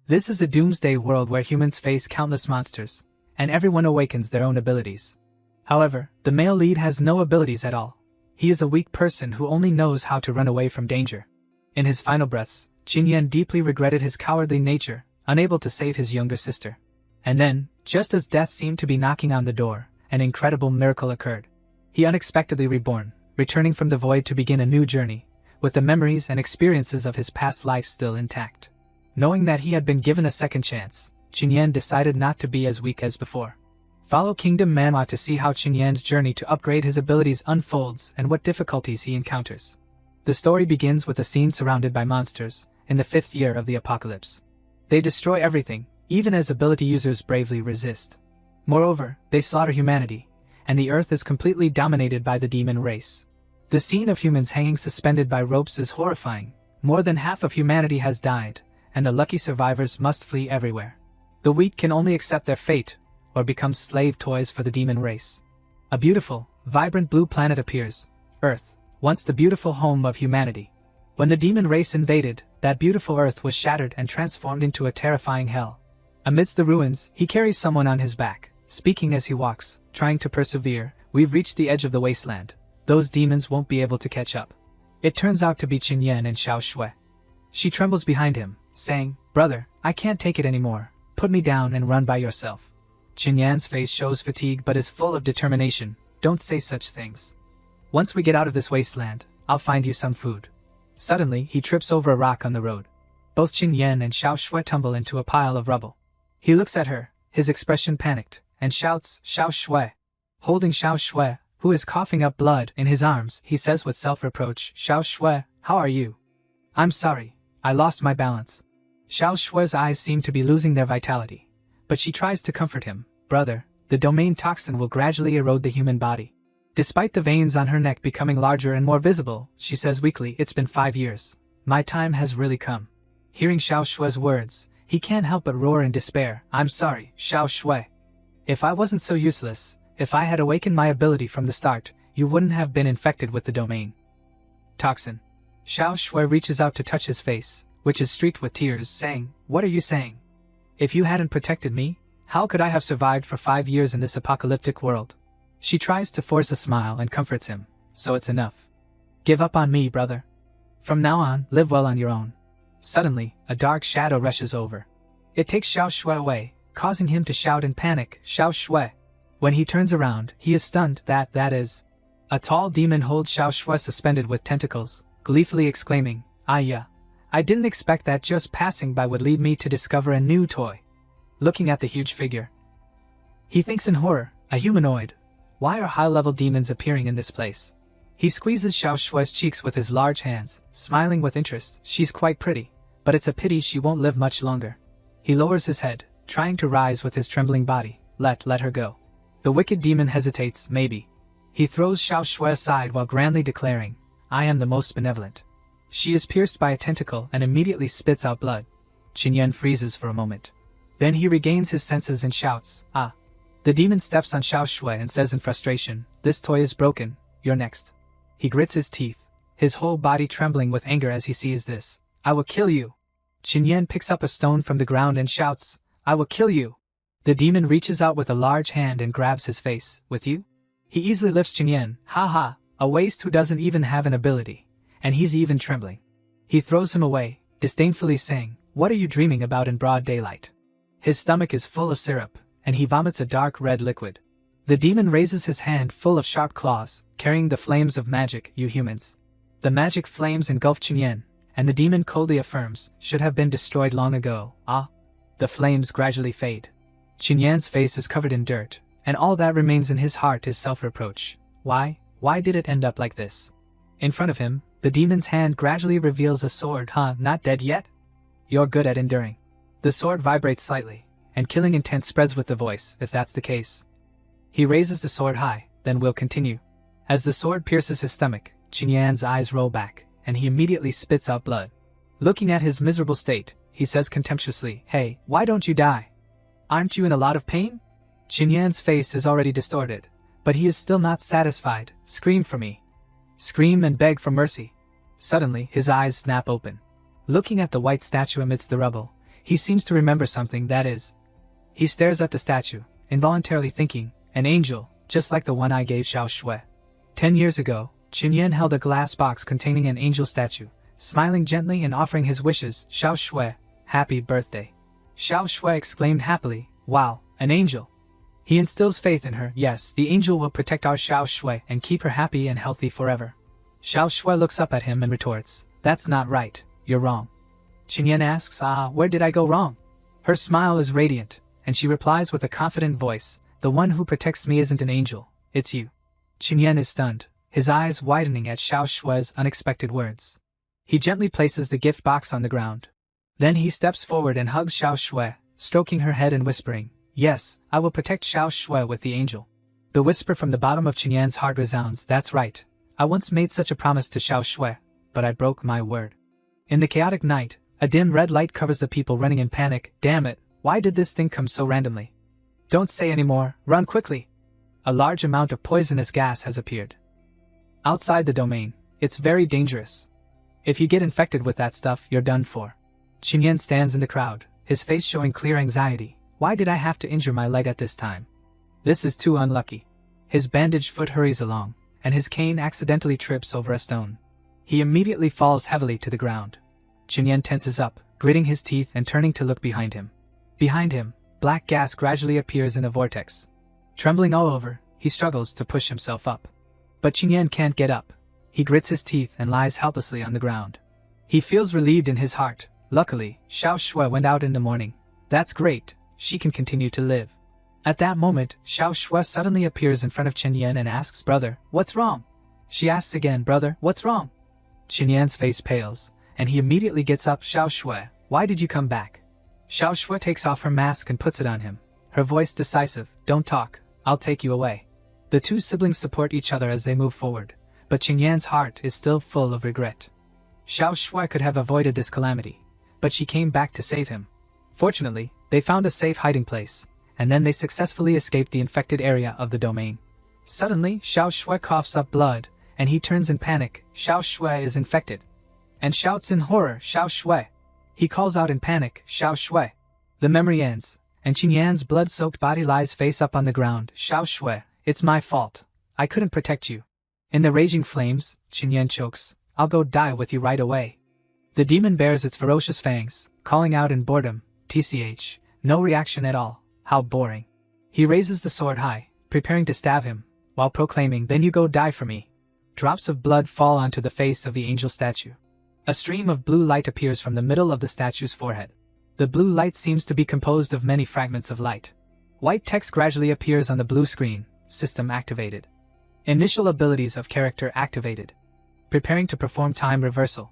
This is a doomsday world where humans face countless monsters, and everyone awakens their own abilities. However, the male lead has no abilities at all. He is a weak person who only knows how to run away from danger. In his final breaths, Qin deeply regretted his cowardly nature, unable to save his younger sister. And then, just as death seemed to be knocking on the door, an incredible miracle occurred. He unexpectedly reborn, returning from the void to begin a new journey, with the memories and experiences of his past life still intact. Knowing that he had been given a second chance, Qin decided not to be as weak as before. Follow Kingdom Manhwa to see how Qin journey to upgrade his abilities unfolds and what difficulties he encounters. The story begins with a scene surrounded by monsters, in the 5th year of the apocalypse. They destroy everything, even as ability users bravely resist. Moreover, they slaughter humanity, and the earth is completely dominated by the demon race. The scene of humans hanging suspended by ropes is horrifying. More than half of humanity has died, and the lucky survivors must flee everywhere. The weak can only accept their fate, or become slave toys for the demon race. A beautiful, vibrant blue planet appears, Earth, once the beautiful home of humanity. When the demon race invaded, that beautiful Earth was shattered and transformed into a terrifying hell. Amidst the ruins, he carries someone on his back, speaking as he walks, trying to persevere. We've reached the edge of the wasteland. Those demons won't be able to catch up. It turns out to be Qin and Xiao Shui. She trembles behind him, saying, "Brother, I can't take it anymore. Put me down and run by yourself." Qin face shows fatigue but is full of determination. "Don't say such things. Once we get out of this wasteland, I'll find you some food." Suddenly, he trips over a rock on the road. Both Qin and Xiao Shui tumble into a pile of rubble. He looks at her, his expression panicked, and shouts, "Xiao Shui!" Holding Xiao Shui, who is coughing up blood, in his arms, he says with self-reproach, "Xiao Shui, how are you?" "I'm sorry, I lost my balance." Xiao Shui's eyes seem to be losing their vitality, but she tries to comfort him. "Brother, the domain toxin will gradually erode the human body." Despite the veins on her neck becoming larger and more visible, she says weakly, "It's been 5 years. My time has really come." Hearing Xiao Shui's words, he can't help but roar in despair. "I'm sorry, Xiao Shui. If I wasn't so useless, if I had awakened my ability from the start, you wouldn't have been infected with the domain toxin." Xiao Shui reaches out to touch his face, which is streaked with tears, saying, "What are you saying? If you hadn't protected me, how could I have survived for 5 years in this apocalyptic world?" She tries to force a smile and comforts him, "So it's enough. Give up on me, brother. From now on, live well on your own." Suddenly, a dark shadow rushes over. It takes Xiao Shui away, causing him to shout in panic, "Xiao Shui!" When he turns around, he is stunned. That is. A tall demon holds Xiao Shui suspended with tentacles, gleefully exclaiming, "Yeah. I didn't expect that just passing by would lead me to discover a new toy." Looking at the huge figure, he thinks in horror, a humanoid. Why are high-level demons appearing in this place? He squeezes Xiao Shui's cheeks with his large hands, smiling with interest. She's quite pretty, but it's a pity she won't live much longer. He lowers his head, trying to rise with his trembling body. Let her go." The wicked demon hesitates, "Maybe." He throws Xiao Shui aside while grandly declaring, "I am the most benevolent." She is pierced by a tentacle and immediately spits out blood. Qin freezes for a moment. Then he regains his senses and shouts, "Ah!" The demon steps on Xiao Shui and says in frustration, "This toy is broken, you're next." He grits his teeth, his whole body trembling with anger as he sees this. "I will kill you." Qin picks up a stone from the ground and shouts, "I will kill you." The demon reaches out with a large hand and grabs his face. "With you?" He easily lifts Qin. "Ha, a waste who doesn't even have an ability. And he's even trembling." He throws him away, disdainfully saying, "What are you dreaming about in broad daylight?" His stomach is full of syrup, and he vomits a dark red liquid. The demon raises his hand full of sharp claws, carrying the flames of magic, "You humans." The magic flames engulf Qin, and the demon coldly affirms, "Should have been destroyed long ago." "Ah." The flames gradually fade. Qin's face is covered in dirt, and all that remains in his heart is self-reproach. Why did it end up like this? In front of him, the demon's hand gradually reveals a sword. Not dead yet? You're good at enduring." The sword vibrates slightly, and killing intent spreads with the voice, "If that's the case." He raises the sword high, "Then we'll continue." As the sword pierces his stomach, Qin's eyes roll back, and he immediately spits out blood. Looking at his miserable state, he says contemptuously, "Hey, why don't you die? Aren't you in a lot of pain?" Qin's face is already distorted, but he is still not satisfied. "Scream for me. Scream and beg for mercy." Suddenly, his eyes snap open. Looking at the white statue amidst the rubble, He seems to remember something, that is. He stares at the statue, involuntarily thinking, an angel, just like the one I gave Xiao Shui. 10 years ago, Qin held a glass box containing an angel statue, smiling gently and offering his wishes. Xiao Shui, happy birthday. Xiao Shui exclaimed happily, wow, an angel. He instills faith in her. Yes, the angel will protect our Xiao Shui and keep her happy and healthy forever. Xiao Shui looks up at him and retorts, that's not right, you're wrong. Qin asks, where did I go wrong? Her smile is radiant, and she replies with a confident voice, the one who protects me isn't an angel, it's you. Qin is stunned, his eyes widening at Xiao Shui's unexpected words. He gently places the gift box on the ground. Then he steps forward and hugs Xiao Shui, stroking her head and whispering, yes, I will protect Xiao Shui with the angel. The whisper from the bottom of Qin's heart resounds, that's right. I once made such a promise to Xiao Shui, but I broke my word. In the chaotic night, a dim red light covers the people running in panic. Damn it, why did this thing come so randomly? Don't say anymore, run quickly. A large amount of poisonous gas has appeared. Outside the domain, it's very dangerous. If you get infected with that stuff, you're done for. Qin stands in the crowd, his face showing clear anxiety. Why did I have to injure my leg at this time? This is too unlucky. His bandaged foot hurries along, and his cane accidentally trips over a stone. He immediately falls heavily to the ground. Qin tenses up, gritting his teeth and turning to look behind him. Behind him, black gas gradually appears in a vortex. Trembling all over, he struggles to push himself up. But Qin can't get up. He grits his teeth and lies helplessly on the ground. He feels relieved in his heart. Luckily, Xiao Shui went out in the morning. That's great, she can continue to live. At that moment, Xiao Shui suddenly appears in front of Qin and asks, brother, what's wrong? She asks again, brother, what's wrong? Qin's face pales, and he immediately gets up. Xiao Shui, why did you come back? Xiao Shui takes off her mask and puts it on him, her voice decisive, don't talk, I'll take you away. The two siblings support each other as they move forward, but Qin's heart is still full of regret. Xiao Shui could have avoided this calamity, but she came back to save him. Fortunately, they found a safe hiding place, and then they successfully escaped the infected area of the domain. Suddenly, Xiao Shui coughs up blood, and he turns in panic. Xiao Shui is infected. And shouts in horror, Xiao Shui. He calls out in panic, Xiao Shui. The memory ends, and Qin's blood-soaked body lies face up on the ground. Xiao Shui, it's my fault. I couldn't protect you. In the raging flames, Qin chokes, I'll go die with you right away. The demon bares its ferocious fangs, calling out in boredom, TCH, no reaction at all, how boring. He raises the sword high, preparing to stab him, while proclaiming, then you go die for me. Drops of blood fall onto the face of the angel statue. A stream of blue light appears from the middle of the statue's forehead. The blue light seems to be composed of many fragments of light. White text gradually appears on the blue screen, system activated. Initial abilities of character activated. Preparing to perform time reversal.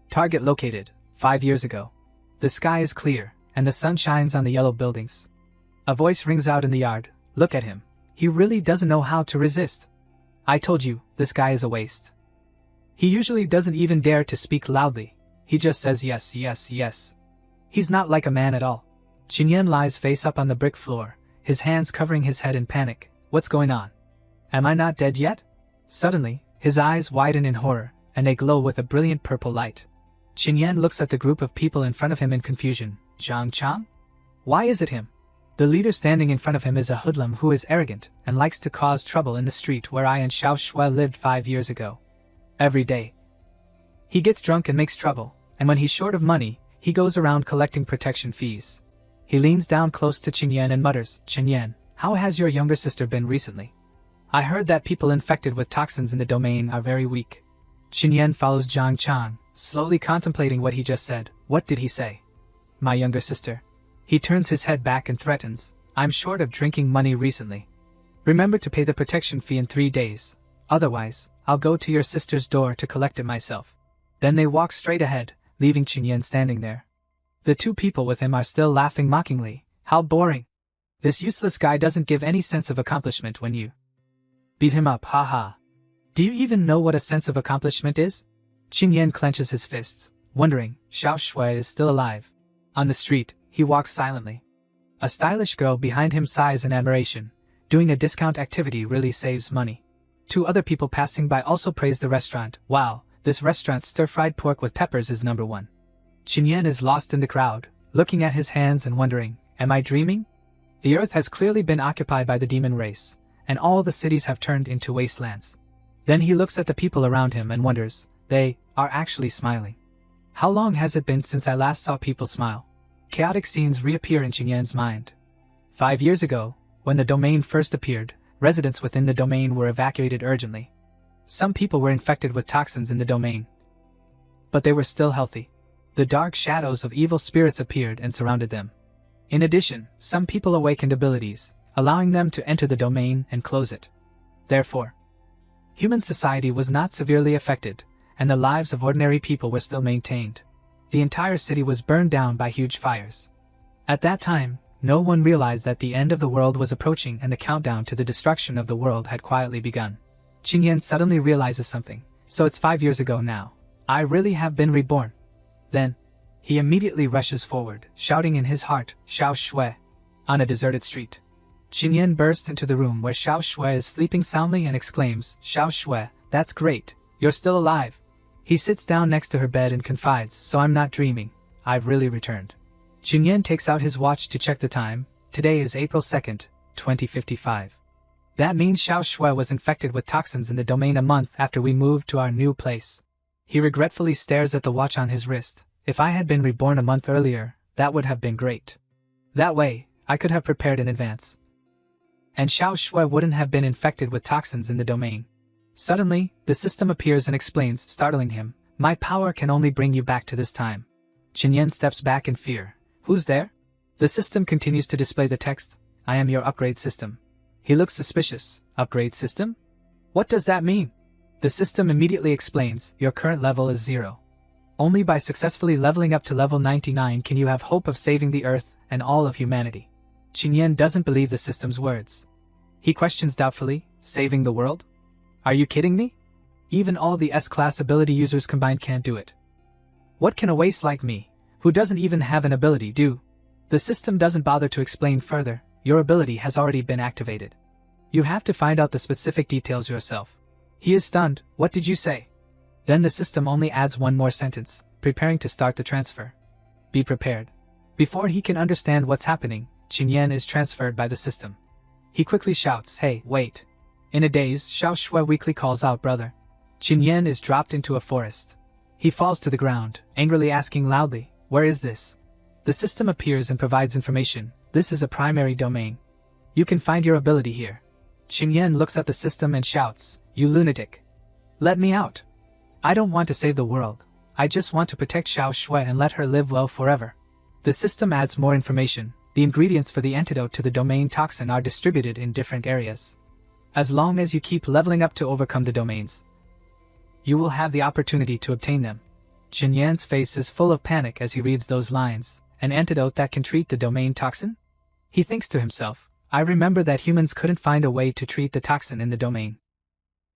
Target located, 5 years ago. The sky is clear, and the sun shines on the yellow buildings. A voice rings out in the yard, look at him. He really doesn't know how to resist. I told you, this guy is a waste. He usually doesn't even dare to speak loudly. He just says yes, yes, yes. He's not like a man at all. Qin lies face up on the brick floor, his hands covering his head in panic. What's going on? Am I not dead yet? Suddenly, his eyes widen in horror, and they glow with a brilliant purple light. Qin looks at the group of people in front of him in confusion. Zhang Chang? Why is it him? The leader standing in front of him is a hoodlum who is arrogant and likes to cause trouble in the street where I and Xiao Shui lived 5 years ago. Every day. He gets drunk and makes trouble, and when he's short of money, he goes around collecting protection fees. He leans down close to Qin and mutters, Qin, how has your younger sister been recently? I heard that people infected with toxins in the domain are very weak. Qin follows Zhang Chang, slowly contemplating what he just said. What did he say? My younger sister. He turns his head back and threatens, I'm short of drinking money recently. Remember to pay the protection fee in 3 days. Otherwise, I'll go to your sister's door to collect it myself. Then they walk straight ahead, leaving Qin standing there. The two people with him are still laughing mockingly. How boring. This useless guy doesn't give any sense of accomplishment when you beat him up, haha. Do you even know what a sense of accomplishment is? Qin clenches his fists, wondering, Xiao Shui is still alive. On the street, he walks silently. A stylish girl behind him sighs in admiration. Doing a discount activity really saves money. 2 other people passing by also praise the restaurant. Wow, this restaurant's stir-fried pork with peppers is #1. Qin is lost in the crowd, looking at his hands and wondering, am I dreaming? The earth has clearly been occupied by the demon race, and all the cities have turned into wastelands. Then he looks at the people around him and wonders, they are actually smiling. How long has it been since I last saw people smile? Chaotic scenes reappear in Qingyan's mind. 5 years ago, when the domain first appeared, residents within the domain were evacuated urgently. Some people were infected with toxins in the domain, but they were still healthy. The dark shadows of evil spirits appeared and surrounded them. In addition, some people awakened abilities, allowing them to enter the domain and close it. Therefore, human society was not severely affected, and the lives of ordinary people were still maintained. The entire city was burned down by huge fires. At that time, no one realized that the end of the world was approaching and the countdown to the destruction of the world had quietly begun. Qingyan suddenly realizes something. So it's 5 years ago now. I really have been reborn. Then, he immediately rushes forward, shouting in his heart, Xiao Shui, on a deserted street. Qingyan bursts into the room where Xiao Shui is sleeping soundly and exclaims, Xiao Shui, that's great, you're still alive. He sits down next to her bed and confides, so I'm not dreaming, I've really returned. Qingyan takes out his watch to check the time. Today is April 2nd, 2055. That means Xiao Shui was infected with toxins in the domain a month after we moved to our new place. He regretfully stares at the watch on his wrist. If I had been reborn a month earlier, that would have been great. That way, I could have prepared in advance. And Xiao Shui wouldn't have been infected with toxins in the domain. Suddenly, the system appears and explains, startling him, my power can only bring you back to this time. Qingyan steps back in fear. Who's there? The system continues to display the text, I am your upgrade system. He looks suspicious. Upgrade system? What does that mean? The system immediately explains, your current level is 0. Only by successfully leveling up to level 99 can you have hope of saving the earth and all of humanity. Qingyan doesn't believe the system's words. He questions doubtfully, saving the world? Are you kidding me? Even all the S-class ability users combined can't do it. What can a waste like me, who doesn't even have an ability, do? The system doesn't bother to explain further, your ability has already been activated. You have to find out the specific details yourself. He is stunned, what did you say? Then the system only adds one more sentence, preparing to start the transfer. Be prepared. Before he can understand what's happening, Qingyan is transferred by the system. He quickly shouts, hey, wait. In a daze, Xiao Shui weakly calls out, brother. Qingyan is dropped into a forest. He falls to the ground, angrily asking loudly, where is this? The system appears and provides information. This is a primary domain. You can find your ability here. Qingyan looks at the system and shouts, you lunatic. Let me out. I don't want to save the world. I just want to protect Xiao Shui and let her live well forever. The system adds more information. The ingredients for the antidote to the domain toxin are distributed in different areas. As long as you keep leveling up to overcome the domains, you will have the opportunity to obtain them. Qingyan's face is full of panic as he reads those lines. An antidote that can treat the domain toxin? He thinks to himself, I remember that humans couldn't find a way to treat the toxin in the domain.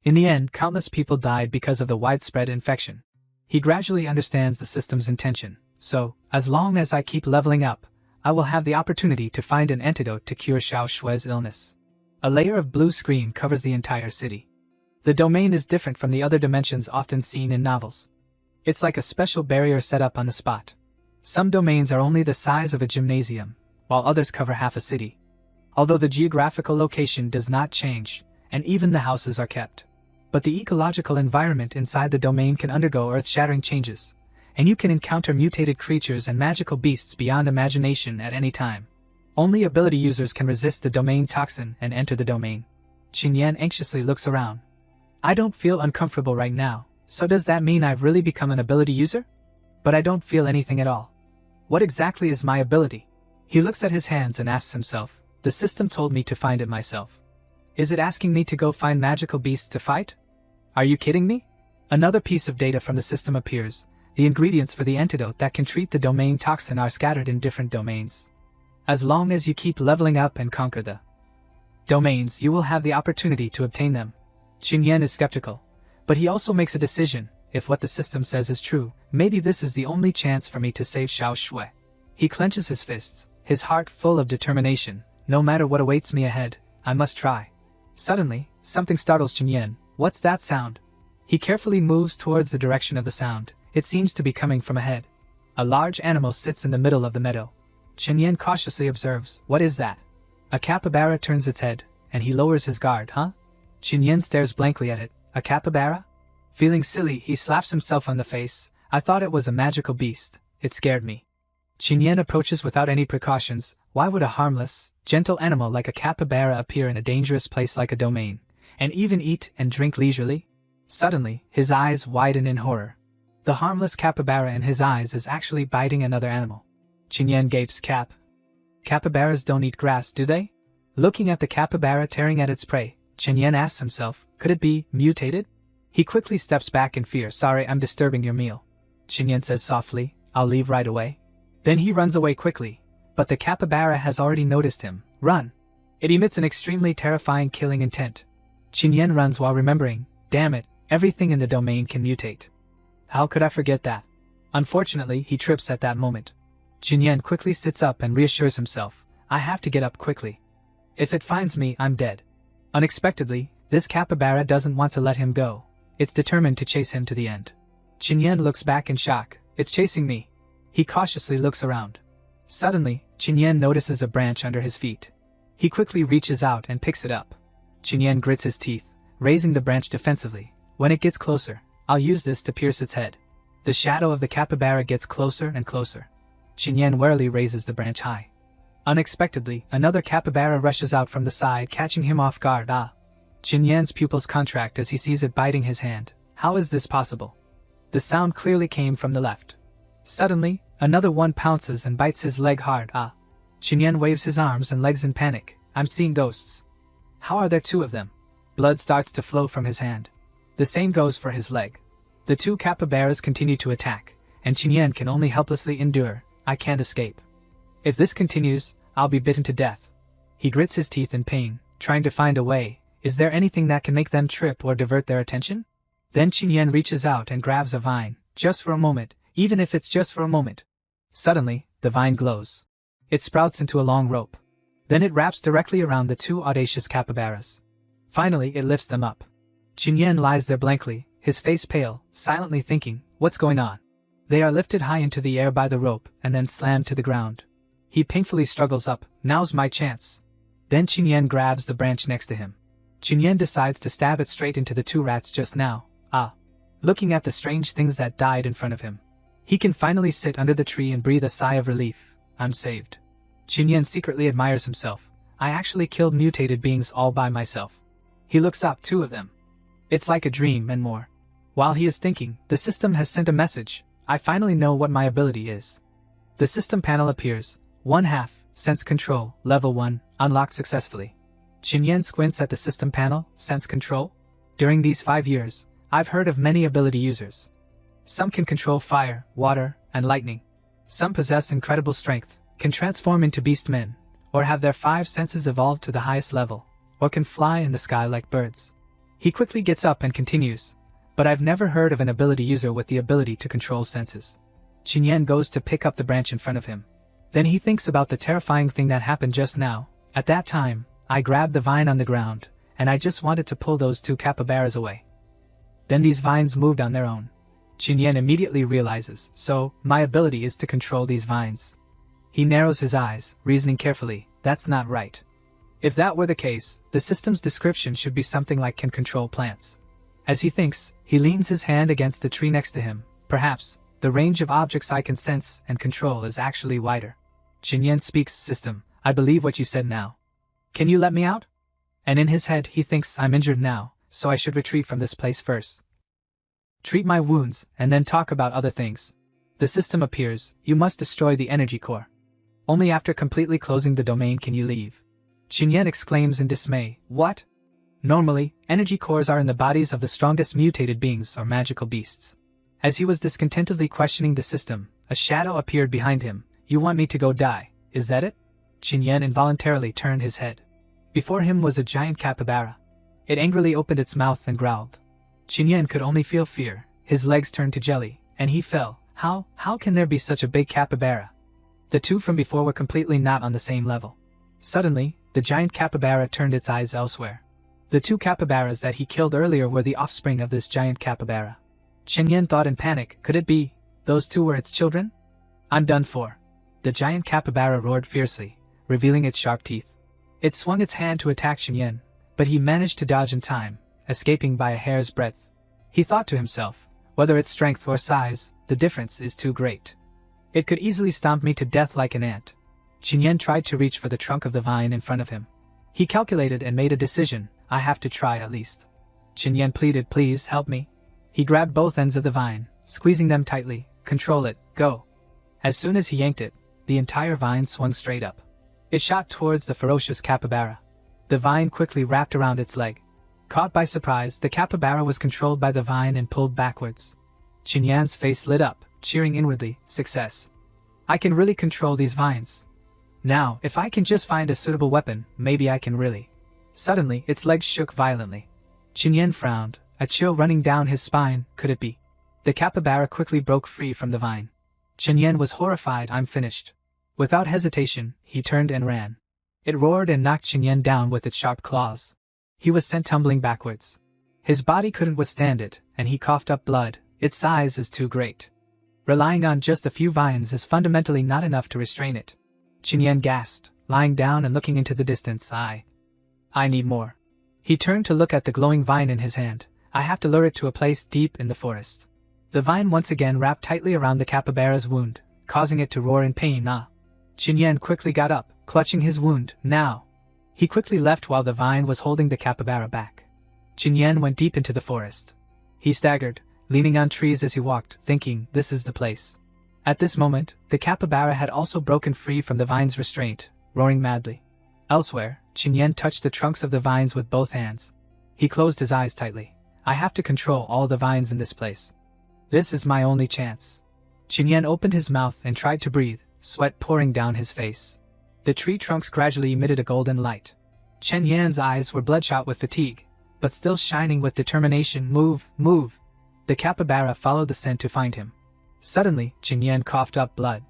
In the end, countless people died because of the widespread infection. He gradually understands the system's intention. So, as long as I keep leveling up, I will have the opportunity to find an antidote to cure Xiao Shui's illness. A layer of blue screen covers the entire city. The domain is different from the other dimensions often seen in novels. It's like a special barrier set up on the spot. Some domains are only the size of a gymnasium, while others cover half a city. Although the geographical location does not change, and even the houses are kept. But the ecological environment inside the domain can undergo earth-shattering changes, and you can encounter mutated creatures and magical beasts beyond imagination at any time. Only ability users can resist the domain toxin and enter the domain. Qingyan anxiously looks around. I don't feel uncomfortable right now, so does that mean I've really become an ability user? But I don't feel anything at all. What exactly is my ability? He looks at his hands and asks himself, the system told me to find it myself. Is it asking me to go find magical beasts to fight? Are you kidding me? Another piece of data from the system appears. The ingredients for the antidote that can treat the domain toxin are scattered in different domains. As long as you keep leveling up and conquer the domains, you will have the opportunity to obtain them. Qingyan is skeptical, but he also makes a decision. If what the system says is true, maybe this is the only chance for me to save Xiao Shui. He clenches his fists, his heart full of determination. No matter what awaits me ahead, I must try. Suddenly, something startles Qingyan. What's that sound? He carefully moves towards the direction of the sound. It seems to be coming from ahead. A large animal sits in the middle of the meadow. Chen Yan cautiously observes, "What is that?" A capybara turns its head, and he lowers his guard, "Huh?" Chen Yan stares blankly at it. "A capybara?" Feeling silly, he slaps himself on the face. "I thought it was a magical beast. It scared me." Chen Yan approaches without any precautions. Why would a harmless, gentle animal like a capybara appear in a dangerous place like a domain, and even eat and drink leisurely? Suddenly, his eyes widen in horror. The harmless capybara in his eyes is actually biting another animal. Chen Yan gapes. Capybaras don't eat grass, do they? Looking at the capybara tearing at its prey, Chen Yan asks himself, could it be mutated? He quickly steps back in fear. "Sorry, I'm disturbing your meal." Chen Yan says softly, "I'll leave right away." Then he runs away quickly, but the capybara has already noticed him. "Run!" It emits an extremely terrifying killing intent. Chen Yan runs while remembering, damn it, everything in the domain can mutate. How could I forget that? Unfortunately, he trips at that moment. Chen Yan quickly sits up and reassures himself, I have to get up quickly. If it finds me, I'm dead. Unexpectedly, this capybara doesn't want to let him go. It's determined to chase him to the end. Chen Yan looks back in shock. It's chasing me. He cautiously looks around. Suddenly, Chen Yan notices a branch under his feet. He quickly reaches out and picks it up. Chen Yan grits his teeth, raising the branch defensively. When it gets closer, I'll use this to pierce its head. The shadow of the capybara gets closer and closer. Chen Yan warily raises the branch high. Unexpectedly, another capybara rushes out from the side, catching him off guard. Chen Yan's pupils contract as he sees it biting his hand. How is this possible? The sound clearly came from the left. Suddenly, another one pounces and bites his leg hard. Chen Yan waves his arms and legs in panic. I'm seeing ghosts. How are there two of them? Blood starts to flow from his hand. The same goes for his leg. The two capybaras continue to attack, and Chen Yan can only helplessly endure. I can't escape. If this continues, I'll be bitten to death. He grits his teeth in pain, trying to find a way. Is there anything that can make them trip or divert their attention? Then Chen Yan reaches out and grabs a vine, just for a moment, even if it's just for a moment. Suddenly, the vine glows. It sprouts into a long rope. Then it wraps directly around the two audacious capybaras. Finally, it lifts them up. Chen Yan lies there blankly, his face pale, silently thinking, what's going on? They are lifted high into the air by the rope and then slammed to the ground. He painfully struggles up. Now's my chance. Then Chen Yan grabs the branch next to him. Chen Yan decides to stab it straight into the two rats just now. Looking at the strange things that died in front of him, he can finally sit under the tree and breathe a sigh of relief. I'm saved. Chen Yan secretly admires himself. I actually killed mutated beings all by myself. He looks up, two of them. It's like a dream and more. While he is thinking, the system has sent a message. I finally know what my ability is. The system panel appears. 1/2, Sense Control, Level 1, unlocked successfully. Chen Yan squints at the system panel. Sense Control? During these 5 years, I've heard of many ability users. Some can control fire, water, and lightning. Some possess incredible strength, can transform into beast men, or have their 5 senses evolved to the highest level, or can fly in the sky like birds. He quickly gets up and continues. But I've never heard of an ability user with the ability to control senses. Chen Yan goes to pick up the branch in front of him. Then he thinks about the terrifying thing that happened just now. At that time, I grabbed the vine on the ground, and I just wanted to pull those two capybaras away. Then these vines moved on their own. Chen Yan immediately realizes, so, my ability is to control these vines. He narrows his eyes, reasoning carefully, that's not right. If that were the case, the system's description should be something like can control plants. As he thinks, he leans his hand against the tree next to him. Perhaps, the range of objects I can sense and control is actually wider. Chen Yan speaks, System, I believe what you said now. Can you let me out? And in his head he thinks I'm injured now, so I should retreat from this place first. Treat my wounds, and then talk about other things. The system appears, you must destroy the energy core. Only after completely closing the domain can you leave. Chen Yan exclaims in dismay, what? Normally, energy cores are in the bodies of the strongest mutated beings or magical beasts. As he was discontentedly questioning the system, a shadow appeared behind him. You want me to go die, is that it? Chen Yan involuntarily turned his head. Before him was a giant capybara. It angrily opened its mouth and growled. Chen Yan could only feel fear. His legs turned to jelly, and he fell. How can there be such a big capybara? The two from before were completely not on the same level. Suddenly, the giant capybara turned its eyes elsewhere. The two capybaras that he killed earlier were the offspring of this giant capybara. Chen Yan thought in panic, could it be, those two were its children? I'm done for. The giant capybara roared fiercely, revealing its sharp teeth. It swung its hand to attack Xinyan, but he managed to dodge in time, escaping by a hair's breadth. He thought to himself, whether it's strength or size, the difference is too great. It could easily stomp me to death like an ant. Xinyan tried to reach for the trunk of the vine in front of him. He calculated and made a decision, I have to try at least. Xinyan pleaded, please help me. He grabbed both ends of the vine, squeezing them tightly. Control it, go. As soon as he yanked it, the entire vine swung straight up. It shot towards the ferocious capybara. The vine quickly wrapped around its leg. Caught by surprise, the capybara was controlled by the vine and pulled backwards. Xinyan's face lit up, cheering inwardly, success. I can really control these vines. Now, if I can just find a suitable weapon, maybe I can really. Suddenly, its legs shook violently. Xinyan frowned, a chill running down his spine. Could it be? The capybara quickly broke free from the vine. Xinyan was horrified. I'm finished. Without hesitation, he turned and ran. It roared and knocked Xinyan down with its sharp claws. He was sent tumbling backwards. His body couldn't withstand it, and he coughed up blood. Its size is too great. Relying on just a few vines is fundamentally not enough to restrain it. Xinyan gasped, lying down and looking into the distance. I need more. He turned to look at the glowing vine in his hand. I have to lure it to a place deep in the forest. The vine once again wrapped tightly around the capybara's wound, causing it to roar in pain. Xinyan quickly got up, clutching his wound. Now. He quickly left while the vine was holding the capybara back. Xinyan went deep into the forest. He staggered, leaning on trees as he walked, thinking, this is the place. At this moment, the capybara had also broken free from the vine's restraint, roaring madly. Elsewhere, Xinyan touched the trunks of the vines with both hands. He closed his eyes tightly. I have to control all the vines in this place. This is my only chance. Xinyan opened his mouth and tried to breathe, sweat pouring down his face. The tree trunks gradually emitted a golden light. Xinyan's eyes were bloodshot with fatigue, but still shining with determination. Move, move. The capybara followed the scent to find him. Suddenly, Xinyan coughed up blood.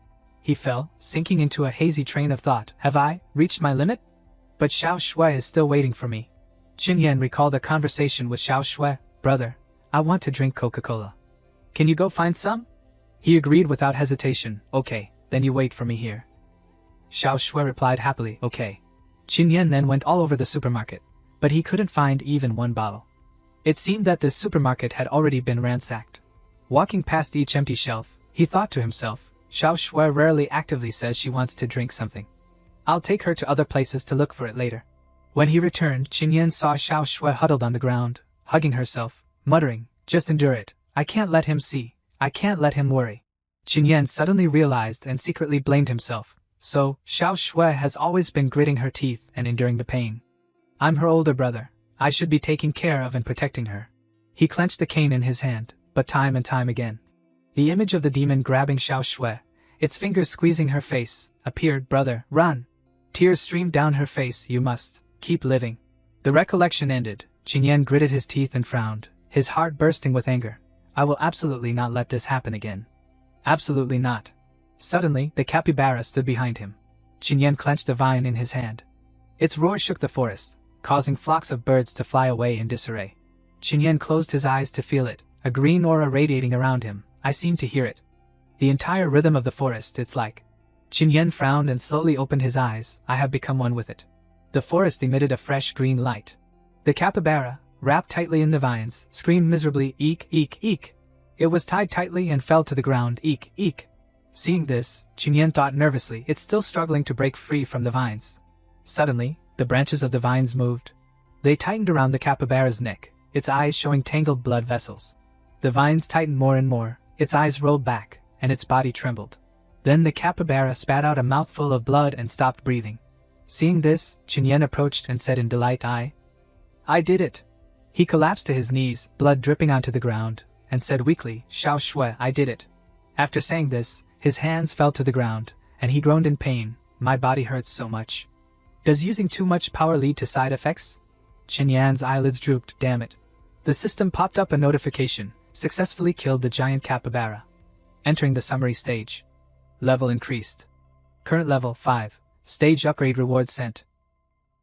He fell, sinking into a hazy train of thought. Have I reached my limit? But Xiao Shui is still waiting for me. Xinyan recalled a conversation with Xiao Shui. Brother, I want to drink Coca-Cola. Can you go find some? He agreed without hesitation. Okay, then you wait for me here. Xiao Shui replied happily. Okay. Xinyan then went all over the supermarket, but he couldn't find even one bottle. It seemed that this supermarket had already been ransacked. Walking past each empty shelf, he thought to himself, Xiao Shui rarely actively says she wants to drink something. I'll take her to other places to look for it later. When he returned, Xinyan saw Xiao Shui huddled on the ground, hugging herself, muttering, just endure it. I can't let him see. I can't let him worry. Xinyan suddenly realized and secretly blamed himself. So, Xiao Shui has always been gritting her teeth and enduring the pain. I'm her older brother. I should be taking care of and protecting her. He clenched the cane in his hand, but time and time again. The image of the demon grabbing Xiao Shui, its fingers squeezing her face, appeared. Brother, run! Tears streamed down her face. You must keep living. The recollection ended. Xinyan gritted his teeth and frowned, his heart bursting with anger. I will absolutely not let this happen again. Absolutely not. Suddenly, the capybara stood behind him. Xinyan clenched the vine in his hand. Its roar shook the forest, causing flocks of birds to fly away in disarray. Xinyan closed his eyes to feel it, a green aura radiating around him. I seem to hear it. The entire rhythm of the forest, it's like. Xinyan frowned and slowly opened his eyes. I have become one with it. The forest emitted a fresh green light. The capybara, wrapped tightly in the vines, screamed miserably, eek, eek, eek. It was tied tightly and fell to the ground, eek, eek. Seeing this, Xinyan thought nervously, it's still struggling to break free from the vines. Suddenly, the branches of the vines moved. They tightened around the capybara's neck, its eyes showing tangled blood vessels. The vines tightened more and more, its eyes rolled back, and its body trembled. Then the capybara spat out a mouthful of blood and stopped breathing. Seeing this, Xinyan approached and said in delight, I did it. He collapsed to his knees, blood dripping onto the ground, and said weakly, Xiao Shui, I did it. After saying this, his hands fell to the ground, and he groaned in pain. My body hurts so much. Does using too much power lead to side effects? Xinyan's eyelids drooped. Damn it. The system popped up a notification. Successfully killed the giant capybara. Entering the summary stage. Level increased. Current level 5. Stage upgrade rewards sent.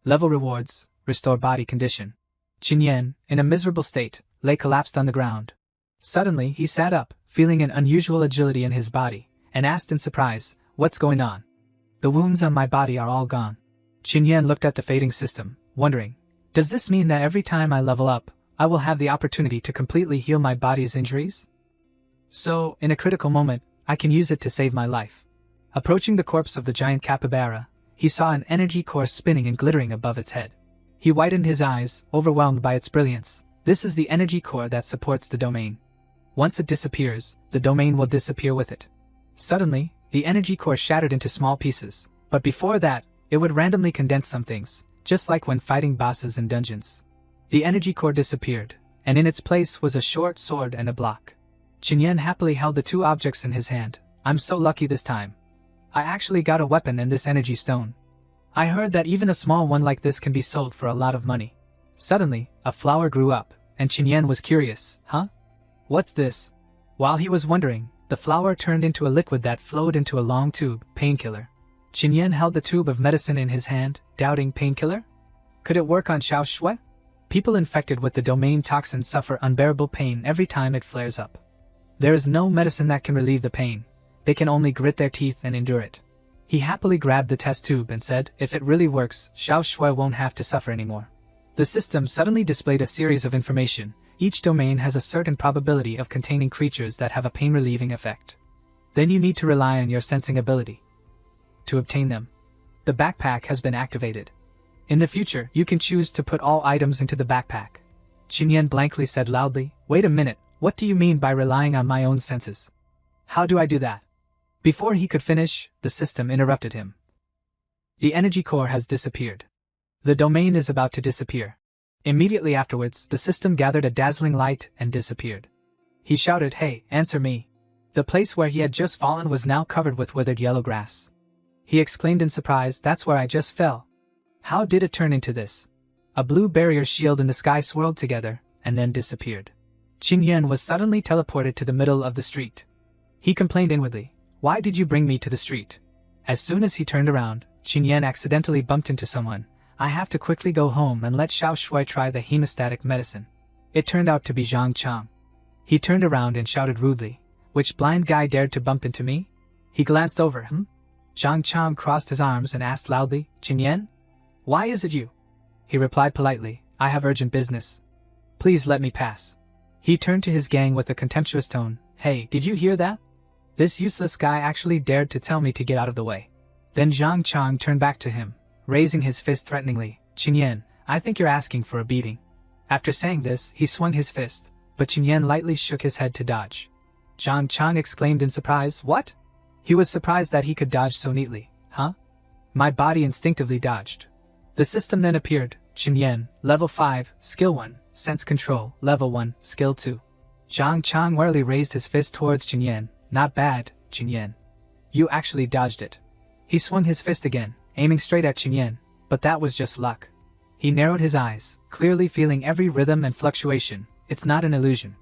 Level rewards. Restore body condition. Xinyan, in a miserable state, lay collapsed on the ground. Suddenly he sat up, feeling an unusual agility in his body, and asked in surprise, "What's going on?" "The wounds on my body are all gone." Qin Yan looked at the fading system, wondering, does this mean that every time I level up, I will have the opportunity to completely heal my body's injuries? So, in a critical moment, I can use it to save my life. Approaching the corpse of the giant capybara, he saw an energy core spinning and glittering above its head. He widened his eyes, overwhelmed by its brilliance. This is the energy core that supports the domain. Once it disappears, the domain will disappear with it. Suddenly, the energy core shattered into small pieces, but before that, it would randomly condense some things, just like when fighting bosses in dungeons. The energy core disappeared, and in its place was a short sword and a block. Qin Yan happily held the two objects in his hand. "I'm so lucky this time. I actually got a weapon and this energy stone. I heard that even a small one like this can be sold for a lot of money." Suddenly, a flower grew up, and Qin Yan was curious. "Huh? What's this?" While he was wondering, the flower turned into a liquid that flowed into a long tube, painkiller. Qin Yan held the tube of medicine in his hand, doubting painkiller? Could it work on Xiao Shui? People infected with the domain toxin suffer unbearable pain every time it flares up. There is no medicine that can relieve the pain. They can only grit their teeth and endure it. He happily grabbed the test tube and said, if it really works, Xiao Shui won't have to suffer anymore. The system suddenly displayed a series of information. Each domain has a certain probability of containing creatures that have a pain-relieving effect. Then you need to rely on your sensing ability to obtain them. The backpack has been activated. In the future, you can choose to put all items into the backpack. Qin Yan blankly said loudly, "Wait a minute, what do you mean by relying on my own senses? How do I do that?" Before he could finish, the system interrupted him. The energy core has disappeared. The domain is about to disappear. Immediately afterwards, the system gathered a dazzling light and disappeared. He shouted, "Hey, answer me." The place where he had just fallen was now covered with withered yellow grass. He exclaimed in surprise, "That's where I just fell. How did it turn into this?" A blue barrier shield in the sky swirled together, and then disappeared. Qin Yan was suddenly teleported to the middle of the street. He complained inwardly, "Why did you bring me to the street?" As soon as he turned around, Qin Yan accidentally bumped into someone. "I have to quickly go home and let Xiao Shui try the hemostatic medicine." It turned out to be Zhang Chang. He turned around and shouted rudely, "Which blind guy dared to bump into me?" He glanced over him. Zhang Chang crossed his arms and asked loudly, "Qin Yan? Why is it you?" He replied politely, "I have urgent business. Please let me pass." He turned to his gang with a contemptuous tone, "Hey, did you hear that? This useless guy actually dared to tell me to get out of the way." Then Zhang Chang turned back to him, raising his fist threateningly, "Qin Yan, I think you're asking for a beating." After saying this, he swung his fist, but Qin Yan lightly shook his head to dodge. Zhang Chang exclaimed in surprise, "What?" He was surprised that he could dodge so neatly. "Huh?" My body instinctively dodged. The system then appeared. Qin Yan, level 5, skill 1, sense control, level 1, skill 2. Zhang Chang warily raised his fist towards Qin Yan. "Not bad, Qin Yan. You actually dodged it." He swung his fist again, aiming straight at Qin Yan, but that was just luck. He narrowed his eyes, clearly feeling every rhythm and fluctuation. It's not an illusion.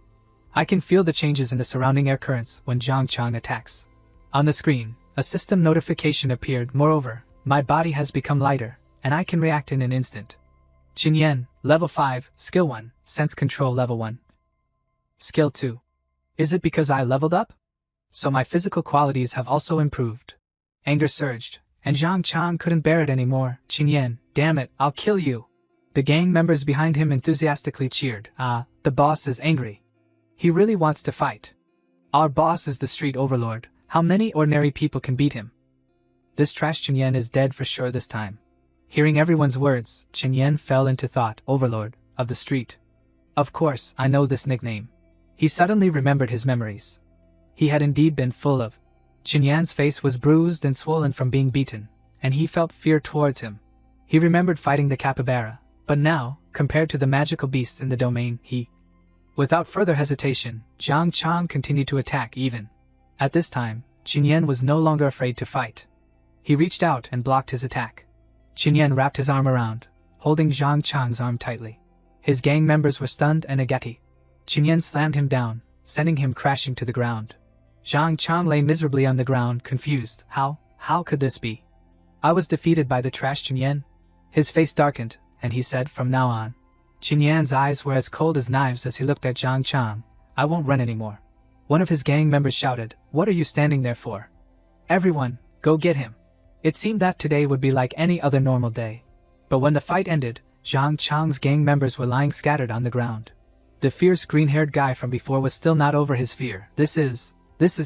I can feel the changes in the surrounding air currents when Zhang Chang attacks. On the screen, a system notification appeared. Moreover, my body has become lighter, and I can react in an instant. Qin Yan, level 5, skill 1, sense control level 1. Skill 2. Is it because I leveled up? So my physical qualities have also improved. Anger surged, and Zhang Chang couldn't bear it anymore. "Qin Yan, damn it, I'll kill you." The gang members behind him enthusiastically cheered. "Ah, the boss is angry. He really wants to fight. Our boss is the street overlord. How many ordinary people can beat him? This trash Qin Yan is dead for sure this time." Hearing everyone's words, Qin Yan fell into thought. Overlord of the street. Of course, I know this nickname. He suddenly remembered his memories. He had indeed been full of. Qin Yan's face was bruised and swollen from being beaten, and he felt fear towards him. He remembered fighting the capybara, but now, compared to the magical beasts in the domain, Without further hesitation, Zhang Chang continued to attack even. At this time, Qin Yan was no longer afraid to fight. He reached out and blocked his attack. Qin Yan wrapped his arm around, holding Zhang Chang's arm tightly. His gang members were stunned and agati. Qin Yan slammed him down, sending him crashing to the ground. Zhang Chang lay miserably on the ground, confused. How could this be? I was defeated by the trash Qin Yan? His face darkened, and he said, from now on. Qin Yan's eyes were as cold as knives as he looked at Zhang Chang. "I won't run anymore." One of his gang members shouted, "What are you standing there for? Everyone, go get him. It seemed that today would be like any other normal day. But when the fight ended, Zhang Chang's gang members were lying scattered on the ground. The fierce green-haired guy from before was still not over his fear. This is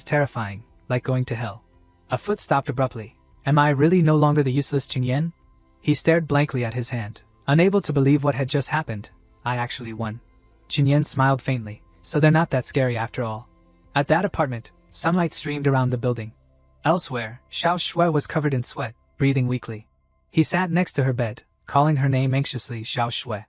terrifying, like going to hell. A foot stopped abruptly. Am I really no longer the useless Qinyan? He stared blankly at his hand, unable to believe what had just happened. I actually won. Qinyan smiled faintly, so they're not that scary after all. At that apartment, sunlight streamed around the building. Elsewhere, Xiao Shui was covered in sweat, breathing weakly. He sat next to her bed, calling her name anxiously, Xiao Shui.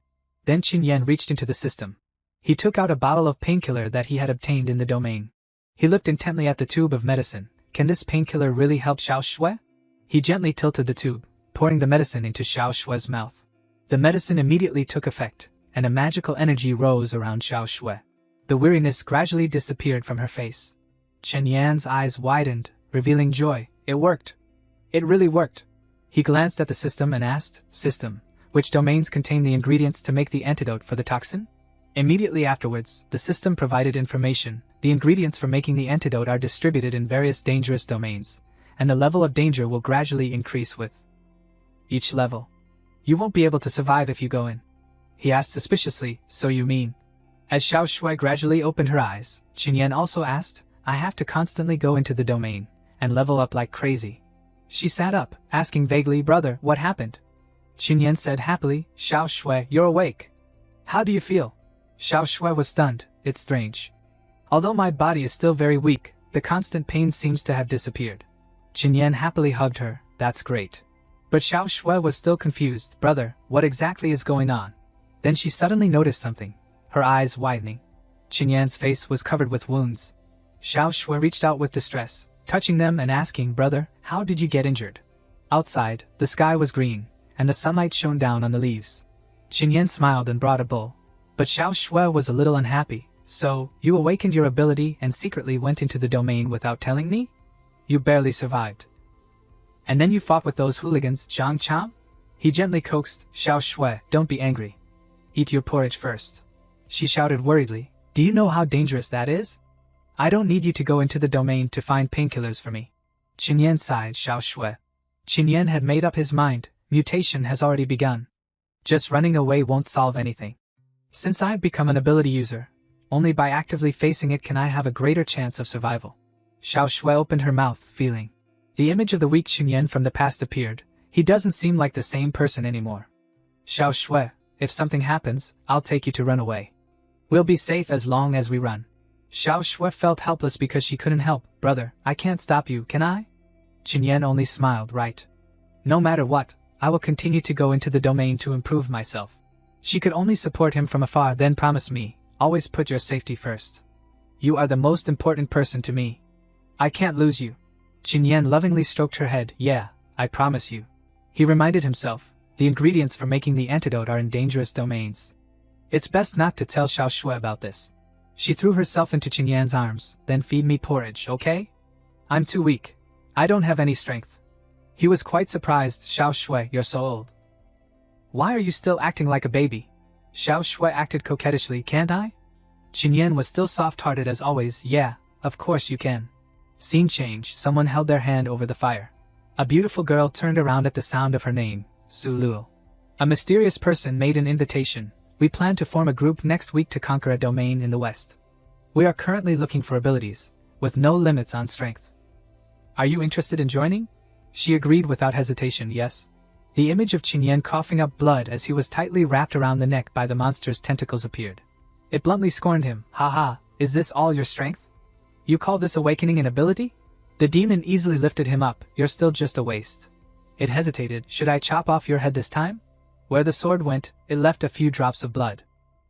Then Qinyan reached into the system. He took out a bottle of painkiller that he had obtained in the domain. He looked intently at the tube of medicine. Can this painkiller really help Xiao Shui? He gently tilted the tube, pouring the medicine into Xiao Shui's mouth. The medicine immediately took effect, and a magical energy rose around Xiao Shui. The weariness gradually disappeared from her face. Chen Yan's eyes widened, revealing joy. It worked. It really worked. He glanced at the system and asked, System, which domains contain the ingredients to make the antidote for the toxin? Immediately afterwards, the system provided information. The ingredients for making the antidote are distributed in various dangerous domains, and the level of danger will gradually increase with each level. You won't be able to survive if you go in. He asked suspiciously, so you mean? As Xiao Shui gradually opened her eyes, Qinyan also asked, I have to constantly go into the domain and level up like crazy. She sat up, asking vaguely, Brother, what happened? Qinyan said happily, Xiao Shui, you're awake. How do you feel? Xiao Shui was stunned. It's strange. Although my body is still very weak, the constant pain seems to have disappeared. Qinyan happily hugged her. That's great. But Xiao Shui was still confused. Brother, what exactly is going on? Then she suddenly noticed something, her eyes widening. Qinyan's face was covered with wounds. Xiao Shui reached out with distress, touching them and asking, Brother, how did you get injured? Outside, the sky was green, and the sunlight shone down on the leaves. Qinyan smiled and brought a bowl. But Xiao Shui was a little unhappy. So, you awakened your ability and secretly went into the domain without telling me? You barely survived. And then you fought with those hooligans, Zhang Chang? He gently coaxed, Xiao Shui, don't be angry. Eat your porridge first. She shouted worriedly, do you know how dangerous that is? I don't need you to go into the domain to find painkillers for me. Qinyan sighed, Xiao Shui. Qinyan had made up his mind, mutation has already begun. Just running away won't solve anything. Since I've become an ability user, only by actively facing it can I have a greater chance of survival. Xiao Shui opened her mouth, feeling. The image of the weak Qinyan from the past appeared. He doesn't seem like the same person anymore. Xiao Shui, if something happens, I'll take you to run away. We'll be safe as long as we run. Xiao Shui felt helpless because she couldn't help. Brother, I can't stop you, can I? Qinyan only smiled, right. No matter what, I will continue to go into the domain to improve myself. She could only support him from afar, then promise me, always put your safety first. You are the most important person to me. I can't lose you. Qinyan lovingly stroked her head. Yeah, I promise you. He reminded himself, the ingredients for making the antidote are in dangerous domains. It's best not to tell Xiao Shui about this. She threw herself into Qinyan's arms. Then feed me porridge, okay? I'm too weak. I don't have any strength. He was quite surprised. Xiao Shui, you're so old. Why are you still acting like a baby? Xiao Shui acted coquettishly. Can't I? Qinyan was still soft-hearted as always. Yeah, of course you can. Scene change. Someone held their hand over the fire. A beautiful girl turned around at the sound of her name, Su Luo. A mysterious person made an invitation. We plan to form a group next week to conquer a domain in the west. We are currently looking for abilities, with no limits on strength. Are you interested in joining? She agreed without hesitation, yes. The image of Qinyan coughing up blood as he was tightly wrapped around the neck by the monster's tentacles appeared. It bluntly scorned him. Haha, is this all your strength? You call this awakening an ability? The demon easily lifted him up. You're still just a waste. It hesitated. Should I chop off your head this time? Where the sword went, it left a few drops of blood.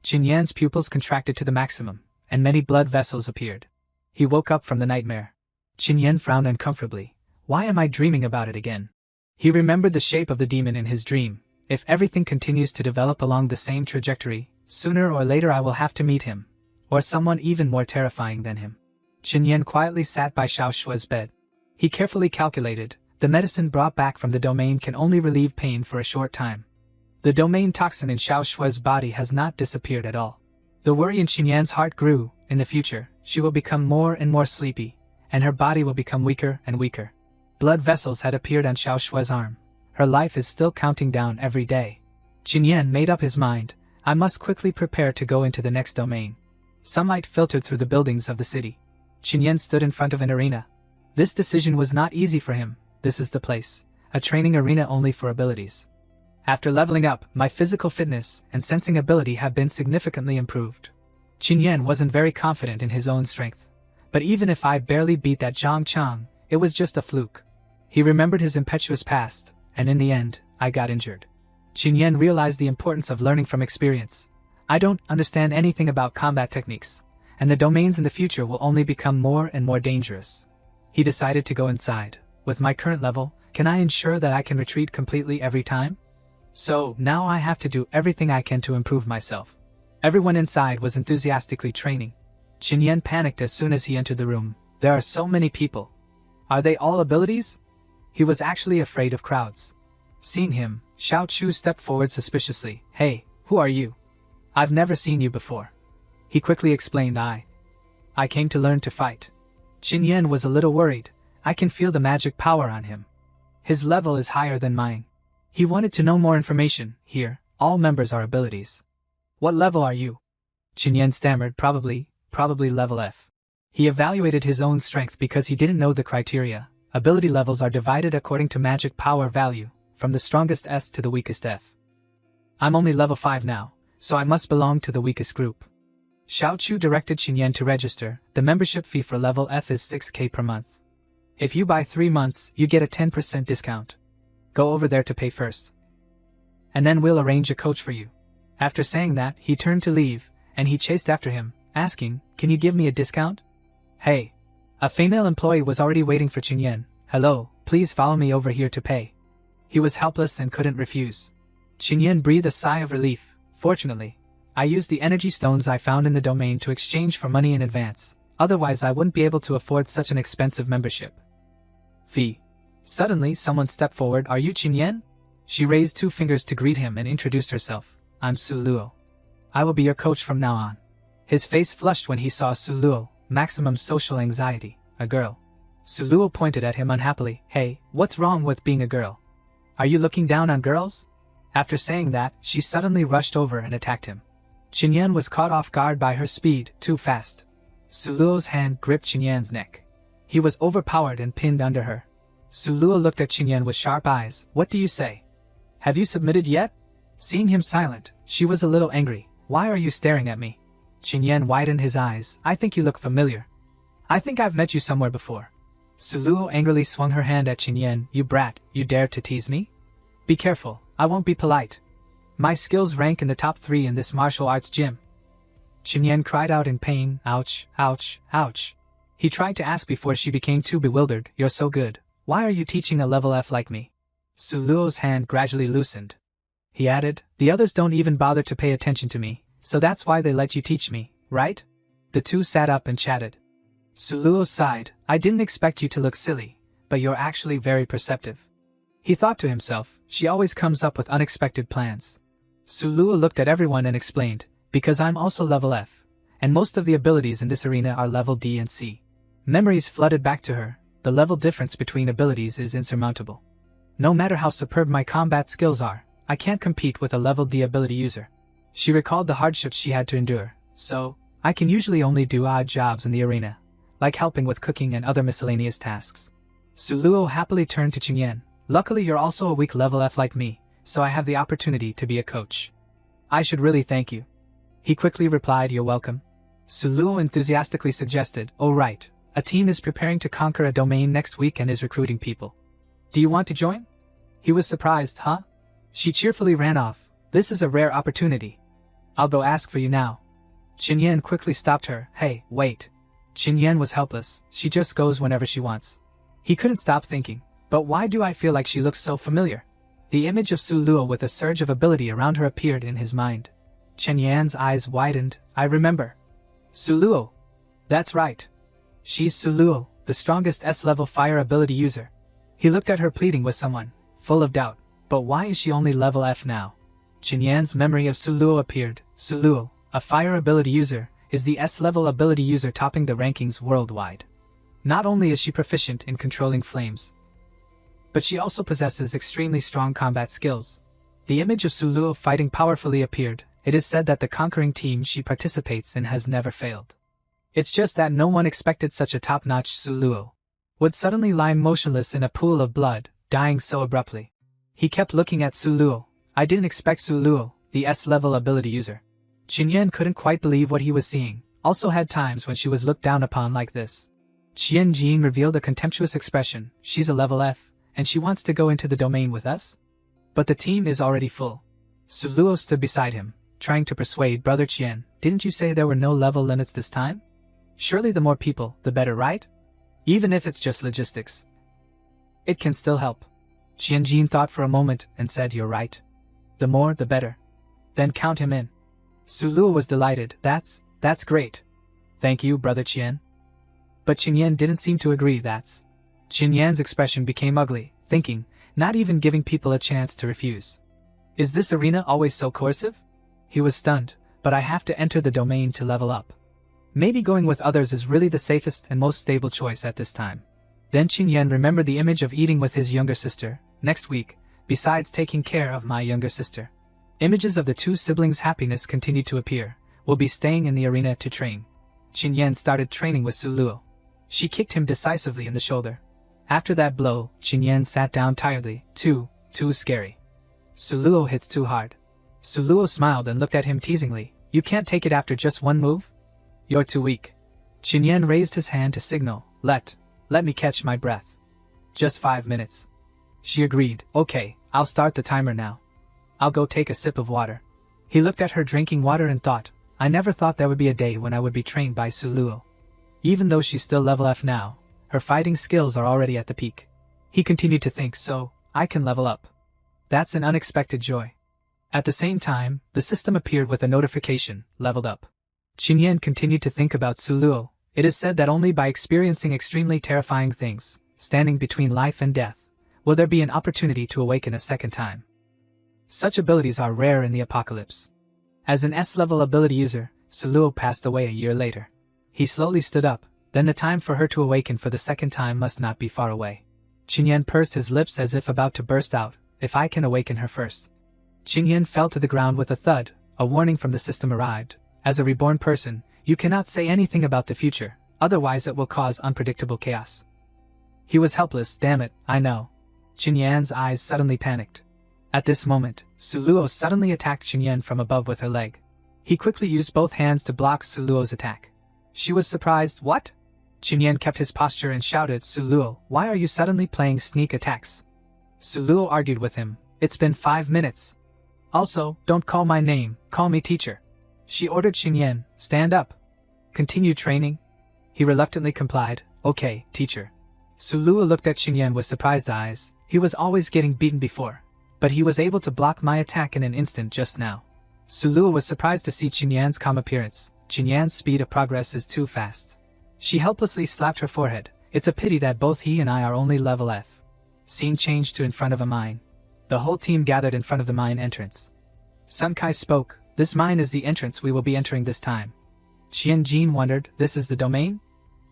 Qinyan's pupils contracted to the maximum, and many blood vessels appeared. He woke up from the nightmare. Qinyan frowned uncomfortably. Why am I dreaming about it again? He remembered the shape of the demon in his dream. If everything continues to develop along the same trajectory, sooner or later I will have to meet him, or someone even more terrifying than him. Qinyan quietly sat by Xiao Shui's bed. He carefully calculated, the medicine brought back from the domain can only relieve pain for a short time. The domain toxin in Xiao Shui's body has not disappeared at all. The worry in Qinyan's heart grew. In the future, she will become more and more sleepy, and her body will become weaker and weaker. Blood vessels had appeared on Xiao Shue's arm. Her life is still counting down every day. Qin Yan made up his mind. I must quickly prepare to go into the next domain. Sunlight filtered through the buildings of the city. Qin Yan stood in front of an arena. This decision was not easy for him. This is the place. A training arena only for abilities. After leveling up, my physical fitness and sensing ability have been significantly improved. Qin Yan wasn't very confident in his own strength. But even if I barely beat that Zhang Chang, it was just a fluke. He remembered his impetuous past, and in the end, I got injured. Qin Yan realized the importance of learning from experience. I don't understand anything about combat techniques, and the domains in the future will only become more and more dangerous. He decided to go inside. With my current level, can I ensure that I can retreat completely every time? So, now I have to do everything I can to improve myself. Everyone inside was enthusiastically training. Qin Yan panicked as soon as he entered the room. There are so many people. Are they all abilities? He was actually afraid of crowds. Seeing him, Xiao Chu stepped forward suspiciously. Hey, who are you? I've never seen you before. He quickly explained. I came to learn to fight. Qin Yan was a little worried. I can feel the magic power on him. His level is higher than mine. He wanted to know more information. Here, all members are abilities. What level are you? Qin Yan stammered. Probably level F. He evaluated his own strength because he didn't know the criteria. Ability levels are divided according to magic power value, from the strongest S to the weakest F. I'm only level 5 now, so I must belong to the weakest group. Xiao Chu directed Qin Yan to register. The membership fee for level F is 6k per month. If you buy 3 months, you get a 10% discount. Go over there to pay first. And then we'll arrange a coach for you. After saying that, he turned to leave, and he chased after him, asking, Can you give me a discount? Hey. A female employee was already waiting for Qin Yan. Hello, please follow me over here to pay. He was helpless and couldn't refuse. Qin Yan breathed a sigh of relief. Fortunately, I used the energy stones I found in the domain to exchange for money in advance. Otherwise I wouldn't be able to afford such an expensive membership. Fee. Suddenly someone stepped forward. Are you Qin Yan? She raised 2 fingers to greet him and introduced herself. I'm Su Luo. I will be your coach from now on. His face flushed when he saw Su Luo. Maximum social anxiety. A girl. Su Luo pointed at him unhappily. Hey, what's wrong with being a girl? Are you looking down on girls? After saying that, she suddenly rushed over and attacked him. Qin Yan was caught off guard by her speed, too fast. Su Luo's hand gripped Qin Yan's neck. He was overpowered and pinned under her. Su Luo looked at Qin Yan with sharp eyes. What do you say? Have you submitted yet? Seeing him silent, she was a little angry. Why are you staring at me? Qin Yan widened his eyes. I think you look familiar. I think I've met you somewhere before. Su Luo angrily swung her hand at Qin Yan. You brat, you dare to tease me? Be careful, I won't be polite. My skills rank in the top 3 in this martial arts gym. Qin Yan cried out in pain. Ouch, ouch, ouch. He tried to ask before she became too bewildered. You're so good. Why are you teaching a level F like me? Su Luo's hand gradually loosened. He added, the others don't even bother to pay attention to me, so that's why they let you teach me, right? The two sat up and chatted. Su Luo sighed. I didn't expect you to look silly, but you're actually very perceptive. He thought to himself, she always comes up with unexpected plans. Su Luo looked at everyone and explained, because I'm also level F, and most of the abilities in this arena are level D and C. Memories flooded back to her. The level difference between abilities is insurmountable. No matter how superb my combat skills are, I can't compete with a level D ability user. She recalled the hardships she had to endure, so, I can usually only do odd jobs in the arena, like helping with cooking and other miscellaneous tasks. Su Luo happily turned to Qin Yan. Luckily you're also a weak level F like me, so I have the opportunity to be a coach. I should really thank you. He quickly replied, you're welcome. Su Luo enthusiastically suggested, oh right, a team is preparing to conquer a domain next week and is recruiting people. Do you want to join? He was surprised, huh? She cheerfully ran off. This is a rare opportunity. I'll go ask for you now. Qin Yan quickly stopped her. Hey, wait. Qin Yan was helpless. She just goes whenever she wants. He couldn't stop thinking, but why do I feel like she looks so familiar? The image of Su Luo with a surge of ability around her appeared in his mind. Qin Yan's eyes widened. I remember. Su Luo. That's right. She's Su Luo, the strongest S-level fire ability user. He looked at her pleading with someone, full of doubt. But why is she only level F now? Qin Yan's memory of Su Luo appeared. Su Luo, a fire ability user, is the S-level ability user topping the rankings worldwide. Not only is she proficient in controlling flames, but she also possesses extremely strong combat skills. The image of Suluo fighting powerfully appeared. It is said that the conquering team she participates in has never failed. It's just that no one expected such a top-notch Suluo would suddenly lie motionless in a pool of blood, dying so abruptly. He kept looking at Suluo. I didn't expect Suluo, the S-level ability user. Qinyan couldn't quite believe what he was seeing, also had times when she was looked down upon like this. Qianjin revealed a contemptuous expression. She's a level F, and she wants to go into the domain with us? But the team is already full. Suluo stood beside him, trying to persuade Brother Qian. Didn't you say there were no level limits this time? Surely the more people, the better, right? Even if it's just logistics. It can still help. Qianjin thought for a moment and said, you're right. The more, the better. Then count him in. Suluo was delighted. That's great. Thank you, Brother Qian. But Qinyan didn't seem to agree. Qinyan's expression became ugly, thinking, not even giving people a chance to refuse. Is this arena always so coercive? He was stunned, but I have to enter the domain to level up. Maybe going with others is really the safest and most stable choice at this time. Then Qinyan remembered the image of eating with his younger sister. Next week, besides taking care of my younger sister, images of the two siblings' happiness continued to appear. We'll be staying in the arena to train. Qinyan started training with Suluo. She kicked him decisively in the shoulder. After that blow, Qinyan sat down tiredly. Too scary. Suluo hits too hard. Suluo smiled and looked at him teasingly. You can't take it after just one move? You're too weak. Qinyan raised his hand to signal. Let me catch my breath. Just 5 minutes. She agreed. Okay, I'll start the timer now. I'll go take a sip of water. He looked at her drinking water and thought, I never thought there would be a day when I would be trained by Suluo. Even though she's still level F now, her fighting skills are already at the peak. He continued to think, so, I can level up. That's an unexpected joy. At the same time, the system appeared with a notification, leveled up. Qinyan continued to think about Suluo. It is said that only by experiencing extremely terrifying things, standing between life and death, will there be an opportunity to awaken a second time. Such abilities are rare in the apocalypse. As an S-level ability user, Suluo passed away a year later. He slowly stood up, then the time for her to awaken for the second time must not be far away. Qinyan pursed his lips as if about to burst out. If I can awaken her first. Qinyan fell to the ground with a thud. A warning from the system arrived. As a reborn person, you cannot say anything about the future, otherwise it will cause unpredictable chaos. He was helpless. Damn it, I know. Qinyan's eyes suddenly panicked. At this moment, Suluo suddenly attacked Qinyan from above with her leg. He quickly used both hands to block Suluo's attack. She was surprised. What? Qinyan kept his posture and shouted, Suluo, why are you suddenly playing sneak attacks? Suluo argued with him. It's been 5 minutes. Also, don't call my name, call me teacher. She ordered Qinyan, stand up. Continue training? He reluctantly complied. Okay, teacher. Suluo looked at Qinyan with surprised eyes. He was always getting beaten before, but he was able to block my attack in an instant just now. Suluo was surprised to see Qinyan's calm appearance. Qinyan's speed of progress is too fast. She helplessly slapped her forehead. It's a pity that both he and I are only level F. Scene changed to in front of a mine. The whole team gathered in front of the mine entrance. Sun Kai spoke. This mine is the entrance we will be entering this time. Qianjin wondered, this is the domain?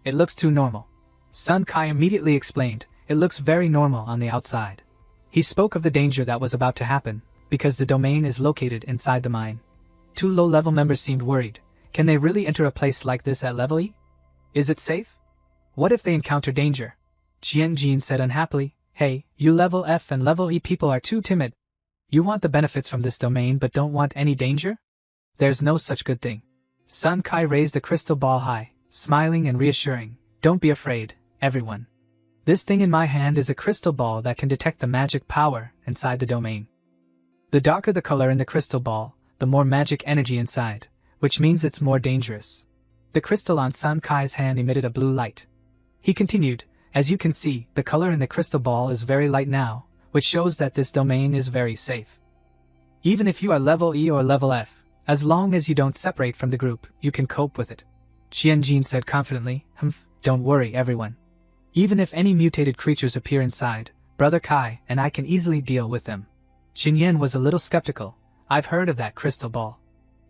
It looks too normal. Sun Kai immediately explained, it looks very normal on the outside. He spoke of the danger that was about to happen, because the domain is located inside the mine. Two low-level members seemed worried. Can they really enter a place like this at level E? Is it safe? What if they encounter danger? Qianjin said unhappily, hey, you level F and level E people are too timid. You want the benefits from this domain but don't want any danger? There's no such good thing. Sun Kai raised the crystal ball high, smiling and reassuring. Don't be afraid, everyone. This thing in my hand is a crystal ball that can detect the magic power inside the domain. The darker the color in the crystal ball, the more magic energy inside, which means it's more dangerous. The crystal on Sun Kai's hand emitted a blue light. He continued, as you can see, the color in the crystal ball is very light now, which shows that this domain is very safe. Even if you are level E or level F, as long as you don't separate from the group, you can cope with it. Qianjin said confidently, don't worry everyone. Even if any mutated creatures appear inside, Brother Kai and I can easily deal with them. Qinyan was a little skeptical. I've heard of that crystal ball.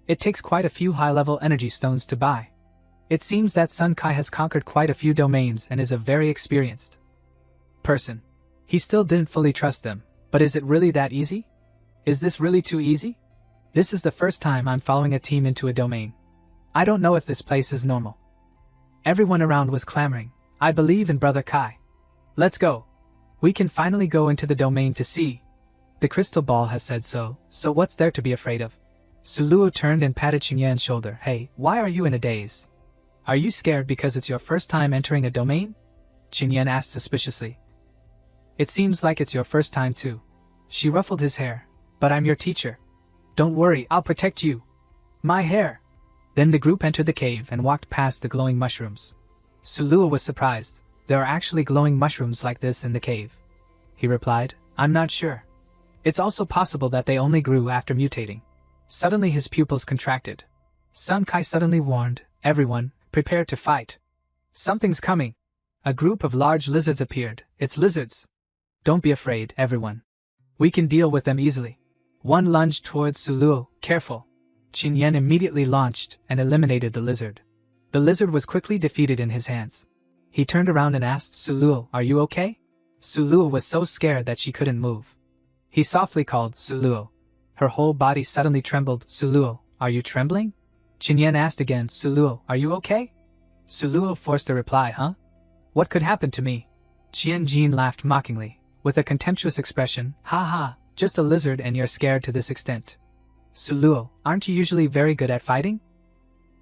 It takes quite a few high-level energy stones to buy. It seems that Sun Kai has conquered quite a few domains and is a very experienced person. He still didn't fully trust them, but is it really that easy? Is this really too easy? This is the first time I'm following a team into a domain. I don't know if this place is normal. Everyone around was clamoring, I believe in Brother Kai. Let's go. We can finally go into the domain to see. The crystal ball has said so what's there to be afraid of? Suluo turned and patted Xinyan's shoulder. Hey, why are you in a daze? Are you scared because it's your first time entering a domain? Xinyan asked suspiciously. It seems like it's your first time too. She ruffled his hair. But I'm your teacher. Don't worry, I'll protect you. My hair. Then the group entered the cave and walked past the glowing mushrooms. Suluo was surprised. There are actually glowing mushrooms like this in the cave. He replied, I'm not sure. It's also possible that they only grew after mutating. Suddenly his pupils contracted. Sun Kai suddenly warned, everyone, prepare to fight. Something's coming. A group of large lizards appeared. It's lizards. Don't be afraid, everyone. We can deal with them easily. One lunged towards Suluo, careful. Xinyan immediately launched and eliminated the lizard. The lizard was quickly defeated in his hands. He turned around and asked Suluo, are you okay? Suluo was so scared that she couldn't move. He softly called, Suluo. Her whole body suddenly trembled. Suluo, are you trembling? Xinyan asked again, Suluo, are you okay? Suluo forced a reply, huh? What could happen to me? Qianjin laughed mockingly, with a contemptuous expression, ha ha, just a lizard and you're scared to this extent. Suluo, aren't you usually very good at fighting?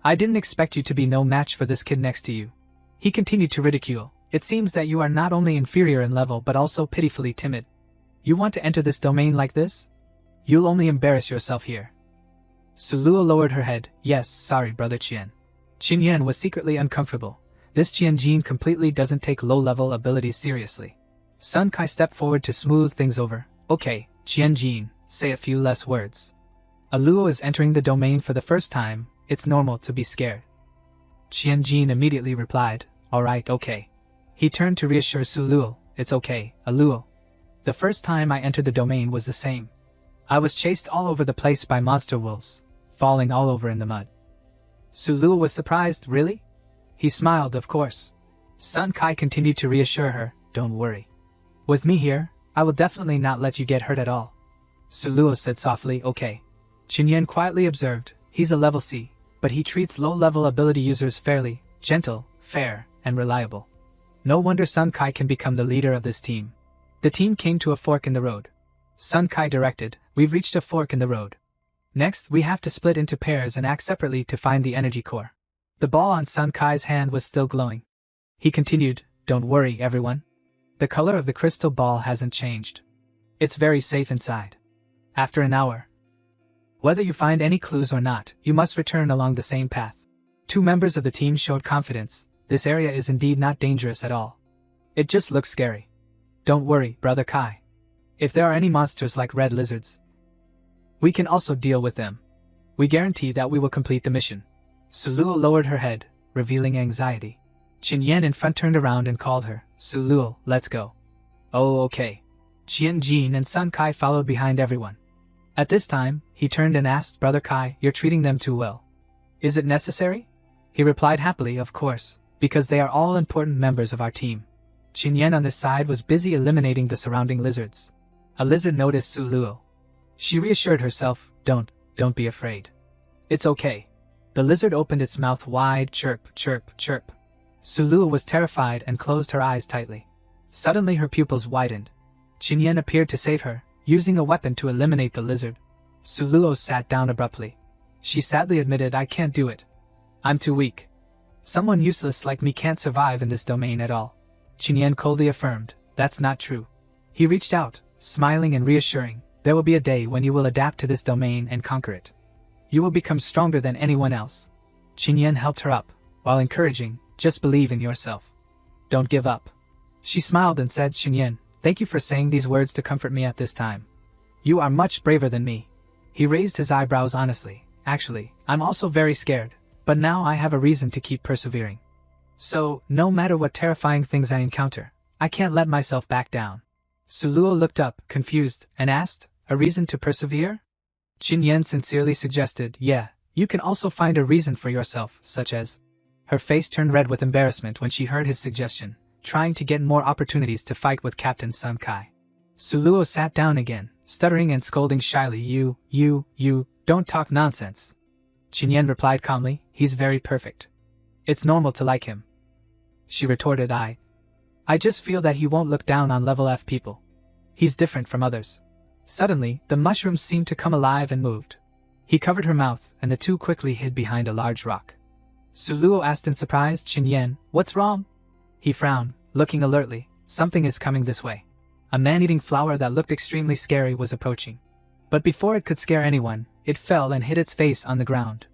I didn't expect you to be no match for this kid next to you. He continued to ridicule. It seems that you are not only inferior in level but also pitifully timid. You want to enter this domain like this? You'll only embarrass yourself here. Suluo lowered her head. Yes, sorry, Brother Qian. Xinyan was secretly uncomfortable. This Qianjin completely doesn't take low-level abilities seriously. Sun Kai stepped forward to smooth things over. Okay, Qianjin, say a few less words. Aluo is entering the domain for the first time. It's normal to be scared. Qianjin immediately replied, alright, okay. He turned to reassure Suluo, it's okay, Aluo. The first time I entered the domain was the same. I was chased all over the place by monster wolves, falling all over in the mud. Suluo was surprised, really? He smiled, of course. Sun Kai continued to reassure her, don't worry. With me here, I will definitely not let you get hurt at all. Suluo said softly, okay. Xinyan quietly observed, he's a level C, but he treats low-level ability users fairly, gentle, fair, and reliable. No wonder Sun Kai can become the leader of this team. The team came to a fork in the road. Sun Kai directed, we've reached a fork in the road. Next, we have to split into pairs and act separately to find the energy core. The ball on Sun Kai's hand was still glowing. He continued, don't worry, everyone. The color of the crystal ball hasn't changed. It's very safe inside. After an hour, whether you find any clues or not, you must return along the same path. Two members of the team showed confidence. This area is indeed not dangerous at all. It just looks scary. Don't worry, Brother Kai. If there are any monsters like red lizards, we can also deal with them. We guarantee that we will complete the mission. Suluo lowered her head, revealing anxiety. Xinyan in front turned around and called her, Suluo, let's go. Oh, okay. Qianjin and Sun Kai followed behind everyone. At this time, he turned and asked, Brother Kai, you're treating them too well. Is it necessary? He replied happily, of course, because they are all important members of our team. Xinyan on this side was busy eliminating the surrounding lizards. A lizard noticed Suluo. She reassured herself, don't be afraid. It's okay. The lizard opened its mouth wide, chirp, chirp, chirp. Suluo was terrified and closed her eyes tightly. Suddenly her pupils widened. Xinyan appeared to save her, using a weapon to eliminate the lizard. Suluo sat down abruptly. She sadly admitted, I can't do it. I'm too weak. Someone useless like me can't survive in this domain at all. Xinyan coldly affirmed, that's not true. He reached out, smiling and reassuring, there will be a day when you will adapt to this domain and conquer it. You will become stronger than anyone else. Xinyan helped her up, while encouraging, just believe in yourself. Don't give up. She smiled and said, Xinyan, thank you for saying these words to comfort me at this time. You are much braver than me. He raised his eyebrows honestly. Actually, I'm also very scared, but now I have a reason to keep persevering. So, no matter what terrifying things I encounter, I can't let myself back down. Suluo looked up, confused, and asked, a reason to persevere? Xinyan sincerely suggested, yeah, you can also find a reason for yourself, such as... Her face turned red with embarrassment when she heard his suggestion. trying to get more opportunities to fight with Captain Sun Kai. Suluo sat down again, stuttering and scolding shyly. You, don't talk nonsense. Qinyan replied calmly, he's very perfect. It's normal to like him. She retorted, I just feel that he won't look down on level F people. He's different from others. Suddenly, the mushrooms seemed to come alive and moved. He covered her mouth, and the two quickly hid behind a large rock. Suluo asked in surprise, Qinyan, what's wrong? He frowned, looking alertly. Something is coming this way. A man-eating flower that looked extremely scary was approaching. But before it could scare anyone, it fell and hit its face on the ground.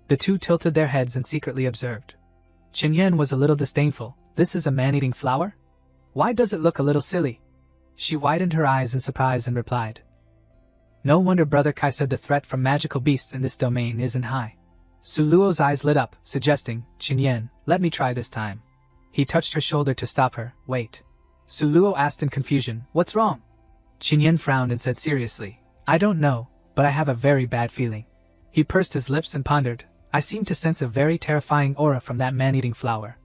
The two tilted their heads and secretly observed. Qinyan was a little disdainful. This is a man-eating flower? Why does it look a little silly? She widened her eyes in surprise and replied. No wonder Brother Kai said the threat from magical beasts in this domain isn't high. Suluo's eyes lit up, suggesting, Qinyan, let me try this time. He touched her shoulder to stop her. Wait. Suluo asked in confusion, what's wrong? Qinyan frowned and said seriously, I don't know, but I have a very bad feeling. He pursed his lips and pondered, I seem to sense a very terrifying aura from that man-eating flower.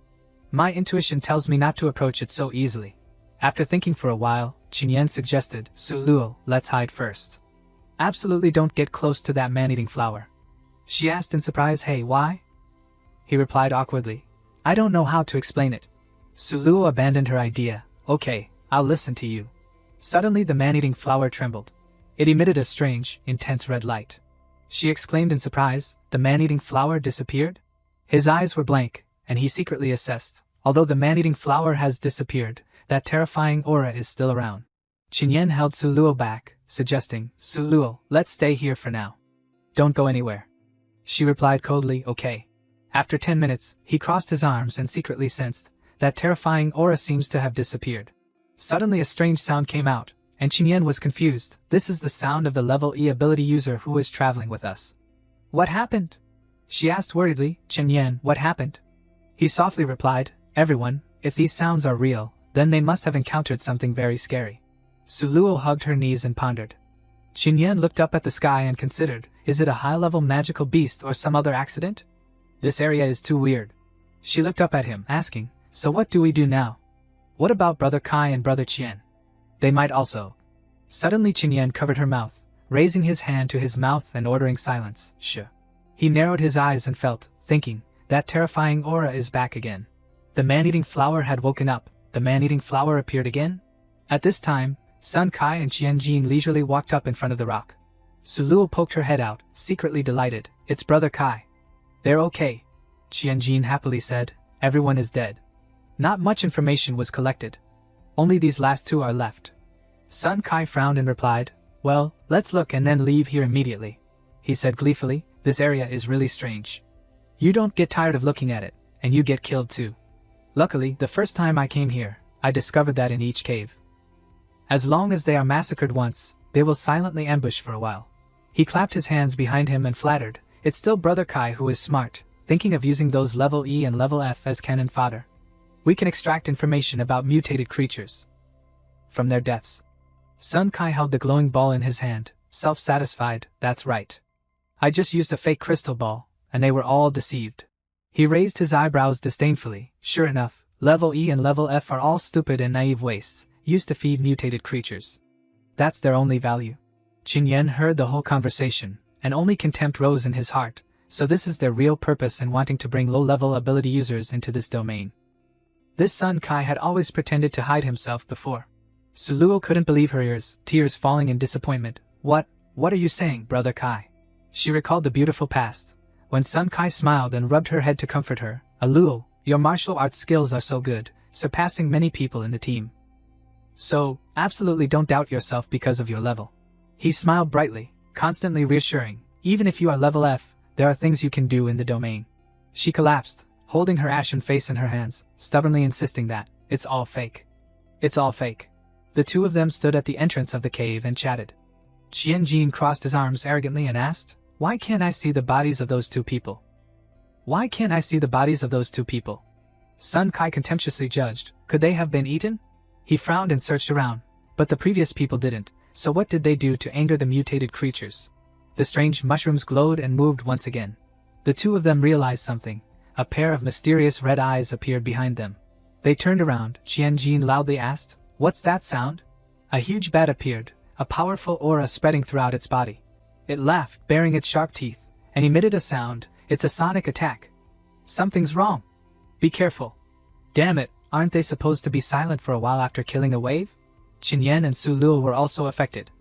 My intuition tells me not to approach it so easily. After thinking for a while, Qinyan suggested, Suluo, let's hide first. Absolutely don't get close to that man-eating flower. She asked in surprise, hey, why? He replied awkwardly, I don't know how to explain it. Suluo abandoned her idea. Okay, I'll listen to you. Suddenly the man-eating flower trembled. It emitted a strange, intense red light. She exclaimed in surprise, the man-eating flower disappeared? His eyes were blank, and he secretly assessed, although the man-eating flower has disappeared, that terrifying aura is still around. Qinyan held Suluo back, suggesting, Suluo, let's stay here for now. Don't go anywhere. She replied coldly, okay. After 10 minutes, he crossed his arms and secretly sensed that terrifying aura seems to have disappeared. Suddenly a strange sound came out, and Qinyan was confused. This is the sound of the level E ability user who is traveling with us. What happened? She asked worriedly, Qinyan, what happened? He softly replied, everyone, if these sounds are real, then they must have encountered something very scary. Suluo hugged her knees and pondered. Qinyan looked up at the sky and considered, is it a high-level magical beast or some other accident? This area is too weird. She looked up at him, asking, so what do we do now? What about Brother Kai and Brother Qian? They might also. Suddenly Qinyan covered her mouth, raising his hand to his mouth and ordering silence. Shh. He narrowed his eyes and felt, thinking, that terrifying aura is back again. The man-eating flower had woken up. The man-eating flower appeared again? At this time, Sun Kai and Qianjin leisurely walked up in front of the rock. Suluo poked her head out, secretly delighted. It's Brother Kai. They're okay. Qianjin happily said, everyone is dead. Not much information was collected. Only these last two are left. Sun Kai frowned and replied, well, let's look and then leave here immediately. He said gleefully, this area is really strange. You don't get tired of looking at it, and you get killed too. Luckily, the first time I came here, I discovered that in each cave. As long as they are massacred once, they will silently ambush for a while. He clapped his hands behind him and flattered, it's still Brother Kai who is smart, thinking of using those level E and level F as cannon fodder. We can extract information about mutated creatures from their deaths. Sun Kai held the glowing ball in his hand, self-satisfied, that's right. I just used a fake crystal ball, and they were all deceived. He raised his eyebrows disdainfully. Sure enough, level E and level F are all stupid and naive wastes, used to feed mutated creatures. That's their only value. Qinyan heard the whole conversation, and only contempt rose in his heart, so this is their real purpose in wanting to bring low-level ability users into this domain. This Sun Kai had always pretended to hide himself before. Suluo couldn't believe her ears, tears falling in disappointment. What are you saying, Brother Kai? She recalled the beautiful past, when Sun Kai smiled and rubbed her head to comfort her. Aluo, your martial arts skills are so good, surpassing many people in the team. So, absolutely don't doubt yourself because of your level. He smiled brightly, constantly reassuring, even if you are level F, there are things you can do in the domain. She collapsed, holding her ashen face in her hands, stubbornly insisting that, it's all fake. It's all fake. The two of them stood at the entrance of the cave and chatted. Qianjin crossed his arms arrogantly and asked, why can't I see the bodies of those two people? Why can't I see the bodies of those two people? Sun Kai contemptuously judged, could they have been eaten? He frowned and searched around, but the previous people didn't, so what did they do to anger the mutated creatures? The strange mushrooms glowed and moved once again. The two of them realized something. A pair of mysterious red eyes appeared behind them. They turned around. Qianjin loudly asked, "What's that sound?" A huge bat appeared, a powerful aura spreading throughout its body. It laughed, baring its sharp teeth, and emitted a sound. It's a sonic attack. Something's wrong. Be careful. Damn it, aren't they supposed to be silent for a while after killing the wave? Qinyan and Su Luo were also affected.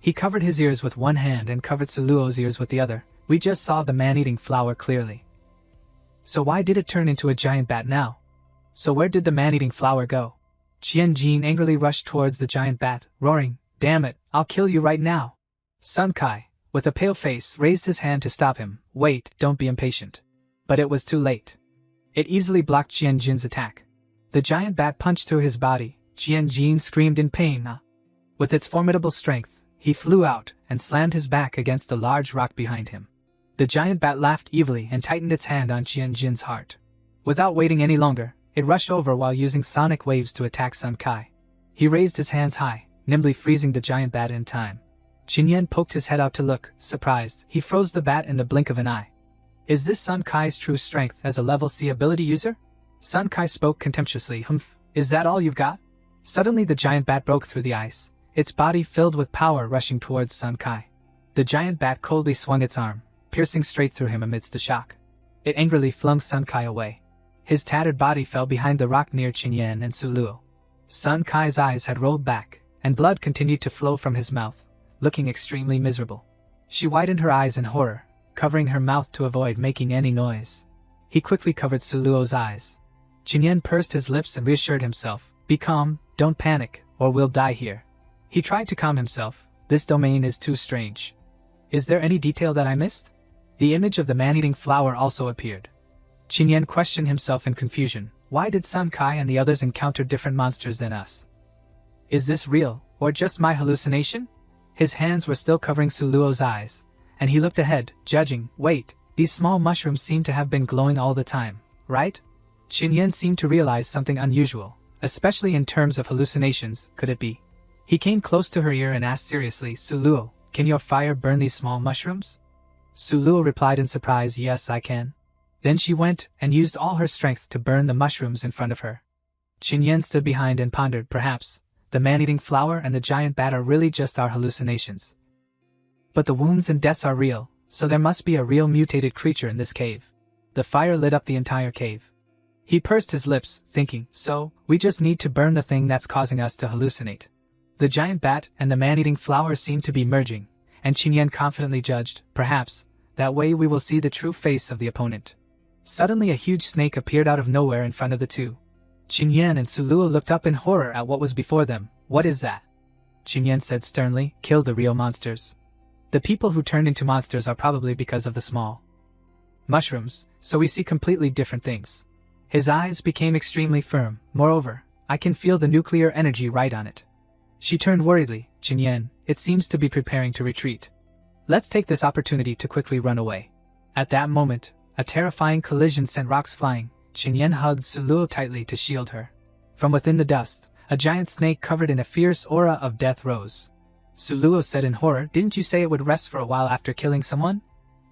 He covered his ears with one hand and covered Su Luo's ears with the other. We just saw the man-eating flower clearly. So why did it turn into a giant bat now? So where did the man-eating flower go? Qianjin angrily rushed towards the giant bat, roaring, "Damn it, I'll kill you right now." Sun Kai, with a pale face, raised his hand to stop him. "Wait, don't be impatient." But it was too late. It easily blocked Qianjin's attack. The giant bat punched through his body. Qianjin screamed in pain. With its formidable strength, he flew out and slammed his back against the large rock behind him. The giant bat laughed evilly and tightened its hand on Qianjin's heart. Without waiting any longer, it rushed over while using sonic waves to attack Sun Kai. He raised his hands high, nimbly freezing the giant bat in time. Qinyan poked his head out to look, surprised. He froze the bat in the blink of an eye. Is this Sun Kai's true strength as a level C ability user? Sun Kai spoke contemptuously. Humph, is that all you've got? Suddenly the giant bat broke through the ice, its body filled with power rushing towards Sun Kai. The giant bat coldly swung its arm, piercing straight through him amidst the shock. It angrily flung Sun Kai away. His tattered body fell behind the rock near Qinyan and Su Luo. Sun Kai's eyes had rolled back, and blood continued to flow from his mouth, looking extremely miserable. She widened her eyes in horror, covering her mouth to avoid making any noise. He quickly covered Su Luo's eyes. Qinyan pursed his lips and reassured himself, "Be calm, don't panic, or we'll die here." He tried to calm himself. This domain is too strange. Is there any detail that I missed? The image of the man-eating flower also appeared. Qinyan questioned himself in confusion. Why did Sun Kai and the others encounter different monsters than us? Is this real, or just my hallucination? His hands were still covering Su Luo's eyes, and he looked ahead, judging. Wait, these small mushrooms seem to have been glowing all the time, right? Qinyan seemed to realize something unusual, especially in terms of hallucinations. Could it be? He came close to her ear and asked seriously, "Su Luo, can your fire burn these small mushrooms?" Su Luo replied in surprise, "Yes, I can." Then she went and used all her strength to burn the mushrooms in front of her. Qinyan stood behind and pondered. Perhaps the man-eating flower and the giant bat are really just our hallucinations. But the wounds and deaths are real, so there must be a real mutated creature in this cave. The fire lit up the entire cave. He pursed his lips, thinking, so, we just need to burn the thing that's causing us to hallucinate. The giant bat and the man-eating flower seemed to be merging, and Qinyan confidently judged, perhaps, that way we will see the true face of the opponent. Suddenly a huge snake appeared out of nowhere in front of the two. Qinyan and Su Luo looked up in horror at what was before them. What is that? Qinyan said sternly, kill the real monsters. The people who turned into monsters are probably because of the small mushrooms, so we see completely different things. His eyes became extremely firm. Moreover, I can feel the nuclear energy right on it. She turned worriedly. Qinyan, it seems to be preparing to retreat. Let's take this opportunity to quickly run away. At that moment, a terrifying collision sent rocks flying. Qinyan hugged Su Luo tightly to shield her. From within the dust, a giant snake covered in a fierce aura of death rose. Su Luo said in horror, didn't you say it would rest for a while after killing someone?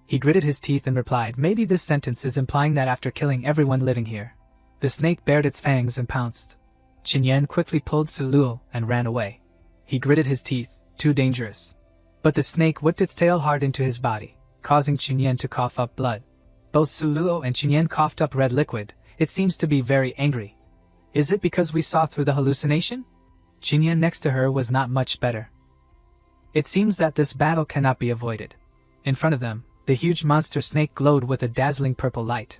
He gritted his teeth and replied, maybe this sentence is implying that after killing everyone living here. The snake bared its fangs and pounced. Qinyan quickly pulled Su Luo and ran away. He gritted his teeth, too dangerous. But the snake whipped its tail hard into his body, causing Qinyan to cough up blood. Both Su Luo and Qinyan coughed up red liquid. It seems to be very angry. Is it because we saw through the hallucination? Qinyan next to her was not much better. It seems that this battle cannot be avoided. In front of them, the huge monster snake glowed with a dazzling purple light.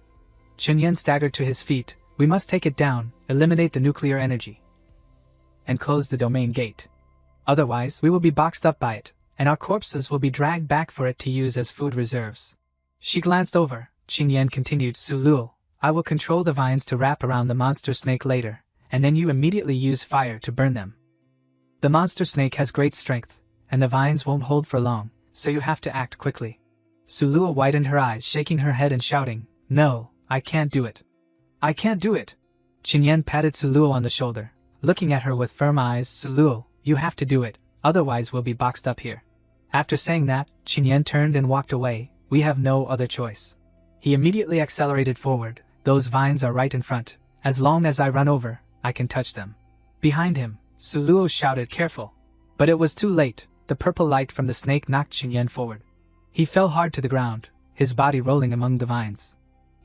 Qinyan staggered to his feet. We must take it down, eliminate the nuclear energy, and close the domain gate. Otherwise, we will be boxed up by it, and our corpses will be dragged back for it to use as food reserves. She glanced over. Qinyan continued, Su Luo, I will control the vines to wrap around the monster snake later, and then you immediately use fire to burn them. The monster snake has great strength, and the vines won't hold for long, so you have to act quickly. Su Luo widened her eyes, shaking her head and shouting, no, I can't do it. I can't do it. Qinyan patted Su Luo on the shoulder, looking at her with firm eyes. Su Luo, you have to do it, otherwise we'll be boxed up here. After saying that, Qinyan turned and walked away. We have no other choice. He immediately accelerated forward. Those vines are right in front, As long as I run over, I can touch them. Behind him, Suluo shouted, "Careful." But it was too late. The purple light from the snake knocked Qinyan forward. He fell hard to the ground, his body rolling among the vines.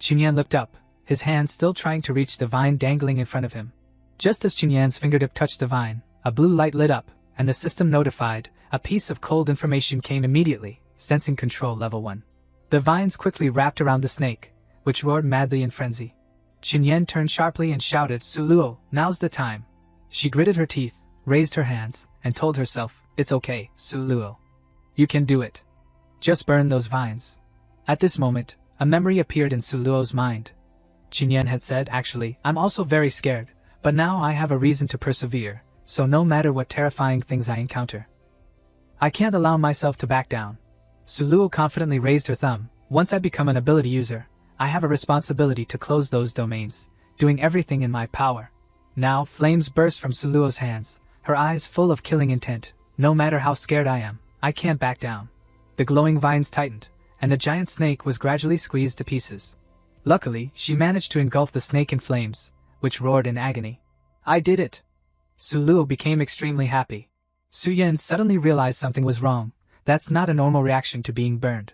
Qinyan looked up, his hand still trying to reach the vine dangling in front of him. Just as Qinyan's fingertip touched the vine, a blue light lit up, and the system notified. A piece of cold information came immediately, sensing control level 1. The vines quickly wrapped around the snake, which roared madly in frenzy. Qinyan turned sharply and shouted, "Suluo, now's the time." She gritted her teeth, raised her hands, and told herself, "It's okay, Suluo. You can do it. Just burn those vines." At this moment, a memory appeared in Suluo's mind. Qinyan had said, "Actually, I'm also very scared, but now I have a reason to persevere, so no matter what terrifying things I encounter, I can't allow myself to back down." Suluo confidently raised her thumb. "Once I become an ability user, I have a responsibility to close those domains, doing everything in my power." Now, flames burst from Suluo's hands, her eyes full of killing intent. "No matter how scared I am, I can't back down." The glowing vines tightened, and the giant snake was gradually squeezed to pieces. Luckily, she managed to engulf the snake in flames, which roared in agony. "I did it!" Suluo became extremely happy. Suyen suddenly realized something was wrong. That's not a normal reaction to being burned.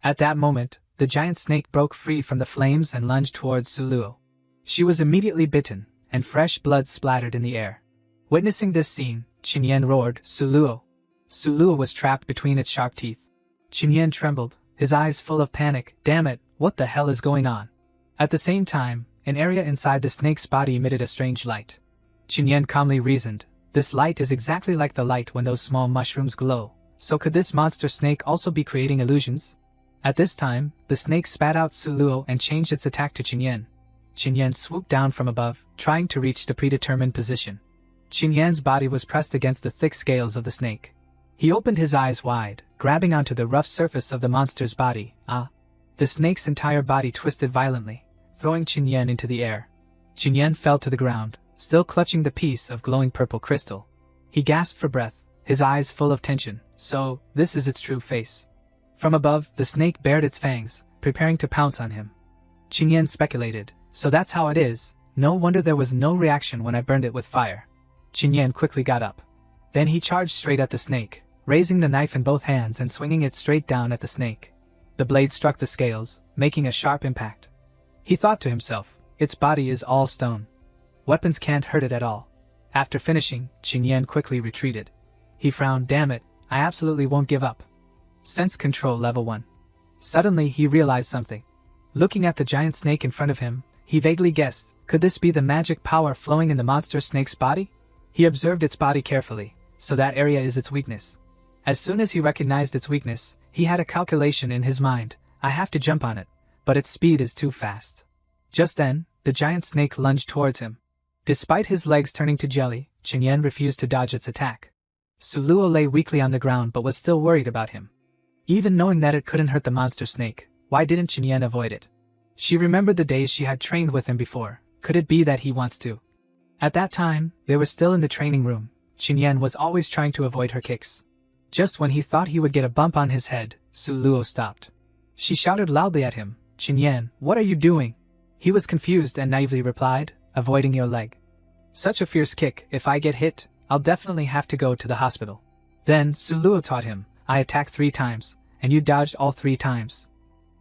At that moment, the giant snake broke free from the flames and lunged towards Suluo. She was immediately bitten, and fresh blood splattered in the air. Witnessing this scene, Qinyan roared, "Suluo!" Suluo was trapped between its sharp teeth. Qinyan trembled, his eyes full of panic. "Damn it, what the hell is going on?" At the same time, an area inside the snake's body emitted a strange light. Qinyan calmly reasoned, "This light is exactly like the light when those small mushrooms glow, so could this monster snake also be creating illusions?" At this time, the snake spat out Suluo and changed its attack to Qinyan. Qinyan swooped down from above, trying to reach the predetermined position. Qinyan's body was pressed against the thick scales of the snake. He opened his eyes wide, grabbing onto the rough surface of the monster's body. The snake's entire body twisted violently, throwing Qinyan into the air. Qinyan fell to the ground, still clutching the piece of glowing purple crystal. He gasped for breath, his eyes full of tension. So, this is its true face. From above, the snake bared its fangs, preparing to pounce on him. Qinyan speculated, "So that's how it is. No wonder there was no reaction when I burned it with fire." Qinyan quickly got up. Then he charged straight at the snake, raising the knife in both hands and swinging it straight down at the snake. The blade struck the scales, making a sharp impact. He thought to himself, "Its body is all stone. Weapons can't hurt it at all." After finishing, Qinyan quickly retreated. He frowned. "Damn it, I absolutely won't give up." Sense control level 1. Suddenly he realized something. Looking at the giant snake in front of him, he vaguely guessed, could this be the magic power flowing in the monster snake's body? He observed its body carefully, so that area is its weakness. As soon as he recognized its weakness, he had a calculation in his mind. "I have to jump on it, but its speed is too fast." Just then, the giant snake lunged towards him. Despite his legs turning to jelly, Qinyan refused to dodge its attack. Suluo lay weakly on the ground but was still worried about him. Even knowing that it couldn't hurt the monster snake, why didn't Qinyan avoid it? She remembered the days she had trained with him before. Could it be that he wants to? At that time, they were still in the training room. Qinyan was always trying to avoid her kicks. Just when he thought he would get a bump on his head, Suluo stopped. She shouted loudly at him, "Qinyan, what are you doing?" He was confused and naively replied, "Avoiding your leg. Such a fierce kick, if I get hit, I'll definitely have to go to the hospital." Then Suluo taught him, "I attacked 3 times, and you dodged all 3 times.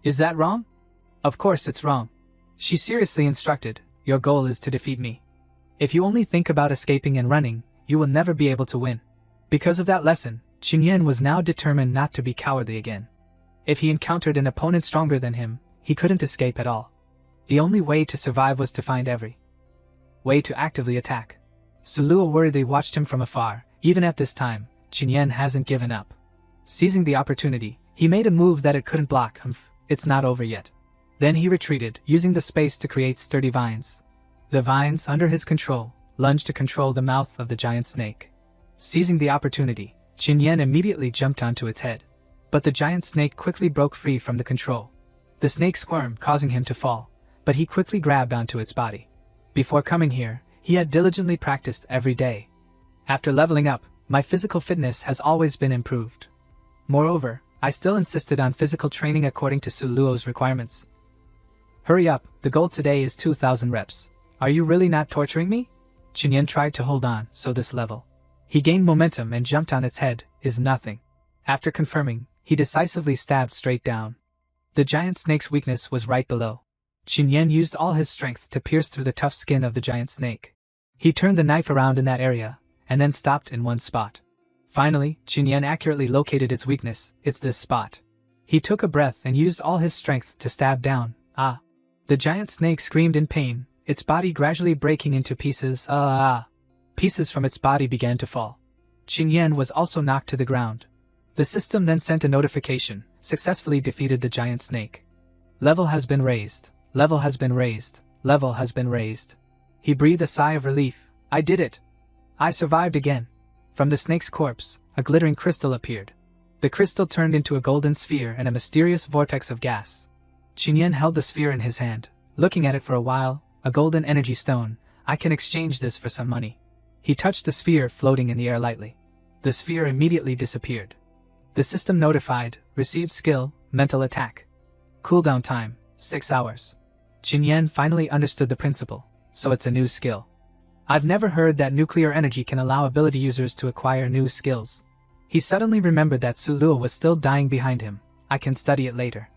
Is that wrong?" "Of course it's wrong." She seriously instructed, "Your goal is to defeat me. If you only think about escaping and running, you will never be able to win." Because of that lesson, Qinyan was now determined not to be cowardly again. If he encountered an opponent stronger than him, he couldn't escape at all. The only way to survive was to find every way to actively attack. Suluo worriedly watched him from afar. Even at this time, Qinyan hasn't given up. Seizing the opportunity, he made a move that it couldn't block. It's not over yet. Then he retreated, using the space to create sturdy vines. The vines, under his control, lunged to control the mouth of the giant snake. Seizing the opportunity, Qinyan immediately jumped onto its head. But the giant snake quickly broke free from the control. The snake squirmed, causing him to fall, but he quickly grabbed onto its body. Before coming here, he had diligently practiced every day. After leveling up, my physical fitness has always been improved. Moreover, I still insisted on physical training according to Suluo's requirements. Hurry up, the goal today is 2,000 reps. Are you really not torturing me? Chunyan tried to hold on, so this level. He gained momentum and jumped on its head, is nothing. After confirming, he decisively stabbed straight down. The giant snake's weakness was right below. Chunyan used all his strength to pierce through the tough skin of the giant snake. He turned the knife around in that area, and then stopped in one spot. Finally, Chunyan accurately located its weakness, it's this spot. He took a breath and used all his strength to stab down. Ah! The giant snake screamed in pain, its body gradually breaking into pieces. Pieces from its body began to fall. Chunyan was also knocked to the ground. The system then sent a notification, successfully defeated the giant snake. Level has been raised. Level has been raised. Level has been raised. He breathed a sigh of relief. I did it. I survived again. From the snake's corpse, a glittering crystal appeared. The crystal turned into a golden sphere and a mysterious vortex of gas. Chunyan held the sphere in his hand, looking at it for a while. A golden energy stone. I can exchange this for some money. He touched the sphere floating in the air lightly. The sphere immediately disappeared. The system notified, received skill, mental attack. Cooldown time, 6 hours. Chunyan finally understood the principle, so it's a new skill. I've never heard that nuclear energy can allow ability users to acquire new skills. He suddenly remembered that Suluo was still dying behind him. I can study it later.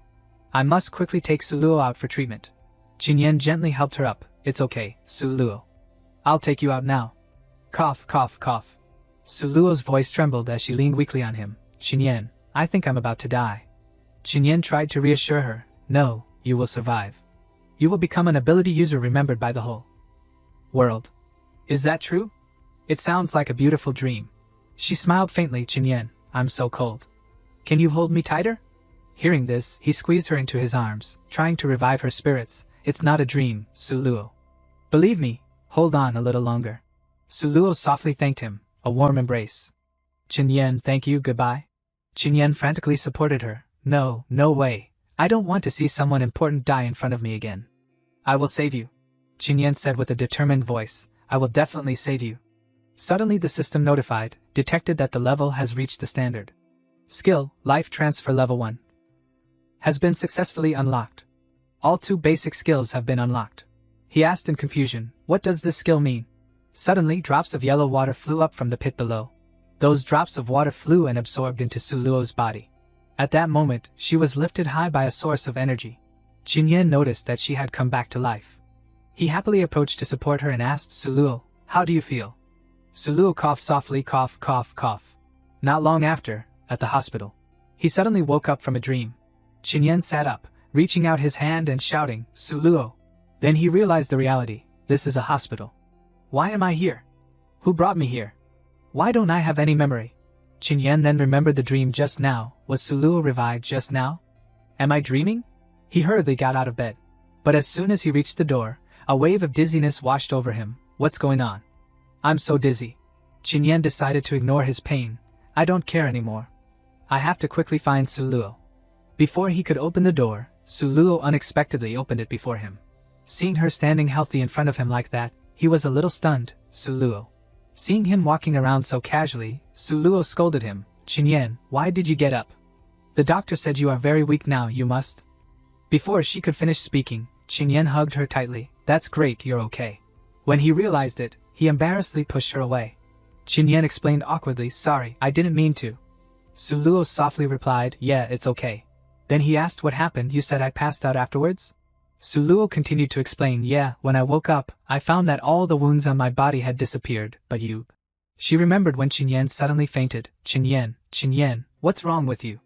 I must quickly take Suluo out for treatment. Chunyan gently helped her up. It's okay, Suluo. I'll take you out now. Cough, cough, cough. Suluo's voice trembled as she leaned weakly on him. Chunyan, I think I'm about to die. Chunyan tried to reassure her. No, you will survive. You will become an ability user remembered by the whole world. Is that true? It sounds like a beautiful dream. She smiled faintly. Chunyan, I'm so cold. Can you hold me tighter? Hearing this, he squeezed her into his arms, trying to revive her spirits. It's not a dream, Suluo. Believe me, hold on a little longer. Suluo softly thanked him, a warm embrace. Chunyan, thank you, goodbye. Chunyan frantically supported her. No, no way. I don't want to see someone important die in front of me again. I will save you. Chunyan said with a determined voice. I will definitely save you. Suddenly the system notified, detected that the level has reached the standard. Skill, Life Transfer Level 1. Has been successfully unlocked. All 2 basic skills have been unlocked. He asked in confusion, what does this skill mean? Suddenly drops of yellow water flew up from the pit below. Those drops of water flew and absorbed into Suluo's body. At that moment, she was lifted high by a source of energy. Chunyan noticed that she had come back to life. He happily approached to support her and asked Suluo, how do you feel? Suluo coughed softly, cough, cough, cough. Not long after, at the hospital, he suddenly woke up from a dream. Chunyan sat up, reaching out his hand and shouting, Suluo. Then he realized the reality. This is a hospital. Why am I here? Who brought me here? Why don't I have any memory? Chunyan then remembered the dream just now. Was Suluo revived just now? Am I dreaming? He hurriedly got out of bed. But as soon as he reached the door, a wave of dizziness washed over him. What's going on? I'm so dizzy. Chunyan decided to ignore his pain. I don't care anymore. I have to quickly find Suluo. Before he could open the door, Suluo unexpectedly opened it before him. Seeing her standing healthy in front of him like that, he was a little stunned. Suluo. Seeing him walking around so casually, Suluo scolded him. Chunyan, why did you get up? The doctor said you are very weak now, you must. Before she could finish speaking, Chunyan hugged her tightly. That's great, you're okay. When he realized it, he embarrassedly pushed her away. Chunyan explained awkwardly, sorry, I didn't mean to. Suluo softly replied, yeah, it's okay. Then he asked what happened. You said I passed out afterwards? Suluo continued to explain, yeah, when I woke up, I found that all the wounds on my body had disappeared, but you... She remembered when Chunyan suddenly fainted. Chunyan, what's wrong with you?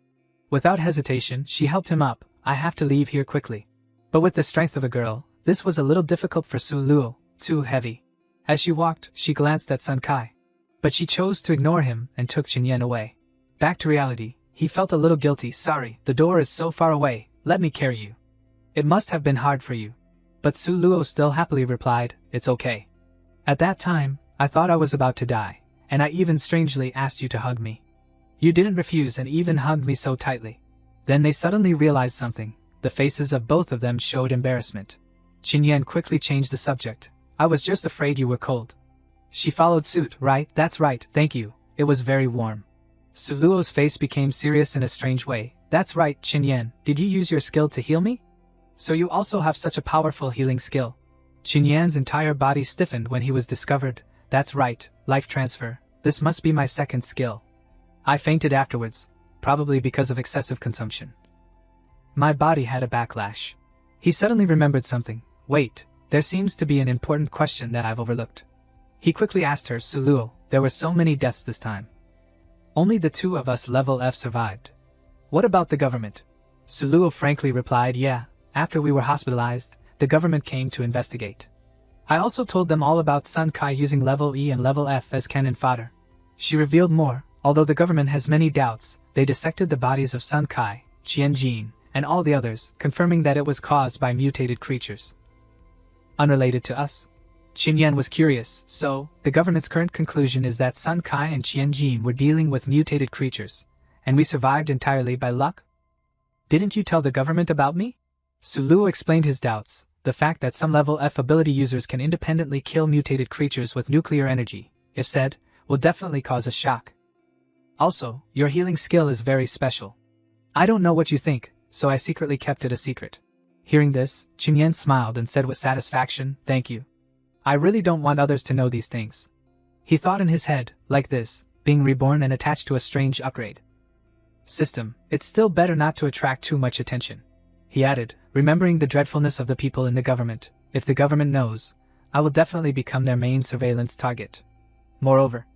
Without hesitation, she helped him up. I have to leave here quickly. But with the strength of a girl, this was a little difficult for Suluo, too heavy. As she walked, she glanced at Sun Kai. But she chose to ignore him and took Chunyan away. Back to reality, he felt a little guilty. Sorry, the door is so far away, let me carry you. It must have been hard for you. But Suluo still happily replied, it's okay. At that time, I thought I was about to die, and I even strangely asked you to hug me. You didn't refuse and even hugged me so tightly. Then they suddenly realized something. The faces of both of them showed embarrassment. Chunyan quickly changed the subject. I was just afraid you were cold. She followed suit. Right, that's right, thank you. It was very warm. Suluo's face became serious in a strange way. That's right, Chunyan, did you use your skill to heal me? So you also have such a powerful healing skill. Qin Yan's entire body stiffened when he was discovered. That's right, life transfer. This must be my second skill. I fainted afterwards, probably because of excessive consumption. My body had a backlash. He suddenly remembered something. Wait, there seems to be an important question that I've overlooked. He quickly asked her, Suluo, there were so many deaths this time. Only the two of us level F survived. What about the government? Suluo frankly replied, yeah, after we were hospitalized, the government came to investigate. I also told them all about Sun Kai using level E and level F as cannon fodder. She revealed more. Although the government has many doubts, they dissected the bodies of Sun Kai, Qianjin, and all the others, confirming that it was caused by mutated creatures. Unrelated to us. Qin Yan was curious, so, the government's current conclusion is that Sun Kai and Qianjin were dealing with mutated creatures, and we survived entirely by luck? Didn't you tell the government about me? Suluo explained his doubts, the fact that some level F ability users can independently kill mutated creatures with nuclear energy, if said, will definitely cause a shock. Also, your healing skill is very special. I don't know what you think, so I secretly kept it a secret. Hearing this, Qin Yan smiled and said with satisfaction, thank you. I really don't want others to know these things. He thought in his head, like this, being reborn and attached to a strange upgrade system, it's still better not to attract too much attention. He added, remembering the dreadfulness of the people in the government, if the government knows, I will definitely become their main surveillance target. Moreover,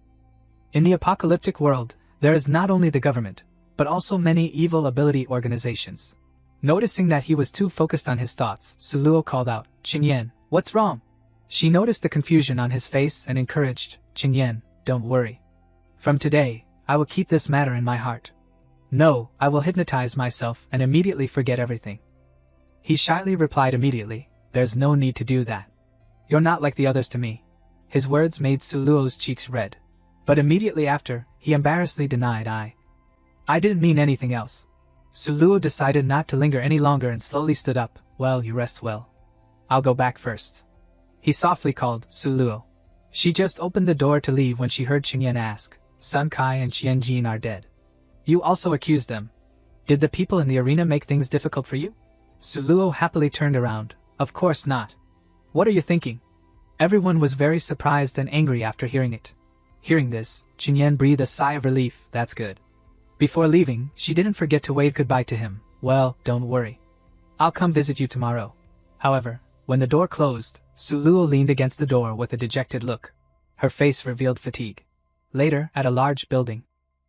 in the apocalyptic world, there is not only the government, but also many evil ability organizations. Noticing that he was too focused on his thoughts, Suluo called out, Qin Yan, what's wrong? She noticed the confusion on his face and encouraged, Qin Yan, don't worry. From today, I will keep this matter in my heart. No, I will hypnotize myself and immediately forget everything. He shyly replied immediately, there's no need to do that. You're not like the others to me. His words made Suluo's cheeks red. But immediately after, he embarrassedly denied I didn't mean anything else. Suluo decided not to linger any longer and slowly stood up. Well, you rest well. I'll go back first. He softly called, Suluo. She just opened the door to leave when she heard Qin Yan ask, Sun Kai and Qianjin are dead. You also accused them. Did the people in the arena make things difficult for you? Suluo happily turned around. Of course not. What are you thinking? Everyone was very surprised and angry after hearing it. Hearing this, Qin Yan breathed a sigh of relief. That's good. Before leaving, she didn't forget to wave goodbye to him. Well, don't worry. I'll come visit you tomorrow. However, when the door closed, Suluo leaned against the door with a dejected look. Her face revealed fatigue. Later, at a large building,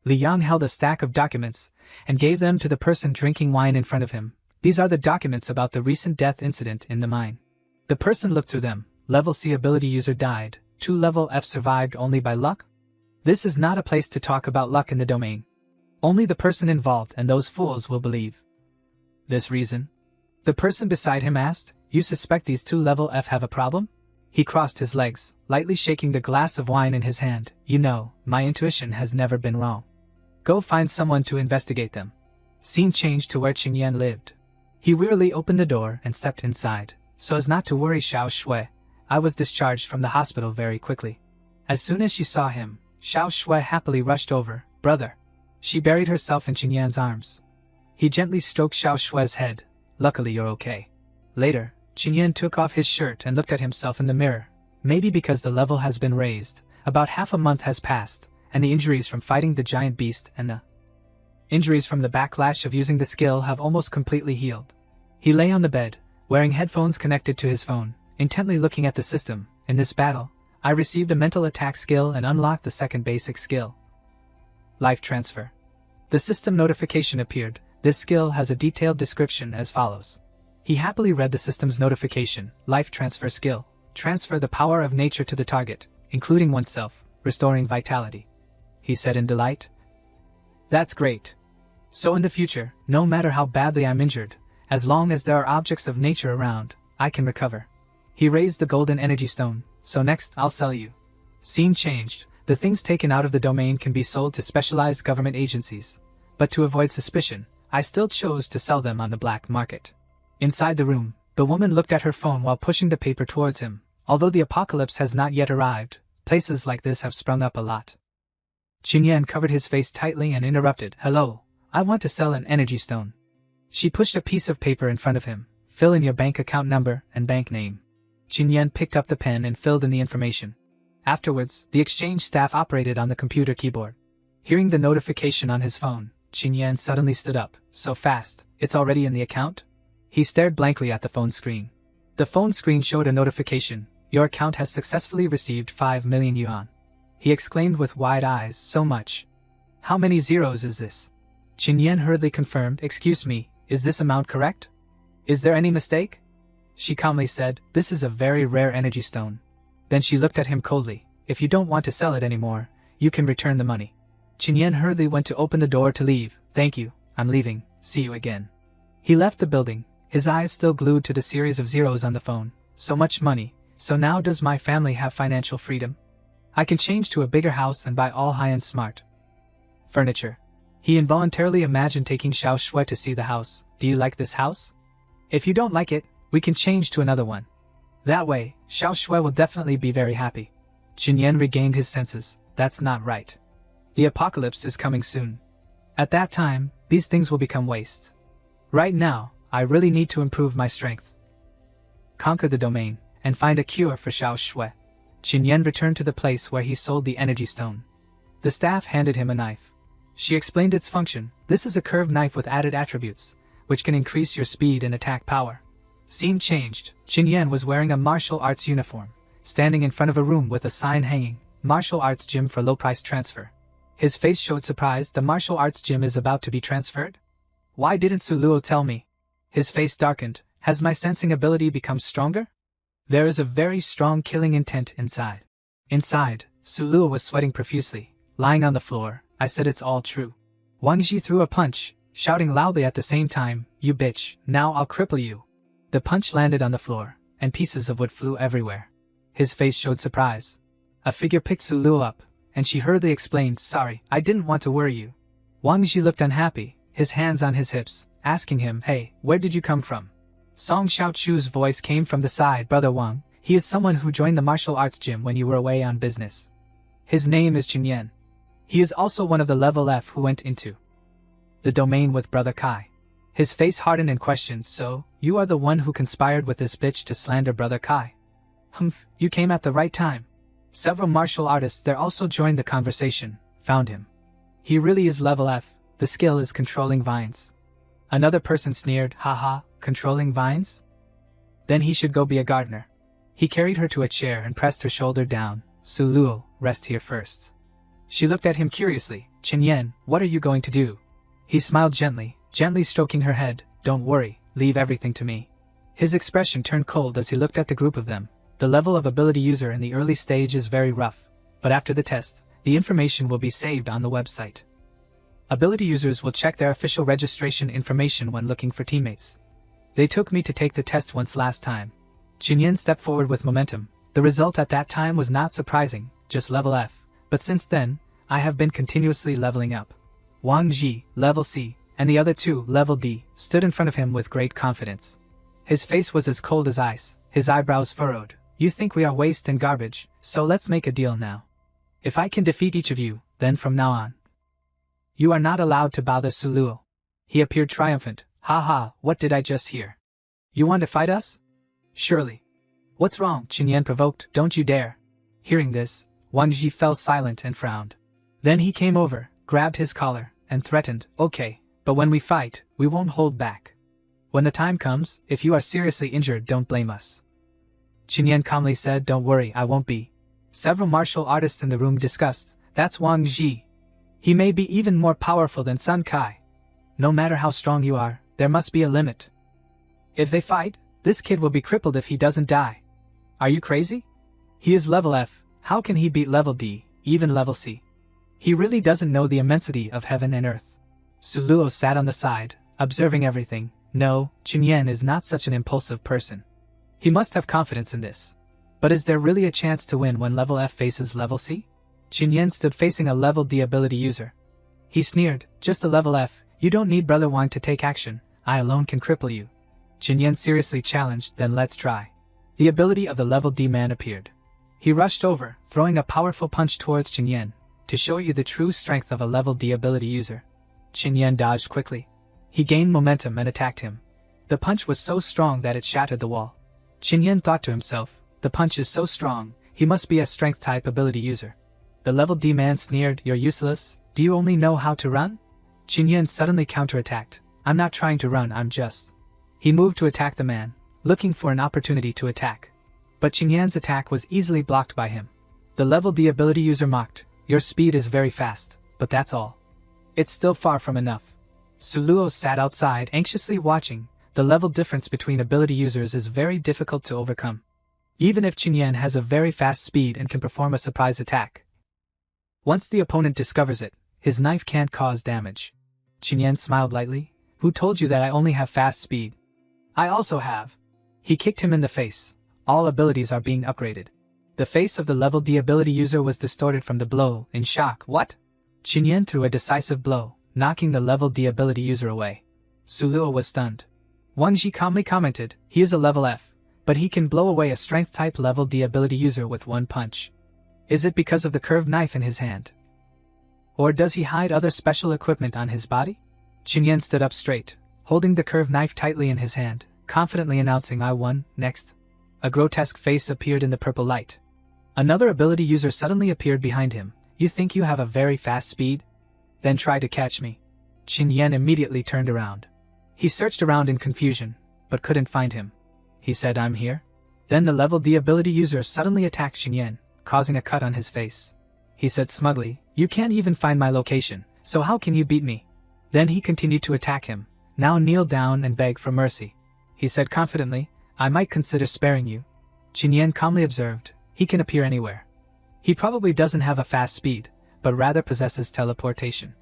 Li Yang held a stack of documents and gave them to the person drinking wine in front of him. These are the documents about the recent death incident in the mine. The person looked through them. Level C ability user died. 2 level F survived only by luck? This is not a place to talk about luck in the domain. Only the person involved and those fools will believe. This reason? The person beside him asked, you suspect these 2 level F have a problem? He crossed his legs, lightly shaking the glass of wine in his hand. You know, my intuition has never been wrong. Go find someone to investigate them. Scene changed to where Qin Yan lived. He wearily opened the door and stepped inside. So as not to worry Xiao Shui, I was discharged from the hospital very quickly. As soon as she saw him, Xiao Shui happily rushed over. Brother. She buried herself in Qin Yan's arms. He gently stroked Xiao Shui's head. Luckily you're okay. Later, Qin Yan took off his shirt and looked at himself in the mirror. Maybe because the level has been raised, about half a month has passed, and the injuries from fighting the giant beast and the injuries from the backlash of using the skill have almost completely healed. He lay on the bed, wearing headphones connected to his phone, intently looking at the system. In this battle, I received a mental attack skill and unlocked the second basic skill. Life transfer. The system notification appeared. This skill has a detailed description as follows. He happily read the system's notification. Life transfer skill. Transfer the power of nature to the target, including oneself, restoring vitality. He said in delight. That's great. So in the future, no matter how badly I'm injured, as long as there are objects of nature around, I can recover. He raised the golden energy stone. So next, I'll sell you. Scene changed. The things taken out of the domain can be sold to specialized government agencies. But to avoid suspicion, I still chose to sell them on the black market. Inside the room, the woman looked at her phone while pushing the paper towards him. Although the apocalypse has not yet arrived, places like this have sprung up a lot. Qin Yan covered his face tightly and interrupted. Hello, I want to sell an energy stone. She pushed a piece of paper in front of him. Fill in your bank account number and bank name. Qin Yan picked up the pen and filled in the information. Afterwards, the exchange staff operated on the computer keyboard. Hearing the notification on his phone, Qin Yan suddenly stood up. So fast, it's already in the account? He stared blankly at the phone screen. The phone screen showed a notification. Your account has successfully received 5 million yuan. He exclaimed with wide eyes, so much. How many zeros is this? Qin Yan hurriedly confirmed, excuse me, is this amount correct? Is there any mistake? She calmly said, this is a very rare energy stone. Then she looked at him coldly, if you don't want to sell it anymore, you can return the money. Qin Yan hurriedly went to open the door to leave. Thank you, I'm leaving, see you again. He left the building, his eyes still glued to the series of zeros on the phone. So much money, so now does my family have financial freedom? I can change to a bigger house and buy all high-end smart furniture. He involuntarily imagined taking Xiao Shui to see the house. Do you like this house? If you don't like it, we can change to another one. That way, Xiao Shui will definitely be very happy. Qin Yan regained his senses. That's not right. The apocalypse is coming soon. At that time, these things will become waste. Right now, I really need to improve my strength. Conquer the domain, and find a cure for Xiao Shui. Qin Yan returned to the place where he sold the energy stone. The staff handed him a knife. She explained its function. This is a curved knife with added attributes, which can increase your speed and attack power. Scene changed. Qin Yan was wearing a martial arts uniform, standing in front of a room with a sign hanging, Martial Arts Gym for Low Price Transfer. His face showed surprise. The martial arts gym is about to be transferred? Why didn't Su Luo tell me? His face darkened. Has my sensing ability become stronger? There is a very strong killing intent inside. Inside, Su Luo was sweating profusely, lying on the floor. I said it's all true. Wang Ji threw a punch, shouting loudly at the same time, you bitch, now I'll cripple you. The punch landed on the floor, and pieces of wood flew everywhere. His face showed surprise. A figure picked Su Luo up, and she hurriedly explained, sorry, I didn't want to worry you. Wang Ji looked unhappy, his hands on his hips, asking him, hey, where did you come from? Song Xiaochu's voice came from the side, Brother Wang, he is someone who joined the martial arts gym when you were away on business. His name is Qin Yan. He is also one of the level F who went into the domain with Brother Kai. His face hardened and questioned, so, you are the one who conspired with this bitch to slander Brother Kai? Humph, you came at the right time. Several martial artists there also joined the conversation, found him. He really is level F, the skill is controlling vines. Another person sneered, haha, controlling vines? Then he should go be a gardener. He carried her to a chair and pressed her shoulder down. Su Luo, rest here first. She looked at him curiously. Qin Yan, what are you going to do? He smiled gently stroking her head. Don't worry, leave everything to me. His expression turned cold as he looked at the group of them. The level of ability user in the early stage is very rough, but after the test, the information will be saved on the website. Ability users will check their official registration information when looking for teammates. They took me to take the test once last time. Qin Yan stepped forward with momentum. The result at that time was not surprising, just level F. But since then, I have been continuously leveling up. Wang Ji, level C, and the other two, level D, stood in front of him with great confidence. His face was as cold as ice, his eyebrows furrowed. You think we are waste and garbage, so let's make a deal now. If I can defeat each of you, then from now on, you are not allowed to bother Su Luo. He appeared triumphant. Haha, what did I just hear? You want to fight us? Surely. What's wrong? Qin Yan provoked. Don't you dare. Hearing this, Wang Ji fell silent and frowned. Then he came over, grabbed his collar, and threatened, okay, but when we fight, we won't hold back. When the time comes, if you are seriously injured, don't blame us. Qin Yan calmly said, don't worry, I won't be. Several martial artists in the room discussed, that's Wang Ji. He may be even more powerful than Sun Kai. No matter how strong you are, there must be a limit. If they fight, this kid will be crippled if he doesn't die. Are you crazy? He is level F, how can he beat level D, even level C? He really doesn't know the immensity of heaven and earth. Su Luo sat on the side, observing everything. No, Qin Yan is not such an impulsive person. He must have confidence in this. But is there really a chance to win when level F faces level C? Qin Yan stood facing a level D ability user. He sneered, just a level F, you don't need Brother Wang to take action, I alone can cripple you. Qin Yan seriously challenged, then let's try. The ability of the level D man appeared. He rushed over, throwing a powerful punch towards Qin Yan, to show you the true strength of a level D ability user. Qin Yan dodged quickly. He gained momentum and attacked him. The punch was so strong that it shattered the wall. Qin Yan thought to himself, the punch is so strong, he must be a strength-type ability user. The level D man sneered, you're useless, do you only know how to run? Qin Yan suddenly counterattacked, I'm not trying to run, I'm just. He moved to attack the man, looking for an opportunity to attack. But Qin Yan's attack was easily blocked by him. The level D ability user mocked, your speed is very fast, but that's all. It's still far from enough. Suluo sat outside anxiously watching. The level difference between ability users is very difficult to overcome. Even if Qin Yan has a very fast speed and can perform a surprise attack. Once the opponent discovers it, his knife can't cause damage. Qin Yan smiled lightly, who told you that I only have fast speed? I also have. He kicked him in the face. All abilities are being upgraded. The face of the level D ability user was distorted from the blow. In shock, what? Qin Yan threw a decisive blow, knocking the level D ability user away. Suluo was stunned. Wang Ji calmly commented, he is a level F, but he can blow away a strength-type level D ability user with one punch. Is it because of the curved knife in his hand? Or does he hide other special equipment on his body? Qin Yan stood up straight, holding the curved knife tightly in his hand, confidently announcing I won. Next. A grotesque face appeared in the purple light. Another ability user suddenly appeared behind him. You think you have a very fast speed? Then try to catch me. Qin Yan immediately turned around. He searched around in confusion, but couldn't find him. He said, I'm here. Then the level D ability user suddenly attacked Qin Yan, causing a cut on his face. He said smugly, you can't even find my location, so how can you beat me? Then he continued to attack him. Now kneel down and beg for mercy. He said confidently, I might consider sparing you. Qin Yan calmly observed, he can appear anywhere. He probably doesn't have a fast speed, but rather possesses teleportation.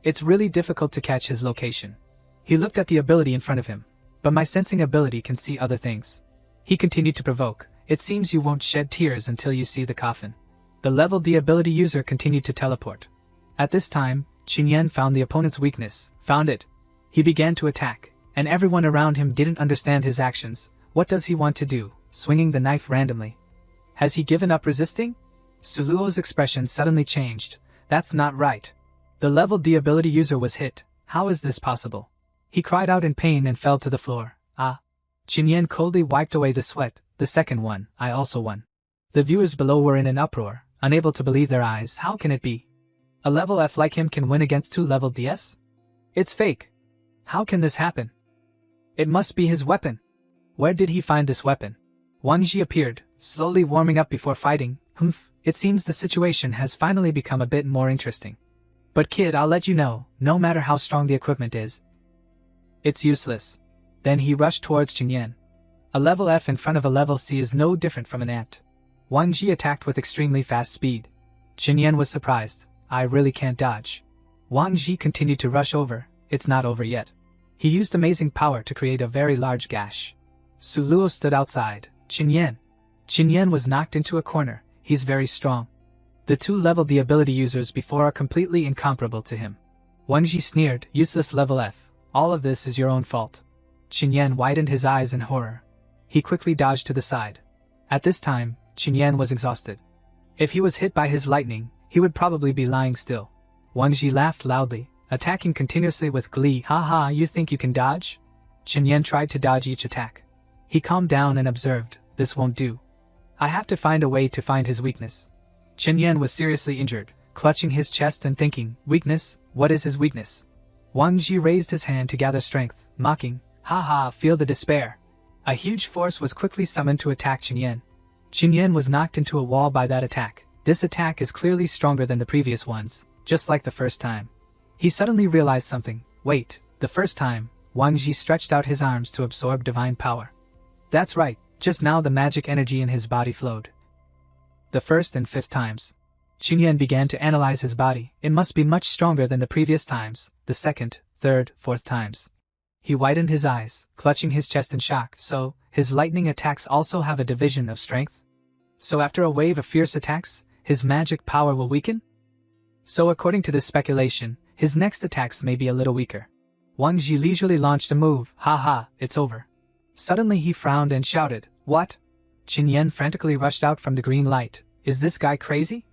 It's really difficult to catch his location. He looked at the ability in front of him, but my sensing ability can see other things. He continued to provoke, it seems you won't shed tears until you see the coffin. The level D ability user continued to teleport. At this time, Qin Yan found the opponent's weakness, found it. He began to attack, and everyone around him didn't understand his actions. What does he want to do, swinging the knife randomly? Has he given up resisting? Suluo's expression suddenly changed. That's not right. The level D ability user was hit. How is this possible? He cried out in pain and fell to the floor. Ah. Qin Yan coldly wiped away the sweat. The second one, I also won. The viewers below were in an uproar, unable to believe their eyes. How can it be? A level F like him can win against two level DS? It's fake. How can this happen? It must be his weapon. Where did he find this weapon? Wang Ji appeared, slowly warming up before fighting. Humph, it seems the situation has finally become a bit more interesting. But kid, I'll let you know, no matter how strong the equipment is, it's useless. Then he rushed towards Qin Yan. A level F in front of a level C is no different from an ant. Wang Ji attacked with extremely fast speed. Qin Yan was surprised. I really can't dodge. Wang Ji continued to rush over. It's not over yet. He used amazing power to create a very large gash. Suluo stood outside. Qin Yan. Qin Yan was knocked into a corner. He's very strong. The two level D ability users before are completely incomparable to him. Wang Ji sneered, useless level F. All of this is your own fault. Qin Yan widened his eyes in horror. He quickly dodged to the side. At this time, Qin Yan was exhausted. If he was hit by his lightning, he would probably be lying still. Wang Ji laughed loudly, attacking continuously with glee. Haha, you think you can dodge? Qin Yan tried to dodge each attack. He calmed down and observed, this won't do. I have to find a way to find his weakness. Qin Yan was seriously injured, clutching his chest and thinking, weakness, what is his weakness? Wang Ji raised his hand to gather strength, mocking, haha, feel the despair. A huge force was quickly summoned to attack Qin Yan. Qin Yan was knocked into a wall by that attack. This attack is clearly stronger than the previous ones, just like the first time. He suddenly realized something. Wait, the first time, Wang Ji stretched out his arms to absorb divine power. That's right, just now the magic energy in his body flowed. The first and fifth times. Qin Yan began to analyze his body. It must be much stronger than the previous times, the second, third, fourth times. He widened his eyes, clutching his chest in shock. So, his lightning attacks also have a division of strength? So after a wave of fierce attacks, his magic power will weaken? So according to this speculation, his next attacks may be a little weaker. Wang Ji leisurely launched a move. Haha, it's over. Suddenly he frowned and shouted, what? Qin Yan frantically rushed out from the green light. Is this guy crazy?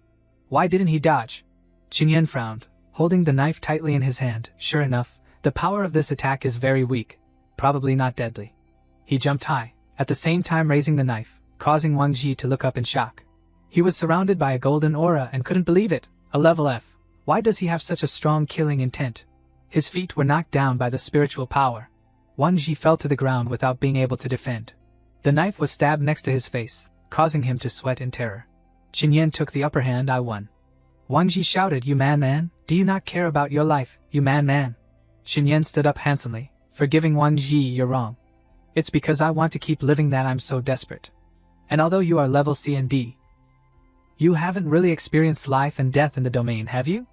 Why didn't he dodge? Qin Yan frowned, holding the knife tightly in his hand. Sure enough, the power of this attack is very weak, probably not deadly. He jumped high, at the same time raising the knife, causing Wang Ji to look up in shock. He was surrounded by a golden aura and couldn't believe it. A level F. Why does he have such a strong killing intent? His feet were knocked down by the spiritual power. Wang Ji fell to the ground without being able to defend. The knife was stabbed next to his face, causing him to sweat in terror. Qin Yan took the upper hand. I won. Wang Ji shouted, "You man, do you not care about your life, you man?" Qin Yan stood up handsomely, forgiving Wang Ji. "You're wrong. It's because I want to keep living that I'm so desperate. And although you are level C and D, you haven't really experienced life and death in the domain, have you?"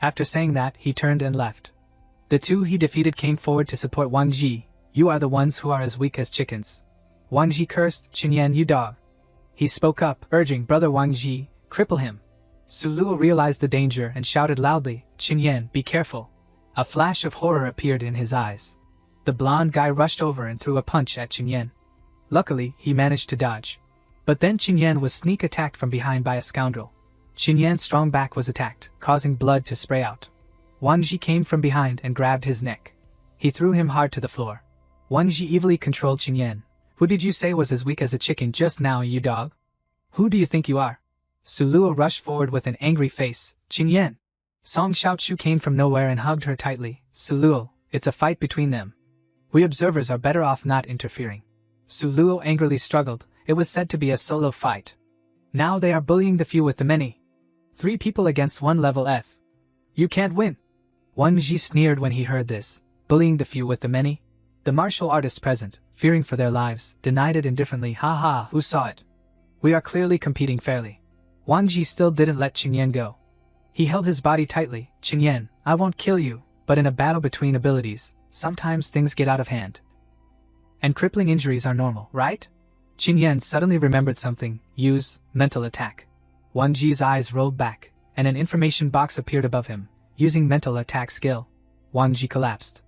After saying that, he turned and left. The two he defeated came forward to support Wang Ji. "You are the ones who are as weak as chickens." Wang Ji cursed, "Qin Yan, you dog." He spoke up, urging Brother Wang Ji, "Cripple him." Su Luo realized the danger and shouted loudly, "Qin Yan, be careful." A flash of horror appeared in his eyes. The blonde guy rushed over and threw a punch at Qin Yan. Luckily, he managed to dodge. But then Qin Yan was sneak attacked from behind by a scoundrel. Qin Yan's strong back was attacked, causing blood to spray out. Wang Ji came from behind and grabbed his neck. He threw him hard to the floor. Wang Ji evilly controlled Qin Yan. "Who did you say was as weak as a chicken just now, you dog? Who do you think you are?" Su Luo rushed forward with an angry face. "Qin Yan." Song Xiaochu came from nowhere and hugged her tightly. "Su Luo, it's a fight between them. We observers are better off not interfering." Su Luo angrily struggled. It was said to be a solo fight. Now they are bullying the few with the many. 3 people against 1 level F. You can't win. Wang Ji sneered when he heard this. Bullying the few with the many? The martial artists present, fearing for their lives, denied it indifferently. "Ha ha, who saw it? We are clearly competing fairly." Wang Ji still didn't let Qin Yan go. He held his body tightly. "Qin Yan, I won't kill you, but in a battle between abilities, sometimes things get out of hand. And crippling injuries are normal, right?" Qin Yan suddenly remembered something. "Use mental attack." Wang Ji's eyes rolled back, and an information box appeared above him. Using mental attack skill, Wang Ji collapsed.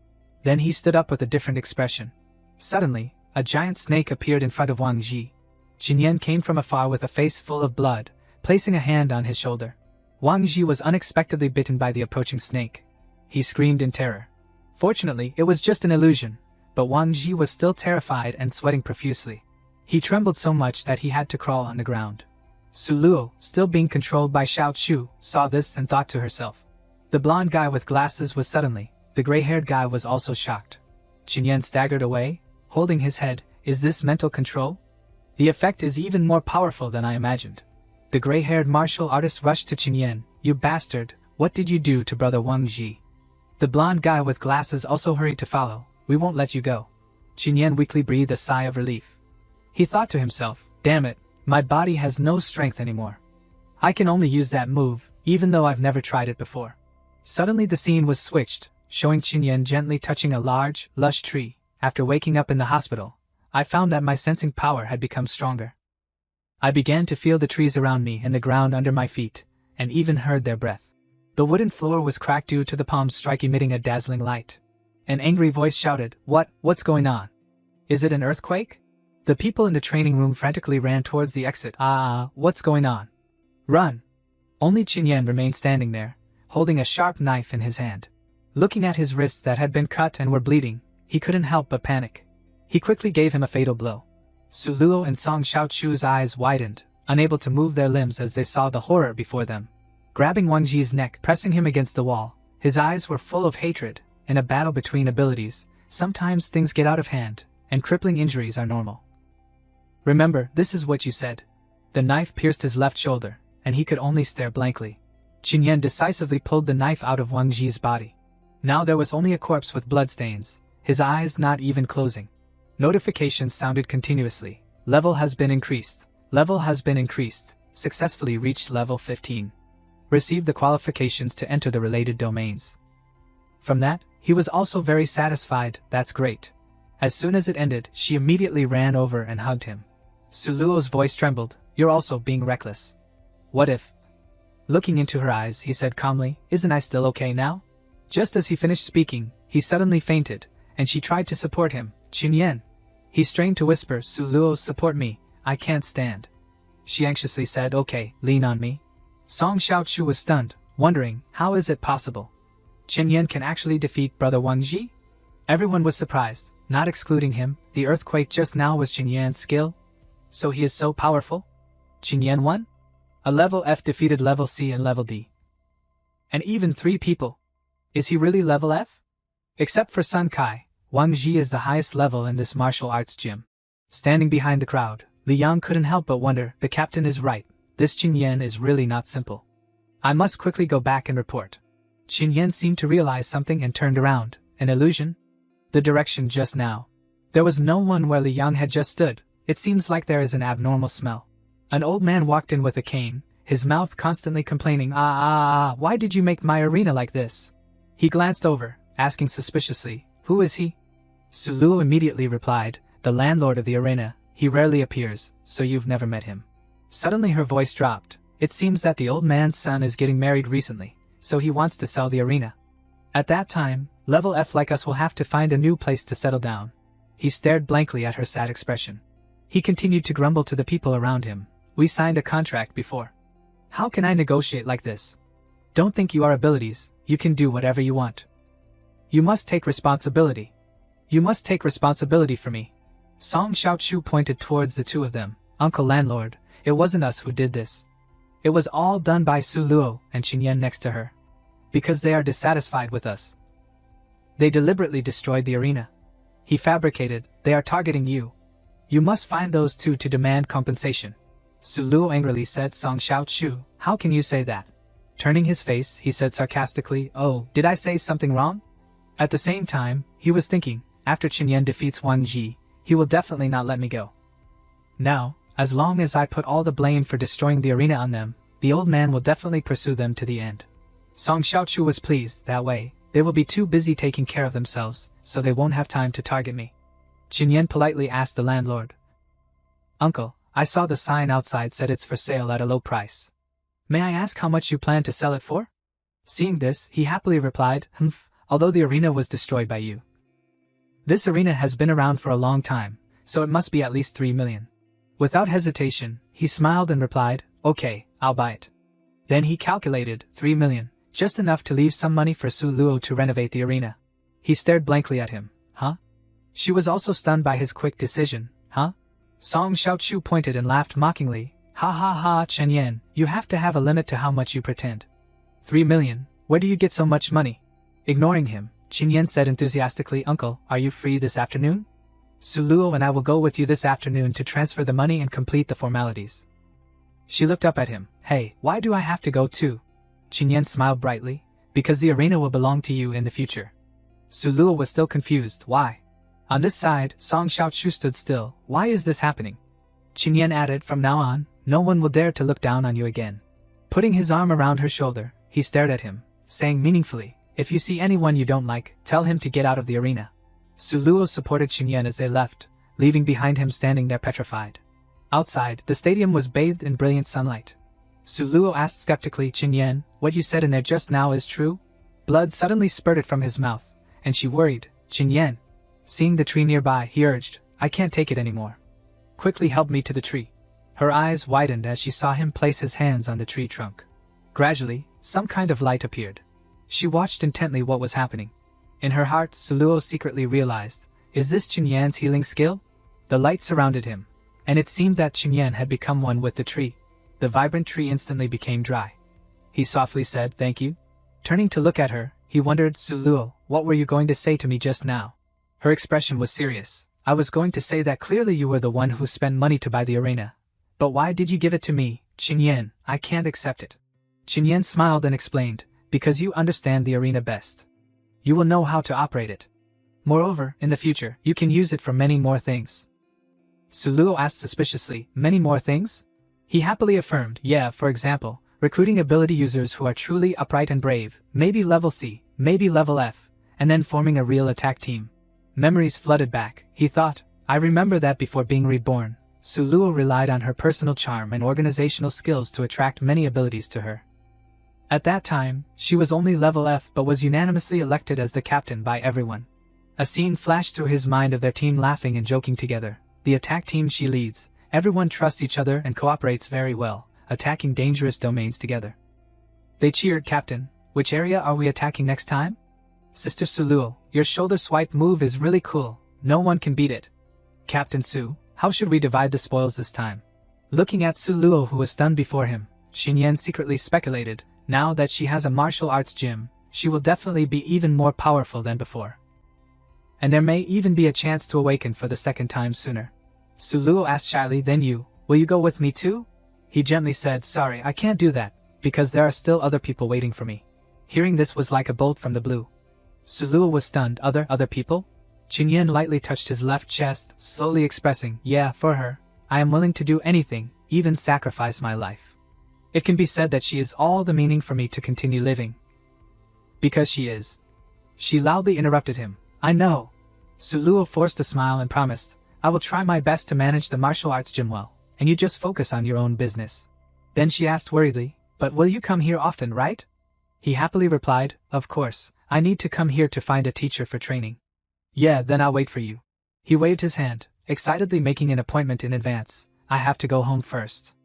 Then he stood up with a different expression. Suddenly, a giant snake appeared in front of Wang Ji. Qin Yan came from afar with a face full of blood, placing a hand on his shoulder. Wang Ji was unexpectedly bitten by the approaching snake. He screamed in terror. Fortunately, it was just an illusion, but Wang Ji was still terrified and sweating profusely. He trembled so much that he had to crawl on the ground. Su Luo, still being controlled by Xiao Chu, saw this and thought to herself. The blonde guy with glasses was suddenly, the gray-haired guy was also shocked. Qin Yan staggered away, holding his head. "Is this mental control? The effect is even more powerful than I imagined." The gray-haired martial artist rushed to Qin Yan. "You bastard, what did you do to Brother Wang Ji?" The blonde guy with glasses also hurried to follow. "We won't let you go." Qin Yan weakly breathed a sigh of relief. He thought to himself, "Damn it, my body has no strength anymore. I can only use that move, even though I've never tried it before." Suddenly the scene was switched, showing Qin Yan gently touching a large, lush tree. "After waking up in the hospital, I found that my sensing power had become stronger. I began to feel the trees around me and the ground under my feet, and even heard their breath. The wooden floor was cracked due to the palm strike emitting a dazzling light. An angry voice shouted, What's going on? Is it an earthquake?" The people in the training room frantically ran towards the exit. What's going on? Run! Only Qin Yan remained standing there, holding a sharp knife in his hand. Looking at his wrists that had been cut and were bleeding, he couldn't help but panic. He quickly gave him a fatal blow. Su Luo and Song Xiaochu's eyes widened, unable to move their limbs as they saw the horror before them. Grabbing Wang Ji's neck, pressing him against the wall, his eyes were full of hatred. In a battle between abilities, sometimes things get out of hand, and crippling injuries are normal. "Remember, this is what you said." The knife pierced his left shoulder, and he could only stare blankly. Qin Yan decisively pulled the knife out of Wang Ji's body. Now there was only a corpse with bloodstains, his eyes not even closing. Notifications sounded continuously. Level has been increased. Level has been increased. Successfully reached level 15. Received the qualifications to enter the related domains. From that, he was also very satisfied. That's great. As soon as it ended, she immediately ran over and hugged him. Su Luo's voice trembled. "You're also being reckless. What if?" Looking into her eyes, he said calmly, "Isn't I still okay now?" Just as he finished speaking, he suddenly fainted, and she tried to support him. "Qin Yan." He strained to whisper, "Su Luo, support me, I can't stand." She anxiously said, "Okay, lean on me." Song Xiaochu was stunned, wondering, how is it possible? Qin Yan can actually defeat Brother Wang Ji? Everyone was surprised. Not excluding him, the earthquake just now was Qin Yan's skill? So he is so powerful? Qin Yan won? A level F defeated level C and level D. And even 3 people. Is he really level F? Except for Sun Kai, Wang Ji is the highest level in this martial arts gym. Standing behind the crowd, Li Yang couldn't help but wonder, the captain is right, this Qin Yan is really not simple. I must quickly go back and report. Qin Yan seemed to realize something and turned around. An illusion? The direction just now. There was no one where Li Yang had just stood. It seems like there is an abnormal smell. An old man walked in with a cane, his mouth constantly complaining, why did you make my arena like this? He glanced over, asking suspiciously, who is he? Su Luo immediately replied, the landlord of the arena. He rarely appears, so you've never met him. Suddenly her voice dropped. It seems that the old man's son is getting married recently, so he wants to sell the arena. At that time, level F like us will have to find a new place to settle down. He stared blankly at her sad expression. He continued to grumble to the people around him. We signed a contract before. How can I negotiate like this? Don't think you are abilities, you can do whatever you want. You must take responsibility. You must take responsibility for me. Song Xiaochu pointed towards the 2 of them. Uncle Landlord, it wasn't us who did this. It was all done by Su Luo and Qin Yan next to her. Because they are dissatisfied with us. They deliberately destroyed the arena. He fabricated, they are targeting you. You must find those 2 to demand compensation. Su Luo angrily said, Song Xiaochu, how can you say that? Turning his face, he said sarcastically, oh, did I say something wrong? At the same time, he was thinking, after Qin Yan defeats Wang Ji, he will definitely not let me go. Now, as long as I put all the blame for destroying the arena on them, the old man will definitely pursue them to the end. Song Xiaochu was pleased, that way, they will be too busy taking care of themselves, so they won't have time to target me. Qin Yan politely asked the landlord. Uncle, I saw the sign outside said it's for sale at a low price. May I ask how much you plan to sell it for? Seeing this, he happily replied, although the arena was destroyed by you. This arena has been around for a long time, so it must be at least 3 million. Without hesitation, he smiled and replied, okay, I'll buy it. Then he calculated, 3 million, just enough to leave some money for Su Luo to renovate the arena. He stared blankly at him, huh? She was also stunned by his quick decision, huh? Song Xiaochu pointed and laughed mockingly, ha ha ha, Chen Yan, you have to have a limit to how much you pretend. 3 million, where do you get so much money? Ignoring him, Qin Yan said enthusiastically, Uncle, are you free this afternoon? Su Luo and I will go with you this afternoon to transfer the money and complete the formalities. She looked up at him, hey, why do I have to go too? Qin Yan smiled brightly, because the arena will belong to you in the future. Su Luo was still confused, why? On this side, Song Xiaochu stood still, why is this happening? Qin Yan added, from now on, no one will dare to look down on you again. Putting his arm around her shoulder, he stared at him, saying meaningfully, if you see anyone you don't like, tell him to get out of the arena. Su Luo supported Qin Yan as they left, leaving behind him standing there petrified. Outside, the stadium was bathed in brilliant sunlight. Su Luo asked skeptically, Qin Yan, what you said in there just now is true? Blood suddenly spurted from his mouth, and she worried, Qin Yan. Seeing the tree nearby, he urged, I can't take it anymore. Quickly help me to the tree. Her eyes widened as she saw him place his hands on the tree trunk. Gradually, some kind of light appeared. She watched intently what was happening. In her heart, Su Luo secretly realized, is this Qin Yan's healing skill? The light surrounded him, and it seemed that Qin Yan had become one with the tree. The vibrant tree instantly became dry. He softly said, thank you. Turning to look at her, he wondered, Su Luo, what were you going to say to me just now? Her expression was serious. I was going to say that clearly you were the one who spent money to buy the arena. But why did you give it to me, Qin Yan? I can't accept it. Qin Yan smiled and explained, because you understand the arena best. You will know how to operate it. Moreover, in the future, you can use it for many more things. Su Luo asked suspiciously, many more things? He happily affirmed, yeah, for example, recruiting ability users who are truly upright and brave, maybe level C, maybe level F, and then forming a real attack team. Memories flooded back, he thought, I remember that before being reborn, Su Luo relied on her personal charm and organizational skills to attract many abilities to her. At that time, she was only level F but was unanimously elected as the captain by everyone. A scene flashed through his mind of their team laughing and joking together. The attack team she leads, everyone trusts each other and cooperates very well, attacking dangerous domains together. They cheered, Captain, which area are we attacking next time? Sister Su Luo, your shoulder swipe move is really cool, No one can beat it. Captain Su, how should we divide the spoils this time? Looking at Su Luo, who was stunned before him, Xinyan secretly speculated, now that she has a martial arts gym, she will definitely be even more powerful than before. And there may even be a chance to awaken for the second time sooner. Su Luo asked shyly, then you, will you go with me too? He gently said, sorry, I can't do that, because there are still other people waiting for me. Hearing this was like a bolt from the blue. Su Luo was stunned. Other people? Xinyan lightly touched his left chest, slowly expressing, yeah, for her, I am willing to do anything, even sacrifice my life. It can be said that she is all the meaning for me to continue living. Because she is. She loudly interrupted him. I know. Su Luo forced a smile and promised, I will try my best to manage the martial arts gym well, and you just focus on your own business. Then she asked worriedly, but will you come here often, right? He happily replied, of course, I need to come here to find a teacher for training. Yeah, then I'll wait for you. He waved his hand, excitedly making an appointment in advance. I have to go home first.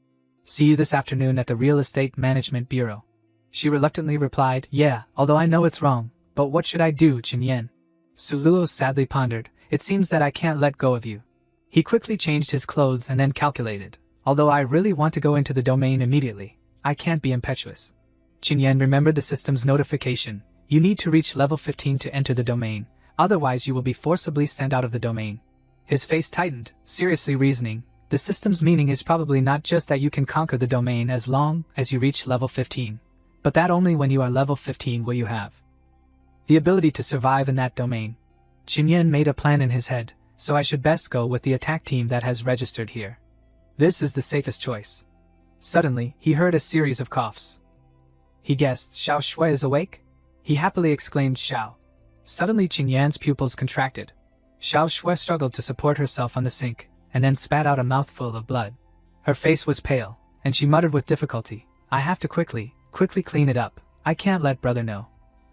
See you this afternoon at the Real Estate Management Bureau. She reluctantly replied, yeah, although I know it's wrong, but what should I do, Xinyan? Su Luo sadly pondered, it seems that I can't let go of you. He quickly changed his clothes and then calculated, although I really want to go into the domain immediately, I can't be impetuous. Xinyan remembered the system's notification, you need to reach level 15 to enter the domain, otherwise you will be forcibly sent out of the domain. His face tightened, seriously reasoning, the system's meaning is probably not just that you can conquer the domain as long as you reach level 15, but that only when you are level 15 will you have the ability to survive in that domain. Xinyan made a plan in his head, so I should best go with the attack team that has registered here. This is the safest choice. Suddenly, he heard a series of coughs. He guessed, Xiao Shui is awake? He happily exclaimed, Xiao. Suddenly Xinyan's pupils contracted. Xiao Shui struggled to support herself on the sink, and then spat out a mouthful of blood. Her face was pale, and she muttered with difficulty, I have to quickly clean it up, I can't let brother know.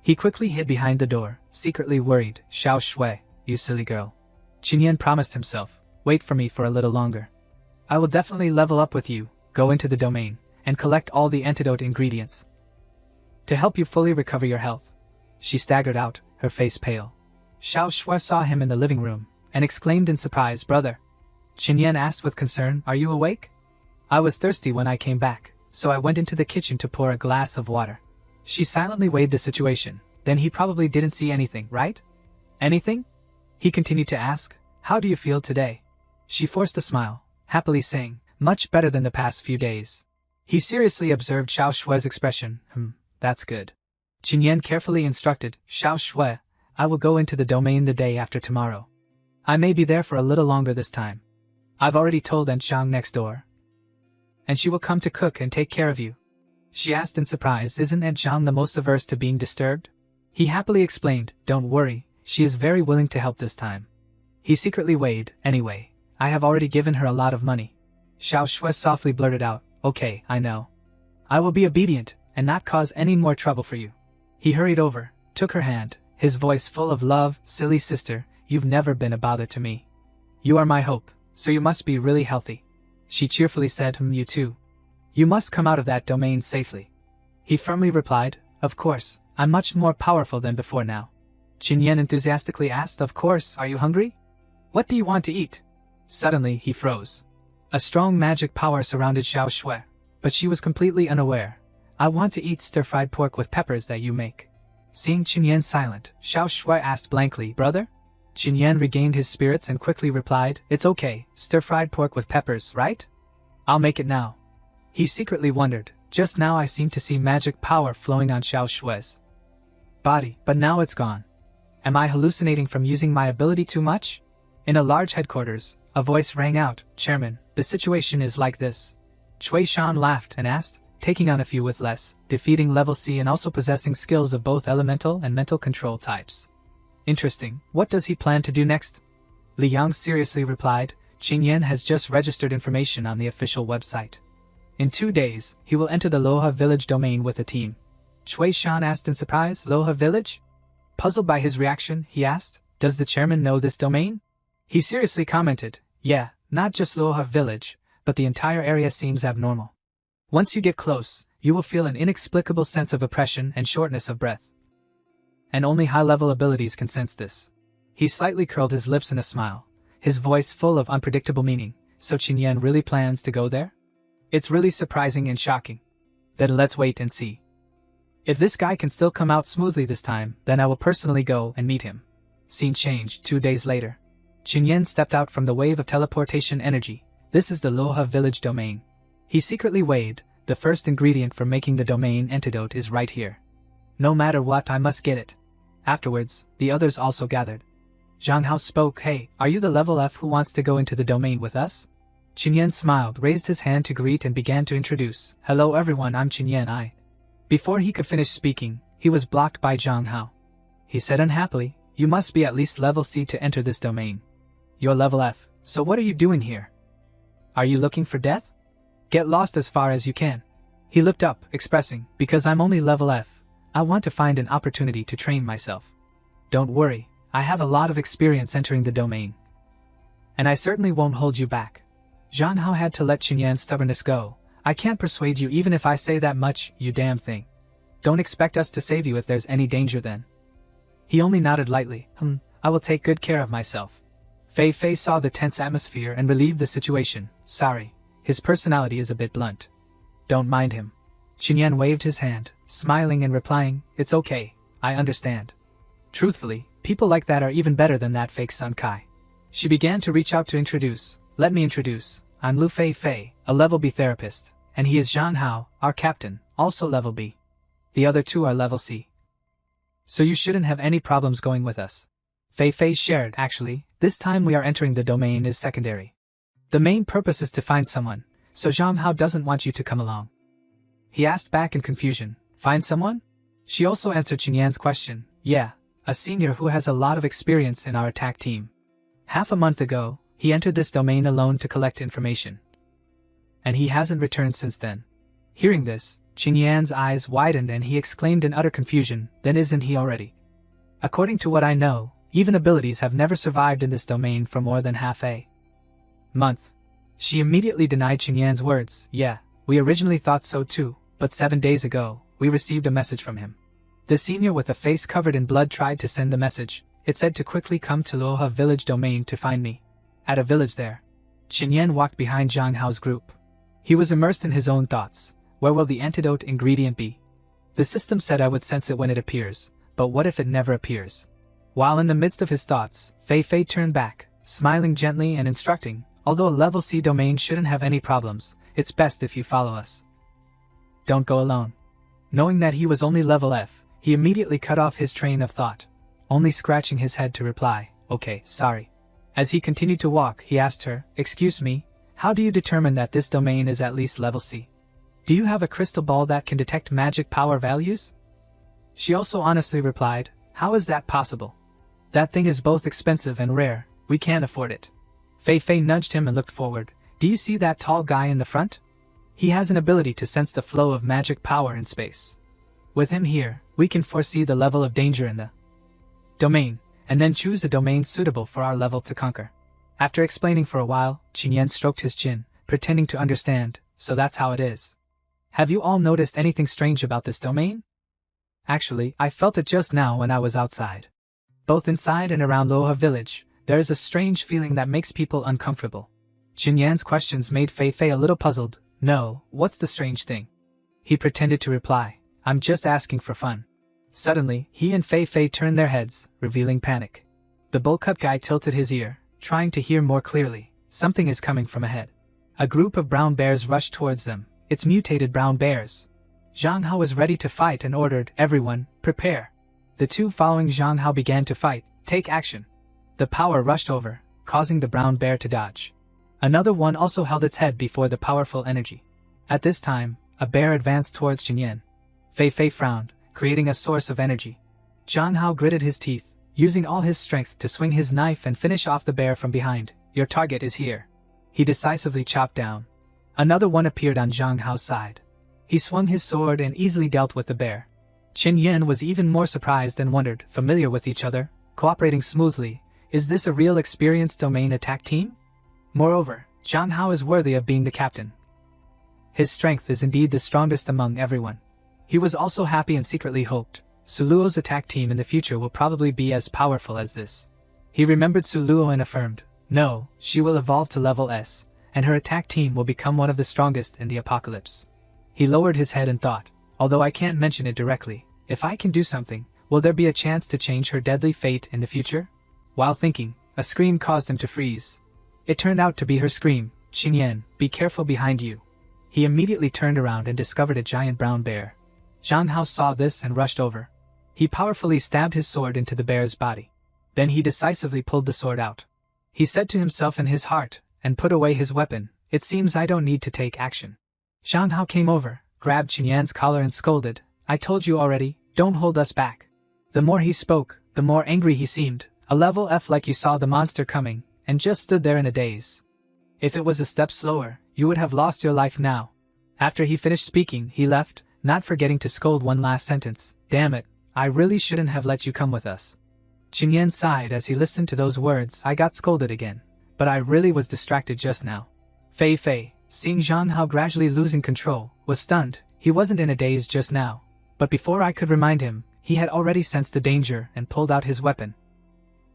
He quickly hid behind the door, secretly worried, Xiao Shui, you silly girl. Xinyan promised himself, wait for me for a little longer. I will definitely level up with you, go into the domain, and collect all the antidote ingredients to help you fully recover your health. She staggered out, her face pale. Xiao Shui saw him in the living room, and exclaimed in surprise, brother. Xinyan asked with concern, are you awake? I was thirsty when I came back, so I went into the kitchen to pour a glass of water. She silently weighed the situation, then he probably didn't see anything, right? Anything? He continued to ask, how do you feel today? She forced a smile, happily saying, much better than the past few days. He seriously observed Xiao Shui's expression, that's good. Xinyan carefully instructed, Xiao Shui, I will go into the domain the day after tomorrow. I may be there for a little longer this time. I've already told Aunt Chang next door. And she will come to cook and take care of you. She asked in surprise, isn't Aunt Chang the most averse to being disturbed? He happily explained, don't worry, she is very willing to help this time. He secretly weighed, anyway, I have already given her a lot of money. Xiao Shui softly blurted out, okay, I know. I will be obedient, and not cause any more trouble for you. He hurried over, took her hand, his voice full of love, silly sister, you've never been a bother to me. You are my hope, so you must be really healthy. She cheerfully said, you too. You must come out of that domain safely. He firmly replied, of course, I'm much more powerful than before now. Xinyan enthusiastically asked, of course, are you hungry? What do you want to eat? Suddenly, he froze. A strong magic power surrounded Xiao Shui, but she was completely unaware. I want to eat stir-fried pork with peppers that you make. Seeing Xinyan silent, Xiao Shui asked blankly, brother? Xinyan regained his spirits and quickly replied, it's okay, stir-fried pork with peppers, right? I'll make it now. He secretly wondered, just now I seemed to see magic power flowing on Xiao Shui's body, but now it's gone. Am I hallucinating from using my ability too much? In a large headquarters, a voice rang out, Chairman, the situation is like this. Chu Shan laughed and asked, taking on a few with less, defeating level C and also possessing skills of both elemental and mental control types. Interesting, what does he plan to do next? Li Yang seriously replied, Xinyan has just registered information on the official website. In 2 days, he will enter the Loha village domain with a team. Chu Shan asked in surprise, Loha village? Puzzled by his reaction, he asked, does the chairman know this domain? He seriously commented, yeah, not just Loha village, but the entire area seems abnormal. Once you get close, you will feel an inexplicable sense of oppression and shortness of breath. And only high-level abilities can sense this. He slightly curled his lips in a smile, his voice full of unpredictable meaning. So Qinyan really plans to go there? It's really surprising and shocking. Then let's wait and see. If this guy can still come out smoothly this time, then I will personally go and meet him. Scene changed 2 days later. Qinyan stepped out from the wave of teleportation energy. This is the Loha village domain. He secretly weighed, the first ingredient for making the domain antidote is right here. No matter what, I must get it. Afterwards, the others also gathered. Zhang Hao spoke, "Hey, are you the level F who wants to go into the domain with us?" Qinyan smiled, raised his hand to greet and began to introduce. "Hello everyone, I'm Qinyan. Before he could finish speaking, he was blocked by Zhang Hao. He said unhappily, "You must be at least level C to enter this domain. You're level F, so what are you doing here? Are you looking for death? Get lost as far as you can." He looked up, expressing, "Because I'm only level F, I want to find an opportunity to train myself. Don't worry, I have a lot of experience entering the domain. And I certainly won't hold you back." Zhang Hao had to let Qinyan's stubbornness go. "I can't persuade you even if I say that much, you damn thing. Don't expect us to save you if there's any danger then." He only nodded lightly. I will take good care of myself." Fei Fei saw the tense atmosphere and relieved the situation. "Sorry, his personality is a bit blunt. Don't mind him." Qinyan waved his hand, smiling and replying, "It's okay, I understand. Truthfully, people like that are even better than that fake Sun Kai." She began to reach out to introduce. "Let me introduce. I'm Lu Fei Fei, a level B therapist, and he is Zhang Hao, our captain, also level B. The other two are level C. So you shouldn't have any problems going with us." Fei Fei shared, "Actually, this time we are entering the domain is secondary. The main purpose is to find someone, so Zhang Hao doesn't want you to come along." He asked back in confusion, "Find someone?" She also answered Qinyan's question, "Yeah, a senior who has a lot of experience in our attack team. Half a month ago, he entered this domain alone to collect information. And he hasn't returned since then." Hearing this, Qinyan's eyes widened and he exclaimed in utter confusion, "Then isn't he already? According to what I know, even abilities have never survived in this domain for more than half a month." She immediately denied Qinyan's words. "Yeah, we originally thought so too, but 7 days ago, we received a message from him. The senior with a face covered in blood tried to send the message. It said to quickly come to Loha village domain to find me. At a village there." Qinyan walked behind Zhang Hao's group. He was immersed in his own thoughts. Where will the antidote ingredient be? The system said I would sense it when it appears, but what if it never appears? While in the midst of his thoughts, Fei Fei turned back, smiling gently and instructing, "Although a level C domain shouldn't have any problems, it's best if you follow us. Don't go alone." Knowing that he was only level F, he immediately cut off his train of thought, only scratching his head to reply, "Okay, sorry." As he continued to walk, he asked her, "Excuse me, how do you determine that this domain is at least level C? Do you have a crystal ball that can detect magic power values?" She also honestly replied, "How is that possible? That thing is both expensive and rare, we can't afford it." Fei Fei nudged him and looked forward. "Do you see that tall guy in the front? He has an ability to sense the flow of magic power in space. With him here, we can foresee the level of danger in the domain, and then choose a domain suitable for our level to conquer." After explaining for a while, Qinyan stroked his chin, pretending to understand, "So that's how it is. Have you all noticed anything strange about this domain?" "Actually, I felt it just now when I was outside. Both inside and around Loha village, there is a strange feeling that makes people uncomfortable." Qinyan's questions made Fei Fei a little puzzled. "No, what's the strange thing?" He pretended to reply, "I'm just asking for fun." Suddenly, he and Fei Fei turned their heads, revealing panic. The bowl-cut guy tilted his ear, trying to hear more clearly. Something is coming from ahead. A group of brown bears rushed towards them. It's mutated brown bears. Zhang Hao was ready to fight and ordered, "Everyone, prepare." The two following Zhang Hao began to fight. "Take action." The power rushed over, causing the brown bear to dodge. Another one also held its head before the powerful energy. At this time, a bear advanced towards Qinyan. Fei Fei frowned, creating a source of energy. Zhang Hao gritted his teeth, using all his strength to swing his knife and finish off the bear from behind. "Your target is here." He decisively chopped down. Another one appeared on Zhang Hao's side. He swung his sword and easily dealt with the bear. Qinyan was even more surprised and wondered, familiar with each other, cooperating smoothly. Is this a real experienced domain attack team? Moreover, Zhang Hao is worthy of being the captain. His strength is indeed the strongest among everyone. He was also happy and secretly hoped, Suluo's attack team in the future will probably be as powerful as this. He remembered Su Luo and affirmed, no, she will evolve to level S, and her attack team will become one of the strongest in the apocalypse. He lowered his head and thought, although I can't mention it directly, if I can do something, will there be a chance to change her deadly fate in the future? While thinking, a scream caused him to freeze. It turned out to be her scream, Qingyan, be careful behind you. He immediately turned around and discovered a giant brown bear. Zhang Hao saw this and rushed over. He powerfully stabbed his sword into the bear's body. Then he decisively pulled the sword out. He said to himself in his heart, and put away his weapon, it seems I don't need to take action. Zhang Hao came over, grabbed Qingyan's collar and scolded, I told you already, don't hold us back. The more he spoke, the more angry he seemed, a level F like you saw the monster coming, and just stood there in a daze. If it was a step slower, you would have lost your life now. After he finished speaking, he left, not forgetting to scold one last sentence, damn it, I really shouldn't have let you come with us. Qingyan sighed as he listened to those words, I got scolded again, but I really was distracted just now. Fei Fei, seeing Zhang Hao gradually losing control, was stunned. He wasn't in a daze just now, but before I could remind him, he had already sensed the danger and pulled out his weapon.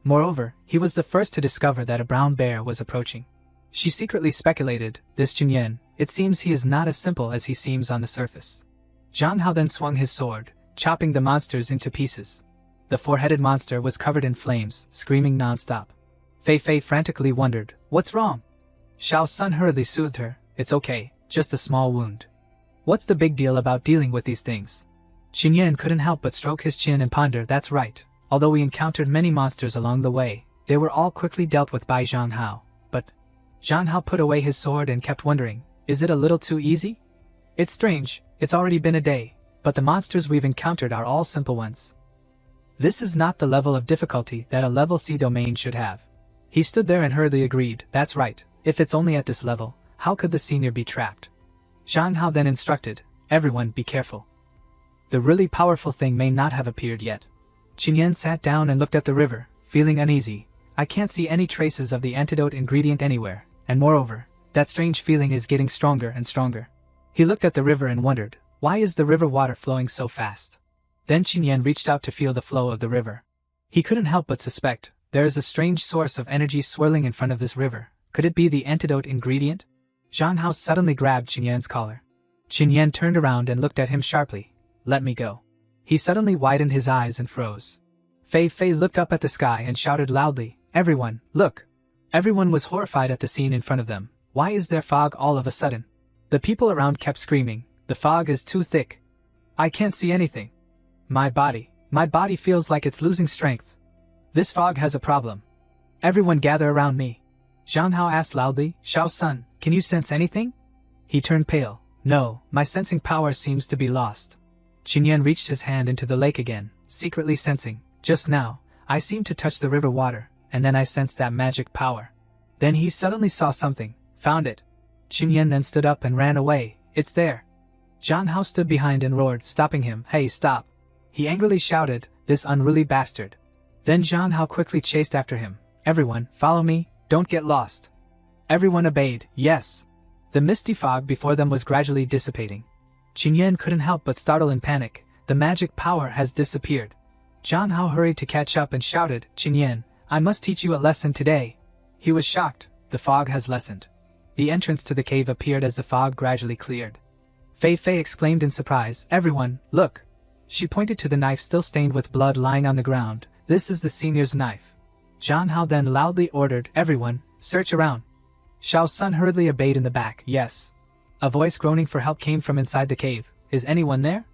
Moreover, he was the first to discover that a brown bear was approaching. She secretly speculated, this Qingyan, it seems he is not as simple as he seems on the surface. Zhang Hao then swung his sword, chopping the monsters into pieces. The four-headed monster was covered in flames, screaming non-stop. Fei Fei frantically wondered, what's wrong? Xiao Sun hurriedly soothed her, it's okay, just a small wound. What's the big deal about dealing with these things? Qingyan couldn't help but stroke his chin and ponder, that's right, although we encountered many monsters along the way, they were all quickly dealt with by Zhang Hao, but… Zhang Hao put away his sword and kept wondering, is it a little too easy? It's strange, it's already been a day, but the monsters we've encountered are all simple ones. This is not the level of difficulty that a level C domain should have. He stood there and hurriedly agreed, that's right, if it's only at this level, how could the senior be trapped? Zhang Hao then instructed, everyone be careful. The really powerful thing may not have appeared yet. Qingyan sat down and looked at the river, feeling uneasy. I can't see any traces of the antidote ingredient anywhere, and moreover, that strange feeling is getting stronger and stronger. He looked at the river and wondered, why is the river water flowing so fast? Then Qingyan reached out to feel the flow of the river. He couldn't help but suspect, there is a strange source of energy swirling in front of this river. Could it be the antidote ingredient? Zhang Hao suddenly grabbed Qingyan's collar. Qingyan turned around and looked at him sharply. Let me go. He suddenly widened his eyes and froze. Fei Fei looked up at the sky and shouted loudly, everyone, look! Everyone was horrified at the scene in front of them. Why is there fog all of a sudden? The people around kept screaming, the fog is too thick. I can't see anything. My body feels like it's losing strength. This fog has a problem. Everyone gather around me. Zhang Hao asked loudly, Xiao Sun, can you sense anything? He turned pale. No, my sensing power seems to be lost. Qingyan reached his hand into the lake again, secretly sensing, just now, I seemed to touch the river water, and then I sensed that magic power. Then he suddenly saw something, found it. Qingyan then stood up and ran away, it's there. Zhang Hao stood behind and roared, stopping him, hey stop. He angrily shouted, this unruly bastard. Then Zhang Hao quickly chased after him, everyone, follow me, don't get lost. Everyone obeyed, yes. The misty fog before them was gradually dissipating. Qingyan couldn't help but startle in panic, the magic power has disappeared. Zhang Hao hurried to catch up and shouted, Qingyan, I must teach you a lesson today. He was shocked, the fog has lessened. The entrance to the cave appeared as the fog gradually cleared. Fei Fei exclaimed in surprise, everyone, look. She pointed to the knife still stained with blood lying on the ground, this is the senior's knife. Zhang Hao then loudly ordered, everyone, search around. Xiao Sun hurriedly obeyed in the back, yes. A voice groaning for help came from inside the cave, is anyone there?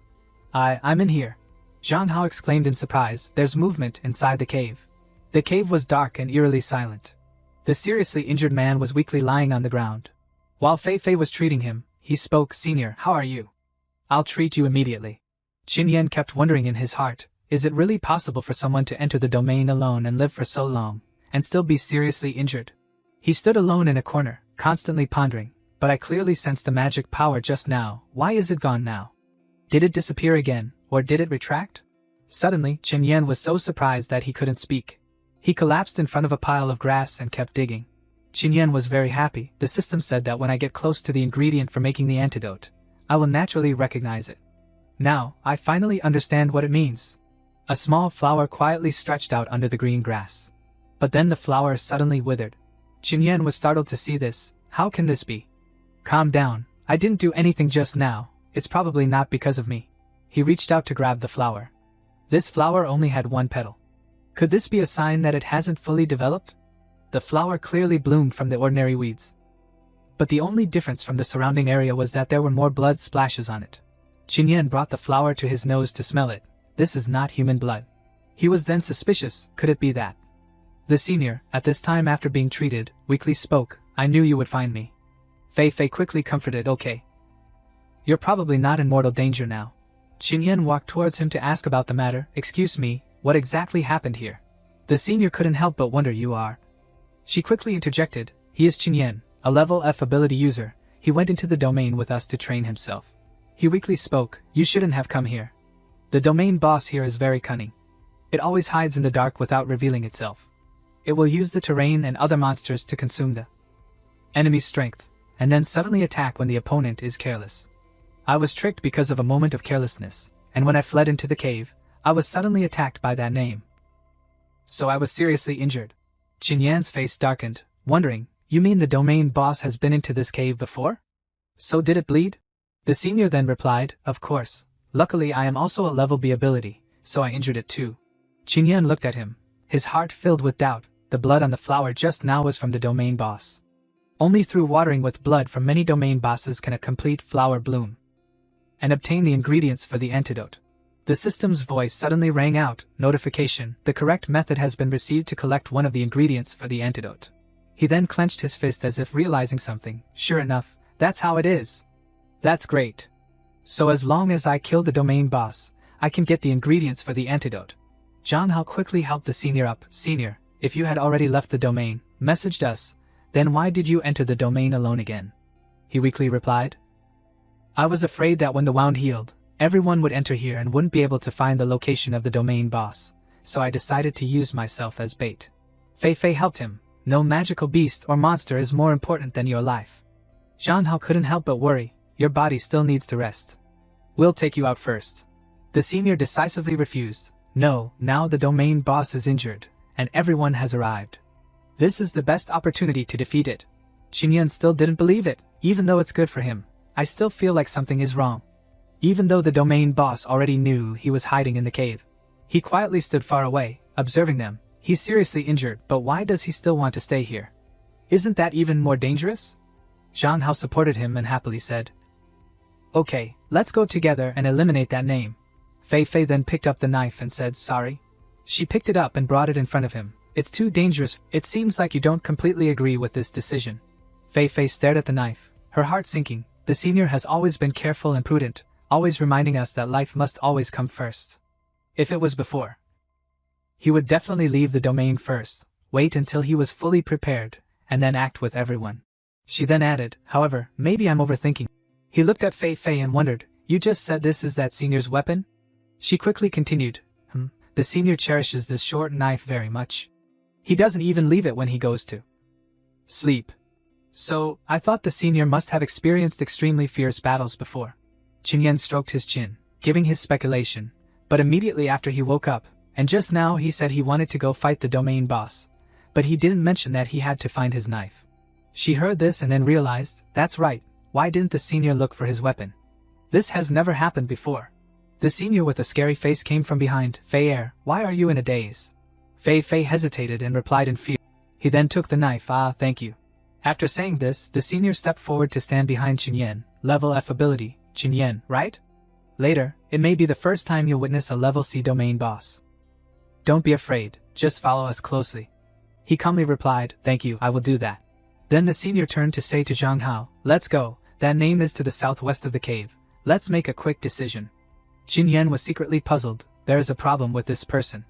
I'm in here. Zhang Hao exclaimed in surprise, there's movement inside the cave. The cave was dark and eerily silent. The seriously injured man was weakly lying on the ground. While Fei Fei was treating him, he spoke, Senior, how are you? I'll treat you immediately. Qingyan kept wondering in his heart, is it really possible for someone to enter the domain alone and live for so long, and still be seriously injured? He stood alone in a corner, constantly pondering, but I clearly sensed the magic power just now, why is it gone now? Did it disappear again, or did it retract? Suddenly, Qingyan was so surprised that he couldn't speak. He collapsed in front of a pile of grass and kept digging. Qingyan was very happy, the system said that when I get close to the ingredient for making the antidote, I will naturally recognize it. Now, I finally understand what it means. A small flower quietly stretched out under the green grass. But then the flower suddenly withered. Qinyan was startled to see this. How can this be? Calm down, I didn't do anything just now, it's probably not because of me. He reached out to grab the flower. This flower only had one petal. Could this be a sign that it hasn't fully developed? The flower clearly bloomed from the ordinary weeds. But the only difference from the surrounding area was that there were more blood splashes on it. Qinyan brought the flower to his nose to smell it. This is not human blood. He was then suspicious, could it be that? The senior, at this time after being treated, weakly spoke, I knew you would find me. Fei Fei quickly comforted, okay. You're probably not in mortal danger now. Qinyan walked towards him to ask about the matter. Excuse me, what exactly happened here? The senior couldn't help but wonder. You are. She quickly interjected, he is Qinyan, a level F ability user. He went into the domain with us to train himself. He weakly spoke, you shouldn't have come here. The domain boss here is very cunning. It always hides in the dark without revealing itself. It will use the terrain and other monsters to consume the enemy's strength, and then suddenly attack when the opponent is careless. I was tricked because of a moment of carelessness, and when I fled into the cave, I was suddenly attacked by that name. So I was seriously injured. Qinyan's face darkened, wondering, you mean the domain boss has been into this cave before? So did it bleed? The senior then replied, of course. Luckily I am also a level B ability, so I injured it too. Qinyan looked at him, his heart filled with doubt. The blood on the flower just now was from the domain boss. Only through watering with blood from many domain bosses can a complete flower bloom and obtain the ingredients for the antidote. The system's voice suddenly rang out, notification, the correct method has been received to collect one of the ingredients for the antidote. He then clenched his fist as if realizing something. Sure enough, that's how it is. That's great. So as long as I kill the domain boss, I can get the ingredients for the antidote. Zhang Hao quickly helped the senior up. Senior, if you had already left the domain, messaged us, then why did you enter the domain alone again? He weakly replied. I was afraid that when the wound healed, everyone would enter here and wouldn't be able to find the location of the domain boss, so I decided to use myself as bait. Fei Fei helped him. No magical beast or monster is more important than your life. Zhang Hao couldn't help but worry. Your body still needs to rest. We'll take you out first. The senior decisively refused. No, now the domain boss is injured, and everyone has arrived. This is the best opportunity to defeat it. Qinyan still didn't believe it. Even though it's good for him, I still feel like something is wrong. Even though the domain boss already knew he was hiding in the cave, he quietly stood far away, observing them. He's seriously injured, but why does he still want to stay here? Isn't that even more dangerous? Zhang Hao supported him and happily said, okay, let's go together and eliminate that name. Fei Fei then picked up the knife and said sorry. She picked it up and brought it in front of him. It's too dangerous. It seems like you don't completely agree with this decision. Fei Fei stared at the knife, her heart sinking. The senior has always been careful and prudent, always reminding us that life must always come first. If it was before, he would definitely leave the domain first, wait until he was fully prepared, and then act with everyone. She then added, however, maybe I'm overthinking. He looked at Fei Fei and wondered, you just said this is that senior's weapon? She quickly continued, the senior cherishes this short knife very much. He doesn't even leave it when he goes to sleep. So, I thought the senior must have experienced extremely fierce battles before. Qinyan stroked his chin, giving his speculation, but immediately after he woke up, and just now he said he wanted to go fight the domain boss, but he didn't mention that he had to find his knife. She heard this and then realized, that's right, why didn't the senior look for his weapon? This has never happened before. The senior with a scary face came from behind. Fei, why are you in a daze? Fei Fei hesitated and replied in fear. He then took the knife. Thank you. After saying this, the senior stepped forward to stand behind Qinyan. Level F ability, Qinyan, right? Later, it may be the first time you'll witness a level C domain boss. Don't be afraid, just follow us closely. He calmly replied, thank you, I will do that. Then the senior turned to say to Zhang Hao, let's go, that name is to the southwest of the cave. Let's make a quick decision. Qinyan was secretly puzzled. There is a problem with this person.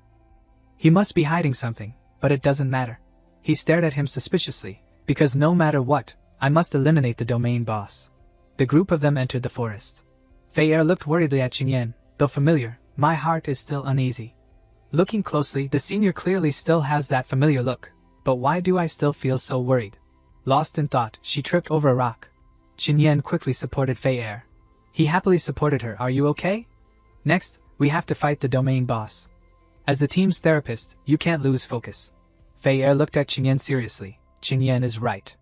He must be hiding something, but it doesn't matter. He stared at him suspiciously, because no matter what, I must eliminate the domain boss. The group of them entered the forest. Fei looked worriedly at Qinyan. Though familiar, my heart is still uneasy. Looking closely, the senior clearly still has that familiar look, but why do I still feel so worried? Lost in thought, she tripped over a rock. Qinyan quickly supported Fei. He happily supported her. Are you okay? Next, we have to fight the domain boss. As the team's therapist, you can't lose focus. Fei Er looked at Qingyan seriously. Qingyan is right.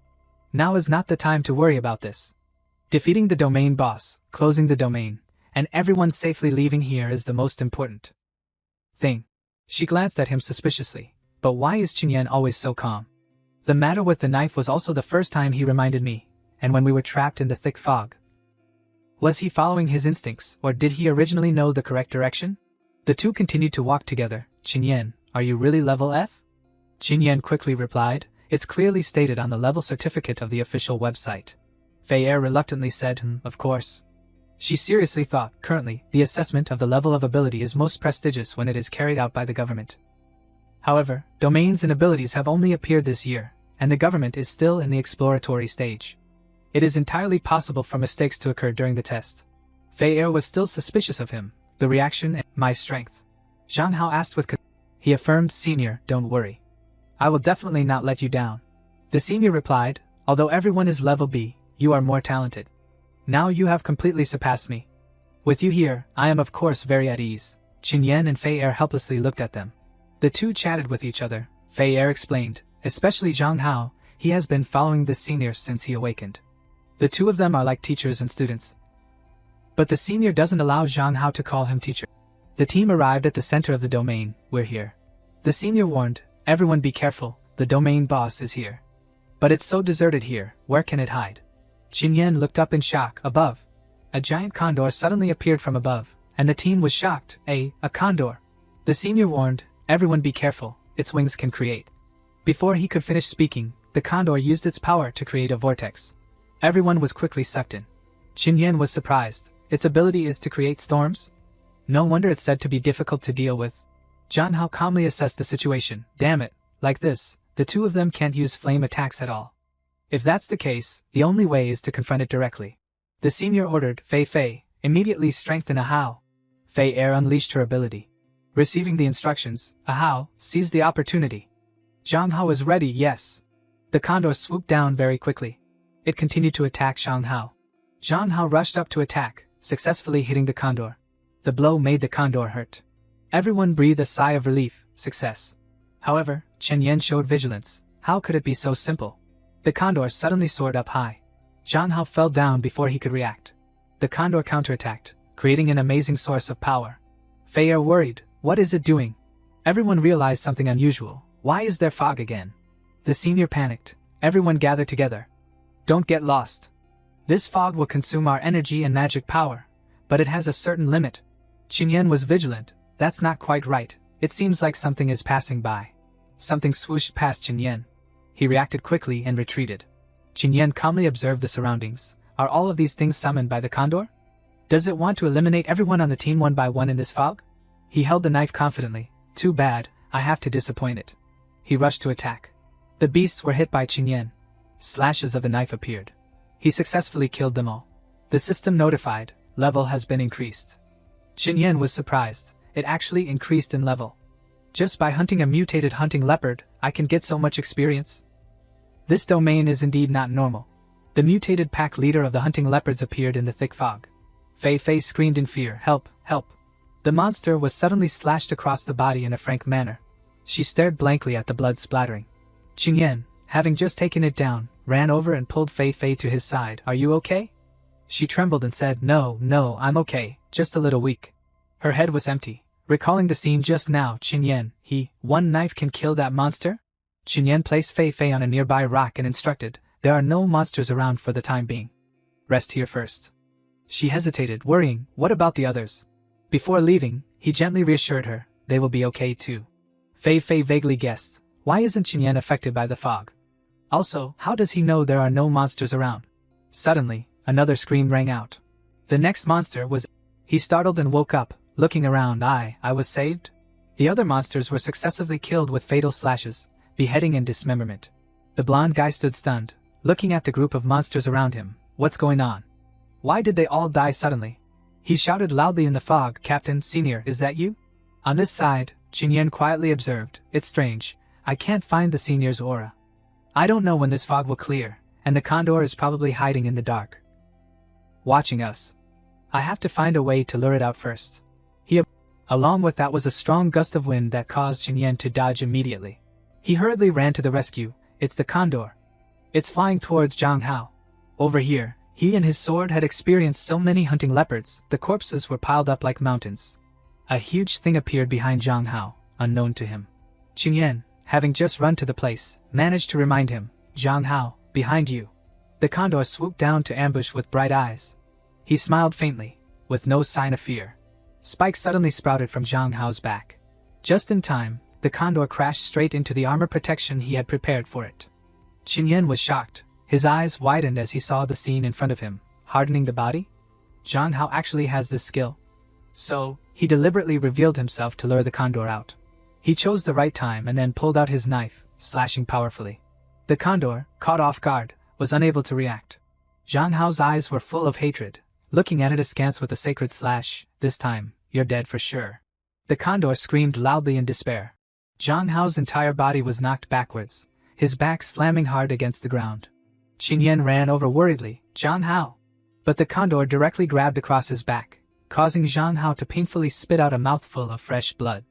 Now is not the time to worry about this. Defeating the domain boss, closing the domain, and everyone safely leaving here is the most important thing. She glanced at him suspiciously. But why is Qingyan always so calm? The matter with the knife was also the first time he reminded me, and when we were trapped in the thick fog. Was he following his instincts, or did he originally know the correct direction? The two continued to walk together. Qingyan, are you really level F? Qingyan quickly replied, it's clearly stated on the level certificate of the official website. Fei Er reluctantly said, of course. She seriously thought, currently, the assessment of the level of ability is most prestigious when it is carried out by the government. However, domains and abilities have only appeared this year, and the government is still in the exploratory stage. It is entirely possible for mistakes to occur during the test. Fei Er was still suspicious of him, the reaction and my strength. Zhang Hao asked with he affirmed, Senior, don't worry. I will definitely not let you down. The senior replied, although everyone is level B, you are more talented. Now you have completely surpassed me. With you here, I am of course very at ease. Qingyan and Fei Er helplessly looked at them. The two chatted with each other. Fei Er explained, especially Zhang Hao, he has been following the senior since he awakened. The two of them are like teachers and students. But the senior doesn't allow Zhang Hao to call him teacher. The team arrived at the center of the domain. We're here. The senior warned, everyone be careful, the domain boss is here. But it's so deserted here, where can it hide? Qingyan looked up in shock. Above. A giant condor suddenly appeared from above, and the team was shocked. A condor. The senior warned, everyone be careful, its wings can create. Before he could finish speaking, the condor used its power to create a vortex. Everyone was quickly sucked in. Qingyan was surprised. Its ability is to create storms? No wonder it's said to be difficult to deal with. Zhang Hao calmly assessed the situation. Damn it, like this, the two of them can't use flame attacks at all. If that's the case, the only way is to confront it directly. The senior ordered, Fei, immediately strengthen a Hao. Fei Er unleashed her ability. Receiving the instructions, a Hao seized the opportunity. Zhang Hao was ready, yes. The condor swooped down very quickly. It continued to attack Zhang Hao. Zhang Hao rushed up to attack, successfully hitting the condor. The blow made the condor hurt. Everyone breathed a sigh of relief, success. However, Qingyan showed vigilance. How could it be so simple? The condor suddenly soared up high. Zhang Hao fell down before he could react. The condor counterattacked, creating an amazing source of power. Fei Er worried, what is it doing? Everyone realized something unusual. Why is there fog again? The senior panicked. Everyone gathered together. Don't get lost. This fog will consume our energy and magic power, but it has a certain limit. Qingyan was vigilant. That's not quite right. It seems like something is passing by. Something swooshed past Qingyan. He reacted quickly and retreated. Qingyan calmly observed the surroundings. Are all of these things summoned by the condor? Does it want to eliminate everyone on the team one by one in this fog? He held the knife confidently. Too bad, I have to disappoint it. He rushed to attack. The beasts were hit by Qingyan. Slashes of the knife appeared. He successfully killed them all. The system notified, level has been increased. Qingyan was surprised. It actually increased in level. Just by hunting a mutated hunting leopard, I can get so much experience. This domain is indeed not normal. The mutated pack leader of the hunting leopards appeared in the thick fog. Fei screamed in fear, help, help. The monster was suddenly slashed across the body in a frank manner. She stared blankly at the blood splattering. Qingyan, having just taken it down, ran over and pulled Fei to his side. Are you okay? She trembled and said, No, I'm okay, just a little weak. Her head was empty. Recalling the scene just now, Qingyan, one knife can kill that monster? Qingyan placed Fei on a nearby rock and instructed, there are no monsters around for the time being. Rest here first. She hesitated, worrying, what about the others? Before leaving, he gently reassured her, they will be okay too. Fei vaguely guessed, why isn't Qingyan affected by the fog? Also, how does he know there are no monsters around? Suddenly, another scream rang out. The next monster was... He startled and woke up, looking around. I was saved? The other monsters were successively killed with fatal slashes, beheading and dismemberment. The blonde guy stood stunned, looking at the group of monsters around him. What's going on? Why did they all die suddenly? He shouted loudly in the fog, Captain, Senior, is that you? On this side, Qingyan quietly observed, it's strange, I can't find the Senior's aura. I don't know when this fog will clear, and the condor is probably hiding in the dark. Watching us. I have to find a way to lure it out first. Along with that was a strong gust of wind that caused Qingyan to dodge immediately. He hurriedly ran to the rescue. It's the condor. It's flying towards Zhang Hao. Over here, he and his sword had experienced so many hunting leopards, the corpses were piled up like mountains. A huge thing appeared behind Zhang Hao, unknown to him. Qin Yan, having just run to the place, managed to remind him, Zhang Hao, behind you. The condor swooped down to ambush with bright eyes. He smiled faintly, with no sign of fear. Spikes suddenly sprouted from Zhang Hao's back. Just in time, the condor crashed straight into the armor protection he had prepared for it. Qin Yan was shocked. His eyes widened as he saw the scene in front of him. Hardening the body? Zhang Hao actually has this skill. So, he deliberately revealed himself to lure the condor out. He chose the right time and then pulled out his knife, slashing powerfully. The condor, caught off guard, was unable to react. Zhang Hao's eyes were full of hatred, looking at it askance with a sacred slash. This time, you're dead for sure. The condor screamed loudly in despair. Zhang Hao's entire body was knocked backwards, his back slamming hard against the ground. Qin Yan ran over worriedly, Zhang Hao. But the condor directly grabbed across his back, causing Zhang Hao to painfully spit out a mouthful of fresh blood.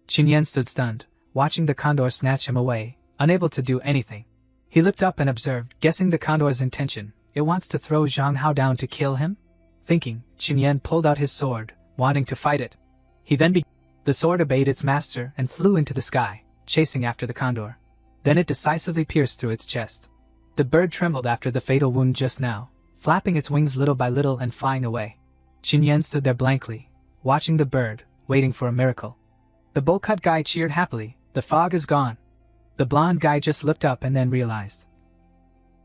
Qin Yan stood stunned, watching the condor snatch him away, unable to do anything. He looked up and observed, guessing the condor's intention. It wants to throw Zhang Hao down to kill him? Thinking, Qin Yan pulled out his sword, wanting to fight it. He then The sword obeyed its master and flew into the sky, chasing after the condor. Then it decisively pierced through its chest. The bird trembled after the fatal wound just now, flapping its wings little by little and flying away. Qin Yan stood there blankly, watching the bird, waiting for a miracle. The bowl-cut guy cheered happily, the fog is gone. The blonde guy just looked up and then realized.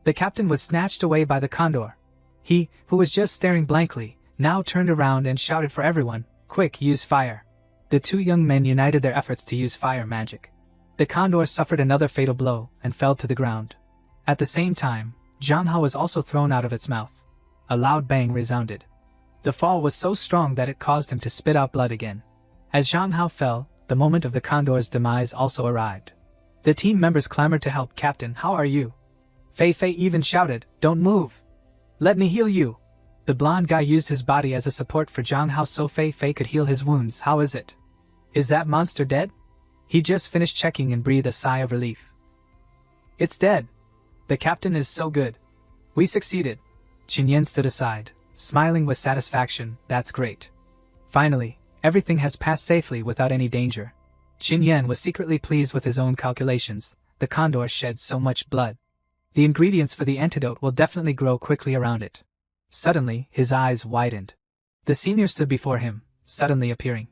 The captain was snatched away by the condor. He, who was just staring blankly, now turned around and shouted for everyone, quick, use fire. The two young men united their efforts to use fire magic. The condor suffered another fatal blow and fell to the ground. At the same time, Zhang Hao was also thrown out of its mouth. A loud bang resounded. The fall was so strong that it caused him to spit out blood again. As Zhang Hao fell, the moment of the condor's demise also arrived. The team members clamored to help. Captain, how are you? Fei Fei even shouted, don't move. Let me heal you. The blonde guy used his body as a support for Zhang Hao so Fei Fei could heal his wounds. How is it? Is that monster dead? He just finished checking and breathed a sigh of relief. It's dead. The captain is so good. We succeeded. Qin Yan stood aside, smiling with satisfaction. That's great. Finally, everything has passed safely without any danger. Qin Yan was secretly pleased with his own calculations. The condor shed so much blood. The ingredients for the antidote will definitely grow quickly around it. Suddenly, his eyes widened. The senior stood before him, suddenly appearing.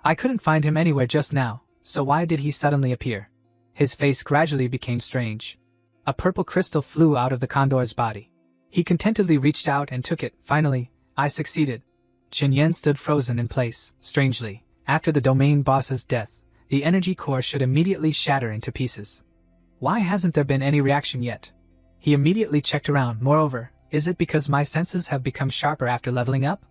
I couldn't find him anywhere just now, so why did he suddenly appear? His face gradually became strange. A purple crystal flew out of the condor's body. He contentedly reached out and took it. Finally, I succeeded. Qin Yan stood frozen in place. Strangely, after the domain boss's death, the energy core should immediately shatter into pieces. Why hasn't there been any reaction yet? He immediately checked around. Moreover, is it because my senses have become sharper after leveling up?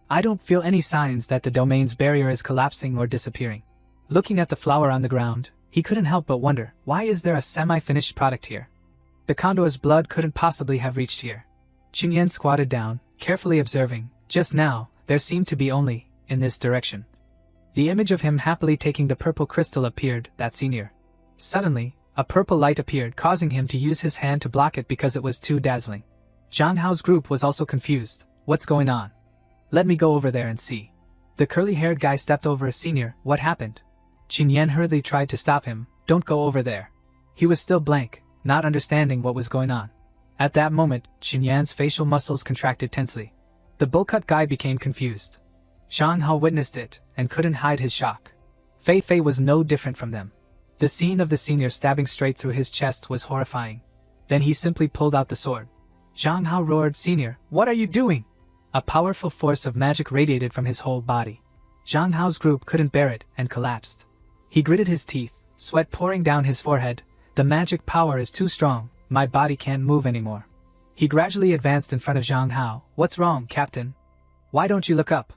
I don't feel any signs that the domain's barrier is collapsing or disappearing. Looking at the flower on the ground, he couldn't help but wonder, why is there a semi-finished product here? The condor's blood couldn't possibly have reached here. Qin Yan squatted down, carefully observing. Just now, there seemed to be only, in this direction. The image of him happily taking the purple crystal appeared, that senior. Suddenly, a purple light appeared, causing him to use his hand to block it because it was too dazzling. Zhang Hao's group was also confused. What's going on? Let me go over there and see. The curly-haired guy stepped over a senior. What happened? Qin Yan hurriedly tried to stop him. Don't go over there. He was still blank, not understanding what was going on. At that moment, Qin Yan's facial muscles contracted tensely. The bowl-cut guy became confused. Zhang Hao witnessed it, and couldn't hide his shock. Fei Fei was no different from them. The scene of the senior stabbing straight through his chest was horrifying. Then he simply pulled out the sword. Zhang Hao roared, Senior, what are you doing? A powerful force of magic radiated from his whole body. Zhang Hao's group couldn't bear it and collapsed. He gritted his teeth, sweat pouring down his forehead. The magic power is too strong, my body can't move anymore. He gradually advanced in front of Zhang Hao. What's wrong, Captain? Why don't you look up?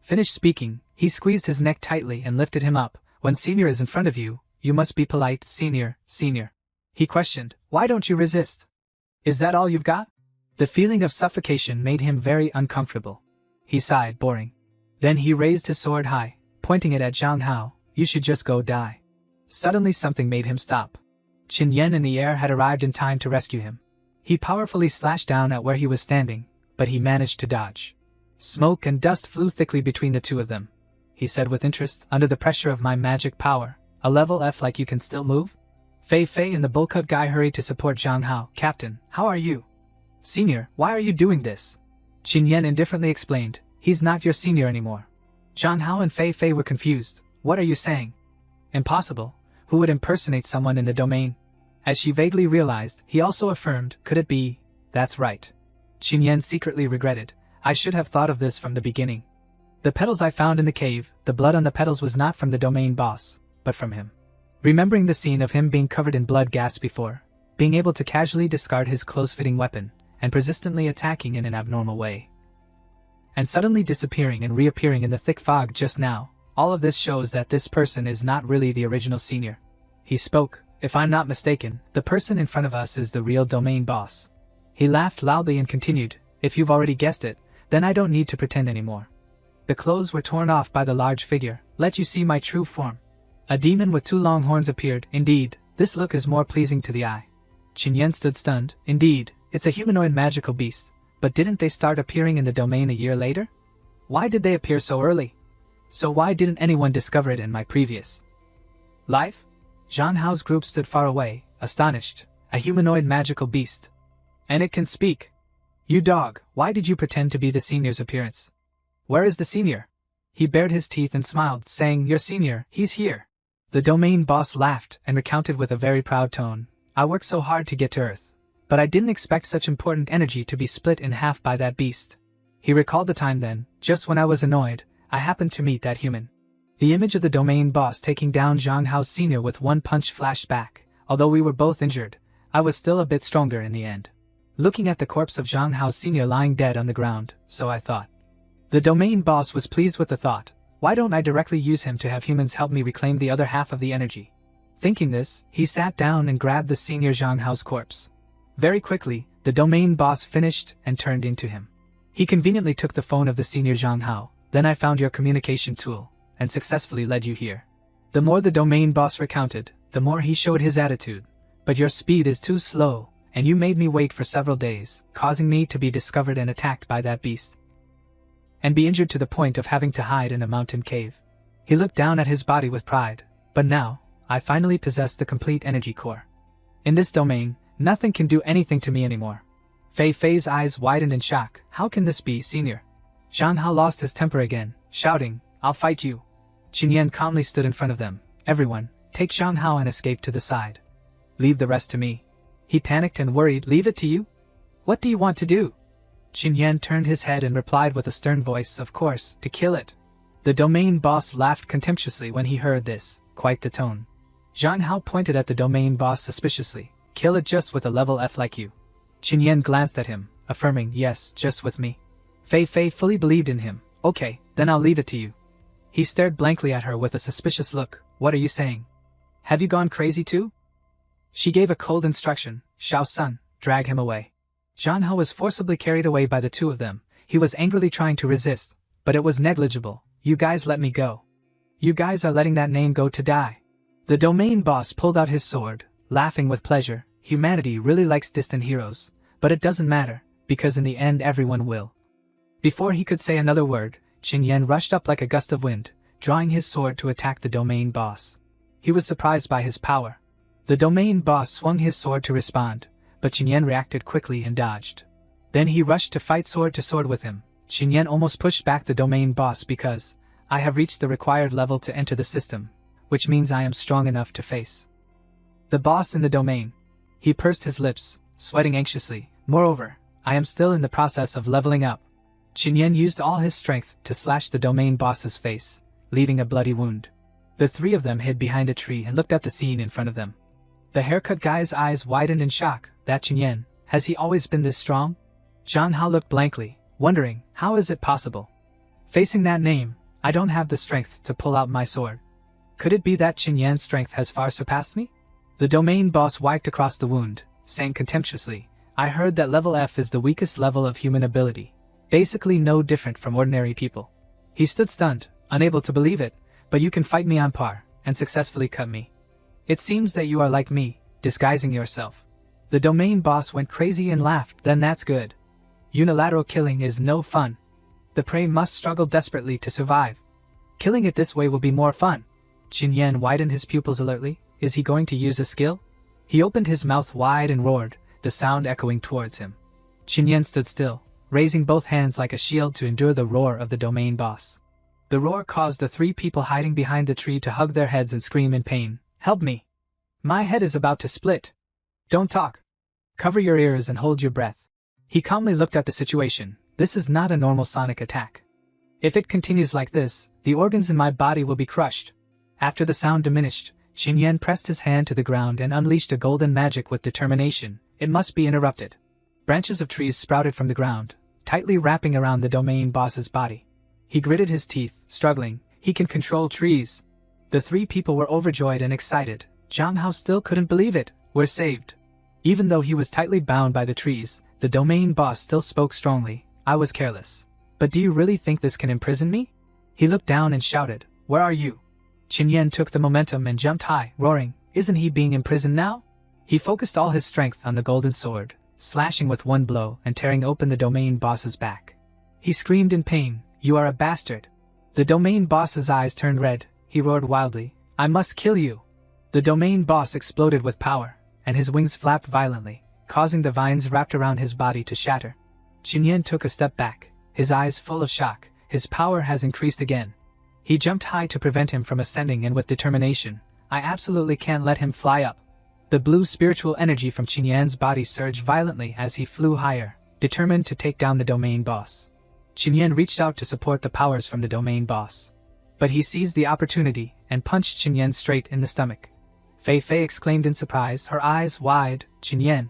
Finished speaking, he squeezed his neck tightly and lifted him up. When Senior is in front of you, you must be polite. Senior, Senior. He questioned, why don't you resist? Is that all you've got? The feeling of suffocation made him very uncomfortable. He sighed, boring. Then he raised his sword high, pointing it at Zhang Hao. You should just go die. Suddenly something made him stop. Qin Yan in the air had arrived in time to rescue him. He powerfully slashed down at where he was standing, but he managed to dodge. Smoke and dust flew thickly between the two of them. He said with interest, under the pressure of my magic power, a level F like you can still move? Fei Fei and the bullcut guy hurried to support Zhang Hao. Captain, how are you? Senior, why are you doing this? Qin Yan indifferently explained, he's not your senior anymore. Zhang Hao and Fei Fei were confused. What are you saying? Impossible. Who would impersonate someone in the domain? As she vaguely realized, he also affirmed, could it be? That's right. Qin Yan secretly regretted, I should have thought of this from the beginning. The petals I found in the cave, the blood on the petals was not from the domain boss, but from him. Remembering the scene of him being covered in blood gas before, being able to casually discard his close-fitting weapon, and persistently attacking in an abnormal way, and suddenly disappearing and reappearing in the thick fog just now, all of this shows that this person is not really the original senior. He spoke, if I'm not mistaken, the person in front of us is the real domain boss. He laughed loudly and continued, if you've already guessed it, then I don't need to pretend anymore. The clothes were torn off by the large figure, let you see my true form. A demon with 2 long horns appeared, indeed, this look is more pleasing to the eye. Qin Yan stood stunned, indeed, it's a humanoid magical beast, but didn't they start appearing in the domain a year later? Why did they appear so early? So why didn't anyone discover it in my previous life? Zhang Hao's group stood far away, astonished, a humanoid magical beast. And it can speak. You dog, why did you pretend to be the senior's appearance? Where is the senior? He bared his teeth and smiled, saying, your senior, he's here. The domain boss laughed and recounted with a very proud tone, I worked so hard to get to Earth, but I didn't expect such important energy to be split in half by that beast. He recalled the time then, just when I was annoyed, I happened to meet that human. The image of the domain boss taking down Zhang Hao's senior with one punch flashed back. Although we were both injured, I was still a bit stronger in the end. Looking at the corpse of Zhang Hao's senior lying dead on the ground, so I thought. The domain boss was pleased with the thought, why don't I directly use him to have humans help me reclaim the other half of the energy? Thinking this, he sat down and grabbed the senior Zhang Hao's corpse. Very quickly, the domain boss finished and turned into him. He conveniently took the phone of the senior Zhang Hao, then I found your communication tool, and successfully led you here. The more the domain boss recounted, the more he showed his attitude. But your speed is too slow, and you made me wait for several days, causing me to be discovered and attacked by that beast. And be injured to the point of having to hide in a mountain cave. He looked down at his body with pride, but now, I finally possess the complete energy core. In this domain, nothing can do anything to me anymore. Fei Fei's eyes widened in shock, how can this be, senior? Zhang Hao lost his temper again, shouting, I'll fight you. Qin Yan calmly stood in front of them, everyone, take Zhang Hao and escape to the side. Leave the rest to me. He panicked and worried, leave it to you? What do you want to do? Qin Yan turned his head and replied with a stern voice, of course, to kill it. The domain boss laughed contemptuously when he heard this, quite the tone. Zhang Hao pointed at the domain boss suspiciously, kill it just with a level F like you. Qin Yan glanced at him, affirming, yes, just with me. Fei Fei fully believed in him, okay, then I'll leave it to you. He stared blankly at her with a suspicious look, what are you saying? Have you gone crazy too? She gave a cold instruction, Xiao Sun, drag him away. Zhang Hao was forcibly carried away by the two of them. He was angrily trying to resist, but it was negligible. You guys let me go. You guys are letting that name go to die. The domain boss pulled out his sword, laughing with pleasure. Humanity really likes distant heroes, but it doesn't matter, because in the end everyone will. Before he could say another word, Qin Yan rushed up like a gust of wind, drawing his sword to attack the domain boss. He was surprised by his power. The domain boss swung his sword to respond, but Qin Yan reacted quickly and dodged. Then he rushed to fight sword to sword with him. Qin Yan almost pushed back the domain boss because, I have reached the required level to enter the system, which means I am strong enough to face the boss in the domain. He pursed his lips, sweating anxiously. Moreover, I am still in the process of leveling up. Qin Yan used all his strength to slash the domain boss's face, leaving a bloody wound. The three of them hid behind a tree and looked at the scene in front of them. The haircut guy's eyes widened in shock. That Qin Yan, has he always been this strong? Zhang Hao looked blankly, wondering, how is it possible? Facing that name, I don't have the strength to pull out my sword. Could it be that Qin Yan's strength has far surpassed me? The domain boss wiped across the wound, saying contemptuously, I heard that level F is the weakest level of human ability, basically no different from ordinary people. He stood stunned, unable to believe it, but you can fight me on par, and successfully cut me. It seems that you are like me, disguising yourself. The domain boss went crazy and laughed. Then that's good. Unilateral killing is no fun. The prey must struggle desperately to survive. Killing it this way will be more fun. Qin Yan widened his pupils alertly. Is he going to use a skill? He opened his mouth wide and roared, the sound echoing towards him. Qin Yan stood still, raising both hands like a shield to endure the roar of the domain boss. The roar caused the 3 people hiding behind the tree to hug their heads and scream in pain. Help me! My head is about to split. Don't talk. Cover your ears and hold your breath. He calmly looked at the situation. This is not a normal sonic attack. If it continues like this, the organs in my body will be crushed. After the sound diminished, Qin Yan pressed his hand to the ground and unleashed a golden magic with determination. It must be interrupted. Branches of trees sprouted from the ground, tightly wrapping around the domain boss's body. He gritted his teeth, struggling. He can control trees. The 3 people were overjoyed and excited. Zhang Hao still couldn't believe it. We're saved. Even though he was tightly bound by the trees, the domain boss still spoke strongly. I was careless. But do you really think this can imprison me? He looked down and shouted, Where are you? Qin Yan took the momentum and jumped high, roaring, Isn't he being imprisoned now? He focused all his strength on the golden sword, slashing with one blow and tearing open the domain boss's back. He screamed in pain, You are a bastard. The domain boss's eyes turned red. He roared wildly, I must kill you. The domain boss exploded with power, and his wings flapped violently, causing the vines wrapped around his body to shatter. Qin Yan took a step back, his eyes full of shock. His power has increased again. He jumped high to prevent him from ascending, and with determination, I absolutely can't let him fly up. The blue spiritual energy from Qin Yan's body surged violently as he flew higher, determined to take down the domain boss. Qin Yan reached out to support the powers from the domain boss. But he seized the opportunity and punched Qin Yan straight in the stomach. Fei Fei exclaimed in surprise, her eyes wide. Qin Yan.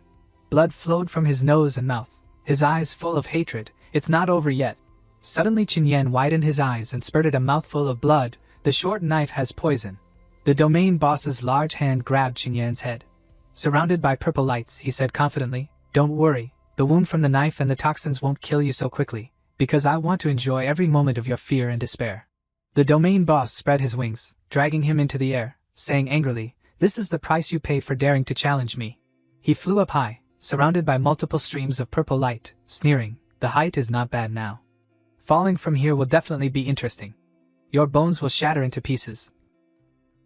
Blood flowed from his nose and mouth, his eyes full of hatred. It's not over yet. Suddenly Qin Yan widened his eyes and spurted a mouthful of blood. The short knife has poison. The domain boss's large hand grabbed Qin Yan's head. Surrounded by purple lights, he said confidently, Don't worry, the wound from the knife and the toxins won't kill you so quickly, because I want to enjoy every moment of your fear and despair. The domain boss spread his wings, dragging him into the air, saying angrily, This is the price you pay for daring to challenge me. He flew up high, surrounded by multiple streams of purple light, sneering, The height is not bad now. Falling from here will definitely be interesting. Your bones will shatter into pieces,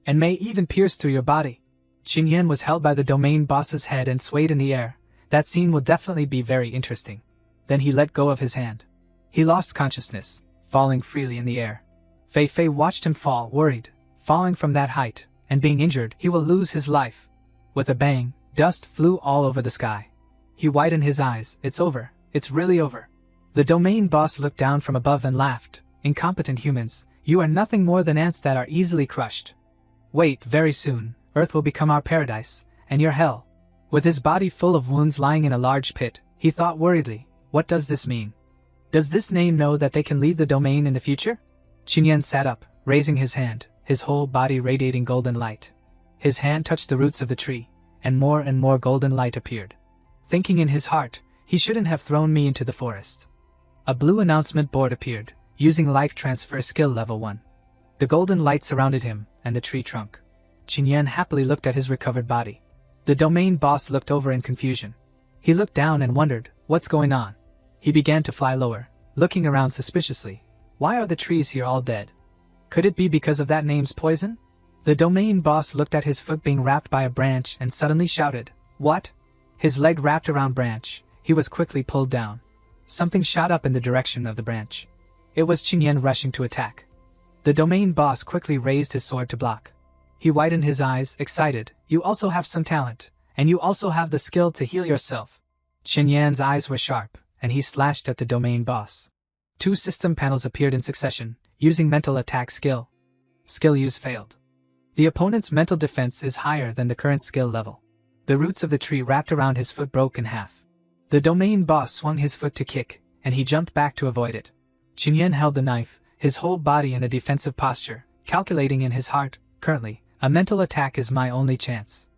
and may even pierce through your body. Qin Yan was held by the domain boss's head and swayed in the air. That scene will definitely be very interesting. Then he let go of his hand. He lost consciousness, falling freely in the air. Fei Fei watched him fall, worried. Falling from that height, and being injured, he will lose his life. With a bang, dust flew all over the sky. He widened his eyes. It's over. It's really over. The domain boss looked down from above and laughed. Incompetent humans, you are nothing more than ants that are easily crushed. Wait, very soon, Earth will become our paradise, and your hell. With his body full of wounds lying in a large pit, he thought worriedly, what does this mean? Does this name know that they can leave the domain in the future? Qin Yan sat up, raising his hand, his whole body radiating golden light. His hand touched the roots of the tree, and more golden light appeared. Thinking in his heart, he shouldn't have thrown me into the forest. A blue announcement board appeared, using life transfer skill level 1. The golden light surrounded him, and the tree trunk. Qin Yan happily looked at his recovered body. The domain boss looked over in confusion. He looked down and wondered, what's going on? He began to fly lower, looking around suspiciously. Why are the trees here all dead? Could it be because of that name's poison? The domain boss looked at his foot being wrapped by a branch and suddenly shouted, What? His leg wrapped around branch. He was quickly pulled down. Something shot up in the direction of the branch. It was Qin Yan rushing to attack. The domain boss quickly raised his sword to block. He widened his eyes, excited. You also have some talent, and you also have the skill to heal yourself. Qin Yan's eyes were sharp, and he slashed at the domain boss. 2 system panels appeared in succession, using mental attack skill. Skill use failed. The opponent's mental defense is higher than the current skill level. The roots of the tree wrapped around his foot broke in half. The domain boss swung his foot to kick, and he jumped back to avoid it. Qin Yan held the knife, his whole body in a defensive posture, calculating in his heart, currently, a mental attack is my only chance.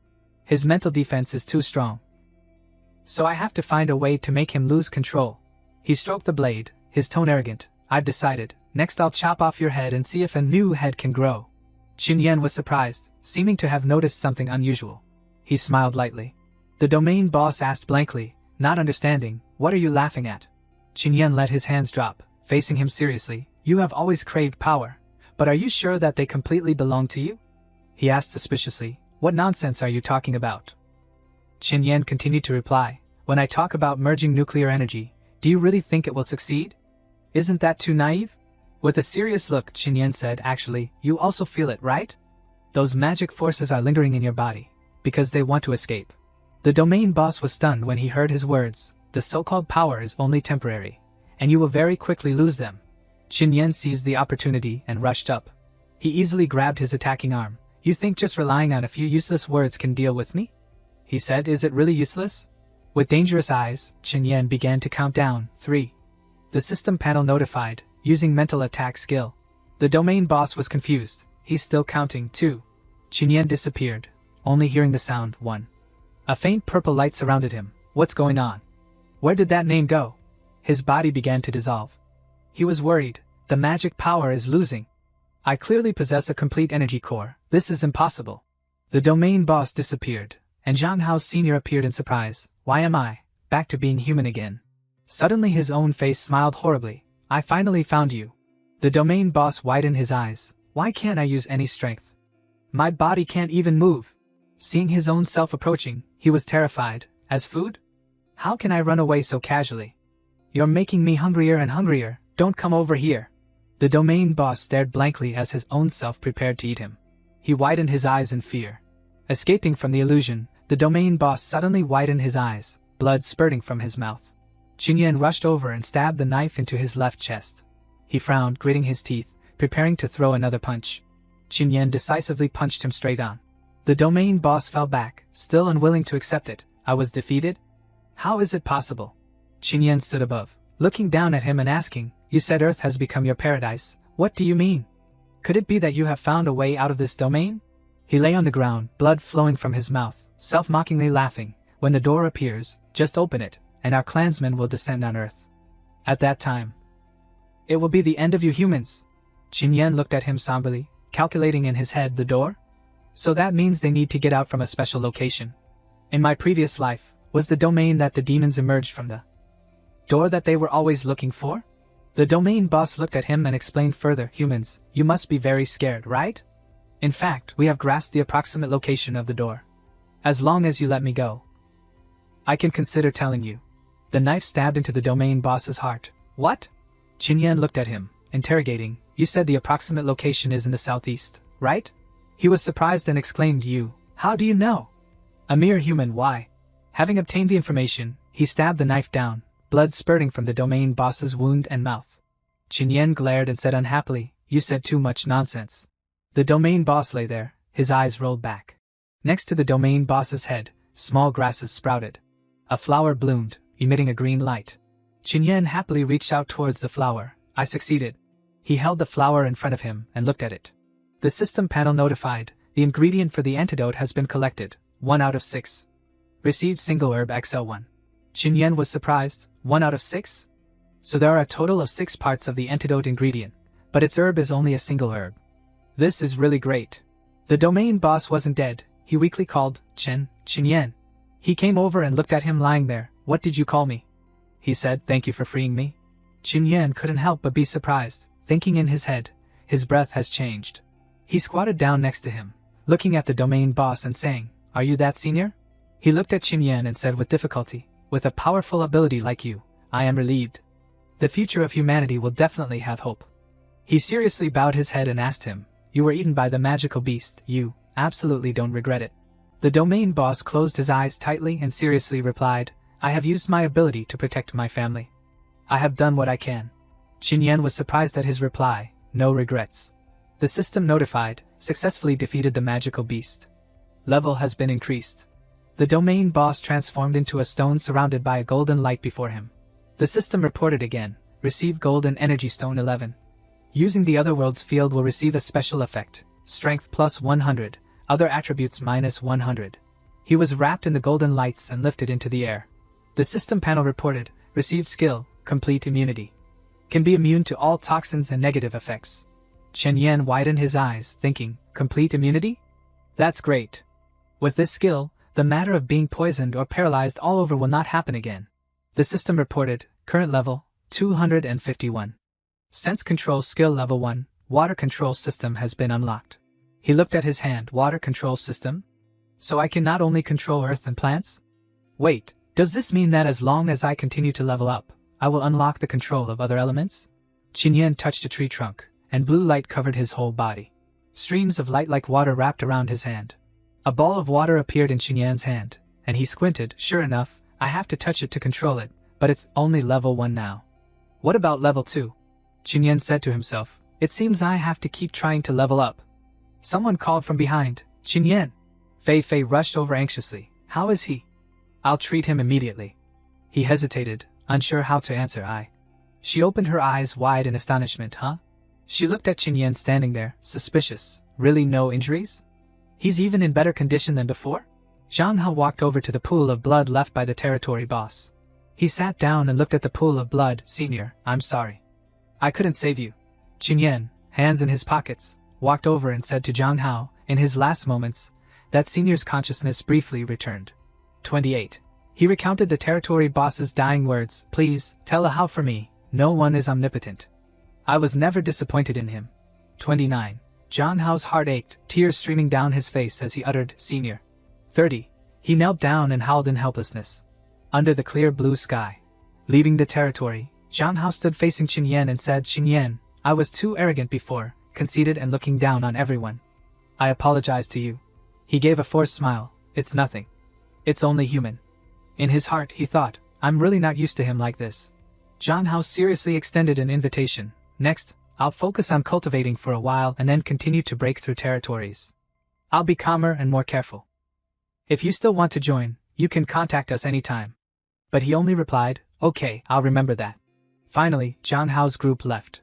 His mental defense is too strong. So I have to find a way to make him lose control. He stroked the blade, his tone arrogant. I've decided, next I'll chop off your head and see if a new head can grow. Qin Yan was surprised, seeming to have noticed something unusual. He smiled lightly. The domain boss asked blankly, not understanding, what are you laughing at? Qinyan let his hands drop, facing him seriously. You have always craved power, but are you sure that they completely belong to you? He asked suspiciously, what nonsense are you talking about? Qinyan continued to reply, when I talk about merging nuclear energy, do you really think it will succeed? Isn't that too naive? With a serious look, Qinyan said, actually, you also feel it, right? Those magic forces are lingering in your body, because they want to escape. The domain boss was stunned when he heard his words. The so-called power is only temporary, and you will very quickly lose them. Qinyan seized the opportunity and rushed up. He easily grabbed his attacking arm. You think just relying on a few useless words can deal with me? He said, is it really useless? With dangerous eyes, Qinyan began to count down, 3. The system panel notified, using mental attack skill. The domain boss was confused. He's still counting, 2. Qinyan disappeared, only hearing the sound, 1. A faint purple light surrounded him. What's going on? Where did that name go? His body began to dissolve. He was worried. The magic power is losing. I clearly possess a complete energy core. This is impossible. The domain boss disappeared, and Zhang Hao's senior appeared in surprise. Why am I back to being human again? Suddenly his own face smiled horribly. I finally found you. The domain boss widened his eyes. Why can't I use any strength? My body can't even move. Seeing his own self approaching, he was terrified. As food? How can I run away so casually? You're making me hungrier and hungrier. Don't come over here. The domain boss stared blankly as his own self prepared to eat him. He widened his eyes in fear. Escaping from the illusion, the domain boss suddenly widened his eyes, blood spurting from his mouth. Qinyan rushed over and stabbed the knife into his left chest. He frowned, gritting his teeth, preparing to throw another punch. Qinyan decisively punched him straight on. The domain boss fell back, still unwilling to accept it. I was defeated? How is it possible? Qinyan stood above, looking down at him and asking, you said Earth has become your paradise. What do you mean? Could it be that you have found a way out of this domain? He lay on the ground, blood flowing from his mouth, self-mockingly laughing. When the door appears, just open it, and our clansmen will descend on Earth. At that time, it will be the end of you humans. Qinyan looked at him somberly, calculating in his head the door. So that means they need to get out from a special location. In my previous life, was the domain that the demons emerged from the door that they were always looking for? The domain boss looked at him and explained further, humans, you must be very scared, right? In fact, we have grasped the approximate location of the door. As long as you let me go, I can consider telling you. The knife stabbed into the domain boss's heart. What? Qinyan looked at him, interrogating, you said the approximate location is in the southeast, right? He was surprised and exclaimed, you, how do you know? A mere human, why? Having obtained the information, he stabbed the knife down, blood spurting from the domain boss's wound and mouth. Qinyan glared and said unhappily, you said too much nonsense. The domain boss lay there, his eyes rolled back. Next to the domain boss's head, small grasses sprouted. A flower bloomed, emitting a green light. Qinyan happily reached out towards the flower. I succeeded. He held the flower in front of him and looked at it. The system panel notified, the ingredient for the antidote has been collected, 1 out of 6. Received single herb XL1. Qinyan was surprised, 1 out of 6? So there are a total of 6 parts of the antidote ingredient, but its herb is only a single herb. This is really great. The domain boss wasn't dead, he weakly called, Qinyan. He came over and looked at him lying there. What did you call me? He said, thank you for freeing me. Qinyan couldn't help but be surprised, thinking in his head, his breath has changed. He squatted down next to him, looking at the domain boss and saying, are you that senior? He looked at Qinyan and said with difficulty, with a powerful ability like you, I am relieved. The future of humanity will definitely have hope. He seriously bowed his head and asked him, you were eaten by the magical beast, you absolutely don't regret it. The domain boss closed his eyes tightly and seriously replied, I have used my ability to protect my family. I have done what I can. Qinyan was surprised at his reply, no regrets. The system notified, successfully defeated the magical beast. Level has been increased. The domain boss transformed into a stone surrounded by a golden light before him. The system reported again, received golden energy stone 11. Using the otherworld's field will receive a special effect, strength plus 100, other attributes minus 100. He was wrapped in the golden lights and lifted into the air. The system panel reported, received skill, complete immunity. Can be immune to all toxins and negative effects. Qinyan widened his eyes, thinking, complete immunity? That's great. With this skill, the The matter of being poisoned or paralyzed all over will not happen again. The system reported, current level, 251. Sense control skill level 1, water control system has been unlocked. He looked at his hand. Water control system? So I can not only control earth and plants? Wait, does this mean that as long as I continue to level up, I will unlock the control of other elements? Qinyan touched a tree trunk, and blue light covered his whole body. Streams of light like water wrapped around his hand. A ball of water appeared in Qinyan's hand, and he squinted. Sure enough, I have to touch it to control it, but it's only level 1 now. What about level 2? Qinyan said to himself, it seems I have to keep trying to level up. Someone called from behind, Qinyan. Fei Fei rushed over anxiously. How is he? I'll treat him immediately. He hesitated, unsure how to answer. She opened her eyes wide in astonishment. Huh? She looked at Qinyan standing there, suspicious. Really no injuries? He's even in better condition than before? Zhang Hao walked over to the pool of blood left by the territory boss. He sat down and looked at the pool of blood. Senior, I'm sorry. I couldn't save you. Qinyan, hands in his pockets, walked over and said to Zhang Hao, in his last moments, that senior's consciousness briefly returned. 28. He recounted the territory boss's dying words. Please, tell Hao for me, no one is omnipotent. I was never disappointed in him. 29. Zhang Hao's heart ached, tears streaming down his face as he uttered, Senior. 30. He knelt down and howled in helplessness. Under the clear blue sky. Leaving the territory, Zhang Hao stood facing Qinyan and said, Qinyan, I was too arrogant before, conceited and looking down on everyone. I apologize to you. He gave a forced smile. It's nothing. It's only human. In his heart, he thought, I'm really not used to him like this. Zhang Hao seriously extended an invitation. Next, I'll focus on cultivating for a while and then continue to break through territories. I'll be calmer and more careful. If you still want to join, you can contact us anytime. But he only replied, okay, I'll remember that. Finally, Zhang Hao's group left.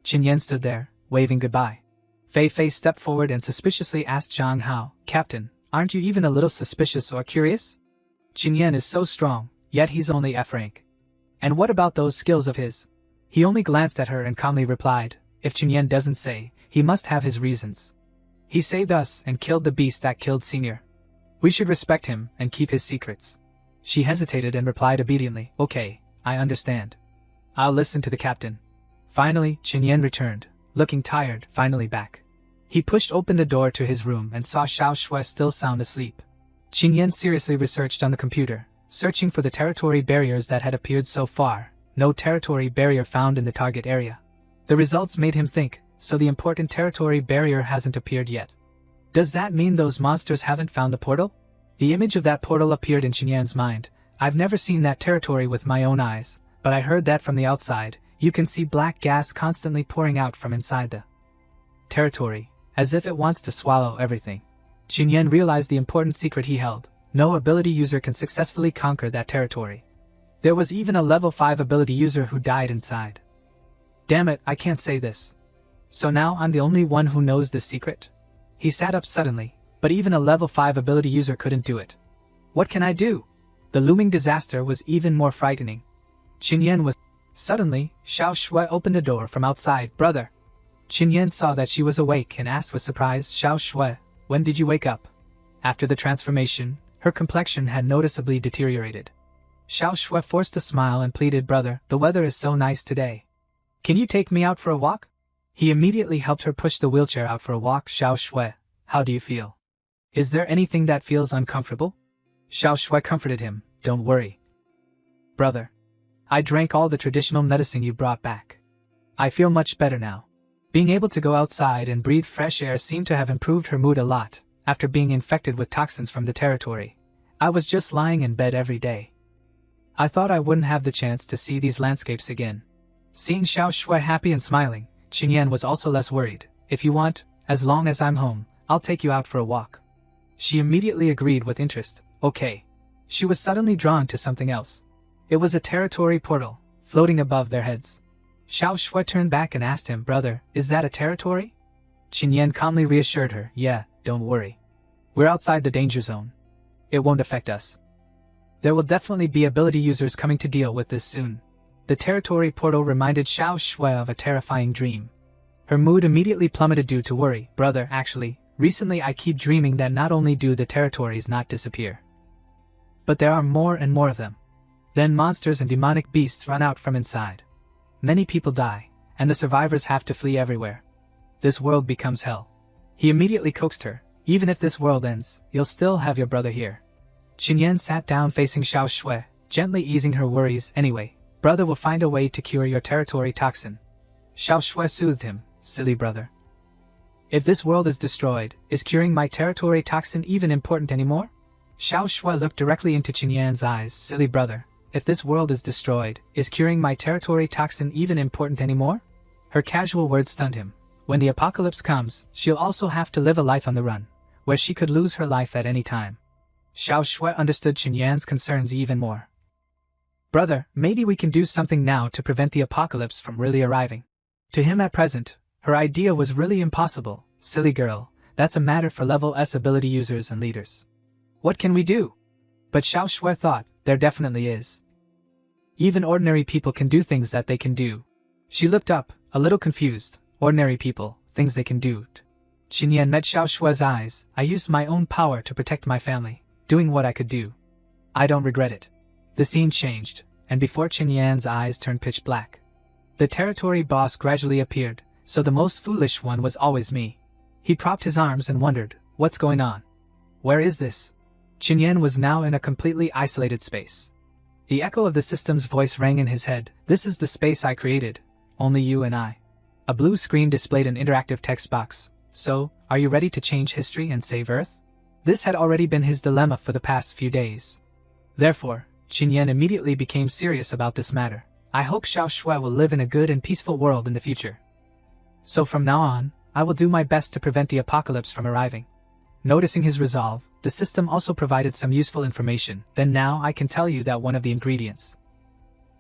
Qinyan stood there, waving goodbye. Fei Fei stepped forward and suspiciously asked Zhang Hao, Captain, aren't you even a little suspicious or curious? Qinyan is so strong, yet he's only F rank. And what about those skills of his? He only glanced at her and calmly replied, if Qinyan doesn't say, he must have his reasons. He saved us and killed the beast that killed Senior. We should respect him and keep his secrets. She hesitated and replied obediently, okay, I understand. I'll listen to the captain. Finally, Qinyan returned, looking tired, finally back. He pushed open the door to his room and saw Xiao Shui still sound asleep. Qinyan seriously researched on the computer, searching for the territory barriers that had appeared so far. No territory barrier found in the target area. The results made him think, so the important territory barrier hasn't appeared yet. Does that mean those monsters haven't found the portal? The image of that portal appeared in Qinyan's mind. I've never seen that territory with my own eyes, but I heard that from the outside, you can see black gas constantly pouring out from inside the territory, as if it wants to swallow everything. Qinyan realized the important secret he held. No ability user can successfully conquer that territory. There was even a level 5 ability user who died inside. Damn it, I can't say this. So now I'm the only one who knows this secret? He sat up suddenly, but even a level 5 ability user couldn't do it. What can I do? The looming disaster was even more frightening. Qinyan was... Suddenly, Xiao Shui opened the door from outside. Brother. Qinyan saw that she was awake and asked with surprise, Xiao Shui, when did you wake up? After the transformation, her complexion had noticeably deteriorated. Xiao Shui forced a smile and pleaded, brother, the weather is so nice today. Can you take me out for a walk? He immediately helped her push the wheelchair out for a walk. Xiao Shui, how do you feel? Is there anything that feels uncomfortable? Xiao Shui comforted him, don't worry. Brother. I drank all the traditional medicine you brought back. I feel much better now. Being able to go outside and breathe fresh air seemed to have improved her mood a lot, after being infected with toxins from the territory. I was just lying in bed every day. I thought I wouldn't have the chance to see these landscapes again. Seeing Xiao Shui happy and smiling, Qinyan was also less worried. If you want, as long as I'm home, I'll take you out for a walk. She immediately agreed with interest. Okay. She was suddenly drawn to something else. It was a territory portal, floating above their heads. Xiao Shui turned back and asked him, brother, is that a territory? Qinyan calmly reassured her, yeah, don't worry. We're outside the danger zone. It won't affect us. There will definitely be ability users coming to deal with this soon. The territory portal reminded Xiao Shui of a terrifying dream. Her mood immediately plummeted due to worry. Brother, actually, recently I keep dreaming that not only do the territories not disappear, But there are more and more of them. Then monsters and demonic beasts run out from inside. Many people die, and the survivors have to flee everywhere. This world becomes hell. He immediately coaxed her. Even if this world ends, you'll still have your brother here. Qinyan sat down facing Xiao Shui, gently easing her worries. Anyway, brother will find a way to cure your territory toxin. Xiao Shui soothed him. Silly brother. If this world is destroyed, is curing my territory toxin even important anymore? Xiao Shui looked directly into Qinyan's eyes. Silly brother. If this world is destroyed, is curing my territory toxin even important anymore? Her casual words stunned him. When the apocalypse comes, she'll also have to live a life on the run, where she could lose her life at any time. Xiao Shui understood Qinyan's concerns even more. Brother, maybe we can do something now to prevent the apocalypse from really arriving. To him at present, her idea was really impossible. Silly girl, that's a matter for level S ability users and leaders. What can we do? But Xiao Shui thought, there definitely is. Even ordinary people can do things that they can do. She looked up, a little confused. Ordinary people, things they can do. Qinyan met Xiao Shui's eyes. I used my own power to protect my family, doing what I could do. I don't regret it. The scene changed, and before Qinyan's eyes turned pitch black. The territory boss gradually appeared, so the most foolish one was always me. He propped his arms and wondered, what's going on? Where is this? Qinyan was now in a completely isolated space. The echo of the system's voice rang in his head. This is the space I created. Only you and I. A blue screen displayed an interactive text box. So, are you ready to change history and save Earth? This had already been his dilemma for the past few days. Therefore, Qinyan immediately became serious about this matter. I hope Xiao Shui will live in a good and peaceful world in the future. So from now on, I will do my best to prevent the apocalypse from arriving. Noticing his resolve, the system also provided some useful information. Then now I can tell you that one of the ingredients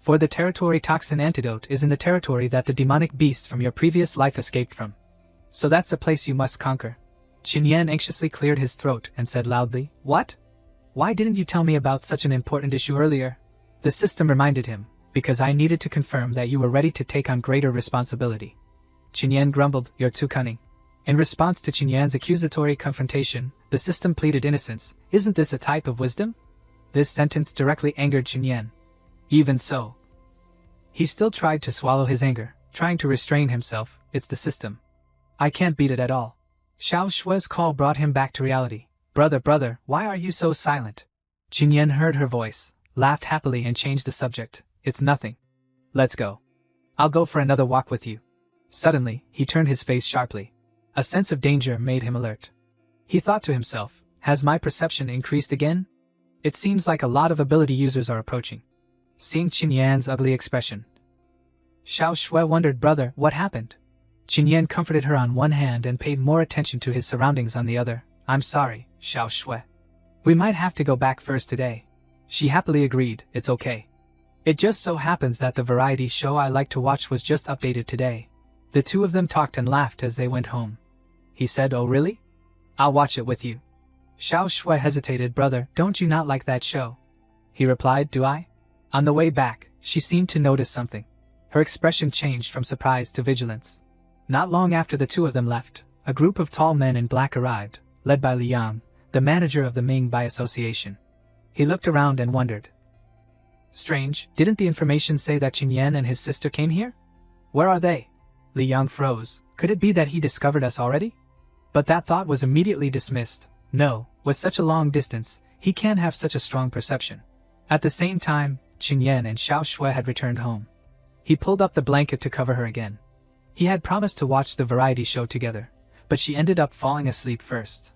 for the territory toxin antidote is in the territory that the demonic beast from your previous life escaped from. So that's a place you must conquer. Qinyan anxiously cleared his throat and said loudly, What? Why didn't you tell me about such an important issue earlier? The system reminded him, because I needed to confirm that you were ready to take on greater responsibility. Qinyan grumbled, You're too cunning. In response to Qinyan's accusatory confrontation, the system pleaded innocence. Isn't this a type of wisdom? This sentence directly angered Qinyan. Even so, he still tried to swallow his anger, trying to restrain himself. It's the system. I can't beat it at all. Xiao Shui's call brought him back to reality. Brother, why are you so silent? Qinyan heard her voice, laughed happily and changed the subject. It's nothing. Let's go. I'll go for another walk with you. Suddenly, he turned his face sharply. A sense of danger made him alert. He thought to himself, has my perception increased again? It seems like a lot of ability users are approaching. Seeing Qinyan's ugly expression, Xiao Shui wondered, Brother, what happened? Qinyan comforted her on one hand and paid more attention to his surroundings on the other. I'm sorry, Xiao Shui. We might have to go back first today. She happily agreed, it's okay. It just so happens that the variety show I like to watch was just updated today. The two of them talked and laughed as they went home. He said, Oh really? I'll watch it with you. Xiao Shui hesitated, Brother, don't you not like that show? He replied, Do I? On the way back, she seemed to notice something. Her expression changed from surprise to vigilance. Not long after the two of them left, a group of tall men in black arrived, led by Liang, the manager of the Ming Bai Association. He looked around and wondered. Strange, didn't the information say that Qinyan and his sister came here? Where are they? Liang froze. Could it be that he discovered us already? But that thought was immediately dismissed. No, with such a long distance, he can't have such a strong perception. At the same time, Qinyan and Xiao Shui had returned home. He pulled up the blanket to cover her again. He had promised to watch the variety show together, but she ended up falling asleep first.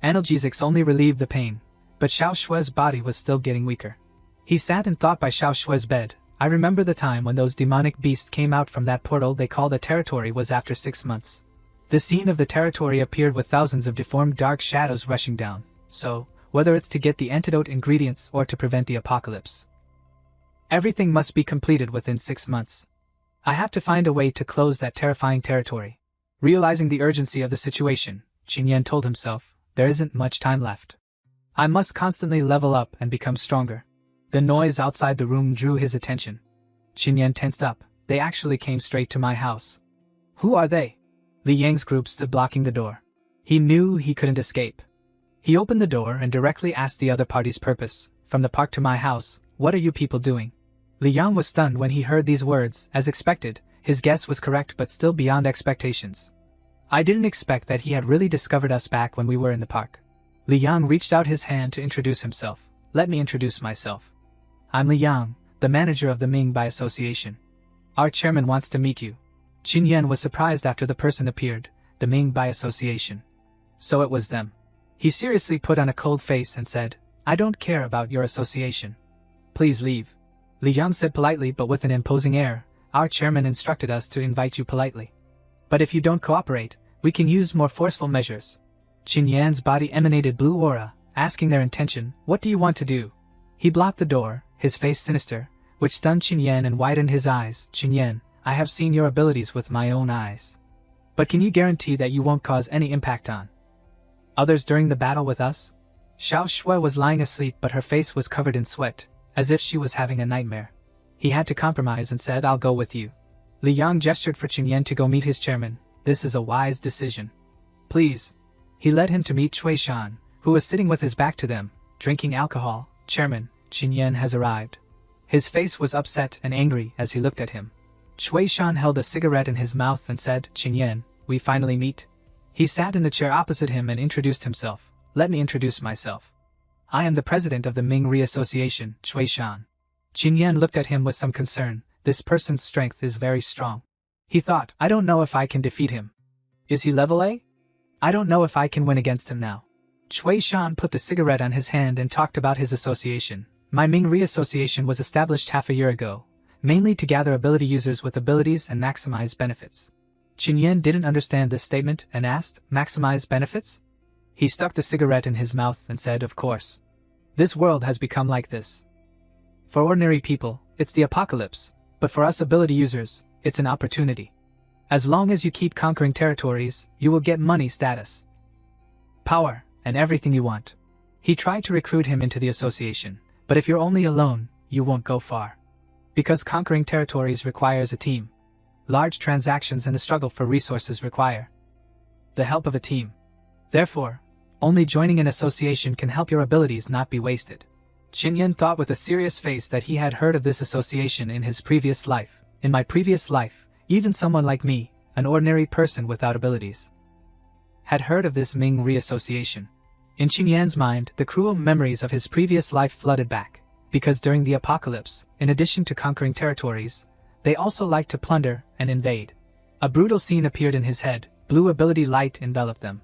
Analgesics only relieved the pain, but Xiao Shui's body was still getting weaker. He sat and thought by Xiao Shui's bed. I remember the time when those demonic beasts came out from that portal they called a territory was after 6 months. The scene of the territory appeared with thousands of deformed dark shadows rushing down, so, whether it's to get the antidote ingredients or to prevent the apocalypse, everything must be completed within 6 months. I have to find a way to close that terrifying territory. Realizing the urgency of the situation, Qinyan told himself, there isn't much time left. I must constantly level up and become stronger. The noise outside the room drew his attention. Qinyan tensed up. They actually came straight to my house. Who are they? Li Yang's group stood blocking the door. He knew he couldn't escape. He opened the door and directly asked the other party's purpose. from the park to my house, what are you people doing? Li Yang was stunned when he heard these words. As expected, his guess was correct but still beyond expectations. I didn't expect that he had really discovered us back when we were in the park. Li Yang reached out his hand to introduce himself. Let me introduce myself. I'm Li Yang, the manager of the Ming by Association. Our chairman wants to meet you. Qin Yan was surprised after the person appeared, the Ming by Association. So it was them. He seriously put on a cold face and said, I don't care about your association. Please leave. Li Yang said politely but with an imposing air, our chairman instructed us to invite you politely. But if you don't cooperate, we can use more forceful measures. Qin Yan's body emanated blue aura, asking their intention, what do you want to do? He blocked the door, his face sinister, which stunned Qin Yan and widened his eyes. Qin Yan, I have seen your abilities with my own eyes. But can you guarantee that you won't cause any impact on others during the battle with us? Xiao Shui was lying asleep but her face was covered in sweat, as if she was having a nightmare. He had to compromise and said, I'll go with you. Li Yang gestured for Qin Yan to go meet his chairman. This is a wise decision. Please. He led him to meet Chu Shan, who was sitting with his back to them, drinking alcohol. Chairman, Qin Yan has arrived. His face was upset and angry as he looked at him. Chu Shan held a cigarette in his mouth and said, Qin Yan, we finally meet. He sat in the chair opposite him and introduced himself. Let me introduce myself. I am the president of the Ming Association, Chu Shan. Qin Yan looked at him with some concern. This person's strength is very strong. He thought, I don't know if I can defeat him. Is he level A? I don't know if I can win against him now. Chu Shan put the cigarette on his hand and talked about his association. My Ming Association was established half a year ago, mainly to gather ability users with abilities and maximize benefits. Qin Yan didn't understand this statement and asked, maximize benefits? He stuck the cigarette in his mouth and said, of course. This world has become like this. For ordinary people, it's the apocalypse, but for us ability users, it's an opportunity. As long as you keep conquering territories, you will get money, status, power, and everything you want. He tried to recruit him into the association, but if you're only alone, you won't go far. Because conquering territories requires a team. Large transactions and the struggle for resources require the help of a team. Therefore, only joining an association can help your abilities not be wasted. Qin Yan thought with a serious face that he had heard of this association in his previous life. In my previous life, even someone like me, an ordinary person without abilities, had heard of this Ming Association. In Qin Yan's mind, the cruel memories of his previous life flooded back, because during the apocalypse, in addition to conquering territories, they also liked to plunder and invade. A brutal scene appeared in his head, blue ability light enveloped them.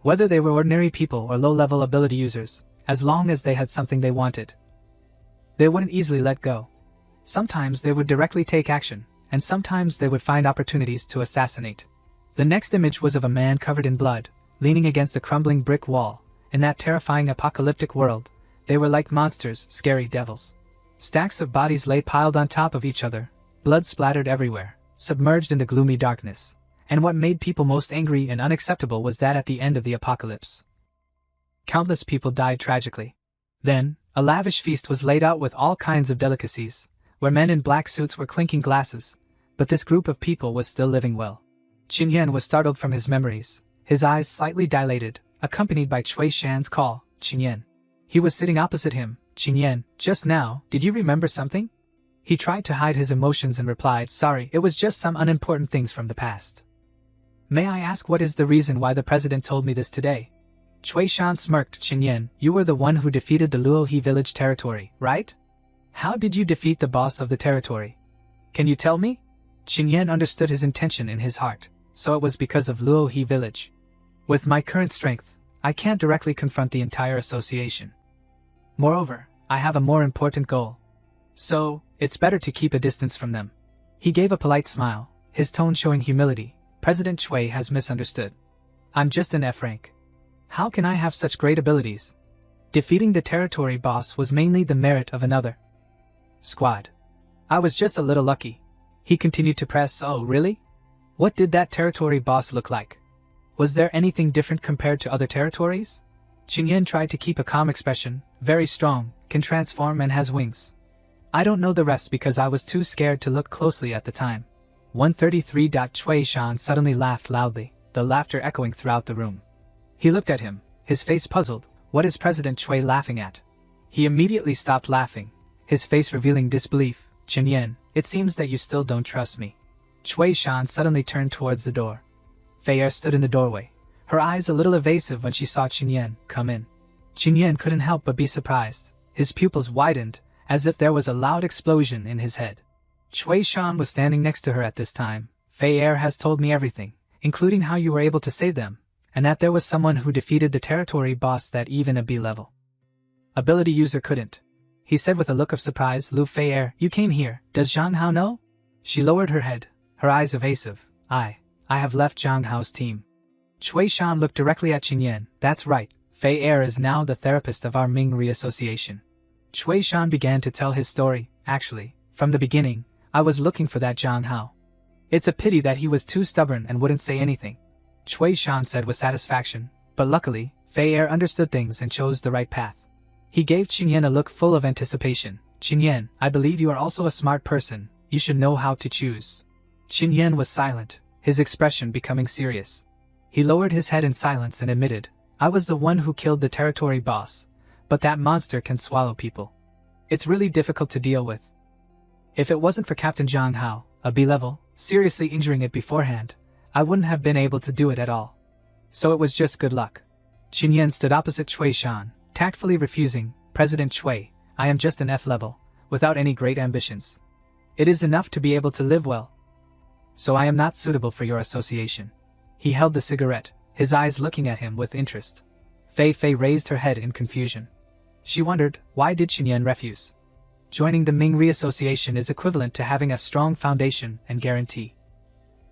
Whether they were ordinary people or low-level ability users, as long as they had something they wanted, they wouldn't easily let go. Sometimes they would directly take action, and sometimes they would find opportunities to assassinate. The next image was of a man covered in blood, leaning against a crumbling brick wall. In that terrifying apocalyptic world, they were like monsters, scary devils. Stacks of bodies lay piled on top of each other, blood splattered everywhere, submerged in the gloomy darkness. And what made people most angry and unacceptable was that at the end of the apocalypse, countless people died tragically. Then, a lavish feast was laid out with all kinds of delicacies, where men in black suits were clinking glasses, but this group of people was still living well. Qin Yan was startled from his memories, his eyes slightly dilated, accompanied by Chu Shan's call, Qin Yan. He was sitting opposite him. Qin Yan, just now, did you remember something? He tried to hide his emotions and replied, sorry, it was just some unimportant things from the past. May I ask what is the reason why the president told me this today? Chu Shan smirked. Qin Yan, you were the one who defeated the Luohe village territory, right? How did you defeat the boss of the territory? Can you tell me? Qin Yan understood his intention in his heart, so it was because of Luohe village. With my current strength, I can't directly confront the entire association. Moreover, I have a more important goal. So, it's better to keep a distance from them. He gave a polite smile, his tone showing humility. President Chui has misunderstood. I'm just an F rank. How can I have such great abilities? Defeating the territory boss was mainly the merit of another squad. I was just a little lucky. He continued to press. Oh, really? What did that territory boss look like? Was there anything different compared to other territories? Qin Yan tried to keep a calm expression. Very strong, can transform and has wings. I don't know the rest because I was too scared to look closely at the time. 133. Chu Shan suddenly laughed loudly, the laughter echoing throughout the room. He looked at him, his face puzzled. What is President Chui laughing at? He immediately stopped laughing, his face revealing disbelief. Qin Yan, it seems that you still don't trust me. Chu Shan suddenly turned towards the door. Fei Er stood in the doorway, her eyes a little evasive when she saw Qin Yan come in. Qin Yan couldn't help but be surprised. His pupils widened, as if there was a loud explosion in his head. Chu Shan was standing next to her at this time. Fei Er has told me everything, including how you were able to save them, and that there was someone who defeated the territory boss that even a B level ability user couldn't. He said with a look of surprise. Lu Fei Er, you came here, does Zhang Hao know? She lowered her head, her eyes evasive. I have left Zhang Hao's team. Chu Shan looked directly at Qin Yan. That's right, Fei Er is now the therapist of our Mingri Association. Chu Shan began to tell his story. Actually, from the beginning, I was looking for that Zhang Hao. It's a pity that he was too stubborn and wouldn't say anything. Chu Shan said with satisfaction, but luckily, Fei Er understood things and chose the right path. He gave Qin Yan a look full of anticipation. Qin Yan, I believe you are also a smart person, you should know how to choose. Qin Yan was silent, his expression becoming serious. He lowered his head in silence and admitted, I was the one who killed the territory boss, but that monster can swallow people. It's really difficult to deal with. If it wasn't for Captain Zhang Hao, a B level, seriously injuring it beforehand, I wouldn't have been able to do it at all. So it was just good luck. Qin Yan stood opposite Chu Shan, tactfully refusing. President Chui, I am just an F level, without any great ambitions. It is enough to be able to live well. So I am not suitable for your association. He held the cigarette, his eyes looking at him with interest. Fei Fei raised her head in confusion. She wondered, why did Qin Yan refuse? Joining the Mingri Association is equivalent to having a strong foundation and guarantee.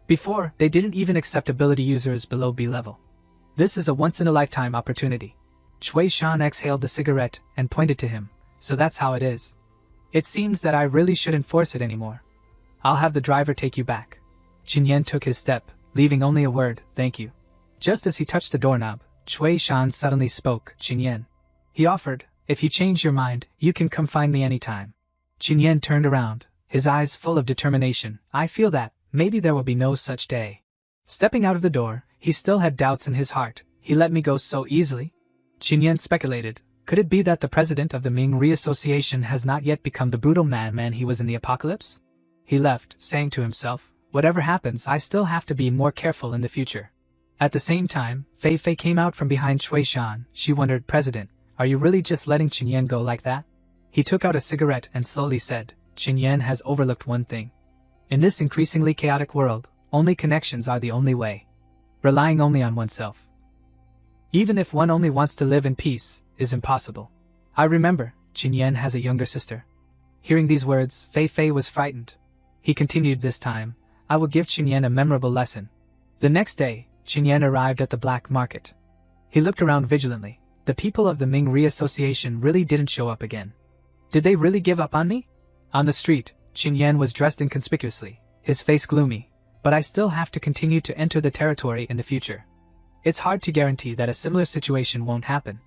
Before, they didn't even accept ability users below B level. This is a once-in-a-lifetime opportunity. Chu Shan exhaled the cigarette and pointed to him. So that's how it is. It seems that I really shouldn't force it anymore. I'll have the driver take you back. Qin Yan took his step, leaving only a word, thank you. Just as he touched the doorknob, Chu Shan suddenly spoke. Qin Yan. He offered, if you change your mind, you can come find me anytime. Qin Yan turned around, his eyes full of determination. I feel that, maybe there will be no such day. Stepping out of the door, he still had doubts in his heart. He let me go so easily? Qin Yan speculated, could it be that the president of the Mingri Association has not yet become the brutal madman he was in the apocalypse? He left, saying to himself, whatever happens, I still have to be more careful in the future. At the same time, Fei Fei came out from behind Chu Shan. She wondered, President, are you really just letting Qin Yan go like that? He took out a cigarette and slowly said, Qin Yan has overlooked one thing. In this increasingly chaotic world, only connections are the only way. Relying only on oneself, even if one only wants to live in peace, is impossible. I remember, Qin Yan has a younger sister. Hearing these words, Fei Fei was frightened. He continued this time, I will give Qin Yan a memorable lesson. The next day, Qin Yan arrived at the black market. He looked around vigilantly. The people of the Mingri Association really didn't show up again. Did they really give up on me? On the street, Qin Yan was dressed inconspicuously, his face gloomy, but I still have to continue to enter the territory in the future. It's hard to guarantee that a similar situation won't happen.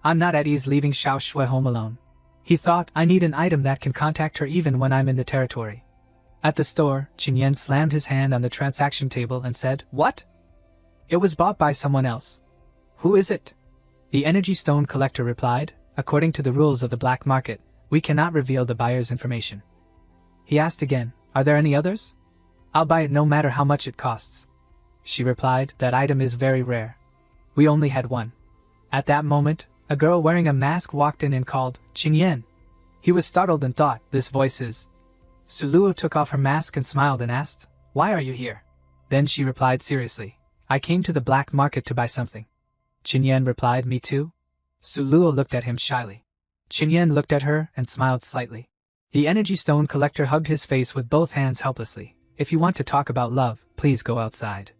I'm not at ease leaving Xiao Shui home alone. He thought, I need an item that can contact her even when I'm in the territory. At the store, Qin Yan slammed his hand on the transaction table and said, What? It was bought by someone else. Who is it? The energy stone collector replied, according to the rules of the black market, we cannot reveal the buyer's information. He asked again, are there any others? I'll buy it no matter how much it costs. She replied, that item is very rare. We only had one. At that moment, a girl wearing a mask walked in and called, Qin Yan. He was startled and thought, this voice is. Suluo took off her mask and smiled and asked, why are you here? Then she replied seriously, I came to the black market to buy something. Qin Yan replied, me too. Suluo looked at him shyly. Qin Yan looked at her and smiled slightly. The energy stone collector hugged his face with both hands helplessly. If you want to talk about love, please go outside.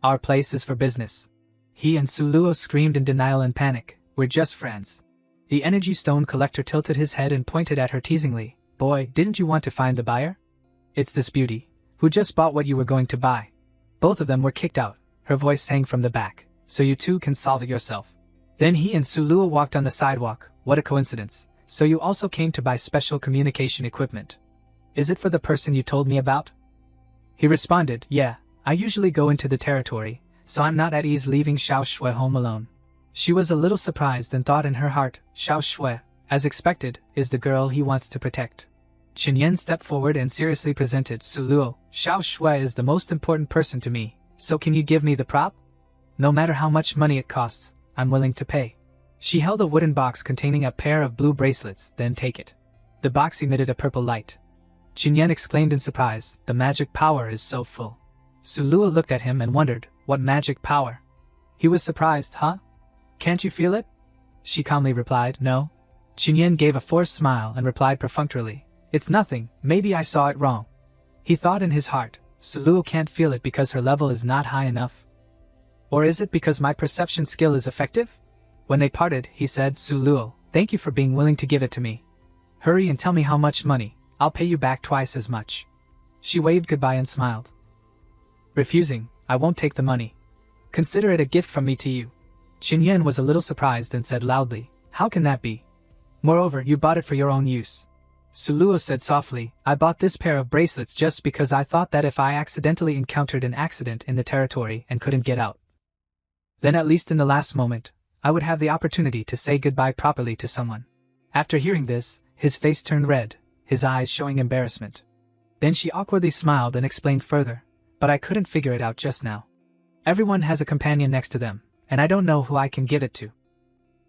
Our place is for business. He and Suluo screamed in denial and panic. We're just friends. The energy stone collector tilted his head and pointed at her teasingly. Boy, didn't you want to find the buyer? It's this beauty, who just bought what you were going to buy. Both of them were kicked out, her voice sang from the back. So you two can solve it yourself. Then he and Suluo walked on the sidewalk. What a coincidence. So you also came to buy special communication equipment. Is it for the person you told me about? He responded, yeah, I usually go into the territory, so I'm not at ease leaving Xiao Shui home alone. She was a little surprised and thought in her heart, Xiao Shui, as expected, is the girl he wants to protect. Qin Yan stepped forward and seriously presented, Suluo, Xiao Shui is the most important person to me, so can you give me the prop? No matter how much money it costs, I'm willing to pay. She held a wooden box containing a pair of blue bracelets, then take it. The box emitted a purple light. Qin Yan exclaimed in surprise, the magic power is so full. Suluo looked at him and wondered, what magic power? He was surprised, huh? Can't you feel it? She calmly replied, no. Qin Yan gave a forced smile and replied perfunctorily, it's nothing, maybe I saw it wrong. He thought in his heart, Suluo can't feel it because her level is not high enough. Or is it because my perception skill is effective? When they parted, he said, Suluo, thank you for being willing to give it to me. Hurry and tell me how much money, I'll pay you back twice as much. She waved goodbye and smiled. Refusing, I won't take the money. Consider it a gift from me to you. Qin Yan was a little surprised and said loudly, how can that be? Moreover, you bought it for your own use. Suluo said softly, I bought this pair of bracelets just because I thought that if I accidentally encountered an accident in the territory and couldn't get out, then at least in the last moment, I would have the opportunity to say goodbye properly to someone. After hearing this, his face turned red, his eyes showing embarrassment. Then she awkwardly smiled and explained further, but I couldn't figure it out just now. Everyone has a companion next to them, and I don't know who I can give it to.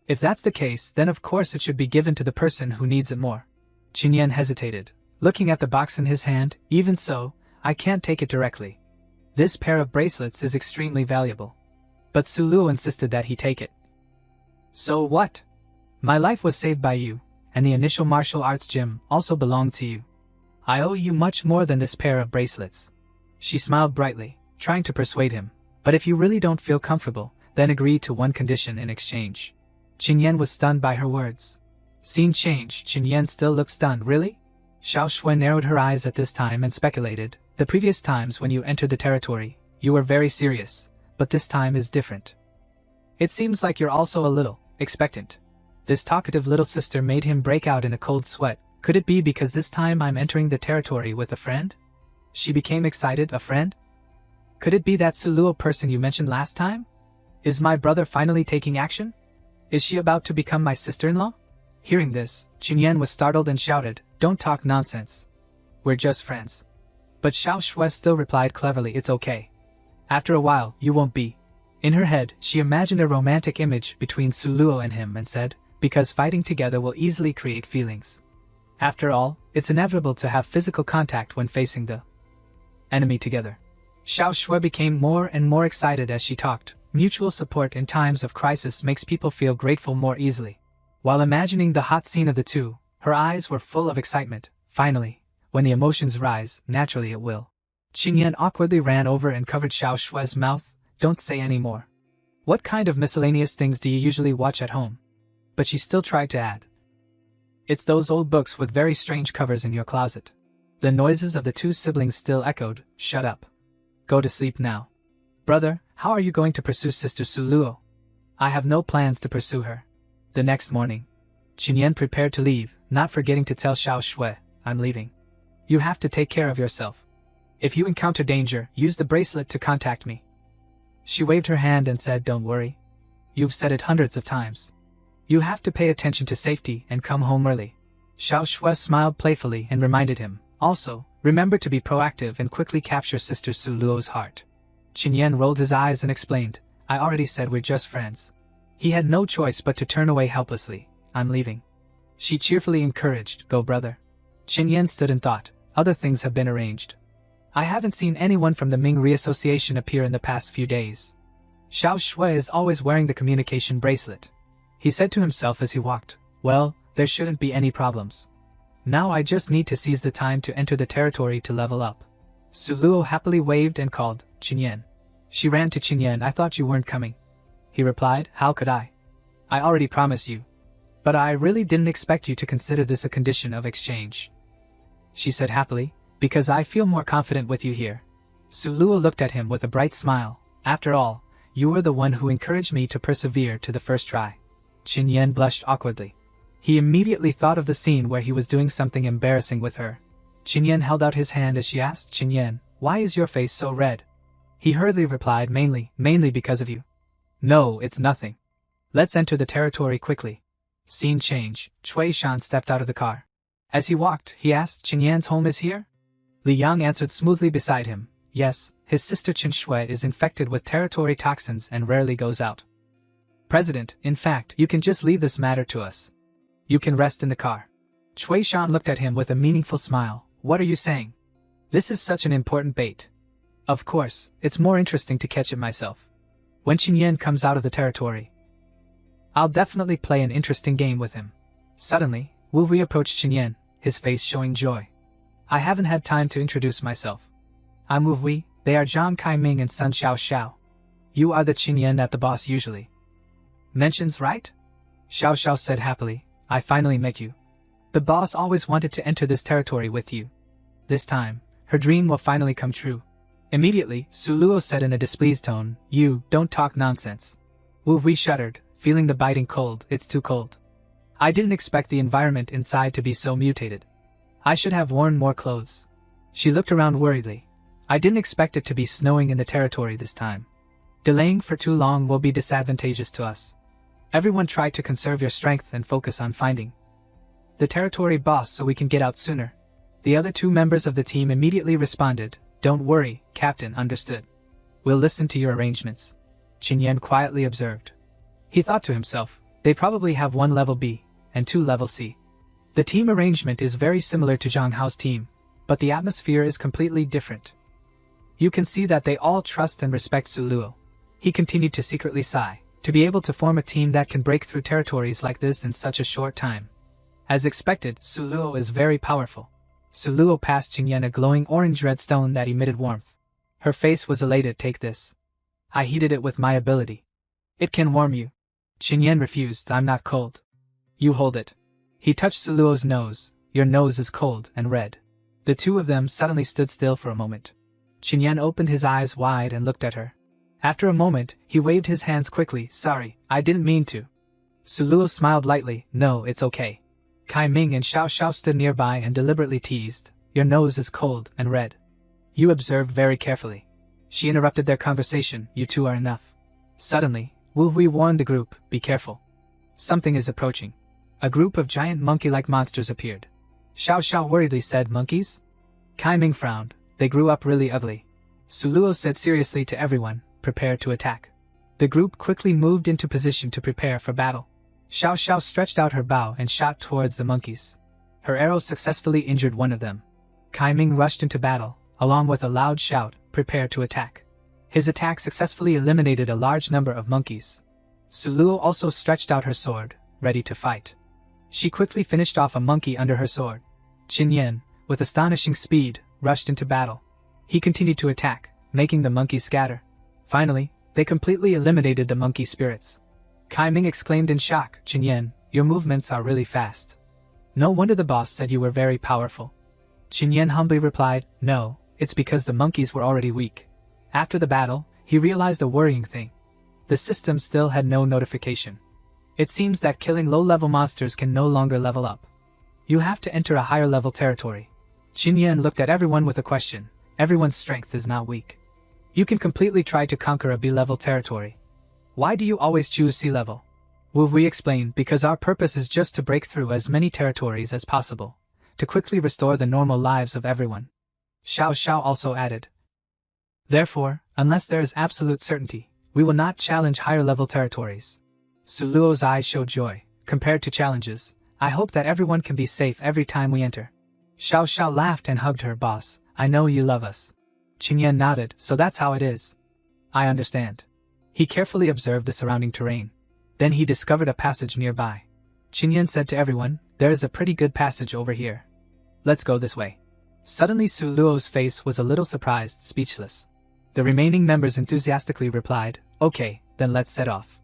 If that's the case, then of course it should be given to the person who needs it more. Qin Yan hesitated, looking at the box in his hand, even so, I can't take it directly. This pair of bracelets is extremely valuable. But Suluo insisted that he take it. So what? My life was saved by you, and the initial martial arts gym also belonged to you. I owe you much more than this pair of bracelets. She smiled brightly, trying to persuade him, but if you really don't feel comfortable, then agree to one condition in exchange. Qin Yan was stunned by her words. Scene changed, Qin Yan still looked stunned, really? Xiao Shui narrowed her eyes at this time and speculated, the previous times when you entered the territory, you were very serious, but this time is different. It seems like you're also a little expectant. This talkative little sister made him break out in a cold sweat. Could it be because this time I'm entering the territory with a friend? She became excited, a friend? Could it be that Suluo person you mentioned last time? Is my brother finally taking action? Is she about to become my sister-in-law? Hearing this, Qin Yan was startled and shouted, don't talk nonsense. We're just friends. But Xiao Shui still replied cleverly, it's okay. After a while, you won't be. In her head, she imagined a romantic image between Suluo and him and said, because fighting together will easily create feelings. After all, it's inevitable to have physical contact when facing the enemy together. Xiao Shui became more and more excited as she talked. Mutual support in times of crisis makes people feel grateful more easily. While imagining the hot scene of the two, her eyes were full of excitement. Finally, when the emotions rise, naturally it will. Qin Yan awkwardly ran over and covered Xiao Shui's mouth. Don't say any more. What kind of miscellaneous things do you usually watch at home? But she still tried to add. It's those old books with very strange covers in your closet. The noises of the two siblings still echoed, shut up. Go to sleep now. Brother, how are you going to pursue Sister Suluo? I have no plans to pursue her. The next morning, Qin Yan prepared to leave, not forgetting to tell Xiao Shui, I'm leaving. You have to take care of yourself. If you encounter danger, use the bracelet to contact me. She waved her hand and said, don't worry. You've said it hundreds of times. You have to pay attention to safety and come home early. Xiao Shui smiled playfully and reminded him, also, remember to be proactive and quickly capture Sister Suluo's heart. Qin Yan rolled his eyes and explained, I already said we're just friends. He had no choice but to turn away helplessly. I'm leaving. She cheerfully encouraged, go brother. Qin Yan stood and thought, other things have been arranged. I haven't seen anyone from the Ming Reassociation appear in the past few days. Xiao Shui is always wearing the communication bracelet. He said to himself as he walked, well, there shouldn't be any problems. Now I just need to seize the time to enter the territory to level up. Suluo happily waved and called, Qin Yan. She ran to Qin Yan, I thought you weren't coming. He replied, how could I? I already promised you. But I really didn't expect you to consider this a condition of exchange. She said happily, because I feel more confident with you here. Suluo looked at him with a bright smile. After all, you were the one who encouraged me to persevere to the first try. Qin Yan blushed awkwardly. He immediately thought of the scene where he was doing something embarrassing with her. Qin Yan held out his hand as she asked, Qin Yan, why is your face so red? He hurriedly replied, mainly because of you. No, it's nothing. Let's enter the territory quickly. Scene change, Chu Shan stepped out of the car. As he walked, he asked, Qin Yan's home is here? Li Yang answered smoothly beside him, yes, his sister Qin Shui is infected with territory toxins and rarely goes out. President, in fact, you can just leave this matter to us. You can rest in the car. Chu Shan looked at him with a meaningful smile. What are you saying? This is such an important bait. Of course, it's more interesting to catch it myself. When Qin Yan comes out of the territory, I'll definitely play an interesting game with him. Suddenly, Wu Wei approached Qin Yan, his face showing joy. I haven't had time to introduce myself. I'm Wu Wei, they are Zhang Kaiming and Sun Xiao Xiao. You are the Qin Yan that the boss usually mentions, right? Xiao Xiao said happily, I finally met you. The boss always wanted to enter this territory with you. This time, her dream will finally come true. Immediately, Su Luo said in a displeased tone, You, don't talk nonsense. Wu Wei shuddered, feeling the biting cold, it's too cold. I didn't expect the environment inside to be so mutated. I should have worn more clothes. She looked around worriedly. I didn't expect it to be snowing in the territory this time. Delaying for too long will be disadvantageous to us. Everyone try to conserve your strength and focus on finding the territory boss so we can get out sooner. The other two members of the team immediately responded, Don't worry, Captain, understood. We'll listen to your arrangements. Qin Yan quietly observed. He thought to himself, they probably have one level B and two level C. The team arrangement is very similar to Zhang Hao's team, but the atmosphere is completely different. You can see that they all trust and respect Su Luo. He continued to secretly sigh, to be able to form a team that can break through territories like this in such a short time. As expected, Su Luo is very powerful. Su Luo passed Qin Yan a glowing orange red stone that emitted warmth. Her face was elated. Take this. I heated it with my ability. It can warm you. Qin Yan refused. I'm not cold. You hold it. He touched Su Luo's nose. Your nose is cold and red. The two of them suddenly stood still for a moment. Qin Yan opened his eyes wide and looked at her. After a moment, he waved his hands quickly. Sorry, I didn't mean to. Su Luo smiled lightly. No, it's okay. Kai Ming and Xiao Xiao stood nearby and deliberately teased. Your nose is cold and red. You observed very carefully. She interrupted their conversation. You two are enough. Suddenly, Wu Hui warned the group, be careful. Something is approaching. A group of giant monkey-like monsters appeared. Xiao Xiao worriedly said, Monkeys? Kai Ming frowned. They grew up really ugly. Su Luo said seriously to everyone, prepare to attack. The group quickly moved into position to prepare for battle. Xiao Xiao stretched out her bow and shot towards the monkeys. Her arrow successfully injured one of them. Kai Ming rushed into battle, along with a loud shout, prepare to attack. His attack successfully eliminated a large number of monkeys. Su Luo also stretched out her sword, ready to fight. She quickly finished off a monkey under her sword. Qin Yan, with astonishing speed, rushed into battle. He continued to attack, making the monkeys scatter. Finally, they completely eliminated the monkey spirits. Kai Ming exclaimed in shock, Qin Yan, your movements are really fast. No wonder the boss said you were very powerful. Qin Yan humbly replied, No, it's because the monkeys were already weak. After the battle, he realized a worrying thing. The system still had no notification. It seems that killing low-level monsters can no longer level up. You have to enter a higher-level territory. Qin Yan looked at everyone with a question. Everyone's strength is not weak. You can completely try to conquer a B-level territory. Why do you always choose C-level? Wu Wei explained, because our purpose is just to break through as many territories as possible, to quickly restore the normal lives of everyone. Xiao Xiao also added. Therefore, unless there is absolute certainty, we will not challenge higher-level territories. Su Luo's eyes showed joy. Compared to challenges, I hope that everyone can be safe every time we enter. Xiao Xiao laughed and hugged her. Boss, I know you love us. Qin Yan nodded. So that's how it is. I understand. He carefully observed the surrounding terrain. Then he discovered a passage nearby. Qin Yan said to everyone, there is a pretty good passage over here. Let's go this way. Suddenly Su Luo's face was a little surprised, speechless. The remaining members enthusiastically replied, okay, then let's set off.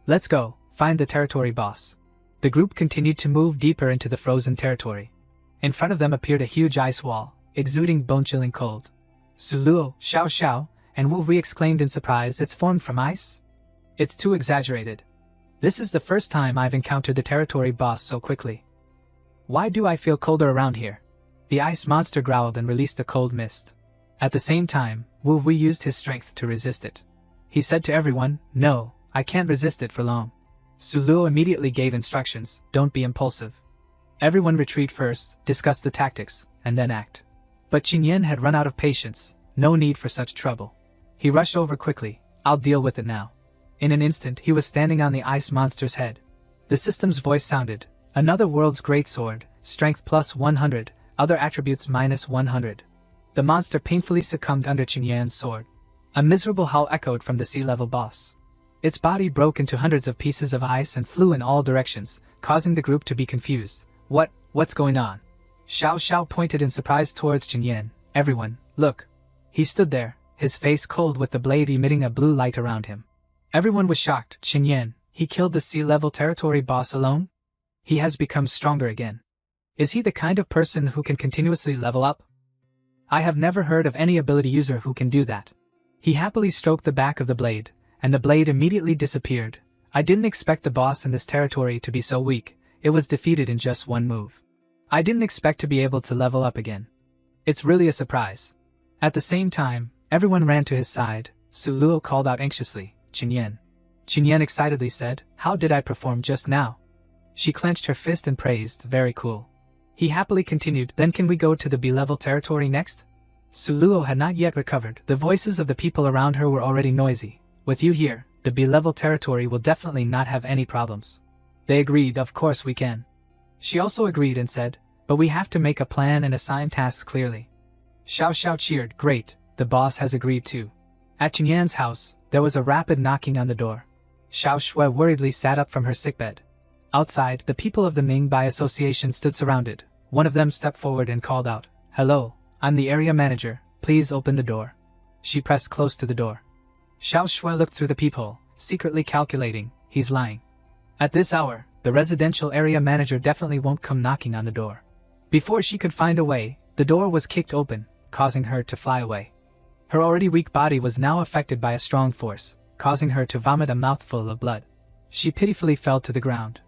Let's go, find the territory boss. The group continued to move deeper into the frozen territory. In front of them appeared a huge ice wall, exuding bone-chilling cold. Su Luo, Xiao Xiao, and Wu Wei exclaimed in surprise, it's formed from ice? It's too exaggerated. This is the first time I've encountered the territory boss so quickly. Why do I feel colder around here? The ice monster growled and released a cold mist. At the same time, Wu Wei used his strength to resist it. He said to everyone, no, I can't resist it for long. Su Luo immediately gave instructions, don't be impulsive. Everyone retreat first, discuss the tactics, and then act. But Qin Yan had run out of patience, no need for such trouble. He rushed over quickly, I'll deal with it now. In an instant he was standing on the ice monster's head. The system's voice sounded, another world's great sword, strength plus 100, other attributes minus 100. The monster painfully succumbed under Qin Yan's sword. A miserable howl echoed from the sea-level boss. Its body broke into hundreds of pieces of ice and flew in all directions, causing the group to be confused. What's going on? Xiao Xiao pointed in surprise towards Qin Yan. Everyone, look. He stood there, his face cold with the blade emitting a blue light around him. Everyone was shocked. Qin Yan, he killed the sea-level territory boss alone? He has become stronger again. Is he the kind of person who can continuously level up? I have never heard of any ability user who can do that. He happily stroked the back of the blade, and the blade immediately disappeared. I didn't expect the boss in this territory to be so weak. It was defeated in just one move. I didn't expect to be able to level up again. It's really a surprise. At the same time, everyone ran to his side. Su Luo called out anxiously, Qin Yan. Qin Yan excitedly said, how did I perform just now? She clenched her fist and praised, very cool. He happily continued, then can we go to the B-level territory next? Su Luo had not yet recovered. The voices of the people around her were already noisy. With you here, the B-level territory will definitely not have any problems. They agreed, of course we can. She also agreed and said, but we have to make a plan and assign tasks clearly. Xiao Xiao cheered, great, the boss has agreed too. At Qin Yan's house, there was a rapid knocking on the door. Xiao Shui worriedly sat up from her sickbed. Outside, the people of the Mingbai Association stood surrounded. One of them stepped forward and called out, hello, I'm the area manager, please open the door. She pressed close to the door. Xiao Shui looked through the peephole, secretly calculating, he's lying. At this hour, the residential area manager definitely won't come knocking on the door. Before she could find a way, the door was kicked open, causing her to fly away. Her already weak body was now affected by a strong force, causing her to vomit a mouthful of blood. She pitifully fell to the ground.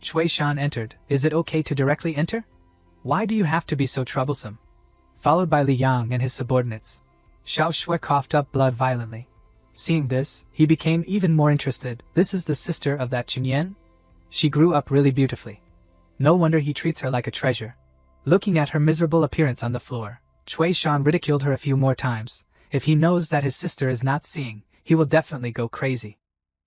Chu Shan entered. Is it okay to directly enter? Why do you have to be so troublesome? Followed by Li Yang and his subordinates. Xiao Shui coughed up blood violently. Seeing this, he became even more interested. This is the sister of that Qin Yan? She grew up really beautifully. No wonder he treats her like a treasure. Looking at her miserable appearance on the floor, Chu Shan ridiculed her a few more times. If he knows that his sister is not seeing, he will definitely go crazy.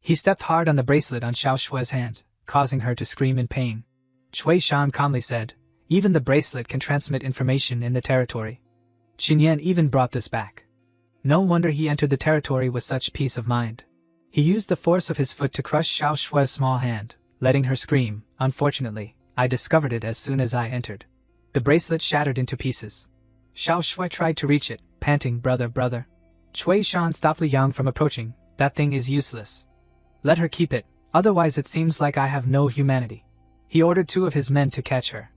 He stepped hard on the bracelet on Xiao Shui's hand, causing her to scream in pain. Chu Shan calmly said, even the bracelet can transmit information in the territory. Qin Yan even brought this back. No wonder he entered the territory with such peace of mind. He used the force of his foot to crush Xiao Shui's small hand, letting her scream. Unfortunately, I discovered it as soon as I entered. The bracelet shattered into pieces. Xiao Shui tried to reach it, panting, brother. Chu Shan stopped Li Yang from approaching. That thing is useless. Let her keep it, otherwise it seems like I have no humanity. He ordered 2 of his men to catch her.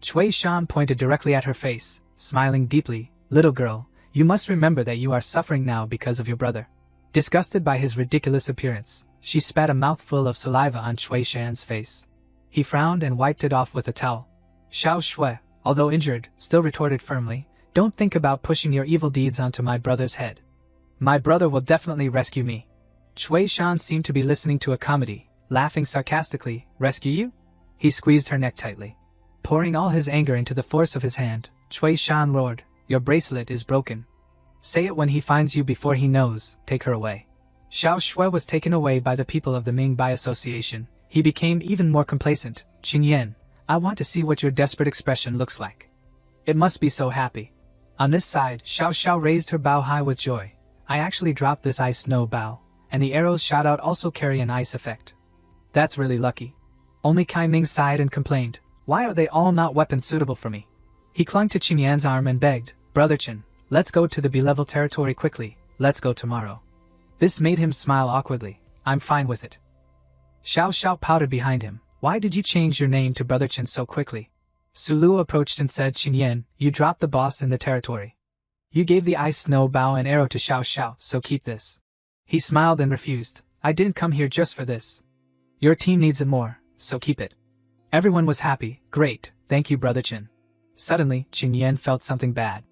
Chu Shan pointed directly at her face, smiling deeply. Little girl, you must remember that you are suffering now because of your brother. Disgusted by his ridiculous appearance, she spat a mouthful of saliva on Chu Shan's face. He frowned and wiped it off with a towel. Xiao Shui, although injured, still retorted firmly, don't think about pushing your evil deeds onto my brother's head. My brother will definitely rescue me. Chu Shan seemed to be listening to a comedy, laughing sarcastically. Rescue you? He squeezed her neck tightly. Pouring all his anger into the force of his hand, Chu Shan roared, your bracelet is broken. Say it when he finds you before he knows, take her away. Xiao Shui was taken away by the people of the Mingbai Association. He became even more complacent. Qin Yan, I want to see what your desperate expression looks like. It must be so happy. On this side, Xiao Xiao raised her bow high with joy. I actually dropped this ice snow bow, and the arrows shot out also carry an ice effect. That's really lucky. Only Kai Ming sighed and complained, why are they all not weapons suitable for me? He clung to Qin Yan's arm and begged, Brother Qin, let's go to the B-level territory quickly, let's go tomorrow. This made him smile awkwardly. I'm fine with it. Xiao Xiao pouted behind him. Why did you change your name to Brother Qin so quickly? Su Luo approached and said, Qin Yan, you dropped the boss in the territory. You gave the ice snow bow and arrow to Xiao Xiao, so keep this. He smiled and refused. I didn't come here just for this. Your team needs it more, so keep it. Everyone was happy. Great, thank you Brother Qin. Suddenly, Qin Yan felt something bad.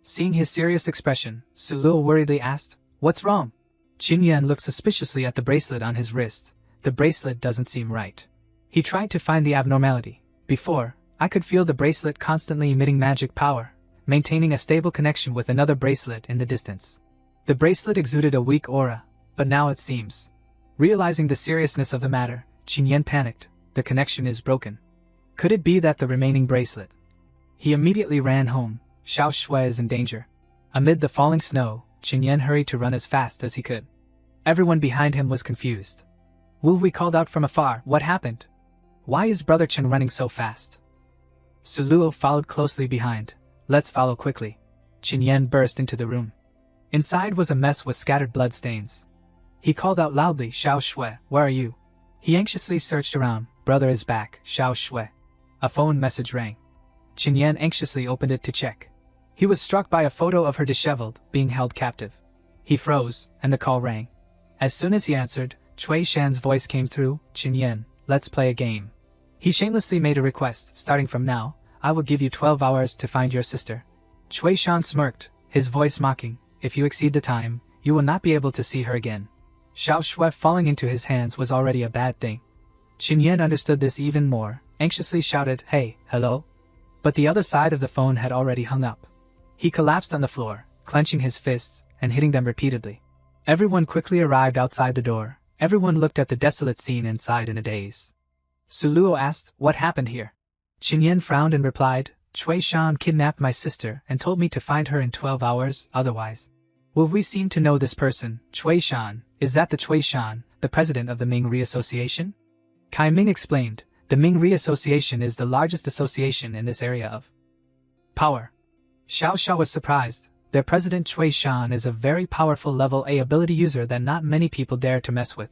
Seeing his serious expression, Su Luo worriedly asked, what's wrong? Qin Yan looked suspiciously at the bracelet on his wrist, the bracelet doesn't seem right. He tried to find the abnormality. Before, I could feel the bracelet constantly emitting magic power, maintaining a stable connection with another bracelet in the distance. The bracelet exuded a weak aura, but now it seems. Realizing the seriousness of the matter, Qin Yan panicked. The connection is broken. Could it be that the remaining bracelet? He immediately ran home. Xiao Shui is in danger. Amid the falling snow, Qin Yan hurried to run as fast as he could. Everyone behind him was confused. Wu Wei called out from afar, "What happened? Why is Brother Chen running so fast?" Su Luo followed closely behind. "Let's follow quickly." Qin Yan burst into the room. Inside was a mess with scattered blood stains. He called out loudly, "Xiao Shui, where are you?" He anxiously searched around. "Brother is back, Xiao Shui." A phone message rang. Qin Yan anxiously opened it to check. He was struck by a photo of her disheveled, being held captive. He froze, and the call rang. As soon as he answered, Chui Shan's voice came through. "Qin Yan, let's play a game." He shamelessly made a request. "Starting from now, I will give you 12 hours to find your sister." Chui Shan smirked, his voice mocking. "If you exceed the time, you will not be able to see her again." Xiao Shui falling into his hands was already a bad thing. Qin Yan understood this even more, anxiously shouted, "Hey, hello?" But the other side of the phone had already hung up. He collapsed on the floor, clenching his fists and hitting them repeatedly. Everyone quickly arrived outside the door. Everyone looked at the desolate scene inside in a daze. Su Luo asked, "What happened here?" Qin Yan frowned and replied, "Chui Shan kidnapped my sister and told me to find her in 12 hours, otherwise." "Will we seem to know this person, Chui Shan? Is that the Chui Shan, the president of the Ming Ri Association?" Kai Ming explained, "The Ming Ri Association is the largest association in this area of power." Xiao Xiao was surprised. Their president Chui Shan is a very powerful level A ability user that not many people dare to mess with.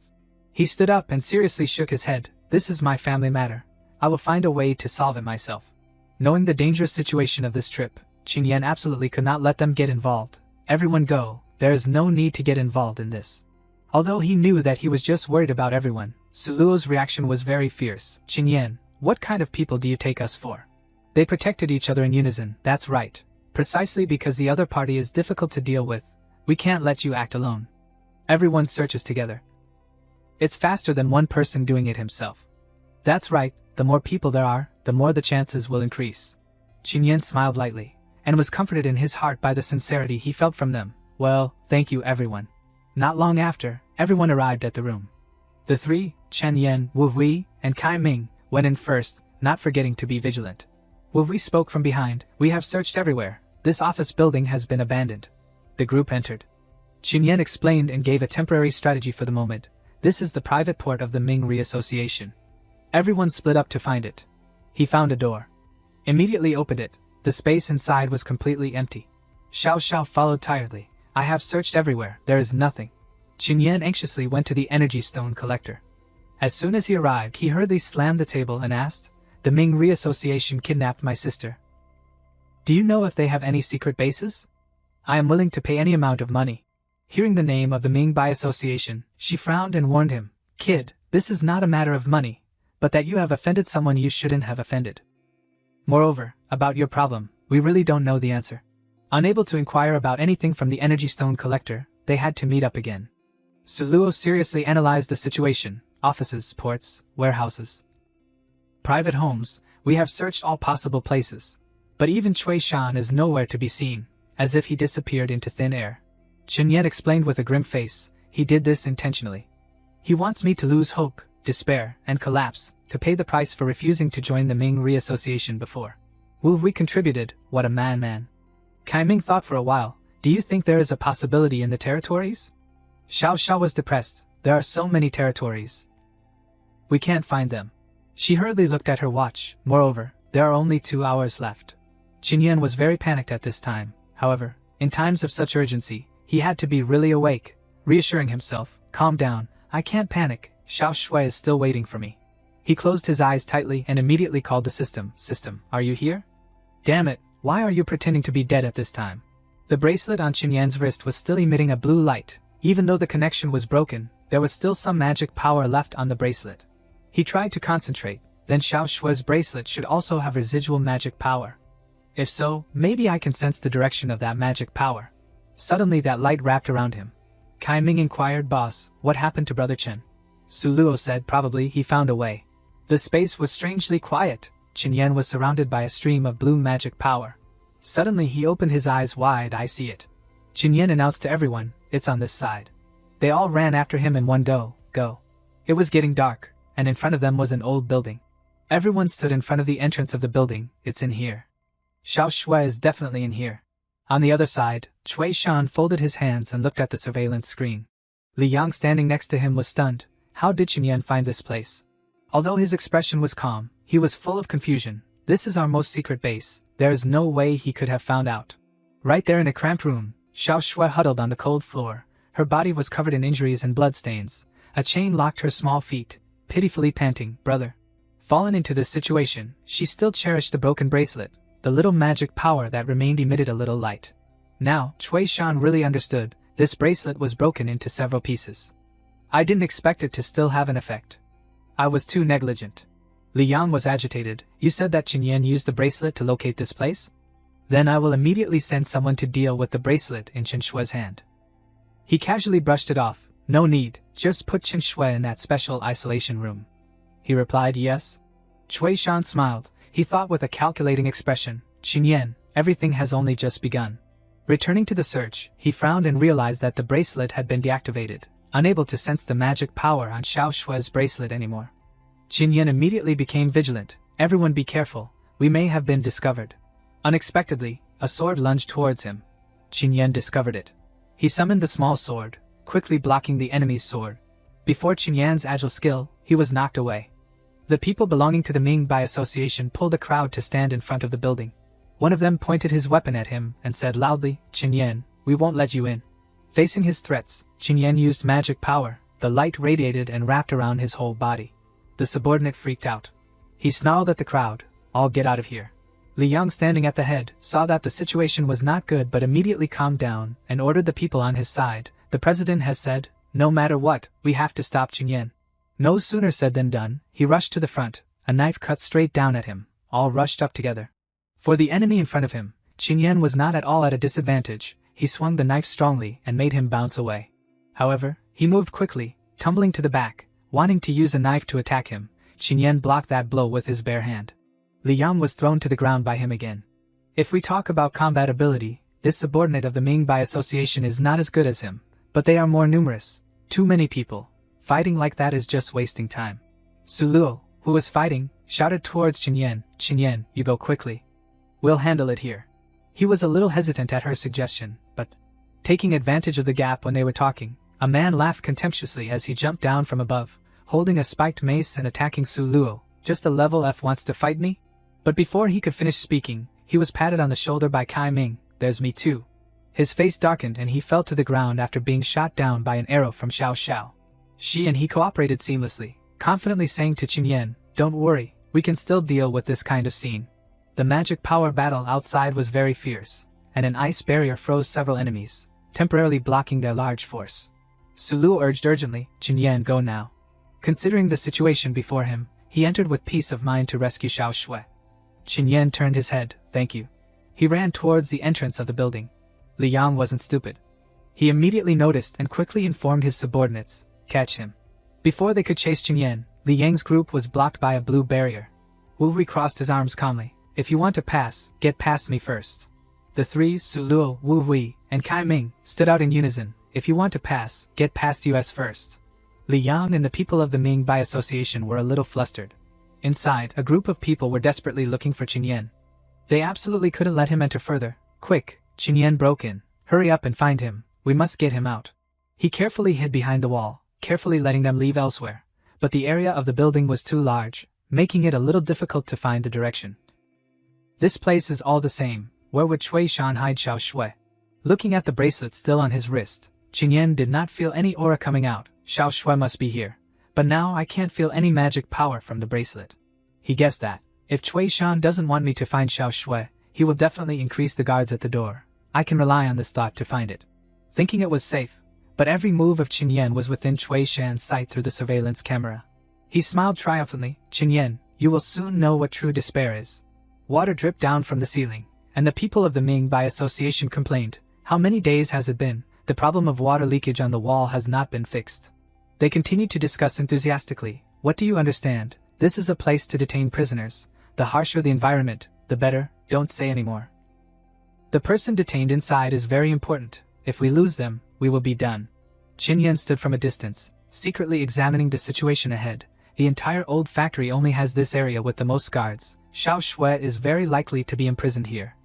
He stood up and seriously shook his head. "This is my family matter. I will find a way to solve it myself." Knowing the dangerous situation of this trip, Qin Yan absolutely could not let them get involved. "Everyone go, there is no need to get involved in this." Although he knew that he was just worried about everyone, Su Luo's reaction was very fierce. "Qin Yan, what kind of people do you take us for?" They protected each other in unison. "That's right. Precisely because the other party is difficult to deal with, we can't let you act alone. Everyone searches together. It's faster than one person doing it himself." "That's right, the more people there are, the more the chances will increase." Qin Yan smiled lightly, and was comforted in his heart by the sincerity he felt from them. "Well, thank you everyone." Not long after, everyone arrived at the room. The three, Chen Yan, Wu Wei, and Kai Ming, went in first, not forgetting to be vigilant. Wu Wei spoke from behind, "We have searched everywhere. This office building has been abandoned." The group entered. Qin Yan explained and gave a temporary strategy for the moment. "This is the private port of the Ming Ri Association." Everyone split up to find it. He found a door. Immediately opened it. The space inside was completely empty. Xiao Xiao followed tiredly. "I have searched everywhere, there is nothing." Qin Yan anxiously went to the energy stone collector. As soon as he arrived, he hurriedly slammed the table and asked, "The Ming Ri Association kidnapped my sister. Do you know if they have any secret bases? I am willing to pay any amount of money." Hearing the name of the Ming Bai Association, she frowned and warned him, "Kid, this is not a matter of money, but that you have offended someone you shouldn't have offended. Moreover, about your problem, we really don't know the answer." Unable to inquire about anything from the energy stone collector, they had to meet up again. Su Luo seriously analyzed the situation. Offices, ports, warehouses, private homes, we have searched all possible places. But even Chui Shan is nowhere to be seen, as if he disappeared into thin air. Qin Yan explained with a grim face, "He did this intentionally. He wants me to lose hope, despair, and collapse, to pay the price for refusing to join the Ming Ri Association before." Wu Wei contributed, "What a man. Kai Ming thought for a while, "Do you think there is a possibility in the territories?" Xiao Xiao was depressed. "There are so many territories. We can't find them." She hurriedly looked at her watch. Moreover, there are only 2 hours left. Qin Yan was very panicked at this time. However, in times of such urgency, he had to be really awake, reassuring himself, "Calm down, I can't panic, Xiao Shui is still waiting for me." He closed his eyes tightly and immediately called the system. "System, are you here? Damn it, why are you pretending to be dead at this time?" The bracelet on Qin Yan's wrist was still emitting a blue light. Even though the connection was broken, there was still some magic power left on the bracelet. He tried to concentrate, then Xiao Shui's bracelet should also have residual magic power. If so, maybe I can sense the direction of that magic power. Suddenly that light wrapped around him. Kai Ming inquired, "Boss, what happened to Brother Chen?" Su Luo said probably he found a way. The space was strangely quiet. Qin Yan was surrounded by a stream of blue magic power. Suddenly he opened his eyes wide. I see it. Qin Yan announced to everyone, it's on this side. They all ran after him in one go. It was getting dark, and in front of them was an old building. Everyone stood in front of the entrance of the building. It's in here. Xiao Shui is definitely in here. On the other side, Chu Shan folded his hands and looked at the surveillance screen. Li Yang standing next to him was stunned. How did Qin Yan find this place? Although his expression was calm, he was full of confusion. This is our most secret base. There is no way he could have found out. Right there in a cramped room, Xiao Shui huddled on the cold floor. Her body was covered in injuries and bloodstains. A chain locked her small feet, pitifully panting, brother. Fallen into this situation, she still cherished the broken bracelet. The little magic power that remained emitted a little light. Now, Chu Shan really understood. This bracelet was broken into several pieces. I didn't expect it to still have an effect. I was too negligent. Li Yang was agitated. You said that Qin Yan used the bracelet to locate this place? Then I will immediately send someone to deal with the bracelet in Qin Shui's hand. He casually brushed it off. No need, just put Qin Shui in that special isolation room. He replied yes. Chu Shan smiled. He thought with a calculating expression, Qin Yan, everything has only just begun. Returning to the search, he frowned and realized that the bracelet had been deactivated, unable to sense the magic power on Xiao Shui's bracelet anymore. Qin Yan immediately became vigilant. Everyone be careful, we may have been discovered. Unexpectedly, a sword lunged towards him. Qin Yan discovered it. He summoned the small sword, quickly blocking the enemy's sword. Before Qin Yan's agile skill, he was knocked away. The people belonging to the Ming by association pulled a crowd to stand in front of the building. One of them pointed his weapon at him and said loudly, Qin Yan, we won't let you in. Facing his threats, Qin Yan used magic power. The light radiated and wrapped around his whole body. The subordinate freaked out. He snarled at the crowd, all get out of here. Li Yang, standing at the head, saw that the situation was not good but immediately calmed down and ordered the people on his side. The president has said, no matter what, we have to stop Qin Yan. No sooner said than done, he rushed to the front, a knife cut straight down at him, all rushed up together. For the enemy in front of him, Qin Yan was not at all at a disadvantage. He swung the knife strongly and made him bounce away. However, he moved quickly, tumbling to the back, wanting to use a knife to attack him. Qin Yan blocked that blow with his bare hand. Li Yang was thrown to the ground by him again. If we talk about combat ability, this subordinate of the Ming by association is not as good as him, but they are more numerous. Too many people. Fighting like that is just wasting time. Su Luo, who was fighting, shouted towards Qin Yan, Qin Yan, you go quickly. We'll handle it here. He was a little hesitant at her suggestion, but, taking advantage of the gap when they were talking, a man laughed contemptuously as he jumped down from above, holding a spiked mace and attacking Su Luo. Just a level F wants to fight me? But before he could finish speaking, he was patted on the shoulder by Kai Ming. There's me too. His face darkened and he fell to the ground after being shot down by an arrow from Xiao Xiao. She and he cooperated seamlessly, confidently saying to Qin Yan, don't worry, we can still deal with this kind of scene. The magic power battle outside was very fierce, and an ice barrier froze several enemies, temporarily blocking their large force. Su Luo urged urgently, Qin Yan, go now. Considering the situation before him, he entered with peace of mind to rescue Xiao Shui. Qin Yan turned his head, thank you. He ran towards the entrance of the building. Li Yang wasn't stupid. He immediately noticed and quickly informed his subordinates, catch him. Before they could chase Qin Yan, Li Yang's group was blocked by a blue barrier. Wu Wei crossed his arms calmly. If you want to pass, get past me first. The three, Su Luo, Wu Wei, and Kai Ming, stood out in unison. If you want to pass, get past us first. Li Yang and the people of the Ming by association were a little flustered. Inside, a group of people were desperately looking for Qin Yan. They absolutely couldn't let him enter further. Quick, Qin Yan broke in. Hurry up and find him. We must get him out. He carefully hid behind the wall, carefully letting them leave elsewhere. But the area of the building was too large, making it a little difficult to find the direction. This place is all the same. Where would Chu Shan hide Xiao Shui? Looking at the bracelet still on his wrist, Qin Yan did not feel any aura coming out. Xiao Shui must be here. But now I can't feel any magic power from the bracelet. He guessed that, if Chu Shan doesn't want me to find Xiao Shui, he will definitely increase the guards at the door. I can rely on this thought to find it. Thinking it was safe, but every move of Qin Yan was within Chu Shan's sight through the surveillance camera. He smiled triumphantly, Qin Yan, you will soon know what true despair is. Water dripped down from the ceiling, and the people of the Ming by association complained, how many days has it been? The problem of water leakage on the wall has not been fixed. They continued to discuss enthusiastically. What do you understand? This is a place to detain prisoners. The harsher the environment, the better. Don't say anymore. The person detained inside is very important. If we lose them, we will be done. Qin Yan stood from a distance, secretly examining the situation ahead. The entire old factory only has this area with the most guards. Xiao Shui is very likely to be imprisoned here.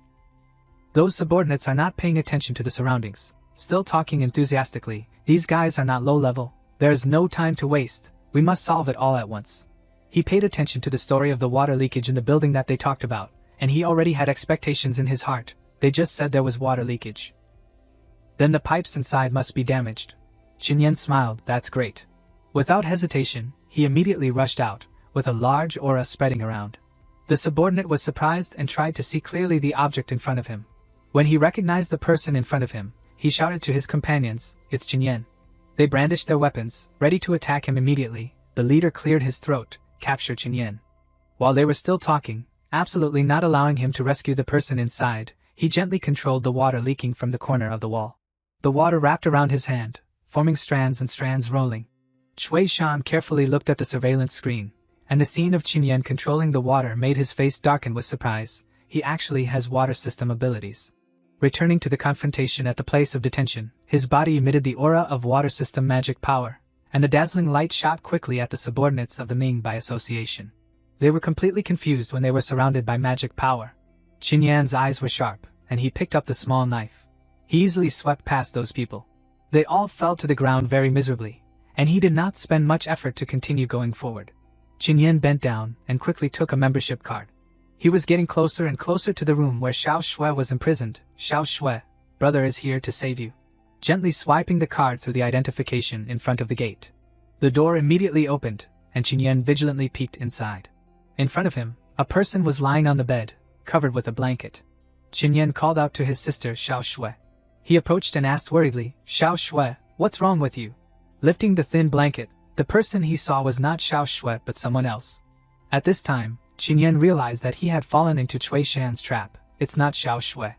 Those subordinates are not paying attention to the surroundings, still talking enthusiastically. These guys are not low level. There is no time to waste. We must solve it all at once. He paid attention to the story of the water leakage in the building that they talked about, and he already had expectations in his heart. They just said there was water leakage. Then the pipes inside must be damaged. Qin Yan smiled. That's great. Without hesitation, he immediately rushed out, with a large aura spreading around. The subordinate was surprised and tried to see clearly the object in front of him. When he recognized the person in front of him, he shouted to his companions, "It's Qin Yan." They brandished their weapons, ready to attack him immediately. The leader cleared his throat, captured Qin Yan. While they were still talking, absolutely not allowing him to rescue the person inside, he gently controlled the water leaking from the corner of the wall. The water wrapped around his hand, forming strands and strands rolling. Chu Shan carefully looked at the surveillance screen, and the scene of Qin Yan controlling the water made his face darken with surprise. He actually has water system abilities. Returning to the confrontation at the place of detention, his body emitted the aura of water system magic power, and the dazzling light shot quickly at the subordinates of the Ming by association. They were completely confused when they were surrounded by magic power. Qin Yan's eyes were sharp, and he picked up the small knife. He easily swept past those people. They all fell to the ground very miserably, and he did not spend much effort to continue going forward. Qin Yan bent down and quickly took a membership card. He was getting closer and closer to the room where Xiao Shui was imprisoned. "Xiao Shui, brother is here to save you." Gently swiping the card through the identification in front of the gate. The door immediately opened, and Qin Yan vigilantly peeked inside. In front of him, a person was lying on the bed, covered with a blanket. Qin Yan called out to his sister Xiao Shui. He approached and asked worriedly, "Xiao Shui, what's wrong with you?" Lifting the thin blanket, the person he saw was not Xiao Shui but someone else. At this time, Qin Yan realized that he had fallen into Chu Shan's trap. It's not Xiao Shui.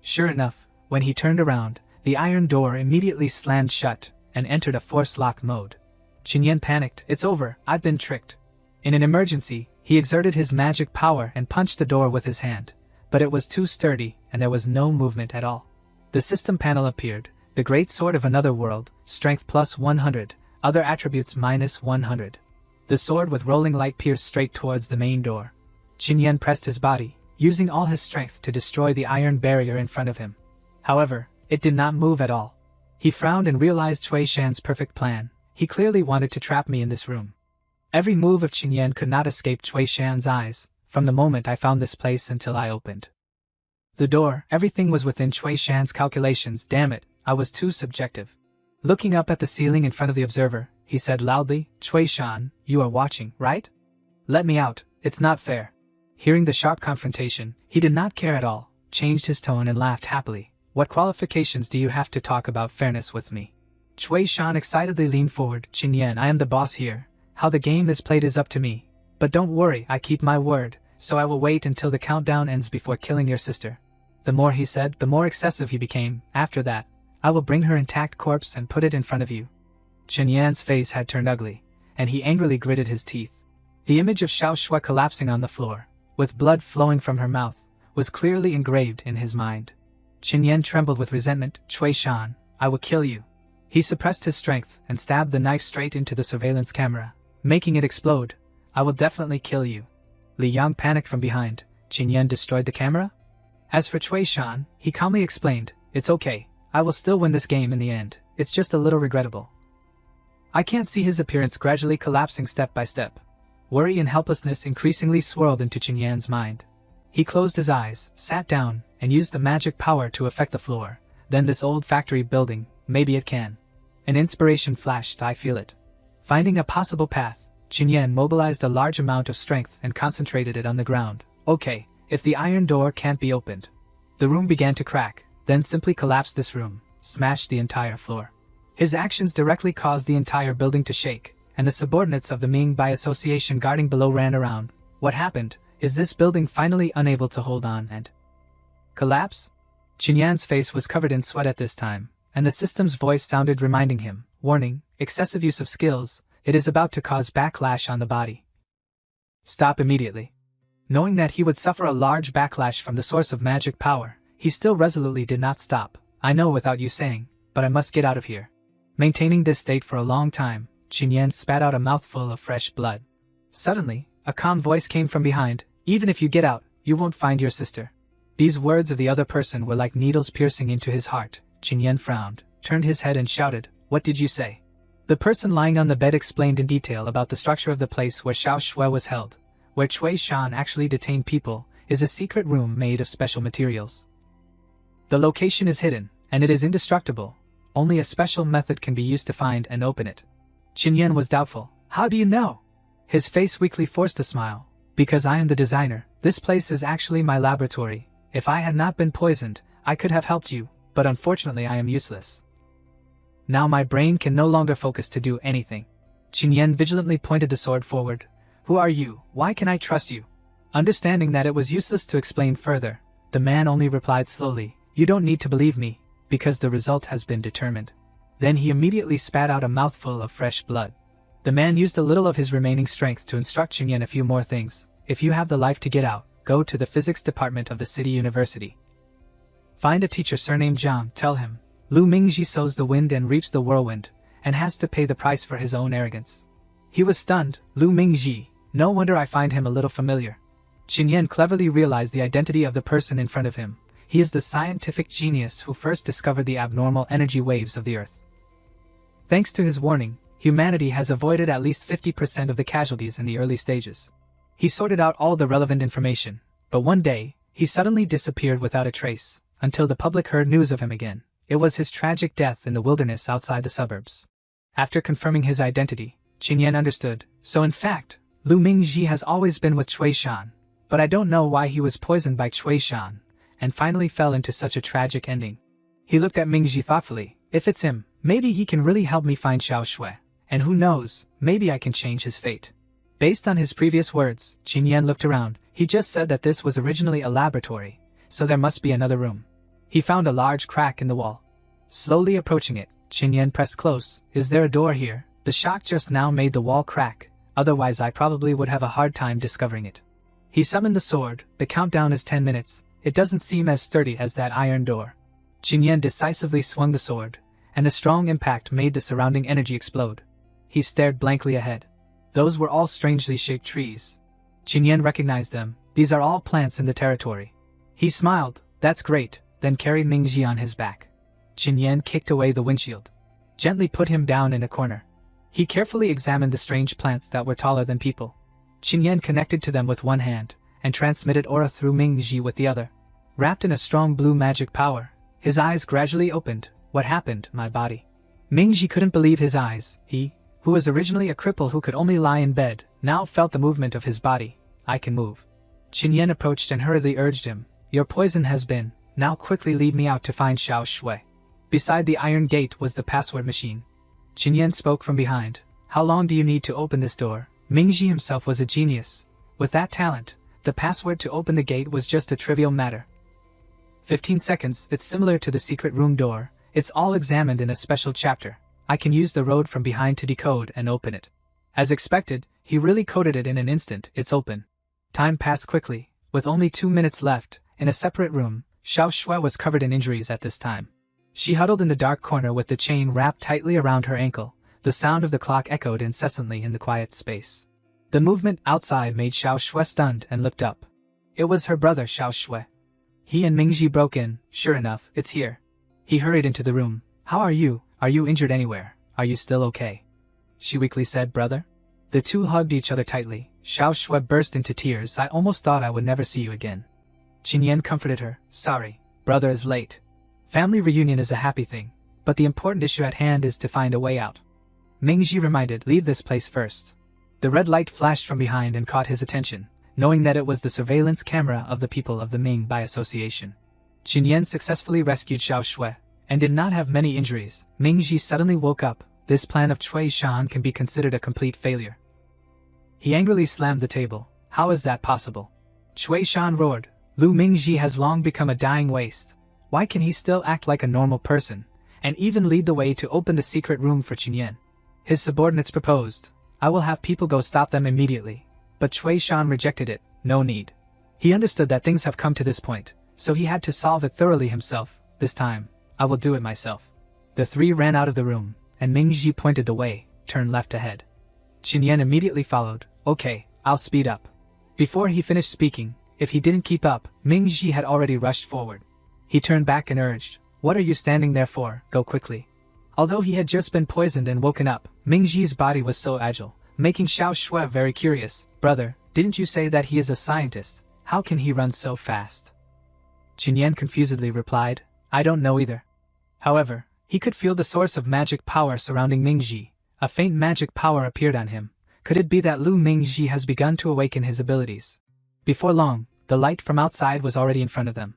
Sure enough, when he turned around, the iron door immediately slammed shut and entered a force lock mode. Qin Yan panicked. "It's over, I've been tricked." In an emergency, he exerted his magic power and punched the door with his hand, but it was too sturdy and there was no movement at all. The system panel appeared, the great sword of another world, strength plus 100, other attributes minus 100. The sword with rolling light pierced straight towards the main door. Qin Yan pressed his body, using all his strength to destroy the iron barrier in front of him. However, it did not move at all. He frowned and realized Chu Shan's perfect plan. He clearly wanted to trap me in this room. Every move of Qin Yan could not escape Chu Shan's eyes, from the moment I found this place until I opened the door. Everything was within Chu Shan's calculations. Damn it, I was too subjective. Looking up at the ceiling in front of the observer, he said loudly, "Chu Shan, you are watching, right? Let me out, it's not fair." Hearing the sharp confrontation, he did not care at all, changed his tone and laughed happily. "What qualifications do you have to talk about fairness with me?" Chu Shan excitedly leaned forward. "Qin Yan, I am the boss here. How the game is played is up to me. But don't worry, I keep my word, so I will wait until the countdown ends before killing your sister." The more he said, the more excessive he became. "After that, I will bring her intact corpse and put it in front of you." Qin Yan's face had turned ugly, and he angrily gritted his teeth. The image of Xiao Shui collapsing on the floor, with blood flowing from her mouth, was clearly engraved in his mind. Qin Yan trembled with resentment. "Chu Shan, I will kill you." He suppressed his strength and stabbed the knife straight into the surveillance camera, making it explode. "I will definitely kill you." Li Yang panicked from behind. "Qin Yan destroyed the camera?" As for Chu Shan, he calmly explained, "It's okay, I will still win this game in the end, it's just a little regrettable." I can't see his appearance gradually collapsing step by step. Worry and helplessness increasingly swirled into Qin Yan's mind. He closed his eyes, sat down, and used the magic power to affect the floor. Then this old factory building, maybe it can. An inspiration flashed. I feel it. Finding a possible path, Qin Yan mobilized a large amount of strength and concentrated it on the ground. Okay, if the iron door can't be opened. The room began to crack, then simply collapsed. This room, smashed the entire floor. His actions directly caused the entire building to shake, and the subordinates of the Ming by association guarding below ran around. What happened? Is this building finally unable to hold on and collapse? Qin Yan's face was covered in sweat at this time, and the system's voice sounded reminding him, warning, excessive use of skills, it is about to cause backlash on the body. Stop immediately. Knowing that he would suffer a large backlash from the source of magic power, he still resolutely did not stop. I know without you saying, but I must get out of here. Maintaining this state for a long time, Qinyan spat out a mouthful of fresh blood. Suddenly, a calm voice came from behind. Even if you get out, you won't find your sister. These words of the other person were like needles piercing into his heart. Qinyan frowned, turned his head and shouted, "What did you say?" The person lying on the bed explained in detail about the structure of the place where Xiao Shui was held. Where Chu Shan actually detained people, is a secret room made of special materials. The location is hidden, and it is indestructible. Only a special method can be used to find and open it. Qinyan was doubtful. How do you know? His face weakly forced a smile. Because I am the designer, this place is actually my laboratory. If I had not been poisoned, I could have helped you, but unfortunately I am useless. Now my brain can no longer focus to do anything. Qinyan vigilantly pointed the sword forward. Who are you? Why can I trust you? Understanding that it was useless to explain further, the man only replied slowly, You don't need to believe me, because the result has been determined. Then he immediately spat out a mouthful of fresh blood. The man used a little of his remaining strength to instruct Qinyan a few more things. If you have the life to get out, go to the physics department of the city university. Find a teacher surnamed Zhang, tell him, Lu Mingji sows the wind and reaps the whirlwind, and has to pay the price for his own arrogance. He was stunned. Lu Mingji, no wonder I find him a little familiar. Qinyan cleverly realized the identity of the person in front of him. He is the scientific genius who first discovered the abnormal energy waves of the Earth. Thanks to his warning, humanity has avoided at least 50% of the casualties in the early stages. He sorted out all the relevant information, but one day, he suddenly disappeared without a trace, until the public heard news of him again. It was his tragic death in the wilderness outside the suburbs. After confirming his identity, Qinyan understood. So in fact, Lu Mingji has always been with Chu Shan, but I don't know why he was poisoned by Chu Shan, and finally fell into such a tragic ending. He looked at Mingji thoughtfully. If it's him, maybe he can really help me find Xiao Shui, and who knows, maybe I can change his fate. Based on his previous words, Qinyan looked around. He just said that this was originally a laboratory, so there must be another room. He found a large crack in the wall. Slowly approaching it, Qinyan pressed close. Is there a door here? The shock just now made the wall crack, otherwise I probably would have a hard time discovering it. He summoned the sword. The countdown is 10 minutes. It doesn't seem as sturdy as that iron door. Qinyan decisively swung the sword, and the strong impact made the surrounding energy explode. He stared blankly ahead. Those were all strangely shaped trees. Qinyan recognized them. These are all plants in the territory. He smiled. That's great, then carried Mingji on his back. Qinyan kicked away the windshield. Gently put him down in a corner. He carefully examined the strange plants that were taller than people. Qinyan connected to them with one hand, and transmitted aura through Mingji with the other. Wrapped in a strong blue magic power, his eyes gradually opened. What happened, my body? Mingji couldn't believe his eyes. He, who was originally a cripple who could only lie in bed, now felt the movement of his body. I can move. Qinyan approached and hurriedly urged him. Your poison has been. Now quickly lead me out to find Xiao Shui. Beside the iron gate was the password machine. Qinyan spoke from behind. How long do you need to open this door? Mingji himself was a genius. With that talent, the password to open the gate was just a trivial matter. 15 seconds. It's similar to the secret room door. It's all examined in a special chapter. I can use the road from behind to decode and open it. As expected, he really coded it in an instant. It's open. Time passed quickly. With only 2 minutes left, in a separate room, Xiao Shui was covered in injuries at this time. She huddled in the dark corner with the chain wrapped tightly around her ankle. The sound of the clock echoed incessantly in the quiet space. The movement outside made Xiao Shui stunned and looked up. It was her brother Xiao Shui. He and Mingji broke in. Sure enough, it's here. He hurried into the room. How are you? Are you injured anywhere? Are you still okay? She weakly said, brother. The two hugged each other tightly. Xiao Shui burst into tears. I almost thought I would never see you again. Qinyan comforted her. Sorry, brother is late. Family reunion is a happy thing, but the important issue at hand is to find a way out. Mingji reminded, leave this place first. The red light flashed from behind and caught his attention, knowing that it was the surveillance camera of the people of the Ming by association. Qinyan successfully rescued Xiao Shui, and did not have many injuries. Mingji suddenly woke up. This plan of Chu Shan can be considered a complete failure. He angrily slammed the table. How is that possible? Chu Shan roared. Lu Mingji has long become a dying waste. Why can he still act like a normal person, and even lead the way to open the secret room for Qinyan? His subordinates proposed, "I will have people go stop them immediately." But Chu Shan rejected it, "No need." He understood that things have come to this point, so he had to solve it thoroughly himself. "This time, I will do it myself." The three ran out of the room, and Mingji pointed the way, "Turn left ahead." Qinyan immediately followed, "Okay, I'll speed up." Before he finished speaking, if he didn't keep up, Mingji had already rushed forward. He turned back and urged, "What are you standing there for? Go quickly." Although he had just been poisoned and woken up, Mingji's body was so agile, making Xiao Shui very curious. "Brother, didn't you say that he is a scientist? How can he run so fast?" Qinyan confusedly replied, "I don't know either." However, he could feel the source of magic power surrounding Mingji. A faint magic power appeared on him. Could it be that Lu Mingji has begun to awaken his abilities? Before long, the light from outside was already in front of them.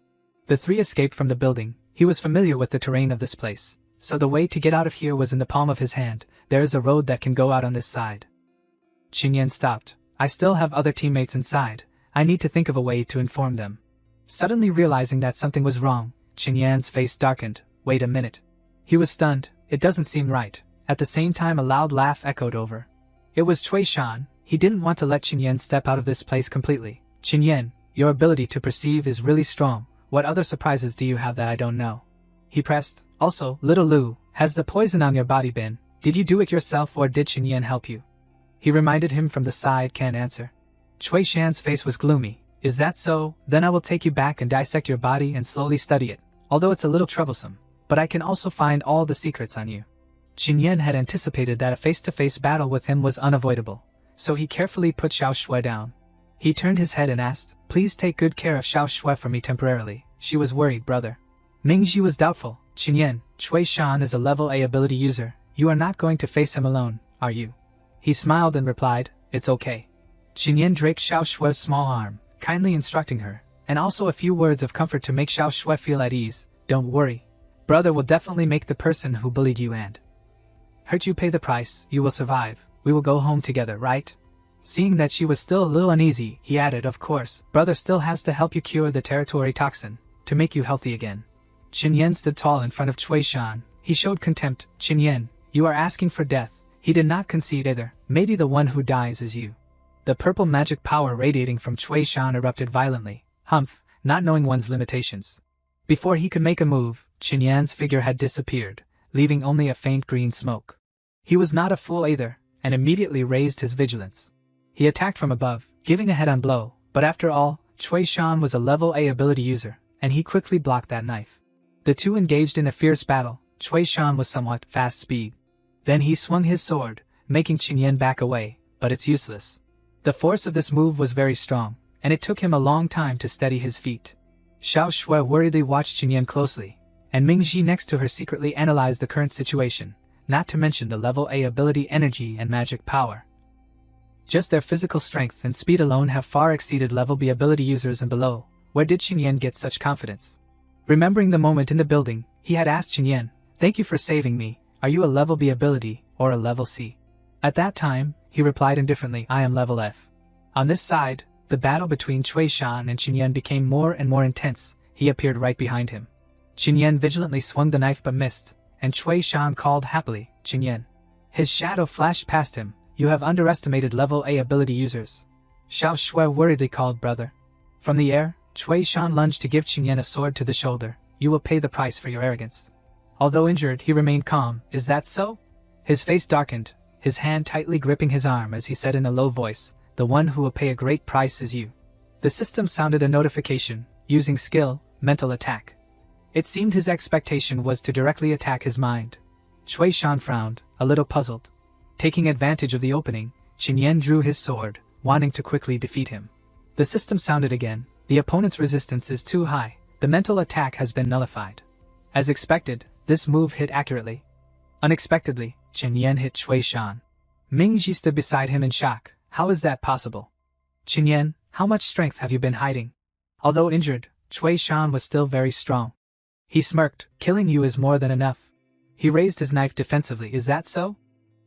The three escaped from the building. He was familiar with the terrain of this place, so the way to get out of here was in the palm of his hand. "There is a road that can go out on this side." Qinyan stopped. "I still have other teammates inside. I need to think of a way to inform them." Suddenly realizing that something was wrong, Qinyan's face darkened. "Wait a minute." He was stunned. It doesn't seem right. At the same time, a loud laugh echoed over. It was Chu Shan. He didn't want to let Qinyan step out of this place completely. "Qinyan, your ability to perceive is really strong. What other surprises do you have that I don't know?" He pressed. "Also, little Lu, has the poison on your body been? Did you do it yourself or did Qinyan help you?" He reminded him from the side. "Can't answer." Chu Shan's face was gloomy. "Is that so? Then I will take you back and dissect your body and slowly study it. Although it's a little troublesome, but I can also find all the secrets on you." Qinyan had anticipated that a face-to-face battle with him was unavoidable, so he carefully put Xiao Shui down. He turned his head and asked, "Please take good care of Xiao Shui for me temporarily. She was worried, brother." Mingji was doubtful. "Qinyan, Chu Shan is a level A ability user. You are not going to face him alone, are you?" He smiled and replied, "It's okay." Qinyan draped Xiao Shui's small arm, kindly instructing her, and also a few words of comfort to make Xiao Shui feel at ease. "Don't worry. Brother will definitely make the person who bullied you and hurt you pay the price. You will survive. We will go home together, right?" Seeing that she was still a little uneasy, he added, "Of course, brother still has to help you cure the territory toxin, to make you healthy again." Qinyan stood tall in front of Chu Shan. He showed contempt. "Qinyan, you are asking for death." He did not concede either. "Maybe the one who dies is you." The purple magic power radiating from Chu Shan erupted violently. Humph, not knowing one's limitations. Before he could make a move, Qinyan's figure had disappeared, leaving only a faint green smoke. He was not a fool either, and immediately raised his vigilance. He attacked from above, giving a head-on blow, but after all, Chu Shan was a level A ability user, and he quickly blocked that knife. The two engaged in a fierce battle. Chu Shan was somewhat fast speed. Then he swung his sword, making Qinyan back away, but it's useless. The force of this move was very strong, and it took him a long time to steady his feet. Xiao Shui worriedly watched Qinyan closely, and Mingji next to her secretly analyzed the current situation, not to mention the level A ability energy and magic power. Just their physical strength and speed alone have far exceeded level B ability users and below. Where did Qinyan get such confidence? Remembering the moment in the building, he had asked Qinyan, "Thank you for saving me. Are you a level B ability, or a level C?" At that time, he replied indifferently, "I am level F." On this side, the battle between Chu Shan and Qinyan became more and more intense. He appeared right behind him. Qinyan vigilantly swung the knife but missed, and Chu Shan called happily, "Qinyan." His shadow flashed past him. "You have underestimated level A ability users." Xiao Shui worriedly called, "Brother." From the air, Chu Shan lunged to give Qinyan a sword to the shoulder. "You will pay the price for your arrogance." Although injured, he remained calm. "Is that so?" His face darkened, his hand tightly gripping his arm as he said in a low voice, "The one who will pay a great price is you." The system sounded a notification, using skill, mental attack. It seemed his expectation was to directly attack his mind. Chu Shan frowned, a little puzzled. Taking advantage of the opening, Qinyan drew his sword, wanting to quickly defeat him. The system sounded again. "The opponent's resistance is too high. The mental attack has been nullified." As expected, this move hit accurately. Unexpectedly, Qinyan hit Chu Shan. Mingji stood beside him in shock. "How is that possible?" "Qinyan, how much strength have you been hiding?" Although injured, Chu Shan was still very strong. He smirked, "Killing you is more than enough." He raised his knife defensively. "Is that so?"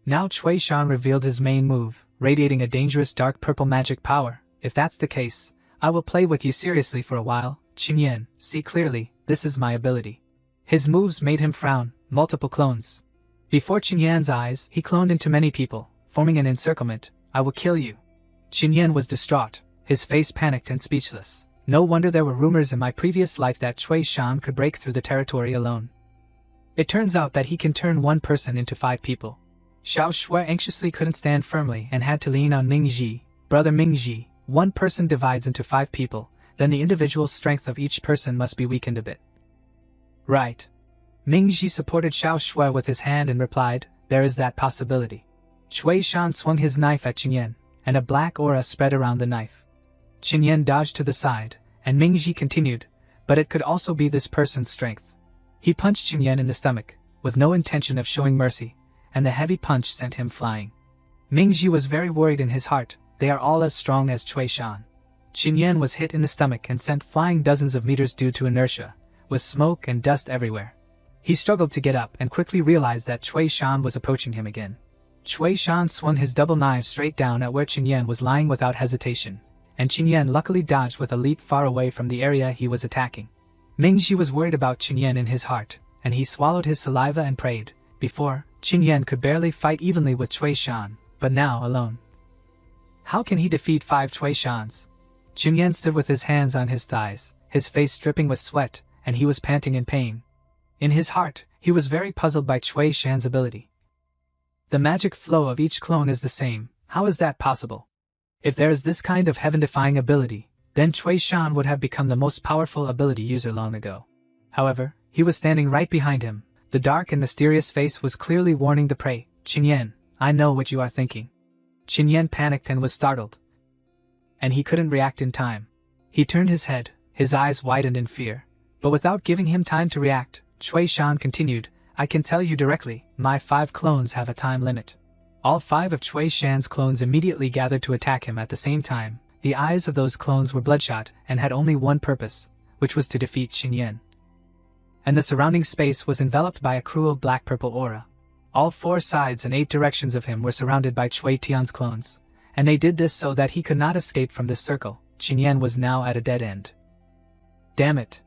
Now Chu Shan revealed his main move, radiating a dangerous dark purple magic power. "If that's the case, I will play with you seriously for a while. Qinyan, see clearly, this is my ability." His moves made him frown. Multiple clones. Before Qin Yan's eyes, he cloned into many people, forming an encirclement. I will kill you. Qin Yan was distraught, his face panicked and speechless. No wonder there were rumors in my previous life that Chu Shan could break through the territory alone. It turns out that he can turn one person into 5 people. Xiao Shui anxiously couldn't stand firmly and had to lean on Mingji. Brother Mingji, one person divides into 5 people, then the individual strength of each person must be weakened a bit. Right. Mingji supported Xiao Shui with his hand and replied, there is that possibility. Chu Shan swung his knife at Qin Yan, and a black aura spread around the knife. Qin Yan dodged to the side, and Mingji continued, but it could also be this person's strength. He punched Qin Yan in the stomach, with no intention of showing mercy, and the heavy punch sent him flying. Mingji was very worried in his heart, they are all as strong as Chu Shan. Qin Yan was hit in the stomach and sent flying dozens of meters due to inertia, with smoke and dust everywhere. He struggled to get up and quickly realized that Chu Shan was approaching him again. Chu Shan swung his double knife straight down at where Qin Yan was lying without hesitation, and Qin Yan luckily dodged with a leap far away from the area he was attacking. Mingji was worried about Qin Yan in his heart, and he swallowed his saliva and prayed. Before, Qin Yan could barely fight evenly with Chu Shan, but now alone. How can he defeat 5 Chu Shans? Qin Yan stood with his hands on his thighs, his face dripping with sweat, and he was panting in pain. In his heart, he was very puzzled by Chu Shan's ability. The magic flow of each clone is the same, how is that possible? If there is this kind of heaven-defying ability, then Chu Shan would have become the most powerful ability user long ago. However, he was standing right behind him. The dark and mysterious face was clearly warning the prey. Qin Yan, I know what you are thinking. Qin Yan panicked and was startled. And he couldn't react in time. He turned his head, his eyes widened in fear. But without giving him time to react, Chu Shan continued, I can tell you directly, my 5 clones have a time limit. All 5 of Chu Shan's clones immediately gathered to attack him at the same time. The eyes of those clones were bloodshot and had only one purpose, which was to defeat Qin Yan. And the surrounding space was enveloped by a cruel black-purple aura. All 4 sides and 8 directions of him were surrounded by Cui Tian's clones, and they did this so that he could not escape from this circle. Qin Yan was now at a dead end. Damn it!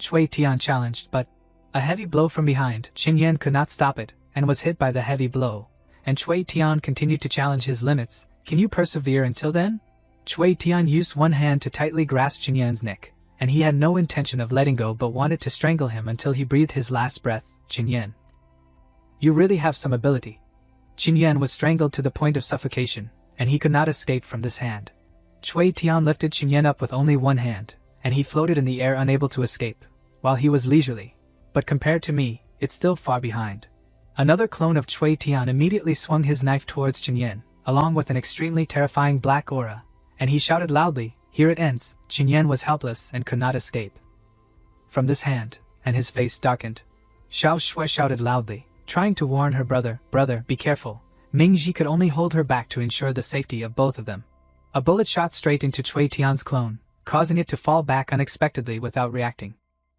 Cui Tian challenged, but a heavy blow from behind. Qin Yan could not stop it, and was hit by the heavy blow, and Cui Tian continued to challenge his limits. Can you persevere until then? Cui Tian used one hand to tightly grasp Qin Yan's neck, and he had no intention of letting go but wanted to strangle him until he breathed his last breath. Qin Yan, you really have some ability. Qin Yan was strangled to the point of suffocation, and he could not escape from this hand. Cui Tian lifted Qin Yan up with only one hand, and he floated in the air unable to escape, while he was leisurely. But compared to me, it's still far behind. Another clone of Cui Tian immediately swung his knife towards Qin Yan, along with an extremely terrifying black aura, and he shouted loudly, here it ends. Qin Yan was helpless and could not escape from this hand, and his face darkened. Xiao Shui shouted loudly, trying to warn her brother, be careful. Mingji could only hold her back to ensure the safety of both of them. A bullet shot straight into Cui Tian's clone, causing it to fall back unexpectedly without reacting.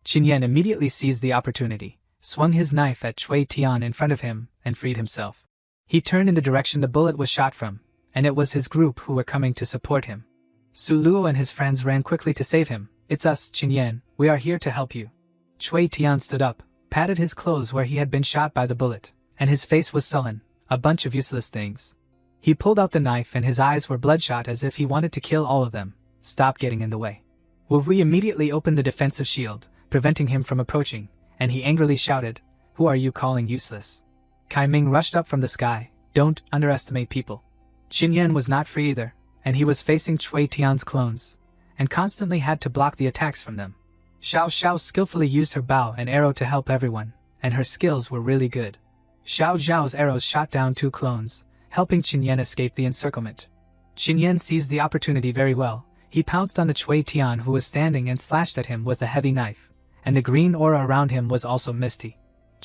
Qin Yan immediately seized the opportunity, swung his knife at Cui Tian in front of him, and freed himself. He turned in the direction the bullet was shot from, and it was his group who were coming to support him. Su Luo and his friends ran quickly to save him. It's us, Qin Yan, we are here to help you. Cui Tian stood up, patted his clothes where he had been shot by the bullet, and his face was sullen, a bunch of useless things. He pulled out the knife and his eyes were bloodshot as if he wanted to kill all of them. Stop getting in the way. Wu Hui immediately opened the defensive shield, preventing him from approaching, and he angrily shouted, who are you calling useless? Kai Ming rushed up from the sky, don't underestimate people. Qin Yan was not free either, and he was facing Cui Tian's clones, and constantly had to block the attacks from them. Xiao Xiao skillfully used her bow and arrow to help everyone, and her skills were really good. Xiao Zhao's arrows shot down 2 clones, helping Qin Yan escape the encirclement. Qin Yan seized the opportunity very well. He pounced on the Cui Tian who was standing and slashed at him with a heavy knife, and the green aura around him was also misty.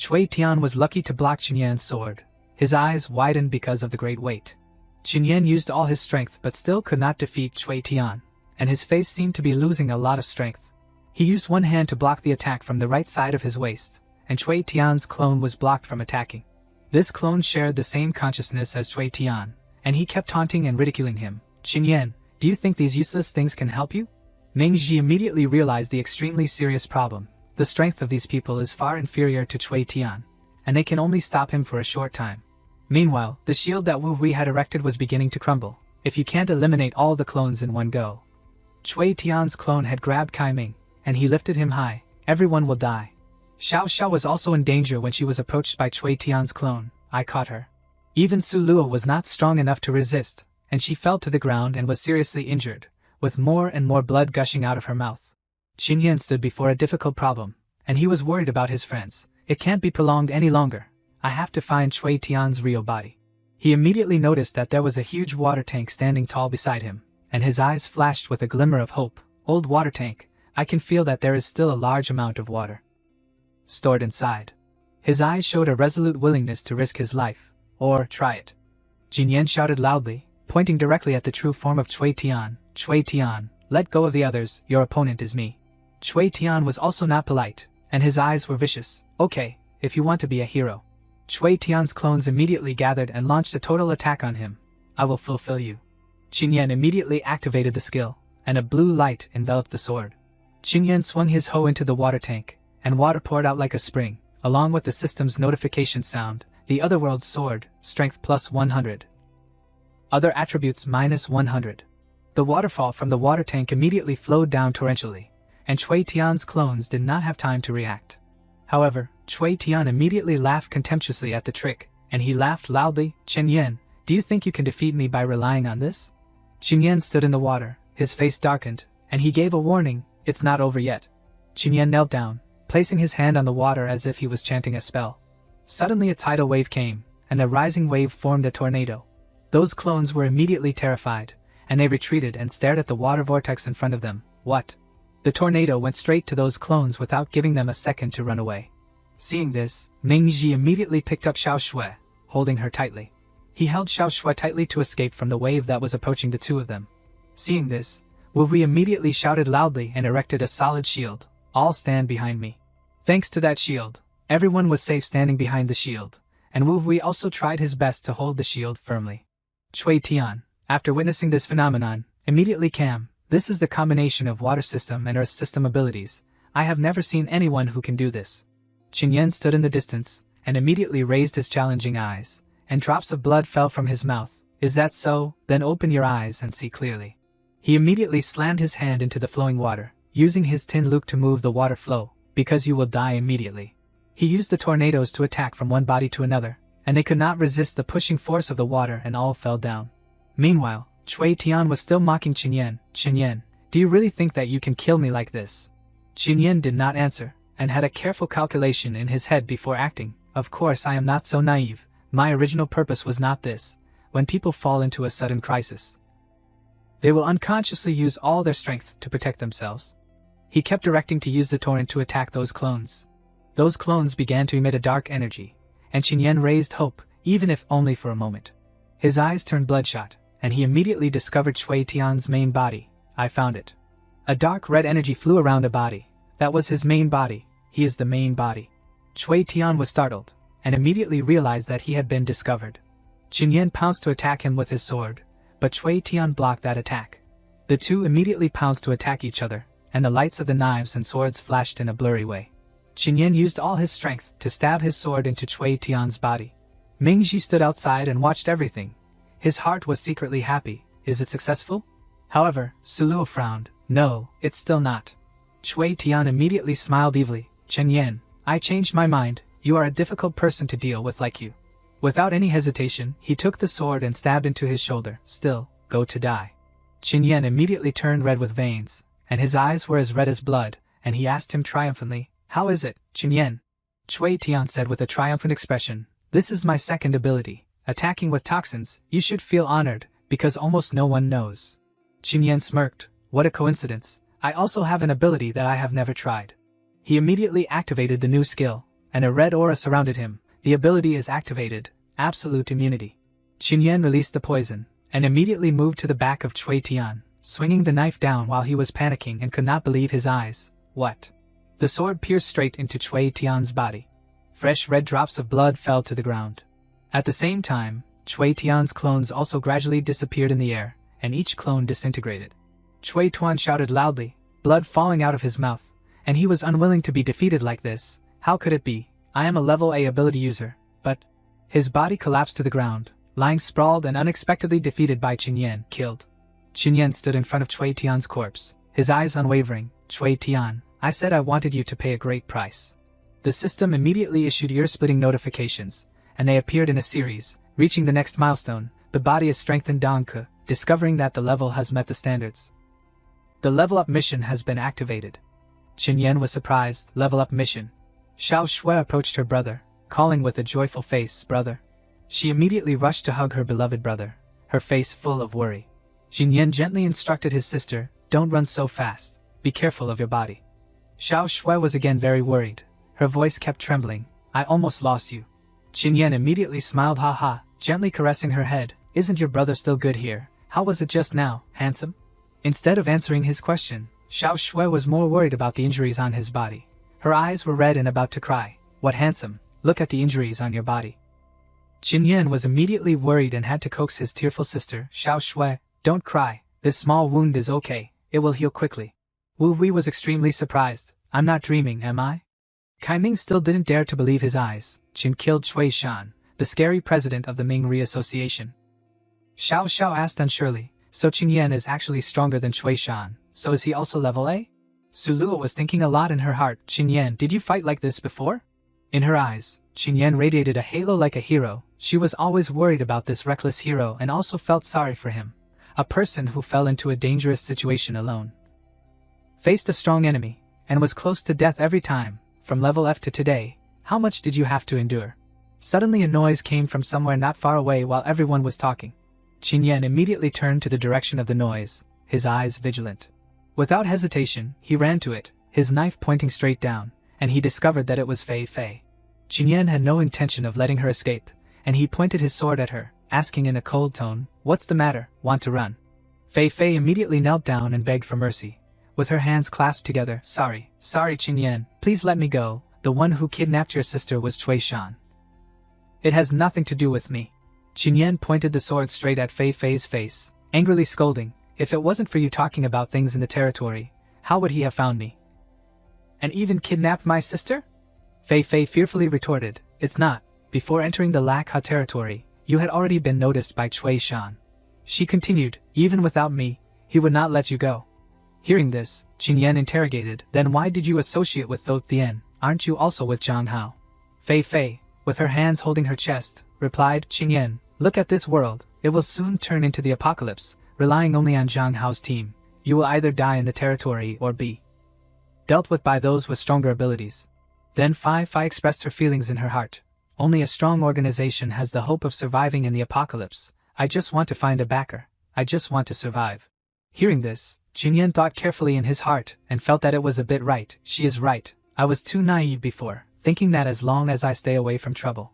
Cui Tian was lucky to block Qin Yan's sword. His eyes widened because of the great weight. Qin Yan used all his strength but still could not defeat Cui Tian, and his face seemed to be losing a lot of strength. He used one hand to block the attack from the right side of his waist, and Cui Tian's clone was blocked from attacking. This clone shared the same consciousness as Cui Tian, and he kept taunting and ridiculing him. Qin Yan, do you think these useless things can help you? Mingji immediately realized the extremely serious problem. The strength of these people is far inferior to Cui Tian, and they can only stop him for a short time. Meanwhile, the shield that Wu Hui had erected was beginning to crumble, if you can't eliminate all the clones in one go. Cui Tian's clone had grabbed Kai Ming, and he lifted him high. Everyone will die. Xiao Xiao was also in danger when she was approached by Cui Tian's clone. I caught her. Even Su Luo was not strong enough to resist, and she fell to the ground and was seriously injured, with more and more blood gushing out of her mouth. Qin Yan stood before a difficult problem, and he was worried about his friends. It can't be prolonged any longer. I have to find Cui Tian's real body. He immediately noticed that there was a huge water tank standing tall beside him, and his eyes flashed with a glimmer of hope. Old water tank, I can feel that there is still a large amount of water stored inside. His eyes showed a resolute willingness to risk his life, or try it. Jin Yan shouted loudly, pointing directly at the true form of Cui Tian. Cui Tian, let go of the others, your opponent is me. Cui Tian was also not polite, and his eyes were vicious. Okay, if you want to be a hero. Cui Tian's clones immediately gathered and launched a total attack on him. I will fulfill you. Qin Yan immediately activated the skill, and a blue light enveloped the sword. Qin Yan swung his hoe into the water tank, and water poured out like a spring, along with the system's notification sound. The Otherworld's sword, strength plus 100. Other attributes minus 100. The waterfall from the water tank immediately flowed down torrentially, and Cui Tian's clones did not have time to react. However, Cui Tian immediately laughed contemptuously at the trick, and he laughed loudly. Qin Yan, do you think you can defeat me by relying on this? Qin Yan stood in the water, his face darkened, and he gave a warning, it's not over yet. Qin Yan knelt down, placing his hand on the water as if he was chanting a spell. Suddenly a tidal wave came, and the rising wave formed a tornado. Those clones were immediately terrified, and they retreated and stared at the water vortex in front of them. What? The tornado went straight to those clones without giving them a second to run away. Seeing this, Ming Ji immediately picked up Xiao Shui, holding her tightly. He held Xiao Shui tightly to escape from the wave that was approaching the two of them. Seeing this, Wu Hui immediately shouted loudly and erected a solid shield. All stand behind me. Thanks to that shield, everyone was safe standing behind the shield, and Wu Hui also tried his best to hold the shield firmly. Cui Tian, after witnessing this phenomenon, immediately calm. This is the combination of water system and earth system abilities. I have never seen anyone who can do this. Qin Yan stood in the distance, and immediately raised his challenging eyes, and drops of blood fell from his mouth. Is that so? Then open your eyes and see clearly. He immediately slammed his hand into the flowing water, using his tin luke to move the water flow, because you will die immediately. He used the tornadoes to attack from one body to another, and they could not resist the pushing force of the water and all fell down. Meanwhile, Cui Tian was still mocking Qin Yan. Qin Yan, do you really think that you can kill me like this? Qin Yan did not answer, and had a careful calculation in his head before acting. Of course I am not so naive. My original purpose was not this. When people fall into a sudden crisis, they will unconsciously use all their strength to protect themselves. He kept directing to use the torrent to attack those clones. Those clones began to emit a dark energy, and Qin Yan raised hope, even if only for a moment. His eyes turned bloodshot, and he immediately discovered Cui Tian's main body. I found it. A dark red energy flew around the body. That was his main body. He is the main body. Cui Tian was startled, and immediately realized that he had been discovered. Qin Yan pounced to attack him with his sword, but Cui Tian blocked that attack. The two immediately pounced to attack each other, and the lights of the knives and swords flashed in a blurry way. Qin Yan used all his strength to stab his sword into Cui Tian's body. Ming Ji stood outside and watched everything. His heart was secretly happy. Is it successful? However, Su Luo frowned. No, it's still not. Cui Tian immediately smiled evilly. Qin Yan, I changed my mind. You are a difficult person to deal with like you. Without any hesitation, he took the sword and stabbed into his shoulder. Still, go to die. Qin Yan immediately turned red with veins, and his eyes were as red as blood, and he asked him triumphantly, how is it, Qin Yan? Cui Tian said with a triumphant expression, this is my second ability. Attacking with toxins. You should feel honored, because almost no one knows. Qin Yan smirked. What a coincidence. I also have an ability that I have never tried. He immediately activated the new skill, and a red aura surrounded him. The ability is activated. Absolute immunity. Qin Yan released the poison, and immediately moved to the back of Cui Tian, swinging the knife down while he was panicking and could not believe his eyes. What? The sword pierced straight into Cui Tian's body. Fresh red drops of blood fell to the ground. At the same time, Cui Tian's clones also gradually disappeared in the air, and each clone disintegrated. Cui Tuan shouted loudly, blood falling out of his mouth, and he was unwilling to be defeated like this. How could it be? I am a level A ability user, but... His body collapsed to the ground, lying sprawled and unexpectedly defeated by Qinyan, killed. Qinyan stood in front of Cui Tian's corpse, his eyes unwavering. Cui Tian, I said I wanted you to pay a great price. The system immediately issued ear-splitting notifications, and they appeared in a series. Reaching the next milestone, the body is strengthened Danke, discovering that the level has met the standards. The level up mission has been activated. Qinyan was surprised. Level up mission. Xiao Shui approached her brother, calling with a joyful face, brother. She immediately rushed to hug her beloved brother, her face full of worry. Qinyan gently instructed his sister, don't run so fast, be careful of your body. Xiao Shui was again very worried. Her voice kept trembling, I almost lost you. Qinyan immediately smiled haha, gently caressing her head, isn't your brother still good here? How was it just now, handsome? Instead of answering his question, Xiao Shui was more worried about the injuries on his body. Her eyes were red and about to cry. What handsome, look at the injuries on your body. Qinyan was immediately worried and had to coax his tearful sister, Xiao Shui, don't cry, this small wound is okay, it will heal quickly. Wu Wei was extremely surprised, I'm not dreaming, am I? Kai Ming still didn't dare to believe his eyes. Qin killed Chu Shan, the scary president of the Ming Re-Association. Xiao Xiao asked unsurely, so Qinyan is actually stronger than Chu Shan, so is he also level A? Su Luo was thinking a lot in her heart, Qinyan, did you fight like this before? In her eyes, Qinyan radiated a halo like a hero. She was always worried about this reckless hero and also felt sorry for him, a person who fell into a dangerous situation alone. Faced a strong enemy, and was close to death every time, from level F to today, how much did you have to endure? Suddenly a noise came from somewhere not far away while everyone was talking. Qinyan immediately turned to the direction of the noise, his eyes vigilant. Without hesitation, he ran to it, his knife pointing straight down, and he discovered that it was Fei Fei. Qinyan had no intention of letting her escape, and he pointed his sword at her, asking in a cold tone, what's the matter, want to run? Fei Fei immediately knelt down and begged for mercy. With her hands clasped together, sorry Qinyan, please let me go, the one who kidnapped your sister was Chu Shan. It has nothing to do with me. Qinyan pointed the sword straight at Fei Fei's face, angrily scolding, if it wasn't for you talking about things in the territory, how would he have found me? And even kidnapped my sister? Fei Fei fearfully retorted, it's not, before entering the Lakha territory, you had already been noticed by Chu Shan. She continued, even without me, he would not let you go. Hearing this, Qinyan interrogated, then why did you associate with Thou Tien, aren't you also with Zhang Hao? Fei Fei, with her hands holding her chest, replied, Qinyan, look at this world, it will soon turn into the apocalypse, relying only on Zhang Hao's team, you will either die in the territory or be dealt with by those with stronger abilities. Then Fei Fei expressed her feelings in her heart, only a strong organization has the hope of surviving in the apocalypse, I just want to find a backer, I just want to survive. Hearing this, Qinyan thought carefully in his heart and felt that it was a bit right, she is right, I was too naive before, thinking that as long as I stay away from trouble,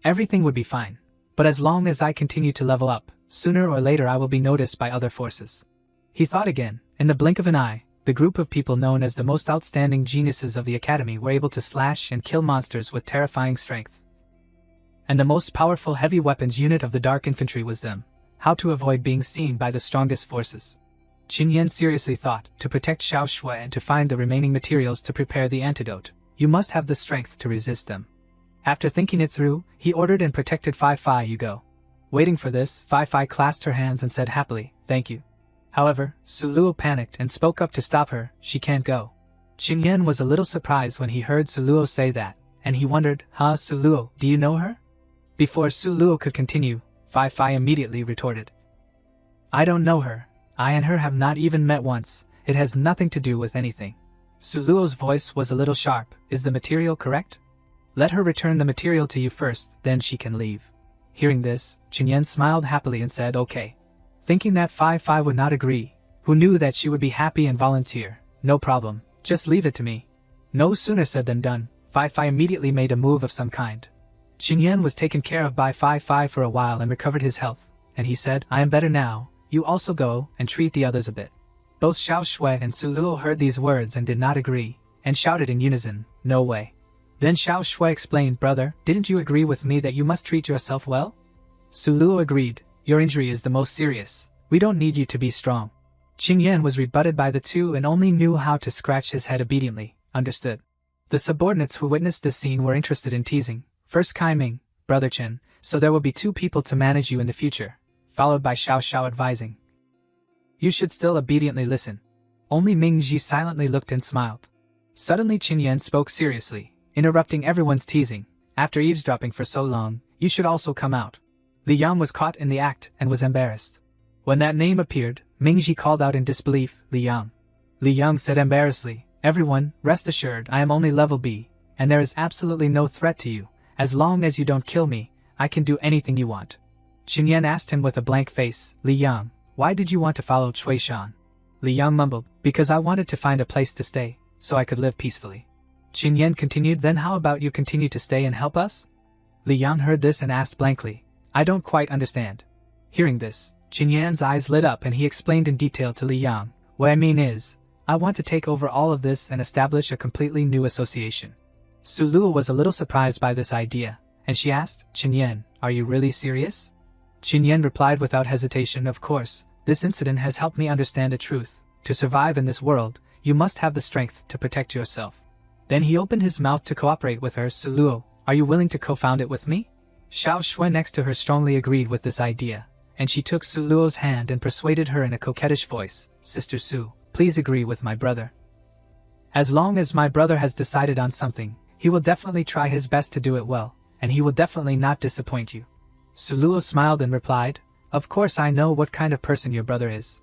everything would be fine. But as long as I continue to level up, sooner or later I will be noticed by other forces. He thought again, in the blink of an eye, the group of people known as the most outstanding geniuses of the academy were able to slash and kill monsters with terrifying strength. And the most powerful heavy weapons unit of the Dark Infantry was them. How to avoid being seen by the strongest forces? Qinyan seriously thought, to protect Xiao Shui and to find the remaining materials to prepare the antidote, you must have the strength to resist them. After thinking it through, he ordered and protected Fei Fei, you go. Waiting for this, Fei Fei clasped her hands and said happily, thank you. However, Su Luo panicked and spoke up to stop her, she can't go. Qinyan was a little surprised when he heard Su Luo say that, and he wondered, Su Luo, do you know her? Before Su Luo could continue, Fei Fei immediately retorted. I don't know her, I and her have not even met once, it has nothing to do with anything. Su Luo's voice was a little sharp, is the material correct? Let her return the material to you first, then she can leave. Hearing this, Qinyan smiled happily and said okay. Thinking that Fei Fei would not agree, who knew that she would be happy and volunteer, no problem, just leave it to me. No sooner said than done, Fei Fei immediately made a move of some kind. Qinyan was taken care of by Fei Fei for a while and recovered his health, and he said, I am better now, you also go and treat the others a bit. Both Xiao Shui and Su Luo heard these words and did not agree, and shouted in unison, no way. Then Xiao Shui explained, brother, didn't you agree with me that you must treat yourself well? Su Luo agreed, your injury is the most serious, we don't need you to be strong. Qinyan was rebutted by the two and only knew how to scratch his head obediently, understood. The subordinates who witnessed this scene were interested in teasing. First Kai Ming, Brother Chen, so there will be 2 people to manage you in the future, followed by Xiao Xiao advising. You should still obediently listen. Only Ming Ji silently looked and smiled. Suddenly Qin Yan spoke seriously, interrupting everyone's teasing. After eavesdropping for so long, you should also come out. Li Yang was caught in the act and was embarrassed. When that name appeared, Ming Ji called out in disbelief, Li Yang. Li Yang said embarrassedly, everyone, rest assured I am only level B, and there is absolutely no threat to you. As long as you don't kill me, I can do anything you want. Qin Yan asked him with a blank face, Li Yang, why did you want to follow Chu Shan? Li Yang mumbled, because I wanted to find a place to stay, so I could live peacefully. Qin Yan continued, then how about you continue to stay and help us? Li Yang heard this and asked blankly, I don't quite understand. Hearing this, Qin Yan's eyes lit up and he explained in detail to Li Yang, what I mean is, I want to take over all of this and establish a completely new association. Su Luo was a little surprised by this idea, and she asked, Qin Yan, are you really serious? Qin Yan replied without hesitation, of course, this incident has helped me understand the truth. To survive in this world, you must have the strength to protect yourself. Then he opened his mouth to cooperate with her. Su Luo, are you willing to co-found it with me? Xiao Shui next to her strongly agreed with this idea, and she took Su Luo's hand and persuaded her in a coquettish voice, Sister Su, please agree with my brother. As long as my brother has decided on something, he will definitely try his best to do it well, and he will definitely not disappoint you. Su Luo smiled and replied, of course I know what kind of person your brother is.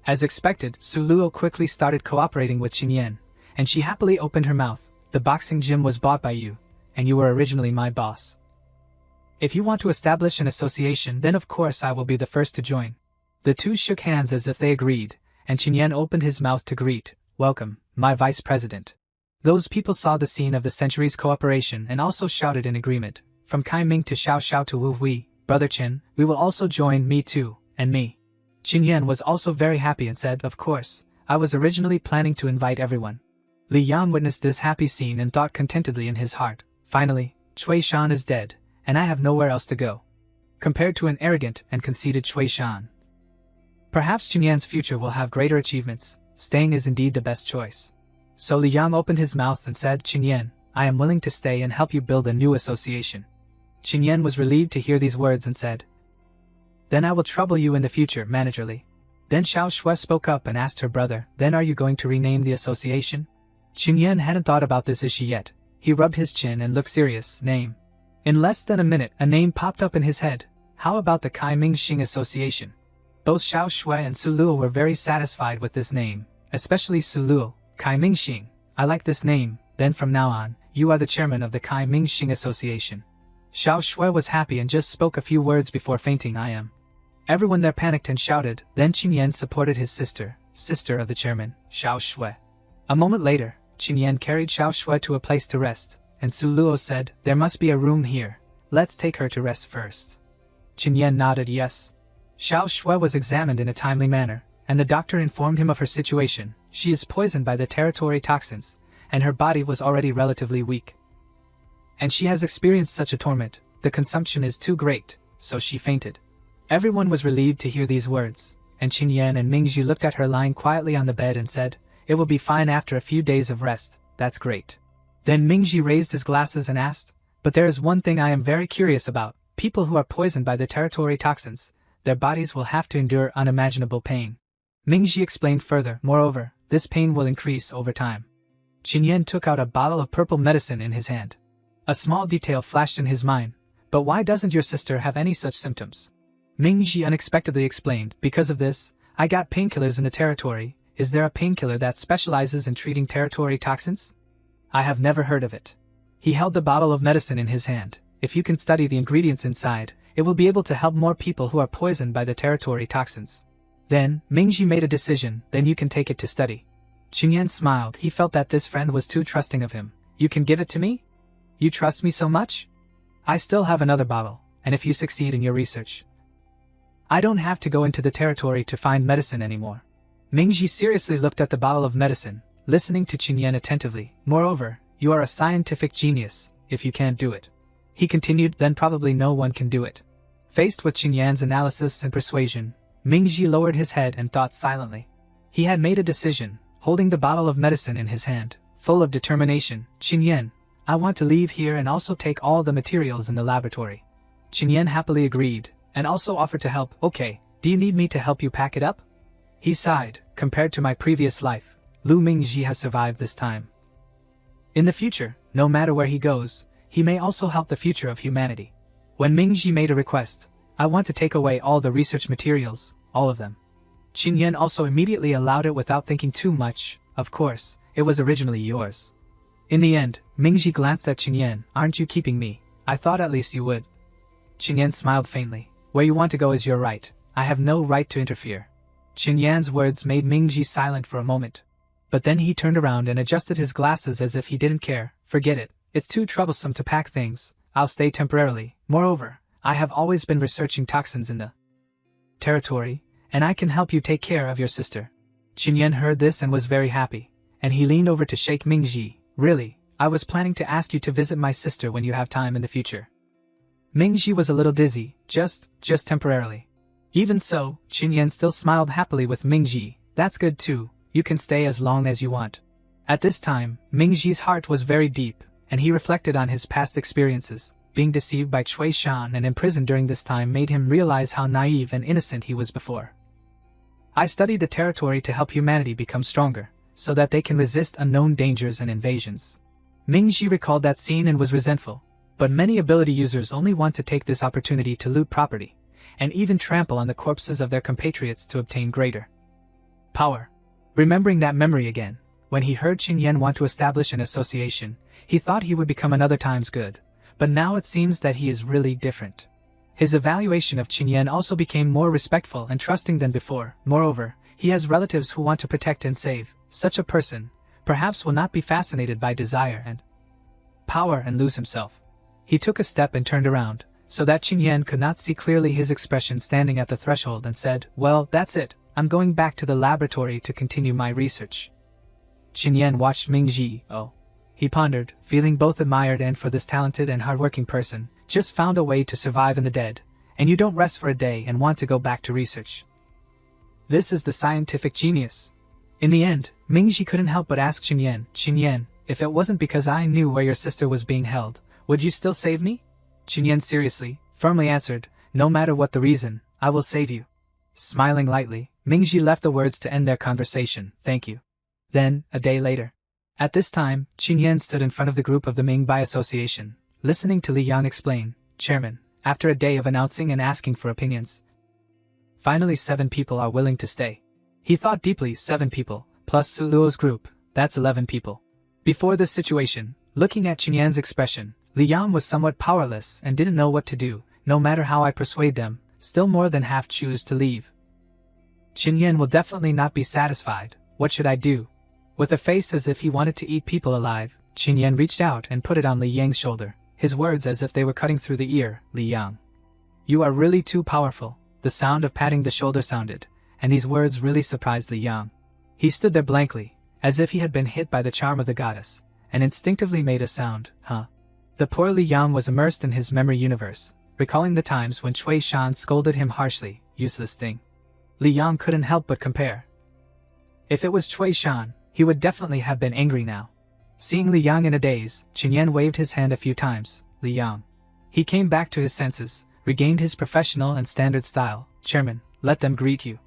As expected, Su Luo quickly started cooperating with Qin Yan, and she happily opened her mouth, the boxing gym was bought by you, and you were originally my boss. If you want to establish an association, then of course I will be the first to join. The two shook hands as if they agreed, and Qin Yan opened his mouth to greet, welcome, my vice president. Those people saw the scene of the century's cooperation and also shouted in agreement, from Kai Ming to Xiao Xiao to Wu Hui, Brother Qin, we will also join, me too, and me. Qin Yan was also very happy and said, of course, I was originally planning to invite everyone. Li Yang witnessed this happy scene and thought contentedly in his heart, finally, Chu Shan is dead, and I have nowhere else to go. Compared to an arrogant and conceited Chu Shan, perhaps Qin Yan's future will have greater achievements, staying is indeed the best choice. So Li Yang opened his mouth and said, Qin Yan, I am willing to stay and help you build a new association. Qin Yan was relieved to hear these words and said, then I will trouble you in the future, managerly. Then Xiao Shui spoke up and asked her brother, then are you going to rename the association? Qin Yan hadn't thought about this issue yet. He rubbed his chin and looked serious, name. In less than a minute, a name popped up in his head. How about the Kai Ming Xing Association? Both Xiao Shui and Su Luo were very satisfied with this name, especially Su Luo, Kai Ming Xing. I like this name, then from now on, you are the chairman of the Kai Ming Xing Association. Xiao Shui was happy and just spoke a few words before fainting, I am. Everyone there panicked and shouted, then Qin Yan supported his sister of the chairman, Xiao Shui. A moment later, Qin Yan carried Xiao Shui to a place to rest, and Su Luo said, there must be a room here, let's take her to rest first. Qin Yan nodded yes. Xiao Shui was examined in a timely manner, and the doctor informed him of her situation. She is poisoned by the territory toxins, and her body was already relatively weak. And she has experienced such a torment, the consumption is too great, so she fainted. Everyone was relieved to hear these words, and Qin Yan and Mingji looked at her lying quietly on the bed and said, it will be fine after a few days of rest, that's great. Then Mingji raised his glasses and asked, but there is one thing I am very curious about, people who are poisoned by the territory toxins, their bodies will have to endure unimaginable pain. Mingji explained further, moreover, this pain will increase over time. Qin Yan took out a bottle of purple medicine in his hand. A small detail flashed in his mind, but why doesn't your sister have any such symptoms? Mingji unexpectedly explained, because of this, I got painkillers in the territory. Is there a painkiller that specializes in treating territory toxins? I have never heard of it. He held the bottle of medicine in his hand. If you can study the ingredients inside, it will be able to help more people who are poisoned by the territory toxins. Then, Mingji made a decision, then you can take it to study. Qin Yan smiled, he felt that this friend was too trusting of him. You can give it to me? You trust me so much? I still have another bottle, and if you succeed in your research, I don't have to go into the territory to find medicine anymore. Mingji seriously looked at the bottle of medicine, listening to Qin Yan attentively. Moreover, you are a scientific genius, if you can't do it. He continued, then probably no one can do it. Faced with Qin Yan's analysis and persuasion, Mingji lowered his head and thought silently. He had made a decision, holding the bottle of medicine in his hand. full of determination, "Qin Yan, I want to leave here and also take all the materials in the laboratory." Qin Yan happily agreed, and also offered to help. "Okay, do you need me to help you pack it up?" He sighed. "Compared to my previous life, Lu Mingji has survived this time. In the future, no matter where he goes, he may also help the future of humanity." When Mingji made a request, "I want to take away all the research materials, all of them." Qin Yan also immediately allowed it without thinking too much. "Of course, it was originally yours." In the end, Mingji glanced at Qin Yan. "Aren't you keeping me? I thought at least you would." Qin Yan smiled faintly. "Where you want to go is your right. I have no right to interfere." Qin Yan's words made Mingji silent for a moment. But then he turned around and adjusted his glasses as if he didn't care. "Forget it. It's too troublesome to pack things. I'll stay temporarily. Moreover, I have always been researching toxins in the territory, and I can help you take care of your sister." Qin Yan heard this and was very happy, and he leaned over to shake Mingji. "Really, I was planning to ask you to visit my sister when you have time in the future." Mingji was a little dizzy, just temporarily. Even so, Qin Yan still smiled happily with Mingji. "That's good too, you can stay as long as you want." At this time, Mingji's heart was very deep, and he reflected on his past experiences. Being deceived by Chu Shan and imprisoned during this time made him realize how naive and innocent he was before. "I studied the territory to help humanity become stronger, so that they can resist unknown dangers and invasions." Mingji recalled that scene and was resentful, but many ability users only want to take this opportunity to loot property, and even trample on the corpses of their compatriots to obtain greater power. Remembering that memory again, when he heard Qin Yan want to establish an association, he thought he would become another times good, but now it seems that he is really different. His evaluation of Qin Yan also became more respectful and trusting than before. Moreover, he has relatives who want to protect and save. Such a person, perhaps, will not be fascinated by desire and power and lose himself. He took a step and turned around, so that Qin Yan could not see clearly his expression standing at the threshold, and said, "Well, that's it. I'm going back to the laboratory to continue my research." Qin Yan watched Mingji. "Oh." He pondered, feeling both admired and for this talented and hardworking person, just found a way to survive in the dead, and you don't rest for a day and want to go back to research. This is the scientific genius. In the end, Mingji couldn't help but ask Qin Yan, "Qin Yan, if it wasn't because I knew where your sister was being held, would you still save me?" Qin Yan seriously, firmly answered, "No matter what the reason, I will save you." Smiling lightly, Mingji left the words to end their conversation. "Thank you." Then, a day later. At this time, Qin Yan stood in front of the group of the Ming Bai Association, listening to Li Yang explain. "Chairman, after a day of announcing and asking for opinions, finally 7 people are willing to stay." He thought deeply. 7 people, plus Su Luo's group, that's 11 people. Before this situation, looking at Qin Yan's expression, Li Yang was somewhat powerless and didn't know what to do. "No matter how I persuade them, still more than half choose to leave. Qin Yan will definitely not be satisfied. What should I do?" With a face as if he wanted to eat people alive, Qin Yan reached out and put it on Li Yang's shoulder, his words as if they were cutting through the ear. "Li Yang, you are really too powerful." The sound of patting the shoulder sounded, and these words really surprised Li Yang. He stood there blankly, as if he had been hit by the charm of the goddess, and instinctively made a sound, "Huh?" The poor Li Yang was immersed in his memory universe, recalling the times when Chu Shan scolded him harshly. Useless thing. Li Yang couldn't help but compare. If it was Chu Shan, he would definitely have been angry now. Seeing Li Yang in a daze, Qin Yan waved his hand a few times. "Li Yang." He came back to his senses, regained his professional and standard style. "Chairman, let them greet you."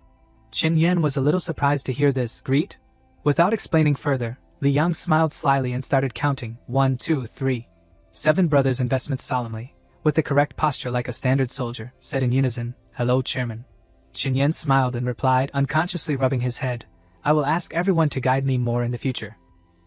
Qin Yan was a little surprised to hear this. "Greet?" Without explaining further, Li Yang smiled slyly and started counting. 1, 2, 3. 7 brothers investments solemnly, with the correct posture like a standard soldier, said in unison, "Hello, Chairman." Qin Yan smiled and replied, unconsciously rubbing his head, "I will ask everyone to guide me more in the future."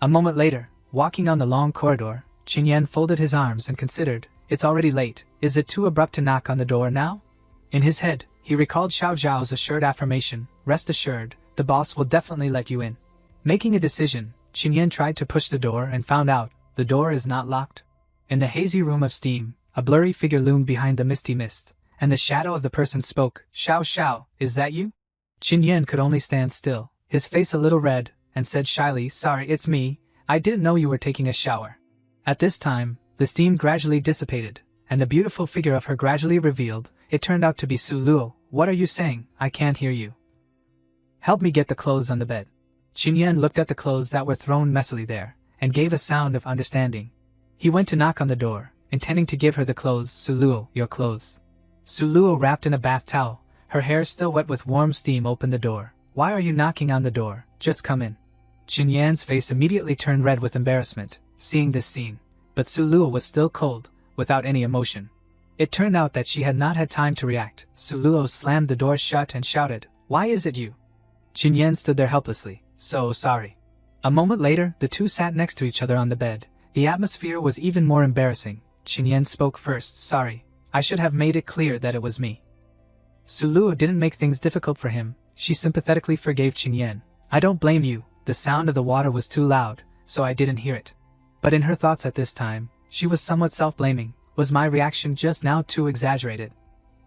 A moment later, walking on the long corridor, Qin Yan folded his arms and considered, "It's already late. Is it too abrupt to knock on the door now?" In his head, he recalled Xiao Zhao's assured affirmation, "Rest assured, the boss will definitely let you in." Making a decision, Qin Yan tried to push the door and found out, the door is not locked. In the hazy room of steam, a blurry figure loomed behind the misty mist, and the shadow of the person spoke. "Xiao Xiao, is that you?" Qin Yan could only stand still, his face a little red, and said shyly, "Sorry, it's me. I didn't know you were taking a shower." At this time, the steam gradually dissipated, and the beautiful figure of her gradually revealed. It turned out to be Su Luo. "What are you saying? I can't hear you." "Help me get the clothes on the bed." Qin Yan looked at the clothes that were thrown messily there, and gave a sound of understanding. He went to knock on the door, intending to give her the clothes. Suluo, your clothes. Suluo, wrapped in a bath towel, her hair still wet with warm steam, opened the door. Why are you knocking on the door? Just come in. Qinyan's face immediately turned red with embarrassment, seeing this scene, but Suluo was still cold, without any emotion. It turned out that she had not had time to react. Suluo slammed the door shut and shouted, "Why is it you?" Qinyan stood there helplessly. "So sorry." A moment later, the two sat next to each other on the bed. The atmosphere was even more embarrassing. Qinyan spoke first. "Sorry. I should have made it clear that it was me." Suluo didn't make things difficult for him. She sympathetically forgave Qinyan. "I don't blame you. The sound of the water was too loud, so I didn't hear it." But in her thoughts at this time, she was somewhat self-blaming. Was my reaction just now too exaggerated?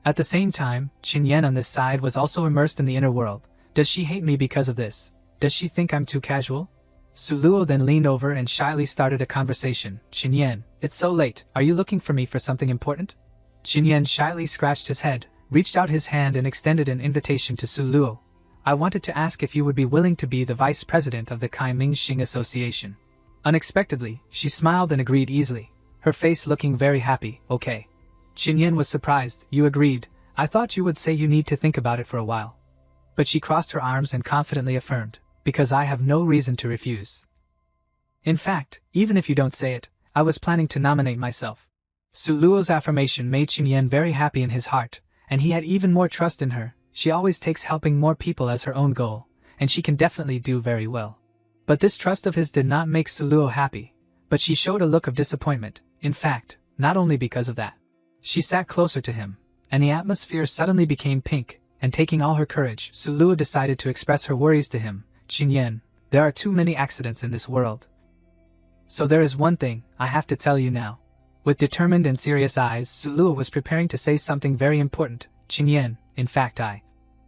At the same time, Qinyan on this side was also immersed in the inner world. Does she hate me because of this? Does she think I'm too casual? Suluo then leaned over and shyly started a conversation. "Qinyan, it's so late. Are you looking for me for something important?" Qinyan shyly scratched his head, reached out his hand and extended an invitation to Suluo. "I wanted to ask if you would be willing to be the vice president of the Kai Mingxing Association." Unexpectedly, she smiled and agreed easily, her face looking very happy. "Okay." Qinyan was surprised. "You agreed? I thought you would say you need to think about it for a while." But she crossed her arms and confidently affirmed, "Because I have no reason to refuse. In fact, even if you don't say it, I was planning to nominate myself." Suluo's affirmation made Qinyan very happy in his heart, and he had even more trust in her. She always takes helping more people as her own goal, and she can definitely do very well. But this trust of his did not make Suluo happy, but she showed a look of disappointment. In fact, not only because of that. She sat closer to him, and the atmosphere suddenly became pink, and taking all her courage, Suluo decided to express her worries to him. "Qinyan, there are too many accidents in this world. So there is one thing I have to tell you now." With determined and serious eyes, Suluo was preparing to say something very important. "Qinyan, in fact I..."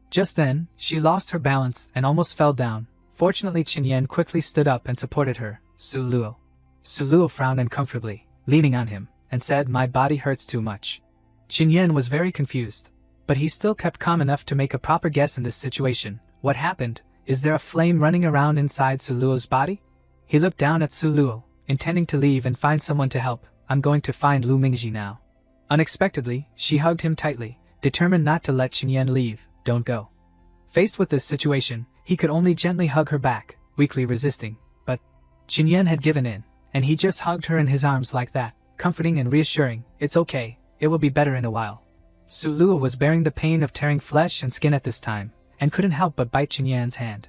Just then, she lost her balance and almost fell down. Fortunately, Qinyan quickly stood up and supported her. "Suluo." Suluo frowned uncomfortably, leaning on him, and said, "My body hurts too much." Qinyan was very confused, but he still kept calm enough to make a proper guess in this situation. "What happened? Is there a flame running around inside Suluo's body?" He looked down at Suluo, intending to leave and find someone to help. "I'm going to find Lu Mingji now." Unexpectedly, she hugged him tightly, determined not to let Qinyan leave. "Don't go." Faced with this situation, he could only gently hug her back, weakly resisting, but Qinyan had given in, and he just hugged her in his arms like that, comforting and reassuring. "It's okay, it will be better in a while." Suluo was bearing the pain of tearing flesh and skin at this time, and couldn't help but bite Qinyan's hand.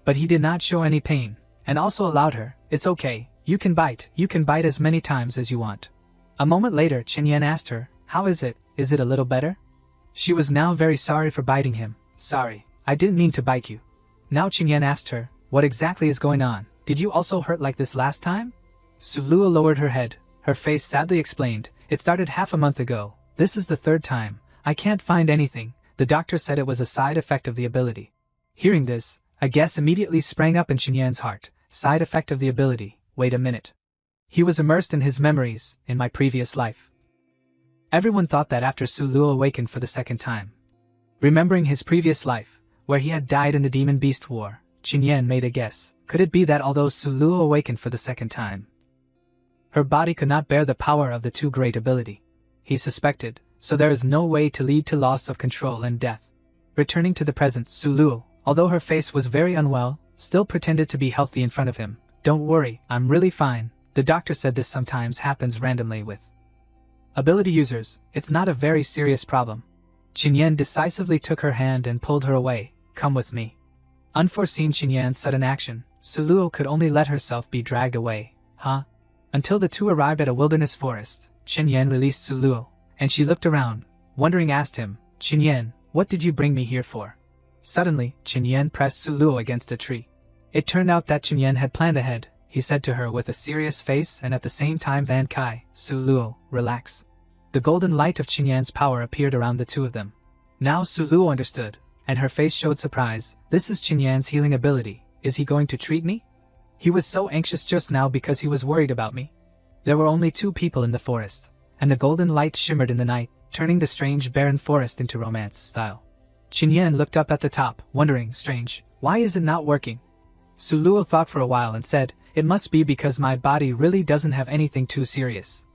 But he did not show any pain, and also allowed her, "It's okay, you can bite as many times as you want." A moment later, Qinyan asked her, "How is it? Is it a little better?" She was now very sorry for biting him. "Sorry, I didn't mean to bite you." Now Qinyan asked her, "What exactly is going on? Did you also hurt like this last time?" Suluo lowered her head, her face sadly explained, "It started half a month ago. This is the third time. I can't find anything. The doctor said it was a side effect of the ability." Hearing this, a guess immediately sprang up in Qinyan's heart. Side effect of the ability. Wait a minute. He was immersed in his memories, in my previous life. Everyone thought that after Suluo awakened for the second time. Remembering his previous life, where he had died in the Demon Beast War, Qinyan made a guess. Could it be that although Suluo awakened for the second time, her body could not bear the power of the too great ability? He suspected, so there is no way to lead to loss of control and death. Returning to the present, Suluo, although her face was very unwell, still pretended to be healthy in front of him. "Don't worry, I'm really fine. The doctor said this sometimes happens randomly with ability users. It's not a very serious problem." Qinyan decisively took her hand and pulled her away. "Come with me." Unforeseen Qinyan's sudden action, Suluo could only let herself be dragged away. "Huh?" Until the two arrived at a wilderness forest, Qinyan released Suluo, and she looked around, wondering, asked him, "Qinyan, what did you bring me here for?" Suddenly, Qinyan pressed Suluo against a tree. It turned out that Qinyan had planned ahead. He said to her with a serious face and at the same time, "Van Kai, Suluo, relax." The golden light of Qinyan's power appeared around the two of them. Now Suluo understood, and her face showed surprise. "This is Qinyan's healing ability. Is he going to treat me? He was so anxious just now because he was worried about me." There were only two people in the forest, and the golden light shimmered in the night, turning the strange barren forest into romance style. Qinyan looked up at the top, wondering, strange, why is it not working? Suluo thought for a while and said, It must be because my body really doesn't have anything too serious.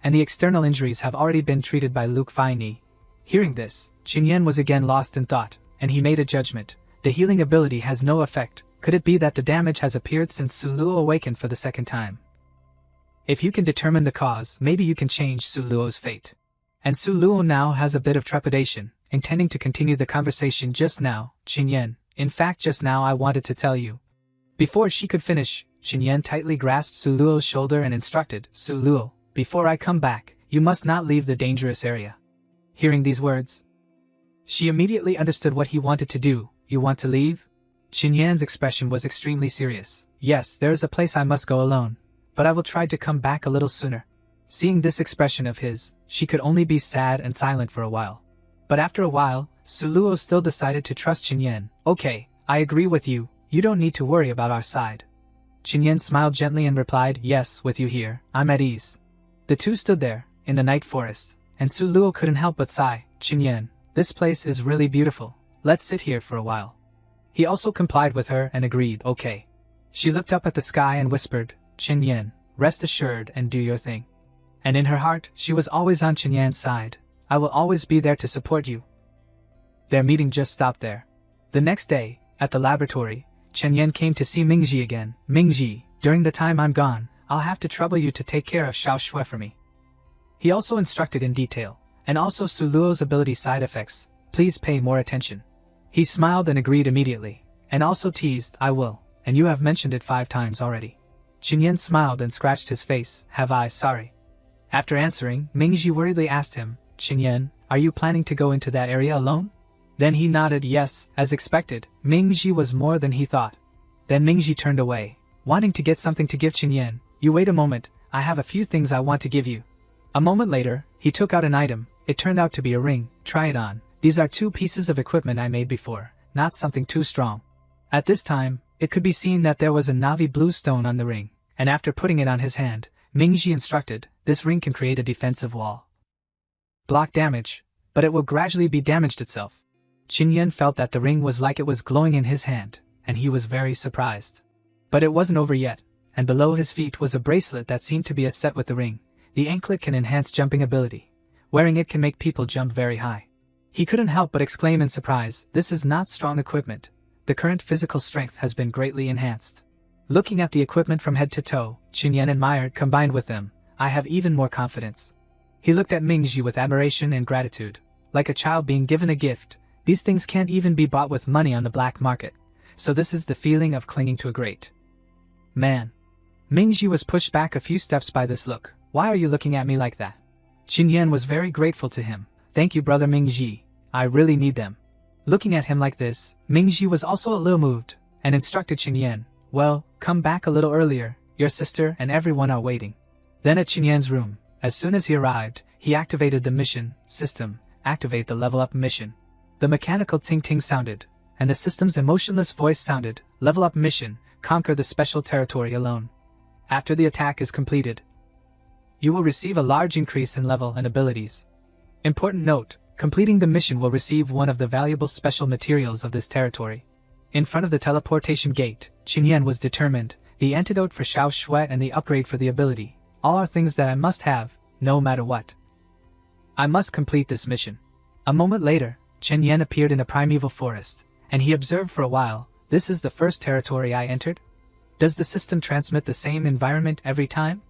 And the external injuries have already been treated by Luke Fai. Hearing this, Qinyan was again lost in thought, and he made a judgment. The healing ability has no effect. Could it be that the damage has appeared since Suluo awakened for the second time? If you can determine the cause, maybe you can change Suluo's fate. And Suluo now has a bit of trepidation, intending to continue the conversation just now. Qinyan, in fact just now I wanted to tell you. Before she could finish, Qinyan tightly grasped Suluo's shoulder and instructed, Suluo, before I come back, you must not leave the dangerous area. Hearing these words, she immediately understood what he wanted to do. You want to leave? Qinyan's expression was extremely serious. Yes, there is a place I must go alone, but I will try to come back a little sooner. Seeing this expression of his, she could only be sad and silent for a while. But after a while, Suluo still decided to trust Qinyan. Okay, I agree with you, you don't need to worry about our side. Qinyan smiled gently and replied, yes, with you here, I'm at ease. The two stood there, in the night forest, and Suluo couldn't help but sigh. Qinyan, this place is really beautiful, let's sit here for a while. He also complied with her and agreed, okay. She looked up at the sky and whispered, Qinyan, rest assured and do your thing. And in her heart, she was always on Qinyan's side. I will always be there to support you. Their meeting just stopped there. The next day, at the laboratory, Qinyan came to see Mingji again. Mingji, during the time I'm gone, I'll have to trouble you to take care of Xiao Shui for me. He also instructed in detail, and also Suluo's ability side effects. Please pay more attention. He smiled and agreed immediately, and also teased, I will, and you have mentioned it 5 times already. Qinyan smiled and scratched his face, have I, sorry. After answering, Mingji worriedly asked him, Qinyan, are you planning to go into that area alone? Then he nodded yes, as expected. Mingji was more than he thought. Then Mingji turned away, wanting to get something to give Qinyan. You wait a moment, I have a few things I want to give you. A moment later, he took out an item. It turned out to be a ring. Try it on. These are 2 pieces of equipment I made before, not something too strong. At this time, it could be seen that there was a Navi blue stone on the ring, and after putting it on his hand, Mingji instructed, this ring can create a defensive wall. Block damage, but it will gradually be damaged itself. Qinyan felt that the ring was like it was glowing in his hand, and he was very surprised. But it wasn't over yet, and below his feet was a bracelet that seemed to be a set with the ring. The anklet can enhance jumping ability. Wearing it can make people jump very high. He couldn't help but exclaim in surprise, this is not strong equipment. The current physical strength has been greatly enhanced. Looking at the equipment from head to toe, Qinyan admired. Combined with them, I have even more confidence. He looked at Mingji with admiration and gratitude. Like a child being given a gift, these things can't even be bought with money on the black market. So this is the feeling of clinging to a great man. Mingji was pushed back a few steps by this look. Why are you looking at me like that? Qinyan was very grateful to him. Thank you, brother Mingji. I really need them. Looking at him like this, Mingji was also a little moved, and instructed Qinyan, well, come back a little earlier, your sister and everyone are waiting. Then at Qinyan's room, as soon as he arrived, he activated the mission system, activate the level up mission. The mechanical ting-ting sounded, and the system's emotionless voice sounded, level up mission, conquer the special territory alone. After the attack is completed, you will receive a large increase in level and abilities. Important note, completing the mission will receive one of the valuable special materials of this territory. In front of the teleportation gate, Qinyan was determined, the antidote for Xiao Shui and the upgrade for the ability. All are things that I must have, no matter what. I must complete this mission. A moment later, Qinyan appeared in a primeval forest, and he observed for a while, this is the first territory I entered? Does the system transmit the same environment every time?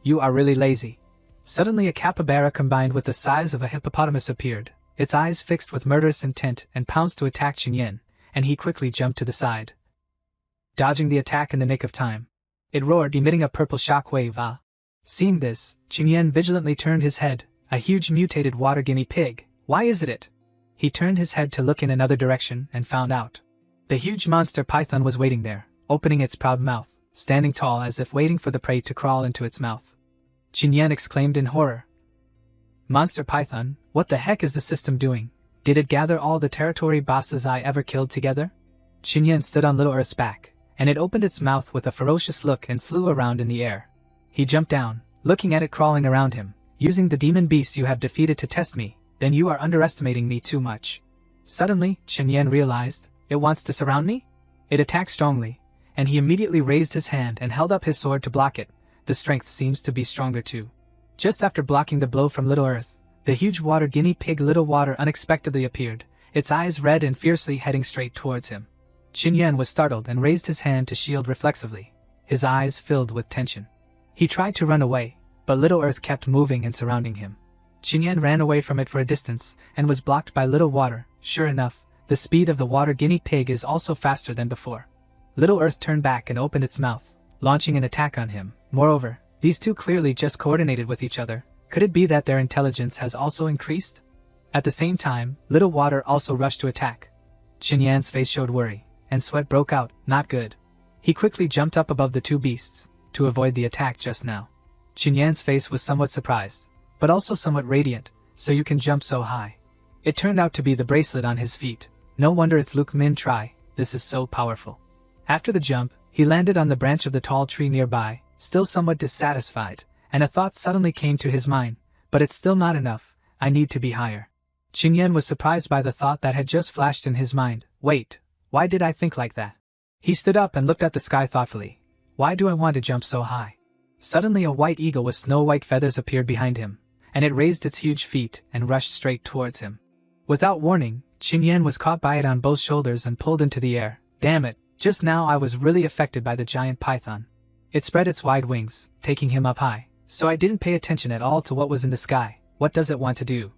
You are really lazy. Suddenly a capybara combined with the size of a hippopotamus appeared, its eyes fixed with murderous intent and pounced to attack Qinyan, and he quickly jumped to the side, dodging the attack in the nick of time. It roared, emitting a purple shock wave. Seeing this, Qinyan vigilantly turned his head, a huge mutated water guinea pig. Why is it? He turned his head to look in another direction and found out. The huge monster python was waiting there, opening its proud mouth, standing tall as if waiting for the prey to crawl into its mouth. Qinyan exclaimed in horror. Monster python, what the heck is the system doing? Did it gather all the territory bosses I ever killed together? Qinyan stood on Little Earth's back, and it opened its mouth with a ferocious look and flew around in the air. He jumped down, looking at it crawling around him. Using the demon beast you have defeated to test me, then you are underestimating me too much. Suddenly, Qinyan realized, it wants to surround me? It attacked strongly, and he immediately raised his hand and held up his sword to block it. The strength seems to be stronger too. Just after blocking the blow from Little Earth, the huge water guinea pig Little Water unexpectedly appeared, its eyes red and fiercely heading straight towards him. Qin Yan was startled and raised his hand to shield reflexively, his eyes filled with tension. He tried to run away, but Little Earth kept moving and surrounding him. Qin Yan ran away from it for a distance and was blocked by Little Water. Sure enough, the speed of the water guinea pig is also faster than before. Little Earth turned back and opened its mouth, launching an attack on him. Moreover, these two clearly just coordinated with each other. Could it be that their intelligence has also increased? At the same time, Little Water also rushed to attack. Qin Yan's face showed worry, and sweat broke out. Not good. He quickly jumped up above the two beasts, to avoid the attack just now. Qin Yan's face was somewhat surprised, but also somewhat radiant. So you can jump so high. It turned out to be the bracelet on his feet. No wonder it's Luke Min Tri, this is so powerful. After the jump, he landed on the branch of the tall tree nearby, still somewhat dissatisfied, and a thought suddenly came to his mind, but it's still not enough, I need to be higher. Qin Yan was surprised by the thought that had just flashed in his mind. Wait, why did I think like that? He stood up and looked at the sky thoughtfully. Why do I want to jump so high? Suddenly a white eagle with snow-white feathers appeared behind him, and it raised its huge feet and rushed straight towards him. Without warning, Qin Yan was caught by it on both shoulders and pulled into the air. Damn it, just now I was really affected by the giant python. It spread its wide wings, taking him up high, so I didn't pay attention at all to what was in the sky. What does it want to do?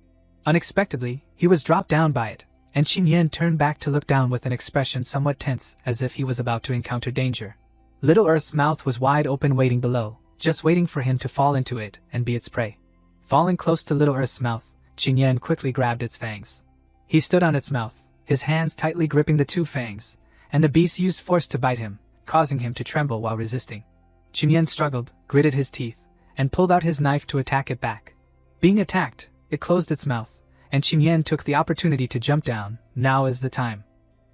Unexpectedly, he was dropped down by it, and Qin Yan turned back to look down with an expression somewhat tense, as if he was about to encounter danger. Little Earth's mouth was wide open waiting below, just waiting for him to fall into it and be its prey. Falling close to Little Earth's mouth, Qin Yan quickly grabbed its fangs. He stood on its mouth, his hands tightly gripping the two fangs, and the beast used force to bite him, causing him to tremble while resisting. Qin Yan struggled, gritted his teeth, and pulled out his knife to attack it back. Being attacked, it closed its mouth, and Qin Yan took the opportunity to jump down. Now is the time.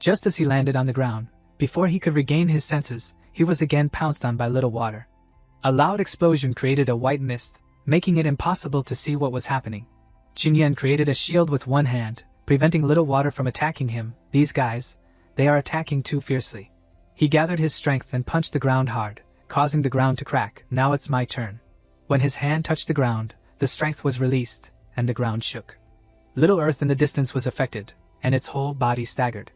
Just as he landed on the ground, before he could regain his senses, he was again pounced on by Little Water. A loud explosion created a white mist, making it impossible to see what was happening. Qin Yan created a shield with one hand, preventing Little Water from attacking him. These guys, they are attacking too fiercely. He gathered his strength and punched the ground hard, causing the ground to crack. Now it's my turn. When his hand touched the ground, the strength was released, and the ground shook. Little Earth in the distance was affected, and its whole body staggered.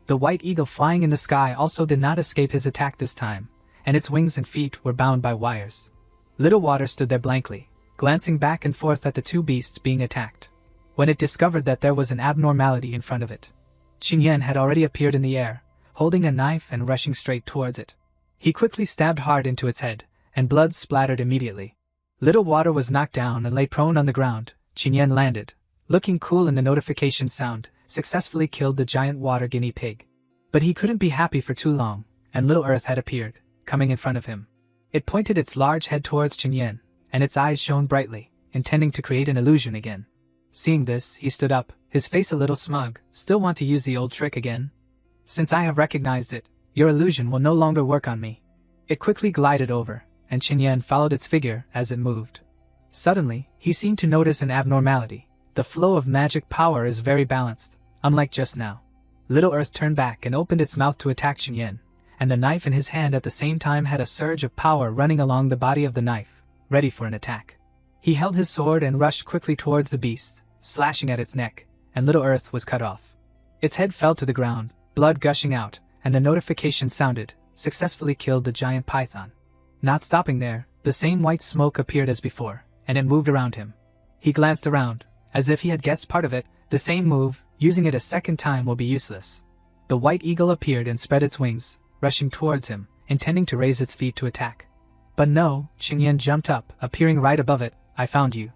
The white eagle flying in the sky also did not escape his attack this time, and its wings and feet were bound by wires. Little Water stood there blankly, glancing back and forth at the two beasts being attacked, when it discovered that there was an abnormality in front of it. Qin Yan had already appeared in the air, holding a knife and rushing straight towards it. He quickly stabbed hard into its head, and blood splattered immediately. Little Water was knocked down and lay prone on the ground. Qin Yan landed, looking cool in the notification sound, successfully killed the giant water guinea pig. But he couldn't be happy for too long, and Little Earth had appeared, coming in front of him. It pointed its large head towards Qin Yan, and its eyes shone brightly, intending to create an illusion again. Seeing this, he stood up, his face a little smug. Still want to use the old trick again? Since I have recognized it, your illusion will no longer work on me. It quickly glided over, and Qin Yan followed its figure as it moved. Suddenly, he seemed to notice an abnormality. The flow of magic power is very balanced, unlike just now. Little Earth turned back and opened its mouth to attack Qin Yan, and the knife in his hand at the same time had a surge of power running along the body of the knife, ready for an attack. He held his sword and rushed quickly towards the beast, slashing at its neck, and Little Earth was cut off. Its head fell to the ground, blood gushing out, and the notification sounded, successfully killed the giant python. Not stopping there, the same white smoke appeared as before, and it moved around him. He glanced around, as if he had guessed part of it. The same move, using it a second time will be useless. The white eagle appeared and spread its wings, rushing towards him, intending to raise its feet to attack. But no, Qin Yan jumped up, appearing right above it. I found you.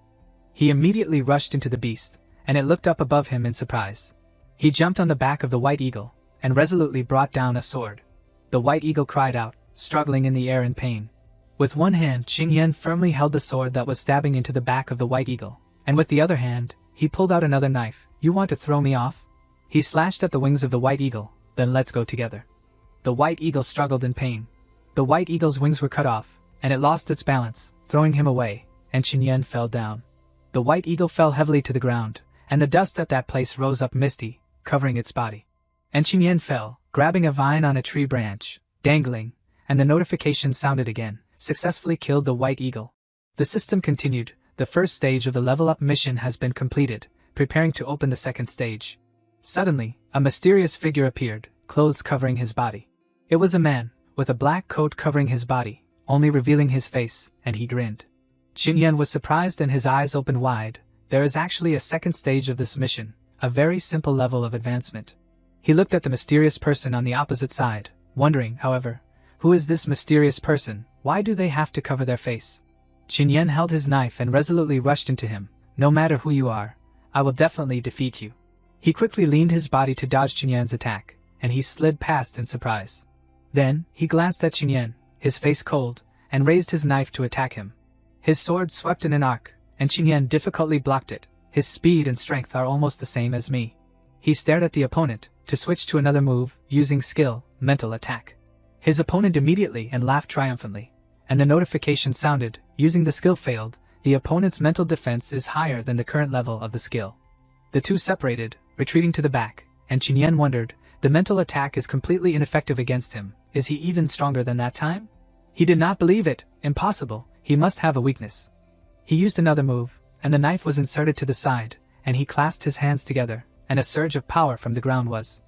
He immediately rushed into the beast, and it looked up above him in surprise. He jumped on the back of the white eagle, and resolutely brought down a sword. The white eagle cried out, struggling in the air in pain. With one hand, Qin Yan firmly held the sword that was stabbing into the back of the white eagle, and with the other hand, he pulled out another knife. You want to throw me off? He slashed at the wings of the white eagle. Then let's go together. The white eagle struggled in pain. The white eagle's wings were cut off, and it lost its balance, throwing him away, and Qin Yan fell down. The white eagle fell heavily to the ground, and the dust at that place rose up misty, covering its body. And Qin Yan fell, grabbing a vine on a tree branch, dangling, and the notification sounded again. Successfully killed the white eagle. The system continued. The first stage of the level up mission has been completed, preparing to open the second stage. Suddenly, a mysterious figure appeared, clothes covering his body. It was a man, with a black coat covering his body, only revealing his face, and he grinned. Qin was surprised and his eyes opened wide. There is actually a second stage of this mission, a very simple level of advancement. He looked at the mysterious person on the opposite side, wondering, however, who is this mysterious person? Why do they have to cover their face? Qin held his knife and resolutely rushed into him. No matter who you are, I will definitely defeat you. He quickly leaned his body to dodge Qin's attack, and he slid past in surprise. Then, he glanced at Qin, his face cold, and raised his knife to attack him. His sword swept in an arc, and Qin difficultly blocked it. His speed and strength are almost the same as me. He stared at the opponent, to switch to another move, using skill, mental attack. His opponent immediately and laughed triumphantly, and the notification sounded. Using the skill failed. The opponent's mental defense is higher than the current level of the skill. The two separated, retreating to the back, and Qin wondered, the mental attack is completely ineffective against him. Is he even stronger than that time? He did not believe it. Impossible. He must have a weakness. He used another move, and the knife was inserted to the side, and he clasped his hands together, and a surge of power from the ground was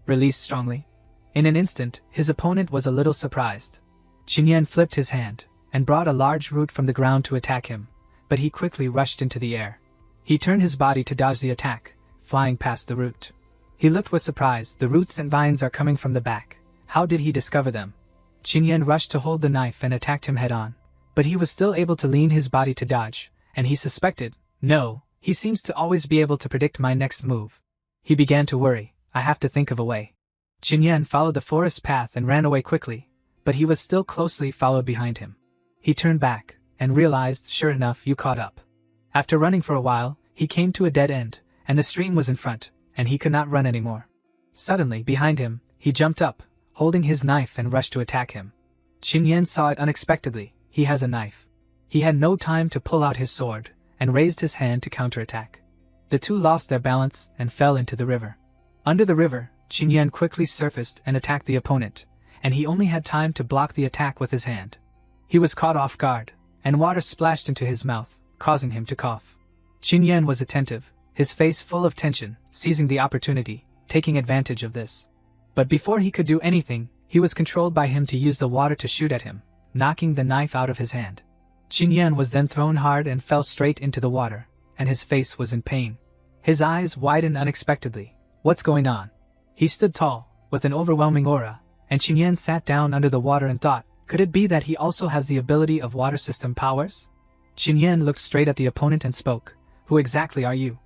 released strongly. In an instant, his opponent was a little surprised. Qin flipped his hand, and brought a large root from the ground to attack him, but he quickly rushed into the air. He turned his body to dodge the attack, flying past the root. He looked with surprise. The roots and vines are coming from the back. How did he discover them? Qin rushed to hold the knife and attacked him head-on, but he was still able to lean his body to dodge, and he suspected, no, he seems to always be able to predict my next move. He began to worry. I have to think of a way. Qin followed the forest path and ran away quickly, but he was still closely followed behind him. He turned back, and realized, sure enough, you caught up. After running for a while, he came to a dead end, and the stream was in front, and he could not run anymore. Suddenly, behind him, he jumped up, holding his knife and rushed to attack him. Qin saw it unexpectedly. He has a knife. He had no time to pull out his sword, and raised his hand to counterattack. The two lost their balance and fell into the river. Under the river, Qin quickly surfaced and attacked the opponent, and he only had time to block the attack with his hand. He was caught off guard, and water splashed into his mouth, causing him to cough. Qin was attentive, his face full of tension, seizing the opportunity, taking advantage of this. But before he could do anything, he was controlled by him to use the water to shoot at him, knocking the knife out of his hand. Qin was then thrown hard and fell straight into the water, and his face was in pain. His eyes widened unexpectedly. What's going on? He stood tall, with an overwhelming aura, and Qin sat down under the water and thought, could it be that he also has the ability of water system powers? Qin looked straight at the opponent and spoke. Who exactly are you?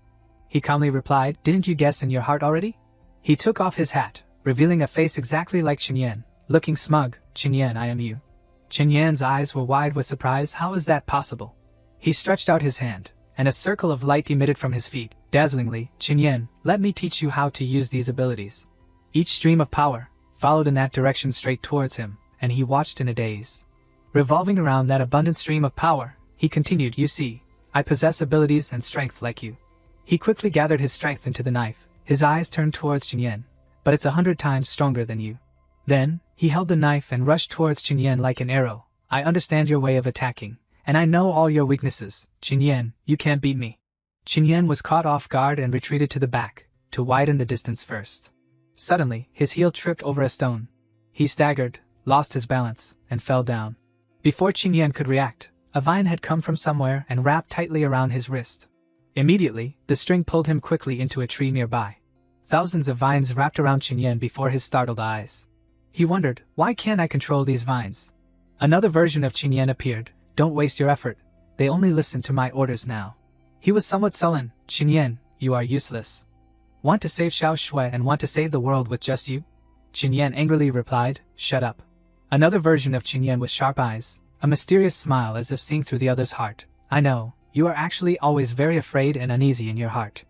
He calmly replied, didn't you guess in your heart already? He took off his hat, revealing a face exactly like Qin. Looking smug, Qin, I am you. Qin's eyes were wide with surprise. How is that possible? He stretched out his hand, and a circle of light emitted from his feet. Dazzlingly, Qin, let me teach you how to use these abilities. Each stream of power followed in that direction straight towards him, and he watched in a daze. Revolving around that abundant stream of power, he continued, you see, I possess abilities and strength like you. He quickly gathered his strength into the knife, his eyes turned towards Qin. But it's 100 times stronger than you. Then, he held the knife and rushed towards Qin like an arrow. I understand your way of attacking, and I know all your weaknesses. Qin, you can't beat me. Qin was caught off guard and retreated to the back, to widen the distance first. Suddenly, his heel tripped over a stone. He staggered, lost his balance, and fell down. Before Qin could react, a vine had come from somewhere and wrapped tightly around his wrist. Immediately, the string pulled him quickly into a tree nearby. Thousands of vines wrapped around Qin before his startled eyes. He wondered, why can't I control these vines? Another version of Qin appeared. Don't waste your effort. They only listen to my orders now. He was somewhat sullen. Qin, you are useless. Want to save Xiao Shui and want to save the world with just you? Qin angrily replied, shut up. Another version of Qin with sharp eyes, a mysterious smile as if seeing through the other's heart. I know, you are actually always very afraid and uneasy in your heart.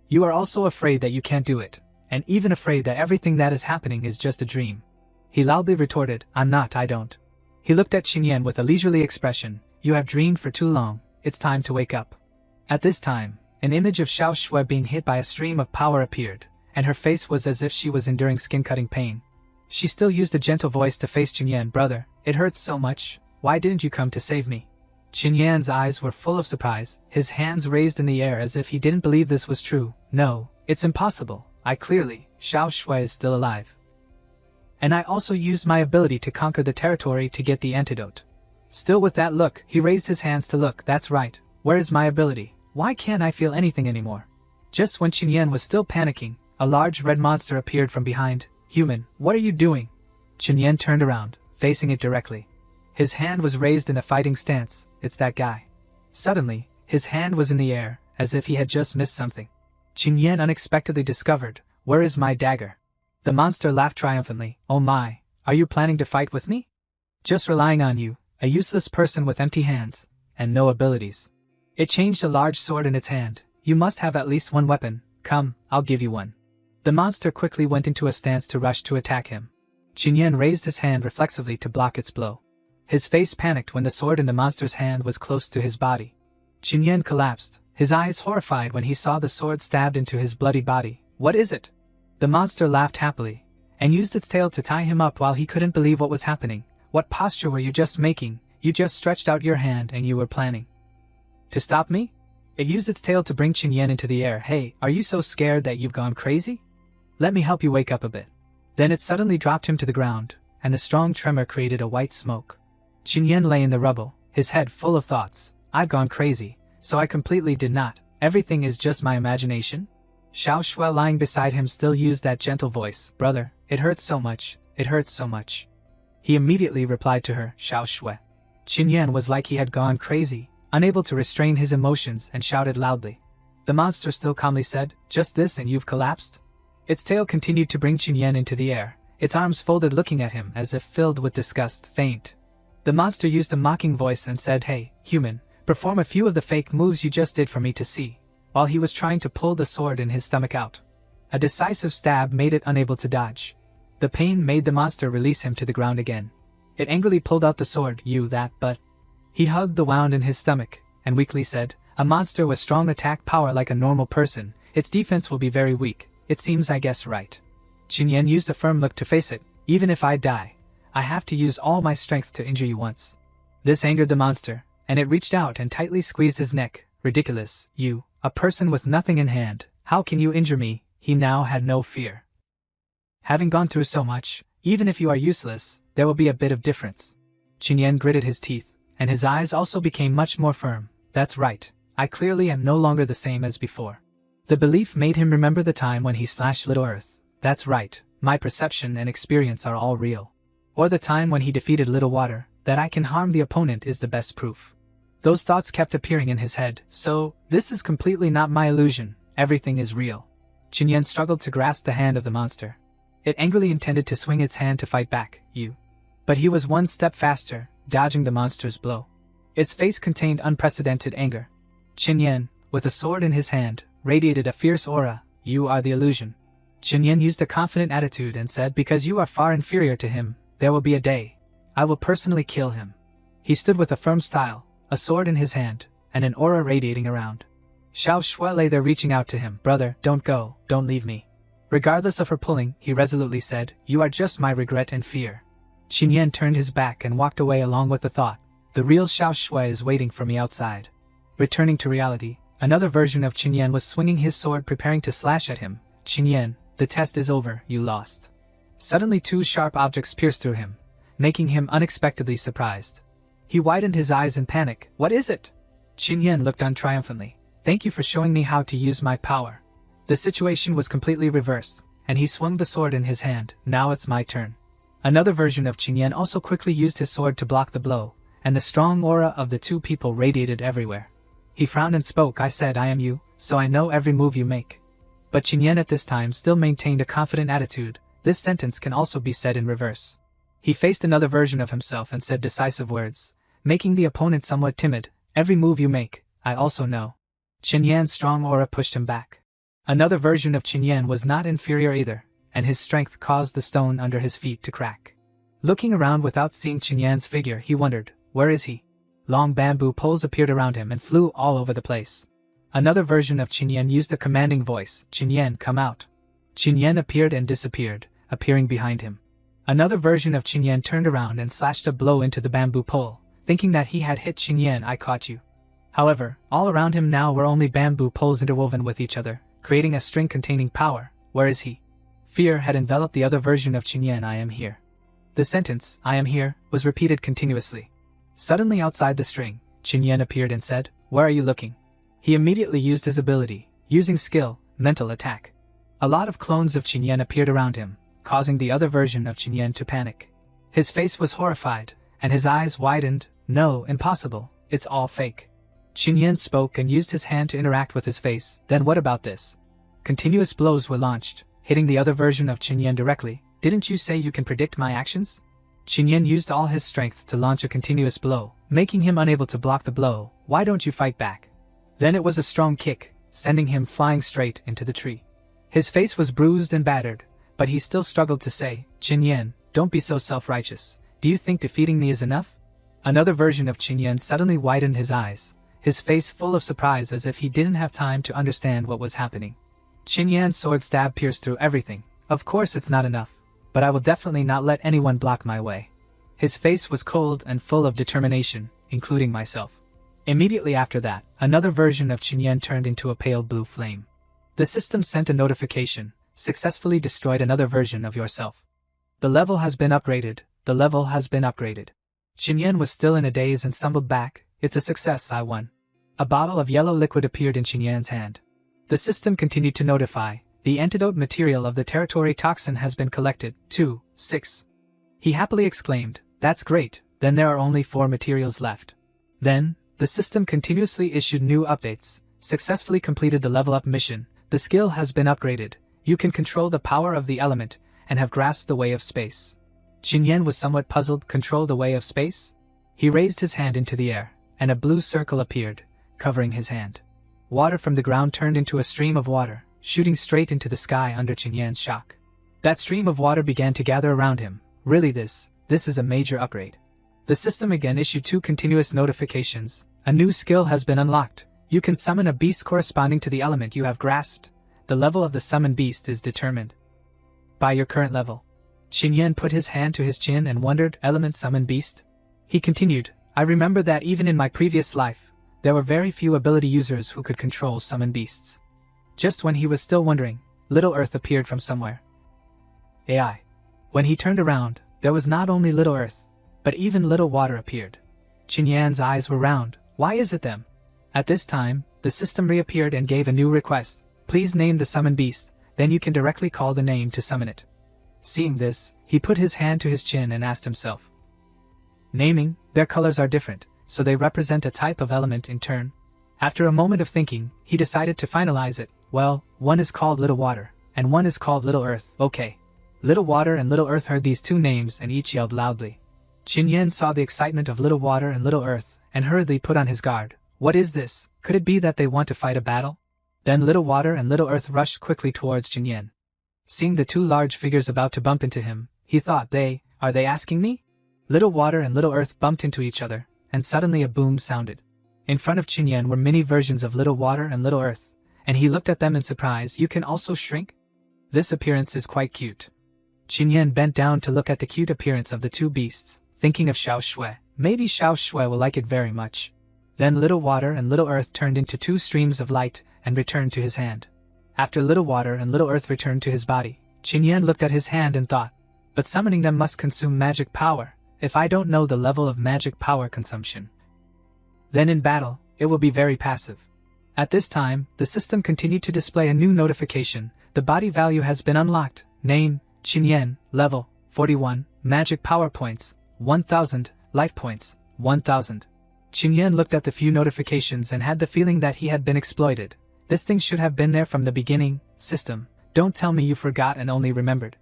You are also afraid that you can't do it, and even afraid that everything that is happening is just a dream. He loudly retorted, I'm not, I don't. He looked at Qin with a leisurely expression. You have dreamed for too long, it's time to wake up. At this time, an image of Xiao Shui being hit by a stream of power appeared, and her face was as if she was enduring skin-cutting pain. She still used a gentle voice to face Qinyan. Brother, it hurts so much, why didn't you come to save me? Qinyan's eyes were full of surprise, his hands raised in the air as if he didn't believe this was true. No, it's impossible, Xiao Shui is still alive. And I also used my ability to conquer the territory to get the antidote. Still with that look, he raised his hands to look. That's right, where is my ability? Why can't I feel anything anymore? Just when Qinyan was still panicking, a large red monster appeared from behind. Human, what are you doing? Qinyan turned around, facing it directly. His hand was raised in a fighting stance. It's that guy. Suddenly, his hand was in the air, as if he had just missed something. Qinyan unexpectedly discovered, where is my dagger? The monster laughed triumphantly. Oh my, are you planning to fight with me? Just relying on you, a useless person with empty hands, and no abilities. It changed a large sword in its hand. You must have at least one weapon. Come, I'll give you one. The monster quickly went into a stance to rush to attack him. Qinyan raised his hand reflexively to block its blow. His face panicked when the sword in the monster's hand was close to his body. Qinyan collapsed, his eyes horrified when he saw the sword stabbed into his bloody body. What is it? The monster laughed happily, and used its tail to tie him up while he couldn't believe what was happening. What posture were you just making? You just stretched out your hand and you were planning to stop me? It used its tail to bring Qinyan into the air. Hey, are you so scared that you've gone crazy? Let me help you wake up a bit. Then it suddenly dropped him to the ground, and the strong tremor created a white smoke. Qinyan lay in the rubble, his head full of thoughts. I've gone crazy, so I completely did not. Everything is just my imagination? Xiao Shui lying beside him still used that gentle voice. Brother, it hurts so much, it hurts so much. He immediately replied to her, Xiao Shui. Qinyan was like he had gone crazy, unable to restrain his emotions, and shouted loudly. The monster still calmly said, just this and you've collapsed? Its tail continued to bring Qinyan into the air, its arms folded looking at him as if filled with disgust. Faint. The monster used a mocking voice and said, hey, human, perform a few of the fake moves you just did for me to see, while he was trying to pull the sword in his stomach out. A decisive stab made it unable to dodge. The pain made the monster release him to the ground again. It angrily pulled out the sword. But he hugged the wound in his stomach, and weakly said, a monster with strong attack power like a normal person, its defense will be very weak. It seems I guessed right. Qinyan used a firm look to face it. Even if I die, I have to use all my strength to injure you once. This angered the monster, and it reached out and tightly squeezed his neck. Ridiculous, you, a person with nothing in hand, how can you injure me? He now had no fear. Having gone through so much, even if you are useless, there will be a bit of difference. Qinyan gritted his teeth, and his eyes also became much more firm. That's right, I clearly am no longer the same as before. The belief made him remember the time when he slashed Little Earth. That's right, my perception and experience are all real. Or the time when he defeated Little Water, that I can harm the opponent is the best proof. Those thoughts kept appearing in his head. So, this is completely not my illusion, everything is real. Qinyan struggled to grasp the hand of the monster. It angrily intended to swing its hand to fight back. But he was one step faster, dodging the monster's blow. Its face contained unprecedented anger. Qinyan, with a sword in his hand, radiated a fierce aura. You are the illusion. Qinyan used a confident attitude and said, because you are far inferior to him, there will be a day. I will personally kill him. He stood with a firm style, a sword in his hand, and an aura radiating around. Xiao Shui lay there reaching out to him. Brother, don't go, don't leave me. Regardless of her pulling, he resolutely said, you are just my regret and fear. Qinyan turned his back and walked away along with the thought, the real Xiao Shui is waiting for me outside. Returning to reality, another version of Qinyan was swinging his sword preparing to slash at him. Qinyan, the test is over, you lost. Suddenly two sharp objects pierced through him, making him unexpectedly surprised. He widened his eyes in panic. What is it? Qinyan looked on triumphantly. Thank you for showing me how to use my power. The situation was completely reversed, and he swung the sword in his hand. Now it's my turn. Another version of Qinyan also quickly used his sword to block the blow, and the strong aura of the two people radiated everywhere. He frowned and spoke. I said I am you, so I know every move you make. But Qinyan at this time still maintained a confident attitude. This sentence can also be said in reverse. He faced another version of himself and said decisive words, making the opponent somewhat timid. Every move you make, I also know. Qinyan's strong aura pushed him back. Another version of Qinyan was not inferior either, and his strength caused the stone under his feet to crack. Looking around without seeing Qinyan's figure, he wondered, where is he? Long bamboo poles appeared around him and flew all over the place. Another version of Qinyan used a commanding voice. Qinyan, come out. Qinyan appeared and disappeared, appearing behind him. Another version of Qingyan turned around and slashed a blow into the bamboo pole, thinking that he had hit Qingyan. I caught you. However, all around him now were only bamboo poles interwoven with each other, creating a string containing power. Where is he? Fear had enveloped the other version of Qingyan. I am here. The sentence, I am here, was repeated continuously. Suddenly outside the string, Qingyan appeared and said, where are you looking? He immediately used his ability, using skill, mental attack. A lot of clones of Qingyan appeared around him, causing the other version of Qingyan to panic. His face was horrified, and his eyes widened. No, impossible, it's all fake. Qingyan spoke and used his hand to interact with his face. Then what about this? Continuous blows were launched, hitting the other version of Qingyan directly. Didn't you say you can predict my actions? Qingyan used all his strength to launch a continuous blow, making him unable to block the blow. Why don't you fight back? Then it was a strong kick, sending him flying straight into the tree. His face was bruised and battered, but he still struggled to say, Qingyan, don't be so self-righteous. Do you think defeating me is enough? Another version of Qingyan suddenly widened his eyes, his face full of surprise as if he didn't have time to understand what was happening. Qingyan's sword stab pierced through everything. Of course it's not enough, but I will definitely not let anyone block my way. His face was cold and full of determination, including myself. Immediately after that, another version of Qingyan turned into a pale blue flame. The system sent a notification, successfully destroyed another version of yourself. The level has been upgraded, the level has been upgraded. Qingyan was still in a daze and stumbled back. It's a success, I won. A bottle of yellow liquid appeared in Qingyan's hand. The system continued to notify, the antidote material of the territory toxin has been collected. 2, 6. He happily exclaimed, that's great, then there are only 4 materials left. Then, the system continuously issued new updates, successfully completed the level up mission, the skill has been upgraded, you can control the power of the element, and have grasped the way of space. Qingyan was somewhat puzzled. Control the way of space? He raised his hand into the air, and a blue circle appeared, covering his hand. Water from the ground turned into a stream of water, shooting straight into the sky under Qingyan's shock. That stream of water began to gather around him. Really this is a major upgrade. The system again issued 2 continuous notifications. A new skill has been unlocked. You can summon a beast corresponding to the element you have grasped. The level of the summoned beast is determined by your current level. Qingyan put his hand to his chin and wondered, element summoned beast? He continued, I remember that even in my previous life, there were very few ability users who could control summoned beasts. Just when he was still wondering, Little Earth appeared from somewhere. AI. When he turned around, there was not only Little Earth, but even Little Water appeared. Qingyan's eyes were round. Why is it them? At this time, the system reappeared and gave a new request. Please name the summoned beast, then you can directly call the name to summon it. Seeing this, he put his hand to his chin and asked himself. Naming, their colors are different, so they represent a type of element in turn. After a moment of thinking, he decided to finalize it. Well, one is called Little Water, and one is called Little Earth. Okay. Little Water and Little Earth heard these 2 names and each yelled loudly. Qingyan saw the excitement of Little Water and Little Earth, and hurriedly put on his guard. What is this? Could it be that they want to fight a battle? Then Little Water and Little Earth rushed quickly towards Qingyan. Seeing the 2 large figures about to bump into him, he thought, are they asking me? Little Water and Little Earth bumped into each other, and suddenly a boom sounded. In front of Qingyan were many versions of Little Water and Little Earth, and he looked at them in surprise. You can also shrink? This appearance is quite cute. Qingyan bent down to look at the cute appearance of the 2 beasts, thinking of Xiao Shui. Maybe Xiao Shui will like it very much. Then Little Water and Little Earth turned into 2 streams of light and returned to his hand. After Little Water and Little Earth returned to his body, Qingyan looked at his hand and thought, but summoning them must consume magic power, if I don't know the level of magic power consumption. Then in battle, it will be very passive. At this time, the system continued to display a new notification. The body value has been unlocked. Name, Qingyan, level, 41, magic power points, 1000, life points, 1000. Qingyan looked at the few notifications and had the feeling that he had been exploited. This thing should have been there from the beginning. System, don't tell me you forgot and only remembered.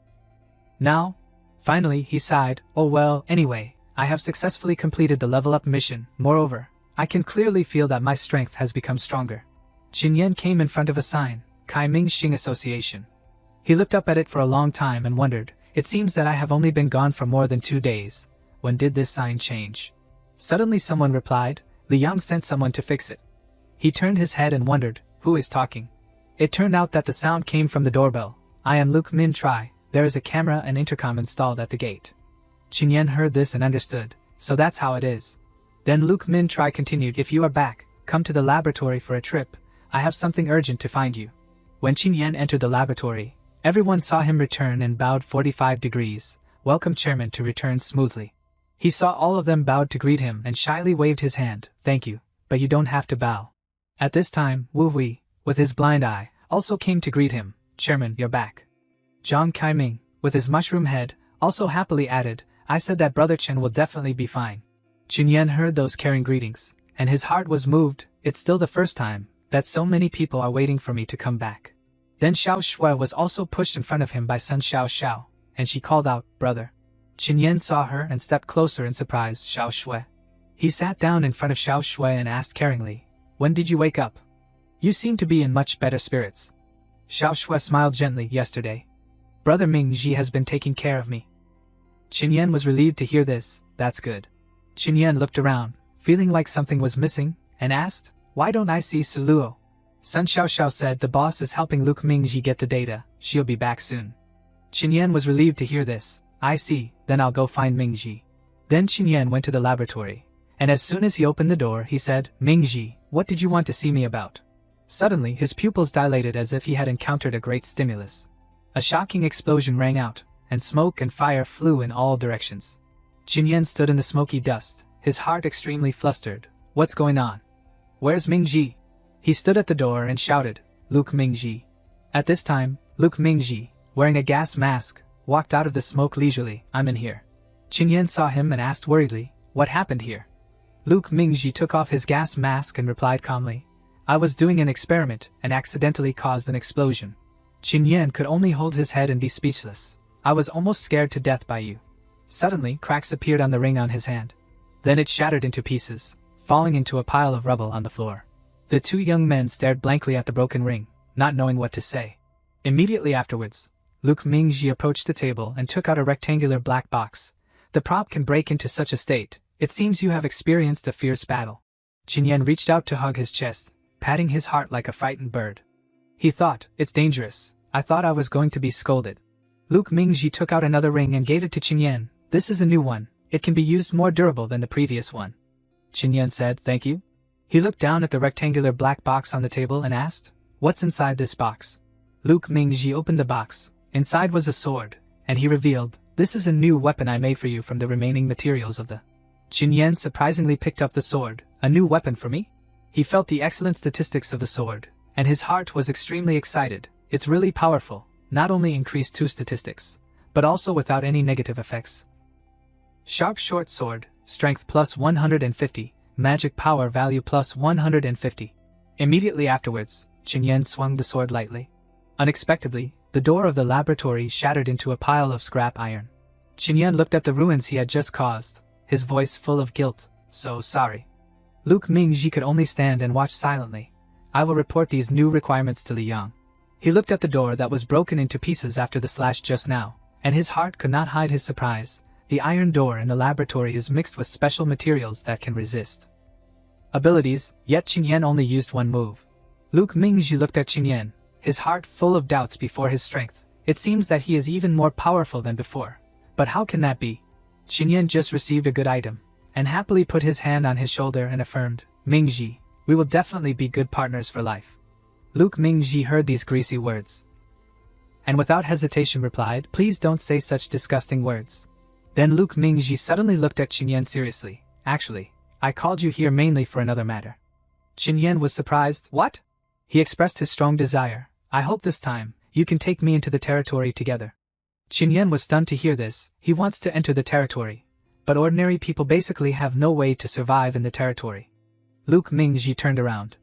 Now? Finally, he sighed. Oh well, anyway, I have successfully completed the level up mission. Moreover, I can clearly feel that my strength has become stronger. Qingyan came in front of a sign, Kai Ming Xing Association. He looked up at it for a long time and wondered, it seems that I have only been gone for more than 2 days. When did this sign change? Suddenly someone replied, Li Yang sent someone to fix it. He turned his head and wondered, who is talking? It turned out that the sound came from the doorbell. I am Luke Min Tri, There is a camera and intercom installed at the gate. Qin Yan heard this and understood, so that's how it is. Then Luke Min Tri continued, if you are back, come to the laboratory for a trip. I have something urgent to find you. When Qin Yan entered the laboratory, everyone saw him return and bowed 45 degrees, welcome chairman to return smoothly. He saw all of them bowed to greet him and shyly waved his hand, thank you, but you don't have to bow. At this time, Wu Hui, with his blind eye, also came to greet him, chairman, you're back. Zhang Kaiming, with his mushroom head, also happily added, I said that brother Chen will definitely be fine. Qin Yan heard those caring greetings, and his heart was moved. It's still the first time that so many people are waiting for me to come back. Then Xiao Shui was also pushed in front of him by Sun Xiao Xiao, and she called out, brother. Qin Yan saw her and stepped closer in surprise, Xiao Shui. He sat down in front of Xiao Shui and asked caringly, when did you wake up? You seem to be in much better spirits. Xiao Shui smiled gently, yesterday. Brother Ming Ji has been taking care of me. Qin Yan was relieved to hear this, that's good. Qin Yan looked around, feeling like something was missing, and asked, why don't I see Suluo? Sun Xiao Xiao said the boss is helping Luke Mingji get the data, she'll be back soon. Qin Yan was relieved to hear this, I see, then I'll go find Mingji. Then Qin Yan went to the laboratory, and as soon as he opened the door he said, Mingji, what did you want to see me about? Suddenly his pupils dilated as if he had encountered a great stimulus. A shocking explosion rang out, and smoke and fire flew in all directions. Qin Yan stood in the smoky dust, his heart extremely flustered. What's going on? Where's Mingji? He stood at the door and shouted, Luke Mingji. At this time, Luke Mingji, wearing a gas mask, walked out of the smoke leisurely. I'm in here. Qin Yan saw him and asked worriedly, what happened here? Luke Mingji took off his gas mask and replied calmly, I was doing an experiment and accidentally caused an explosion. Qin Yan could only hold his head and be speechless. I was almost scared to death by you. Suddenly, cracks appeared on the ring on his hand. Then it shattered into pieces, falling into a pile of rubble on the floor. The two young men stared blankly at the broken ring, not knowing what to say. Immediately afterwards, Luke Mingji approached the table and took out a rectangular black box. The prop can break into such a state. It seems you have experienced a fierce battle. Qin Yan reached out to hug his chest, patting his heart like a frightened bird. He thought, it's dangerous. I thought I was going to be scolded. Luke Mingji took out another ring and gave it to Qin Yan. This is a new one. It can be used more durable than the previous one. Qin Yan said, thank you. He looked down at the rectangular black box on the table and asked, what's inside this box? Luke Mingji opened the box. Inside was a sword, and he revealed, this is a new weapon I made for you from the remaining materials of the... Qin Yan surprisingly picked up the sword. A new weapon for me? He felt the excellent statistics of the sword, and his heart was extremely excited. It's really powerful. Not only increased 2 statistics, but also without any negative effects. Sharp short sword, strength plus 150, magic power value plus 150. Immediately afterwards, Qin Yan swung the sword lightly. Unexpectedly, the door of the laboratory shattered into a pile of scrap iron. Qin Yan looked at the ruins he had just caused, his voice full of guilt, so sorry. Luke Mingji could only stand and watch silently. I will report these new requirements to Li Yang. He looked at the door that was broken into pieces after the slash just now, and his heart could not hide his surprise. The iron door in the laboratory is mixed with special materials that can resist abilities, yet Qin Yan only used one move. Luke Mingji looked at Qin Yan, his heart full of doubts before his strength. It seems that he is even more powerful than before. But how can that be? Qin Yan just received a good item, and happily put his hand on his shoulder and affirmed, Mingji, we will definitely be good partners for life. Luke Mingji heard these greasy words, and without hesitation replied, please don't say such disgusting words. Then Luke Mingji suddenly looked at Qin Yan seriously. Actually, I called you here mainly for another matter. Qin Yan was surprised. What? He expressed his strong desire. I hope this time, you can take me into the territory together. Qin Yan was stunned to hear this. He wants to enter the territory, but ordinary people basically have no way to survive in the territory. Luke Mingji turned around,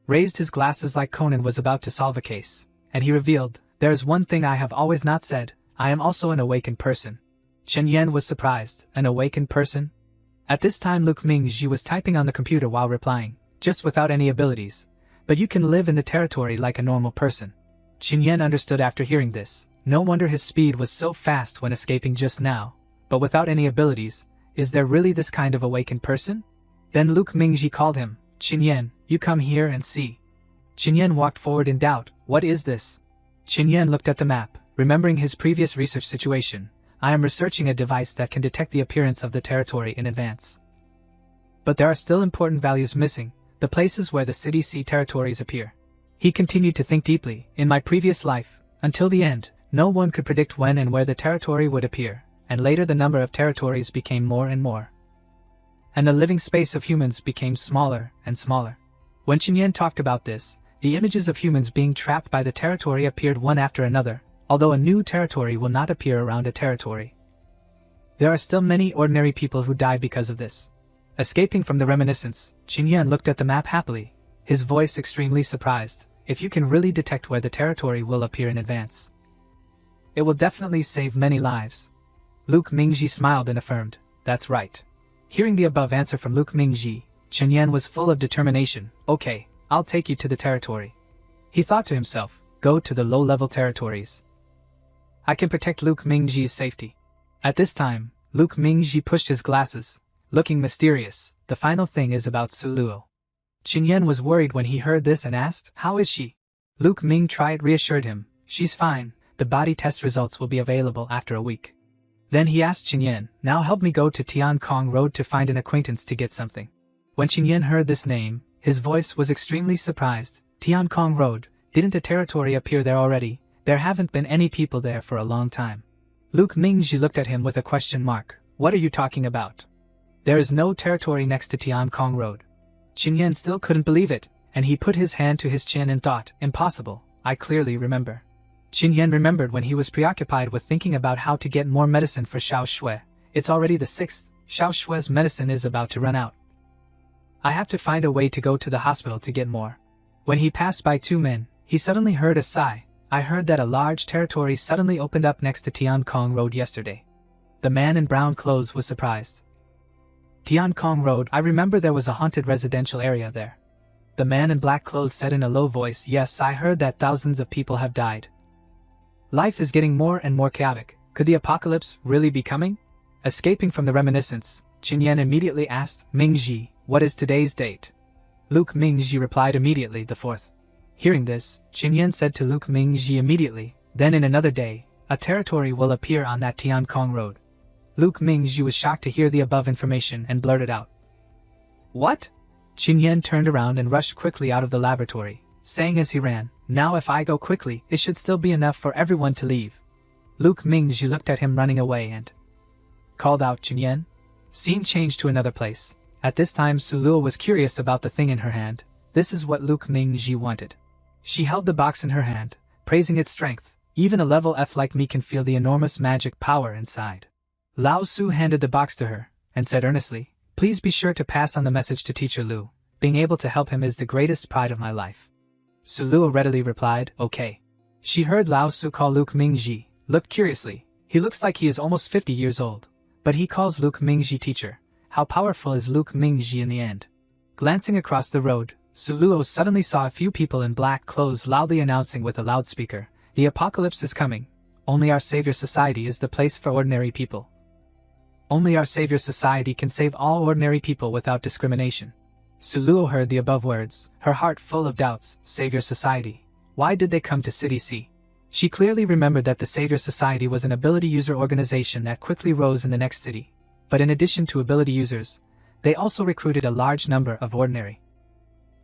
raised his glasses like Conan was about to solve a case, and he revealed, there is one thing I have always not said, I am also an awakened person. Qin Yan was surprised, an awakened person? At this time Luke Mingji was typing on the computer while replying, just without any abilities, but you can live in the territory like a normal person. Qin Yan understood after hearing this, no wonder his speed was so fast when escaping just now, but without any abilities, is there really this kind of awakened person? Then Luke Mingji called him, Qin Yan, you come here and see. Qin Yan walked forward in doubt, what is this? Qin Yan looked at the map, Remembering his previous research situation, I am researching a device that can detect the appearance of the territory in advance. But there are still important values missing, the places where the city C territories appear. He continued to think deeply. In my previous life, until the end, no one could predict when and where the territory would appear, and later the number of territories became more and more. And the living space of humans became smaller and smaller. When Qin talked about this, the images of humans being trapped by the territory appeared one after another, although a new territory will not appear around a territory. There are still many ordinary people who die because of this. Escaping from the reminiscence, Qin looked at the map happily, his voice extremely surprised. If you can really detect where the territory will appear in advance, it will definitely save many lives. Luke Mingji smiled and affirmed, "That's right." Hearing the above answer from Luke Mingji, Qin was full of determination. "Okay, I'll take you to the territory." He thought to himself, "Go to the low-level territories. I can protect Luke Mingji's safety." At this time, Luke Mingji pushed his glasses, looking mysterious. The final thing is about Suluo. Qin was worried when he heard this and asked, "How is she?" Luke Ming reassured him, "She's fine, the body test results will be available after a week." Then he asked Qin, "Now help me go to Tiankong Road to find an acquaintance to get something." When Qin heard this name, his voice was extremely surprised. Tiankong Road, didn't a territory appear there already? There haven't been any people there for a long time. Luke Mingji looked at him with a question mark. "What are you talking about? There is no territory next to Tiankong Road." Qin still couldn't believe it, and he put his hand to his chin and thought, "Impossible, I clearly remember." Qin remembered when he was preoccupied with thinking about how to get more medicine for Xiao Shui. It's already the 6th, Xiao Shui's medicine is about to run out. I have to find a way to go to the hospital to get more. When he passed by two men, he suddenly heard a sigh. "I heard that a large territory suddenly opened up next to Tiankong Road yesterday." The man in brown clothes was surprised. "Tiankong Road, I remember there was a haunted residential area there." The man in black clothes said in a low voice, "Yes, I heard that thousands of people have died. Life is getting more and more chaotic. Could the apocalypse really be coming?" Escaping from the reminiscence, Qin immediately asked, "Mingji, what is today's date?" Luke Mingji replied immediately, "The 4th. Hearing this, Qin said to Luke Mingji immediately, "Then in another day, a territory will appear on that Tiankong Road." Luke Mingji was shocked to hear the above information and blurted out, "What?" Qin turned around and rushed quickly out of the laboratory, saying as he ran, "Now if I go quickly, it should still be enough for everyone to leave." Luke Mingji looked at him running away and called out, "Qin." Scene changed to another place. At this time Suluo was curious about the thing in her hand. This is what Luke Mingji wanted. She held the box in her hand, praising its strength. Even a level F like me can feel the enormous magic power inside. Lao Su handed the box to her, and said earnestly, "Please be sure to pass on the message to Teacher Lu. Being able to help him is the greatest pride of my life." Suluo readily replied, "Okay." She heard Lao Su call Luke Mingji, looked curiously. He looks like he is almost 50 years old. But he calls Luke Mingji teacher. How powerful is Luke Mingji in the end? Glancing across the road, Suluo suddenly saw a few people in black clothes loudly announcing with a loudspeaker, "The apocalypse is coming. Only our Savior Society is the place for ordinary people. Only our Savior Society can save all ordinary people without discrimination." Suluo heard the above words, her heart full of doubts. Savior Society. Why did they come to City C? She clearly remembered that the Savior Society was an ability user organization that quickly rose in the next city. But in addition to ability users, they also recruited a large number of ordinary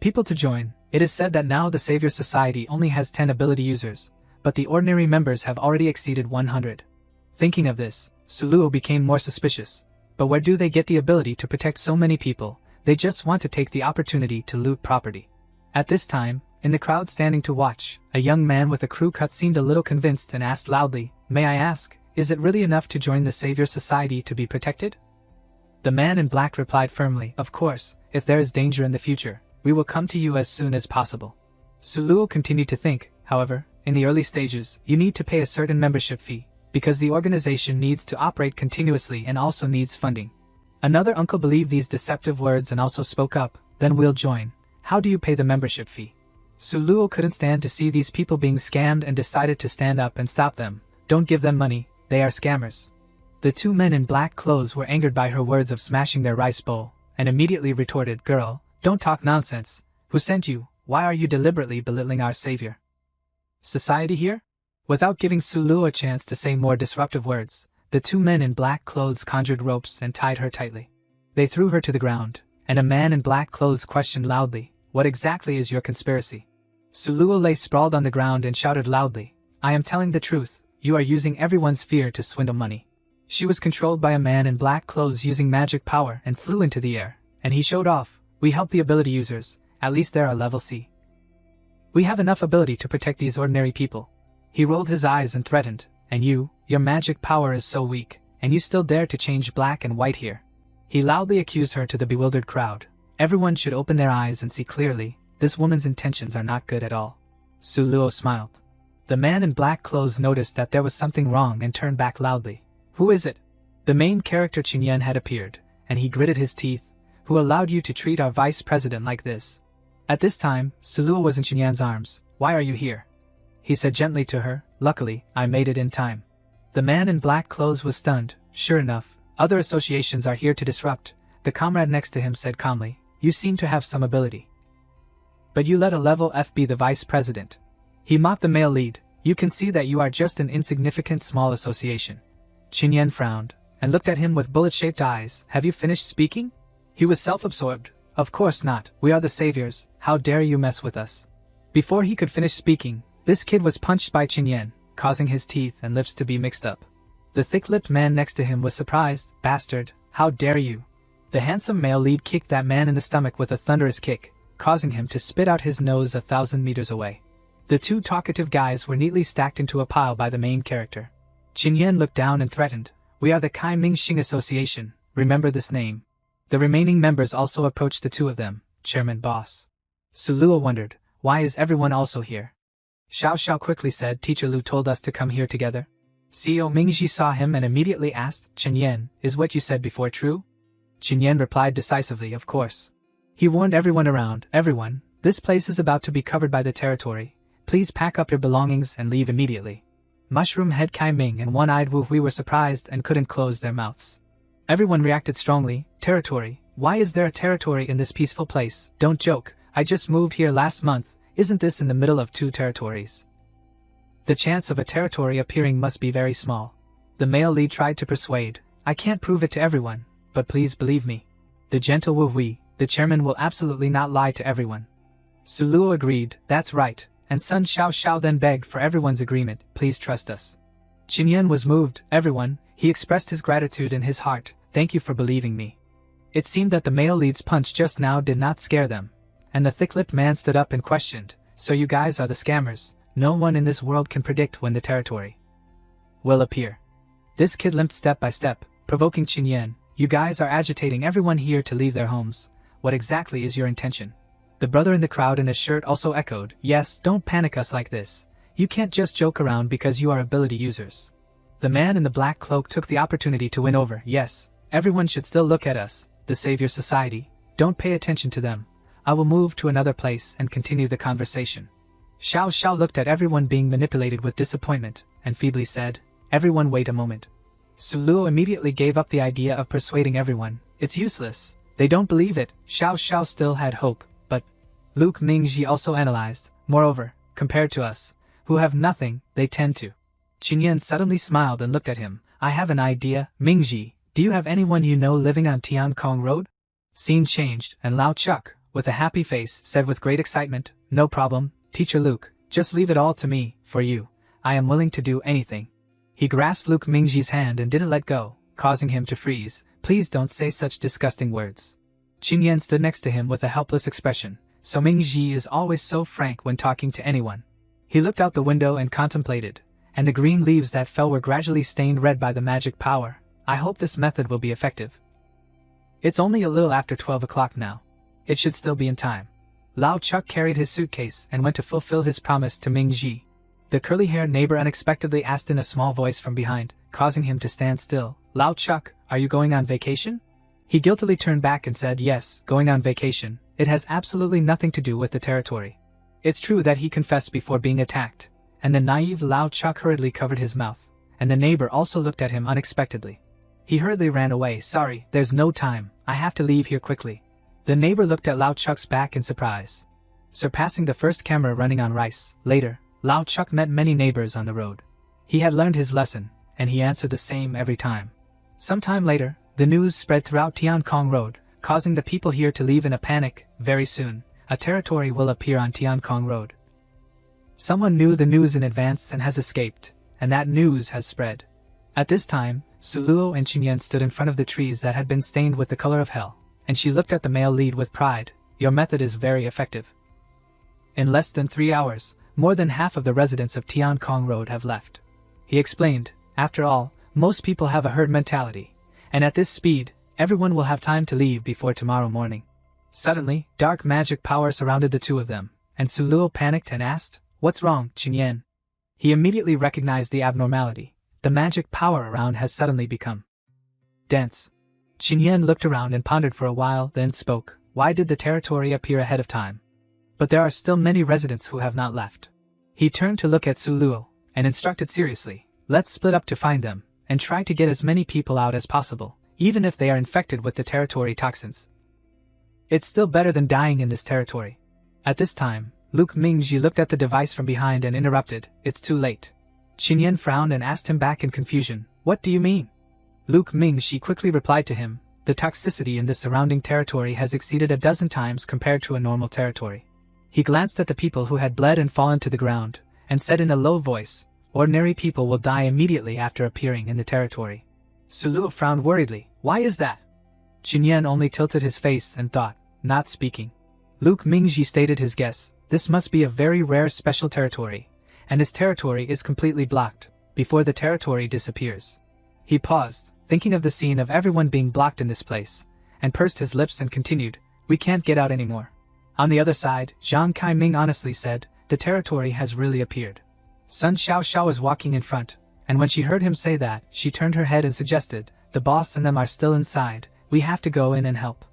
people to join. It is said that now the Savior Society only has 10 ability users, but the ordinary members have already exceeded 100. Thinking of this, Suluo became more suspicious. But where do they get the ability to protect so many people? They just want to take the opportunity to loot property. At this time, in the crowd standing to watch, a young man with a crew cut seemed a little convinced and asked loudly, "May I ask, is it really enough to join the Savior Society to be protected?" The man in black replied firmly, "Of course, if there is danger in the future, we will come to you as soon as possible." Suluo continued to think, however, in the early stages, you need to pay a certain membership fee, because the organization needs to operate continuously and also needs funding. Another uncle believed these deceptive words and also spoke up, "Then we'll join. How do you pay the membership fee?" Suluo couldn't stand to see these people being scammed and decided to stand up and stop them. "Don't give them money, they are scammers." The two men in black clothes were angered by her words of smashing their rice bowl, and immediately retorted, "Girl, don't talk nonsense. Who sent you? Why are you deliberately belittling our Savior Society here? Without giving Sulu a chance to say more disruptive words, the two men in black clothes conjured ropes and tied her tightly. They threw her to the ground, and a man in black clothes questioned loudly, "What exactly is your conspiracy?" Sulu lay sprawled on the ground and shouted loudly, "I am telling the truth, you are using everyone's fear to swindle money." She was controlled by a man in black clothes using magic power and flew into the air, and he showed off, "We help the ability users, at least they're a level C. We have enough ability to protect these ordinary people." He rolled his eyes and threatened, "And your magic power is so weak, and you still dare to change black and white here." He loudly accused her to the bewildered crowd. Everyone should open their eyes and see clearly, this woman's intentions are not good at all. Suluo smiled. The man in black clothes noticed that there was something wrong and turned back loudly. "Who is it?" The main character Qinyan had appeared, and he gritted his teeth. "Who allowed you to treat our vice president like this?" At this time, Suluo was in Qinyan's arms. "Why are you here?" He said gently to her, "Luckily, I made it in time." The man in black clothes was stunned. "Sure enough, other associations are here to disrupt." The comrade next to him said calmly, "You seem to have some ability. But you let a level F be the vice president." He mocked the male lead. "You can see that you are just an insignificant small association." Qinyan frowned, and looked at him with bullet-shaped eyes. "Have you finished speaking?" He was self-absorbed. "Of course not, we are the saviors, how dare you mess with us." Before he could finish speaking, this kid was punched by Qinyan, causing his teeth and lips to be mixed up. The thick-lipped man next to him was surprised. "Bastard, how dare you!" The handsome male lead kicked that man in the stomach with a thunderous kick, causing him to spit out his nose 1,000 meters away. The two talkative guys were neatly stacked into a pile by the main character. Qinyan looked down and threatened, "We are the Kai Ming-Xing Association, remember this name." The remaining members also approached the two of them. "Chairman boss." Suluo wondered, "Why is everyone also here?" Xiao Xiao quickly said, "Teacher Lu told us to come here together." CEO Mingji saw him and immediately asked, "Qinyan, is what you said before true?" Qinyan replied decisively, "Of course." He warned everyone around, "Everyone, this place is about to be covered by the territory. Please pack up your belongings and leave immediately." Mushroom Head Kai Ming and One-Eyed Wu Hui were surprised and couldn't close their mouths. Everyone reacted strongly. "Territory? Why is there a territory in this peaceful place? Don't joke, I just moved here last month, isn't this in the middle of two territories? The chance of a territory appearing must be very small." The male lead tried to persuade, "I can't prove it to everyone, but please believe me." The gentle Wu Hui, "The chairman will absolutely not lie to everyone." Suluo agreed, "That's right," and Sun Xiao Xiao then begged for everyone's agreement, "Please trust us." Qinyan was moved. "Everyone," he expressed his gratitude in his heart, "thank you for believing me." It seemed that the male lead's punch just now did not scare them, and the thick-lipped man stood up and questioned, "So you guys are the scammers? No one in this world can predict when the territory will appear." This kid limped step by step, provoking Qinyan, "You guys are agitating everyone here to leave their homes. What exactly is your intention?" The brother in the crowd in his shirt also echoed, "Yes, don't panic us like this. You can't just joke around because you are ability users." The man in the black cloak took the opportunity to win over, "Yes, everyone should still look at us, the Savior Society. Don't pay attention to them. I will move to another place and continue the conversation." Xiao Xiao looked at everyone being manipulated with disappointment, and feebly said, "Everyone wait a moment." Suluo immediately gave up the idea of persuading everyone. "It's useless. They don't believe it." Xiao Xiao still had hope, but Luke Mingji also analyzed, "Moreover, compared to us, who have nothing, they tend to." Qinyan suddenly smiled and looked at him. "I have an idea, Mingji. Do you have anyone you know living on Tiankong Road?" Scene changed, and Lao Chuck, with a happy face, said with great excitement, "No problem, Teacher Luke, just leave it all to me. For you, I am willing to do anything." He grasped Luke Mingji's hand and didn't let go, causing him to freeze. "Please don't say such disgusting words." Qinyan stood next to him with a helpless expression. So Mingji is always so frank when talking to anyone. He looked out the window and contemplated, and the green leaves that fell were gradually stained red by the magic power. "I hope this method will be effective. It's only a little after 12 o'clock now. It should still be in time." Lao Chuck carried his suitcase and went to fulfill his promise to Mingji. The curly-haired neighbor unexpectedly asked in a small voice from behind, causing him to stand still, "Lao Chuck, are you going on vacation?" He guiltily turned back and said, "Yes, going on vacation. It has absolutely nothing to do with the territory." It's true that he confessed before being attacked, and the naive Lao Chuck hurriedly covered his mouth, and the neighbor also looked at him unexpectedly. He hurriedly ran away. "Sorry, there's no time, I have to leave here quickly." The neighbor looked at Lao Chuck's back in surprise. Surpassing the first camera running on rice, later, Lao Chuk met many neighbors on the road. He had learned his lesson, and he answered the same every time. Sometime later, the news spread throughout Tiankong Road, causing the people here to leave in a panic. Very soon, a territory will appear on Tiankong Road. Someone knew the news in advance and has escaped, and that news has spread. At this time, Suluo and Qingyan stood in front of the trees that had been stained with the color of hell, and she looked at the male lead with pride. Your method is very effective. In less than 3 hours, more than half of the residents of Tiankong Road have left. He explained, after all, most people have a herd mentality, and at this speed, everyone will have time to leave before tomorrow morning. Suddenly, dark magic power surrounded the two of them, and Suluo panicked and asked, "What's wrong, Qingyan?" He immediately recognized the abnormality. The magic power around has suddenly become dense. Qingyan looked around and pondered for a while, then spoke. Why did the territory appear ahead of time? But there are still many residents who have not left. He turned to look at Suluo, and instructed seriously, let's split up to find them, and try to get as many people out as possible, even if they are infected with the territory toxins. It's still better than dying in this territory. At this time, Luke Mingji looked at the device from behind and interrupted, it's too late. Qingyan frowned and asked him back in confusion, what do you mean? Luke Mingji quickly replied to him, the toxicity in the surrounding territory has exceeded 12 times compared to a normal territory. He glanced at the people who had bled and fallen to the ground, and said in a low voice, ordinary people will die immediately after appearing in the territory. Suluo frowned worriedly, why is that? Qingyan only tilted his face and thought, not speaking. Luke Mingji stated his guess, this must be a very rare special territory, and his territory is completely blocked, before the territory disappears. He paused, thinking of the scene of everyone being blocked in this place, and pursed his lips and continued, we can't get out anymore. On the other side, Zhang Kaiming honestly said, the territory has really appeared. Sun Xiaoxiao was walking in front, and when she heard him say that, she turned her head and suggested, the boss and them are still inside, we have to go in and help.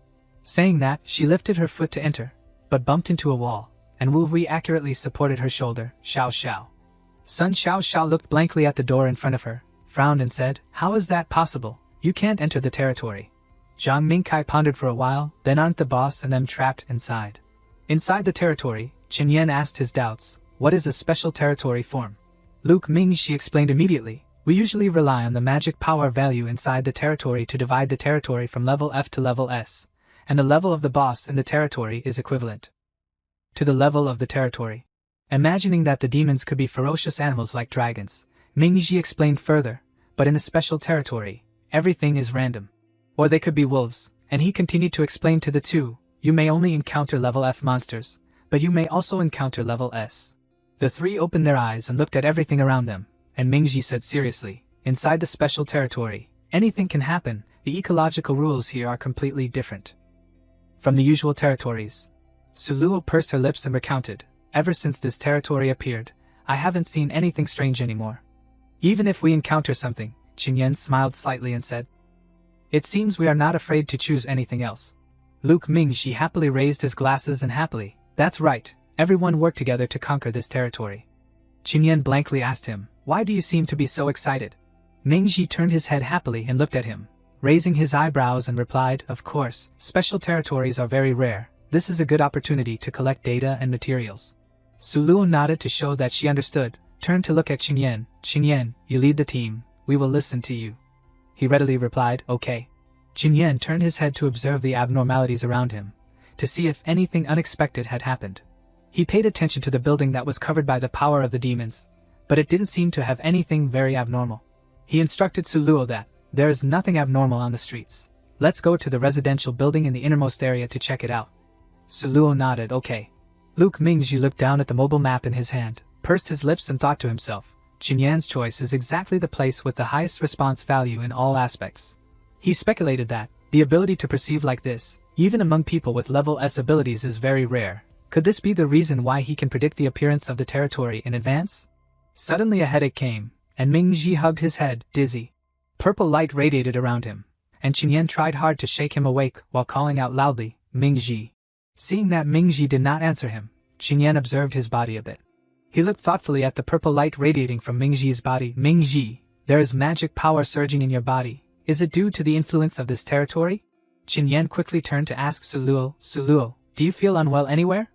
Saying that, she lifted her foot to enter, but bumped into a wall, and Wu Hui accurately supported her shoulder. Xiao Xiao. Sun Xiaoxiao looked blankly at the door in front of her, frowned and said, how is that possible? You can't enter the territory. Zhang Mingkai pondered for a while, then aren't the boss and them trapped inside? Inside the territory, Qingyan asked his doubts, what is a special territory form? Luke Mingxi explained immediately, we usually rely on the magic power value inside the territory to divide the territory from level F to level S, and the level of the boss in the territory is equivalent to the level of the territory. Imagining that the demons could be ferocious animals like dragons, Mingxi explained further, but in a special territory, everything is random. Or they could be wolves, and he continued to explain to the two, you may only encounter level F monsters, but you may also encounter level S. The three opened their eyes and looked at everything around them, and Mingji said seriously, inside the special territory, anything can happen, the ecological rules here are completely different from the usual territories. Suluo pursed her lips and recounted, ever since this territory appeared, I haven't seen anything strange anymore. Even if we encounter something, Qingyan smiled slightly and said, it seems we are not afraid to choose anything else. Luke Mingxi happily raised his glasses and happily, that's right, everyone work together to conquer this territory. Qingyan blankly asked him, why do you seem to be so excited? Mingxi turned his head happily and looked at him, raising his eyebrows and replied, of course, special territories are very rare, this is a good opportunity to collect data and materials. Suluo nodded to show that she understood, turned to look at Qingyan, Qingyan, you lead the team, we will listen to you. He readily replied, okay. Qingyan turned his head to observe the abnormalities around him, to see if anything unexpected had happened. He paid attention to the building that was covered by the power of the demons, but it didn't seem to have anything very abnormal. He instructed Suluo that, there is nothing abnormal on the streets. Let's go to the residential building in the innermost area to check it out. Suluo nodded, okay. Luke Mingji looked down at the mobile map in his hand, pursed his lips and thought to himself, Qingyan's choice is exactly the place with the highest response value in all aspects. He speculated that, the ability to perceive like this, even among people with level S abilities is very rare. Could this be the reason why he can predict the appearance of the territory in advance? Suddenly a headache came, and Mingji hugged his head, dizzy. Purple light radiated around him, and Qingyan tried hard to shake him awake while calling out loudly, Mingji. Seeing that Mingji did not answer him, Qingyan observed his body a bit. He looked thoughtfully at the purple light radiating from Mingji's body. Mingji, there is magic power surging in your body. Is it due to the influence of this territory? Qingyan quickly turned to ask Suluo, Suluo, do you feel unwell anywhere?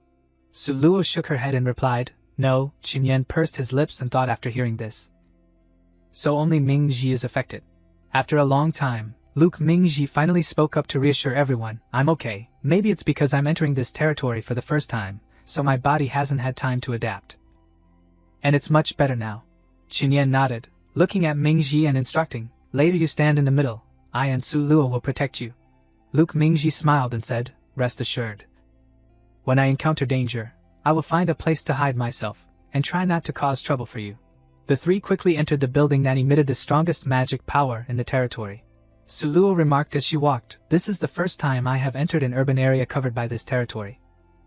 Suluo shook her head and replied, No, Qinyan pursed his lips and thought after hearing this. So only Mingji is affected. After a long time, Luke Mingji finally spoke up to reassure everyone, I'm okay, maybe it's because I'm entering this territory for the first time, so my body hasn't had time to adapt. And it's much better now. Qinyan nodded, looking at Mingji and instructing, later you stand in the middle, I and Su Luo will protect you. Luke Mingji smiled and said, rest assured. When I encounter danger, I will find a place to hide myself, and try not to cause trouble for you. The three quickly entered the building that emitted the strongest magic power in the territory. Su Luo remarked as she walked, this is the first time I have entered an urban area covered by this territory.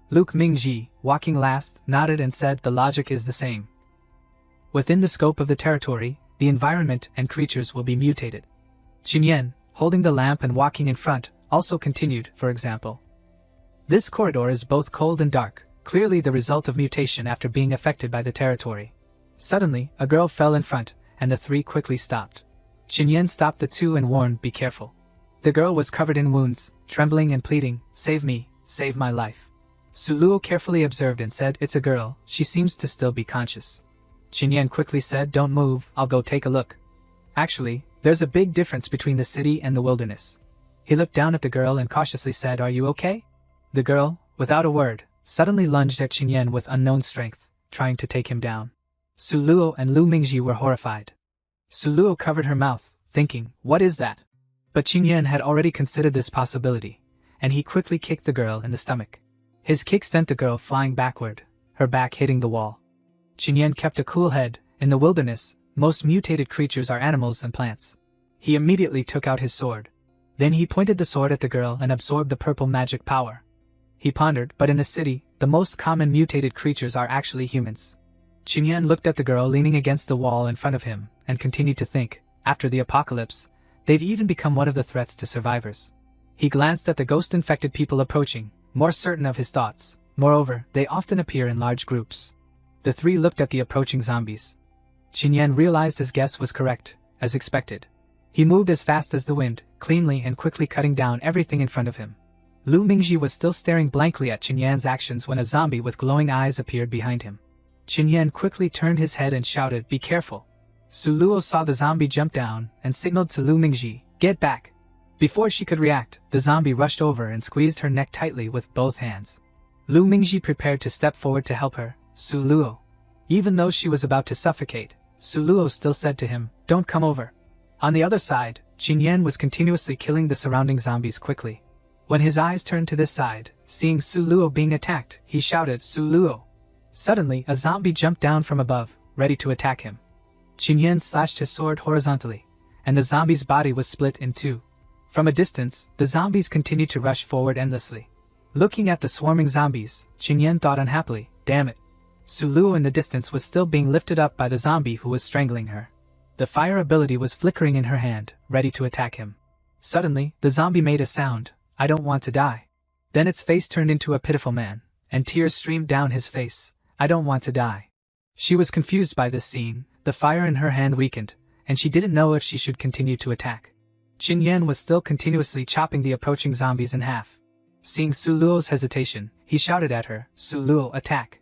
Luke Mingji, walking last, nodded and said the logic is the same. Within the scope of the territory, the environment and creatures will be mutated. Qinyan, holding the lamp and walking in front, also continued, for example. This corridor is both cold and dark, clearly the result of mutation after being affected by the territory. Suddenly, a girl fell in front, and the three quickly stopped. Qinyan stopped the two and warned, be careful. The girl was covered in wounds, trembling and pleading, save me, save my life. Su Luo carefully observed and said, it's a girl, she seems to still be conscious. Qinyan quickly said, don't move, I'll go take a look. Actually, there's a big difference between the city and the wilderness. He looked down at the girl and cautiously said, are you okay? The girl, without a word, suddenly lunged at Qinyan with unknown strength, trying to take him down. Su Luo and Lu Mingji were horrified. Su Luo covered her mouth, thinking, what is that? But Qinyan had already considered this possibility, and he quickly kicked the girl in the stomach. His kick sent the girl flying backward, her back hitting the wall. Qinyan kept a cool head. In the wilderness, most mutated creatures are animals and plants. He immediately took out his sword. Then he pointed the sword at the girl and absorbed the purple magic power. He pondered, but in the city, the most common mutated creatures are actually humans. Qinyan looked at the girl leaning against the wall in front of him, and continued to think, after the apocalypse, they've even become one of the threats to survivors. He glanced at the ghost-infected people approaching, more certain of his thoughts. Moreover, they often appear in large groups. The three looked at the approaching zombies. Qinyan realized his guess was correct, as expected. He moved as fast as the wind, cleanly and quickly cutting down everything in front of him. Lu Mingji was still staring blankly at Qinyan's actions when a zombie with glowing eyes appeared behind him. Qinyan quickly turned his head and shouted, be careful. Su Luo saw the zombie jump down and signaled to Lu Mingji, get back. Before she could react, the zombie rushed over and squeezed her neck tightly with both hands. Lu Mingji prepared to step forward to help her, Su Luo. Even though she was about to suffocate, Su Luo still said to him, don't come over. On the other side, Qinyan was continuously killing the surrounding zombies quickly. When his eyes turned to this side, seeing Su Luo being attacked, he shouted, Su Luo. Suddenly, a zombie jumped down from above, ready to attack him. Qinyan slashed his sword horizontally, and the zombie's body was split in two. From a distance, the zombies continued to rush forward endlessly. Looking at the swarming zombies, Qinyan thought unhappily, damn it. Su Luo in the distance was still being lifted up by the zombie who was strangling her. The fire ability was flickering in her hand, ready to attack him. Suddenly, the zombie made a sound, I don't want to die. Then its face turned into a pitiful man, and tears streamed down his face, I don't want to die. She was confused by this scene, the fire in her hand weakened, and she didn't know if she should continue to attack. Qinyan was still continuously chopping the approaching zombies in half. Seeing Su Luo's hesitation, he shouted at her, Su Luo, attack.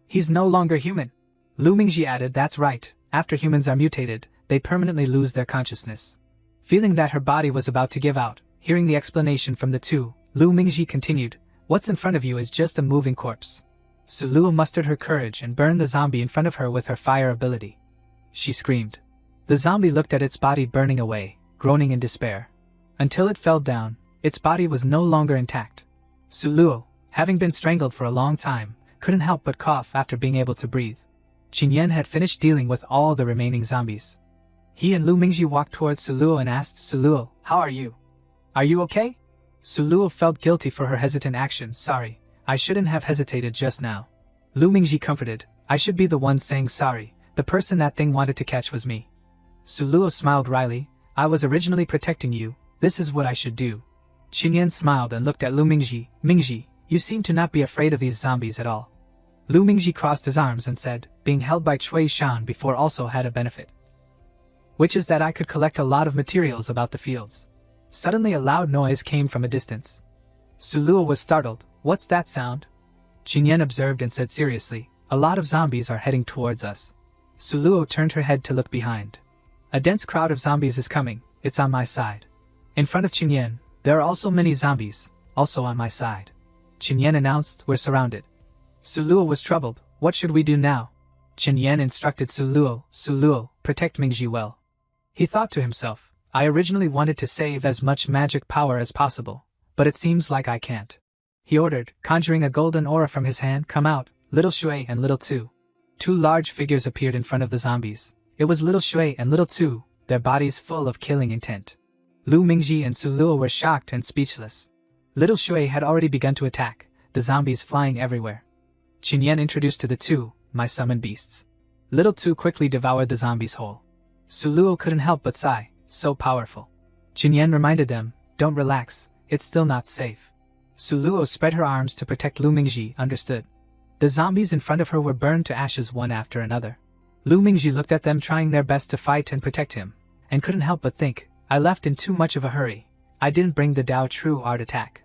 He's no longer human. Lu Mingji added, that's right, after humans are mutated, they permanently lose their consciousness. Feeling that her body was about to give out, hearing the explanation from the two, Lu Mingji continued, what's in front of you is just a moving corpse. Su Luo mustered her courage and burned the zombie in front of her with her fire ability. She screamed. The zombie looked at its body burning away, groaning in despair. Until it fell down, its body was no longer intact. Su Luo, having been strangled for a long time, couldn't help but cough after being able to breathe. Qinyan had finished dealing with all the remaining zombies. He and Lu Mingji walked towards Su Luo and asked, Su Luo, how are you? Are you okay? Su Luo felt guilty for her hesitant action. Sorry, I shouldn't have hesitated just now. Lu Mingji comforted, I should be the one saying sorry, the person that thing wanted to catch was me. Su Luo smiled wryly, I was originally protecting you, this is what I should do. Qinyan smiled and looked at Lu Mingji, Mingji, you seem to not be afraid of these zombies at all. Lu Mingji crossed his arms and said, being held by Chu Shan before also had a benefit. Which is that I could collect a lot of materials about the fields. Suddenly a loud noise came from a distance. Su Luo was startled, what's that sound? Qinyan observed and said seriously, A lot of zombies are heading towards us. Suluo turned her head to look behind. A dense crowd of zombies is coming, it's on my side. In front of Qinyan, there are also many zombies, also on my side. Qinyan announced, we're surrounded. Suluo was troubled, what should we do now? Qinyan instructed Suluo, protect Mingji well. He thought to himself, I originally wanted to save as much magic power as possible, but it seems like I can't. He ordered, conjuring a golden aura from his hand, come out, Little Shui and Little Tu. Two large figures appeared in front of the zombies. It was Little Shui and Little Tu, their bodies full of killing intent. Lu Mingji and Suluo were shocked and speechless. Little Shui had already begun to attack, the zombies flying everywhere. Qinyan introduced to the two, my summoned beasts. Little Tu quickly devoured the zombies whole. Suluo couldn't help but sigh, so powerful. Qinyan reminded them, don't relax, it's still not safe. Suluo spread her arms to protect Lu Mingji, understood. The zombies in front of her were burned to ashes one after another. Lu Mingji looked at them trying their best to fight and protect him, and couldn't help but think, I left in too much of a hurry. I didn't bring the Dao True Art attack.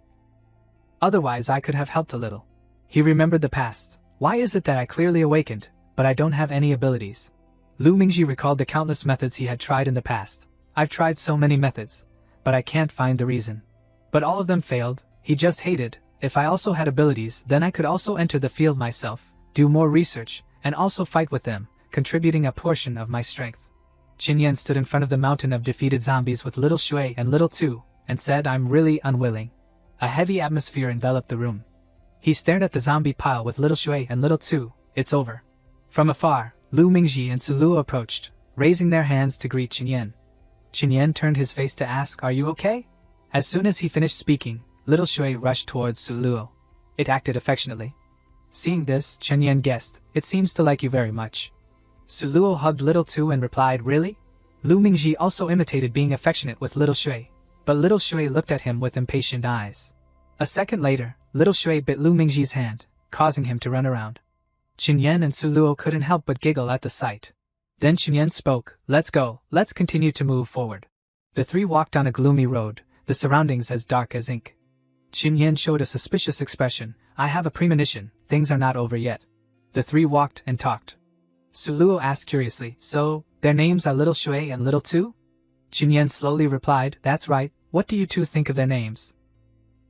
Otherwise I could have helped a little. He remembered the past. Why is it that I clearly awakened, but I don't have any abilities? Lu Mingji recalled the countless methods he had tried in the past. I've tried so many methods, but I can't find the reason. But all of them failed. He just hated, if I also had abilities, then I could also enter the field myself, do more research, and also fight with them, contributing a portion of my strength. Qinyan stood in front of the mountain of defeated zombies with Little Shui and Little Tu, and said, I'm really unwilling. A heavy atmosphere enveloped the room. He stared at the zombie pile with Little Shui and Little Tu, it's over. From afar, Lu Mingji and Suluo approached, raising their hands to greet Qinyan. Qinyan turned his face to ask, are you okay? As soon as he finished speaking, Little Shui rushed towards Suluo. It acted affectionately. Seeing this, Qinyan guessed, it seems to like you very much. Suluo hugged Little Tu and replied, really? Lu Mingji also imitated being affectionate with Little Shui, but Little Shui looked at him with impatient eyes. A second later, Little Shui bit Lu Mingji's hand, causing him to run around. Qinyan and Suluo couldn't help but giggle at the sight. Then Qinyan spoke, let's go, let's continue to move forward. The three walked down a gloomy road, the surroundings as dark as ink. Qinyan showed a suspicious expression, I have a premonition, things are not over yet. The three walked and talked. Suluo asked curiously, so, their names are Little Shui and Little Tu? Qinyan slowly replied, that's right, what do you two think of their names?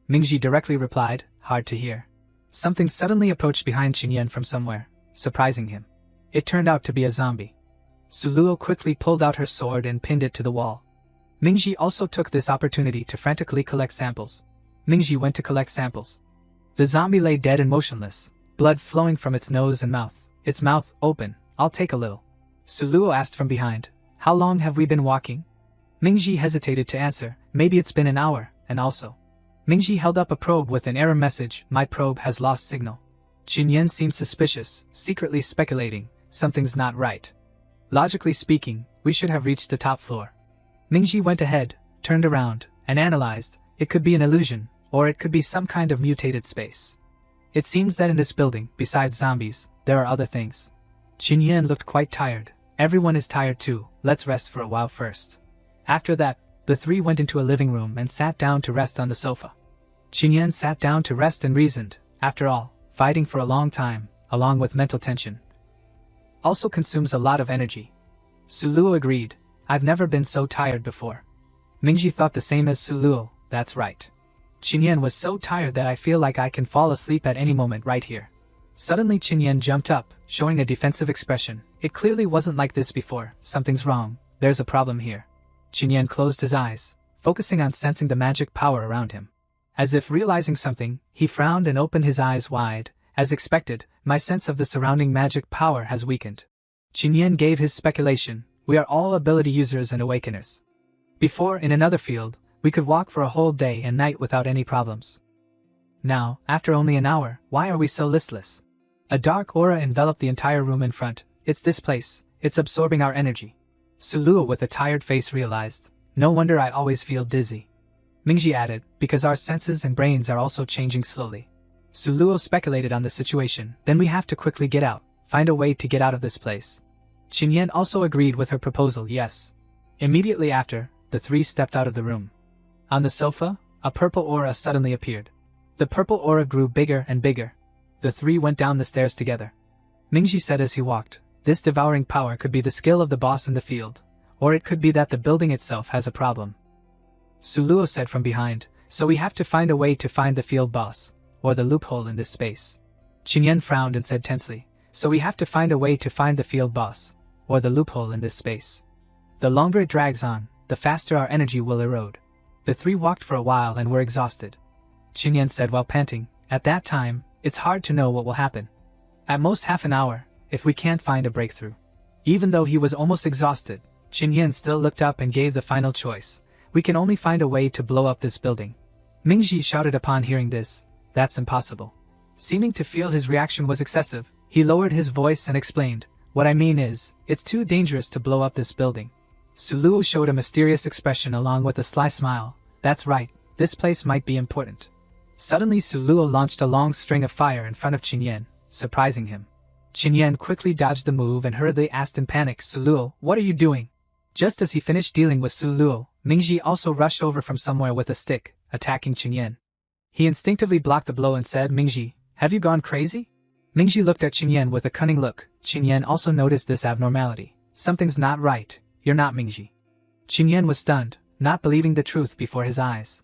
Mingji directly replied, hard to hear. Something suddenly approached behind Qinyan from somewhere, surprising him. It turned out to be a zombie. Suluo quickly pulled out her sword and pinned it to the wall. Mingji also took this opportunity to frantically collect samples. Mingji went to collect samples. The zombie lay dead and motionless, blood flowing from its nose and its mouth open. I'll take a little. Suluo asked from behind, how long have we been walking? Mingji hesitated to answer, maybe it's been an hour, and also. Mingji held up a probe with an error message, my probe has lost signal. Qinyan seemed suspicious, secretly speculating, something's not right. Logically speaking, we should have reached the top floor. Mingji went ahead, turned around, and analyzed, it could be an illusion, or it could be some kind of mutated space. It seems that in this building, besides zombies, there are other things. Qinyan looked quite tired. Everyone is tired too, let's rest for a while first. After that, the three went into a living room and sat down to rest on the sofa. Qinyan sat down to rest and reasoned, after all, fighting for a long time, along with mental tension, also consumes a lot of energy. Suluo agreed, I've never been so tired before. Mingji thought the same as Suluo, that's right. Qinyan was so tired that I feel like I can fall asleep at any moment right here. Suddenly Qinyan jumped up, showing a defensive expression. It clearly wasn't like this before, something's wrong, there's a problem here. Qinyan closed his eyes, focusing on sensing the magic power around him. As if realizing something, he frowned and opened his eyes wide. As expected, my sense of the surrounding magic power has weakened. Qinyan gave his speculation, we are all ability users and awakeners. Before, in another field, we could walk for a whole day and night without any problems. Now, after only an hour, why are we so listless? A dark aura enveloped the entire room in front. It's this place, it's absorbing our energy. Suluo with a tired face realized, no wonder I always feel dizzy. Mingji added, because our senses and brains are also changing slowly. Suluo speculated on the situation, then we have to quickly get out, find a way to get out of this place. Qinyan also agreed with her proposal, yes. Immediately after, the three stepped out of the room. On the sofa, a purple aura suddenly appeared. The purple aura grew bigger and bigger. The three went down the stairs together. Mingji said as he walked. This devouring power could be the skill of the boss in the field, or it could be that the building itself has a problem. Suluo said from behind, so we have to find a way to find the field boss, or the loophole in this space. Qingyan frowned and said tensely, so we have to find a way to find the field boss, or the loophole in this space. The longer it drags on, the faster our energy will erode. The three walked for a while and were exhausted. Qingyan said while panting, at that time, it's hard to know what will happen. At most half an hour, if we can't find a breakthrough. Even though he was almost exhausted, Qingyan still looked up and gave the final choice. We can only find a way to blow up this building. Mingji shouted upon hearing this, that's impossible. Seeming to feel his reaction was excessive, he lowered his voice and explained, what I mean is, it's too dangerous to blow up this building. Suluo showed a mysterious expression along with a sly smile. That's right, this place might be important. Suddenly Suluo launched a long string of fire in front of Qingyan, surprising him. Qingyan quickly dodged the move and hurriedly asked in panic, Suluo, what are you doing? Just as he finished dealing with Suluo, Mingji also rushed over from somewhere with a stick, attacking Qingyan. He instinctively blocked the blow and said, Mingji, have you gone crazy? Mingji looked at Qingyan with a cunning look. Qingyan also noticed this abnormality. Something's not right, you're not Mingji. Qingyan was stunned, not believing the truth before his eyes.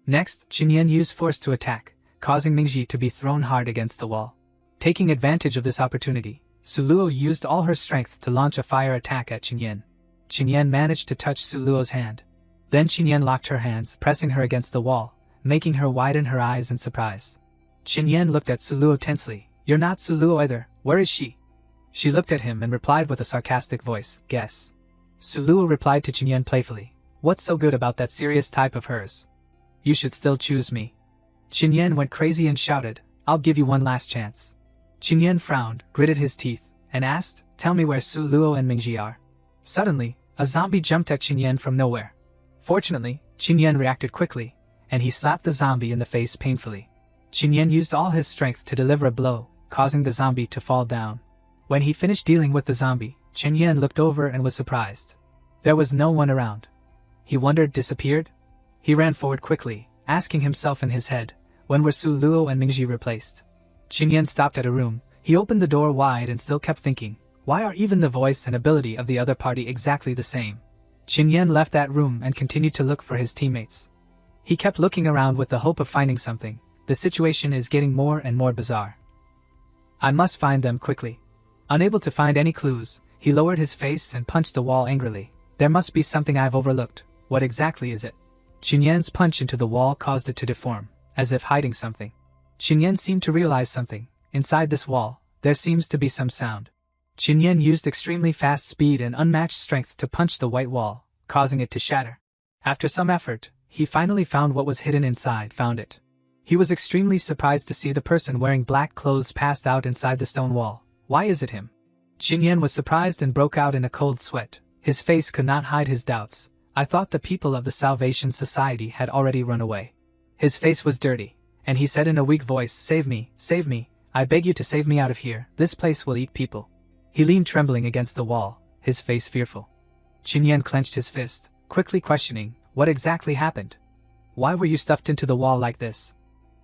Next, Qingyan used force to attack, causing Mingji to be thrown hard against the wall. Taking advantage of this opportunity, Suluo used all her strength to launch a fire attack at Qingyan. Qingyan managed to touch Suluo's hand. Then Qingyan locked her hands, pressing her against the wall, making her widen her eyes in surprise. Qingyan looked at Suluo tensely. You're not Suluo either, where is she? She looked at him and replied with a sarcastic voice, guess. Suluo replied to Qingyan playfully, what's so good about that serious type of hers? You should still choose me. Qingyan went crazy and shouted, I'll give you one last chance. Qingyan frowned, gritted his teeth, and asked, tell me where Suluo and Mingji are. Suddenly, a zombie jumped at Qingyan from nowhere. Fortunately, Qingyan reacted quickly, and he slapped the zombie in the face painfully. Qingyan used all his strength to deliver a blow, causing the zombie to fall down. When he finished dealing with the zombie, Qingyan looked over and was surprised. There was no one around. He wondered, disappeared? He ran forward quickly, asking himself in his head, when were Suluo and Mingji replaced? Qingyan stopped at a room. He opened the door wide and still kept thinking, why are even the voice and ability of the other party exactly the same? Qingyan left that room and continued to look for his teammates. He kept looking around with the hope of finding something. The situation is getting more and more bizarre. I must find them quickly. Unable to find any clues, he lowered his face and punched the wall angrily. There must be something I've overlooked. What exactly is it? Qingyan's punch into the wall caused it to deform, as if hiding something. Qingyan seemed to realize something. Inside this wall, there seems to be some sound. Qingyan used extremely fast speed and unmatched strength to punch the white wall, causing it to shatter. After some effort, he finally found what was hidden inside, found it. He was extremely surprised to see the person wearing black clothes passed out inside the stone wall. Why is it him? Qingyan was surprised and broke out in a cold sweat. His face could not hide his doubts. I thought the people of the Salvation Society had already run away. His face was dirty, and he said in a weak voice, save me, I beg you to save me out of here, this place will eat people. He leaned trembling against the wall, his face fearful. Qingyan clenched his fist, quickly questioning, what exactly happened? Why were you stuffed into the wall like this?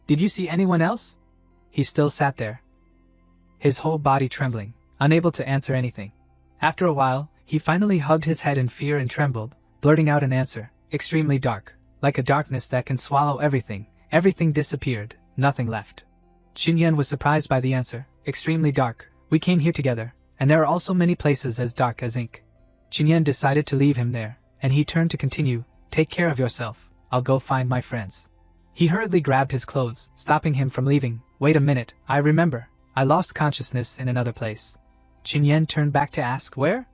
Did you see anyone else? He still sat there, his whole body trembling, unable to answer anything. After a while, he finally hugged his head in fear and trembled, blurting out an answer, extremely dark, like a darkness that can swallow everything. Everything disappeared, nothing left. Qingyan was surprised by the answer, extremely dark. We came here together, and there are also many places as dark as ink. Qingyan decided to leave him there, and he turned to continue, take care of yourself, I'll go find my friends. He hurriedly grabbed his clothes, stopping him from leaving. Wait a minute, I remember, I lost consciousness in another place. Qingyan turned back to ask, where?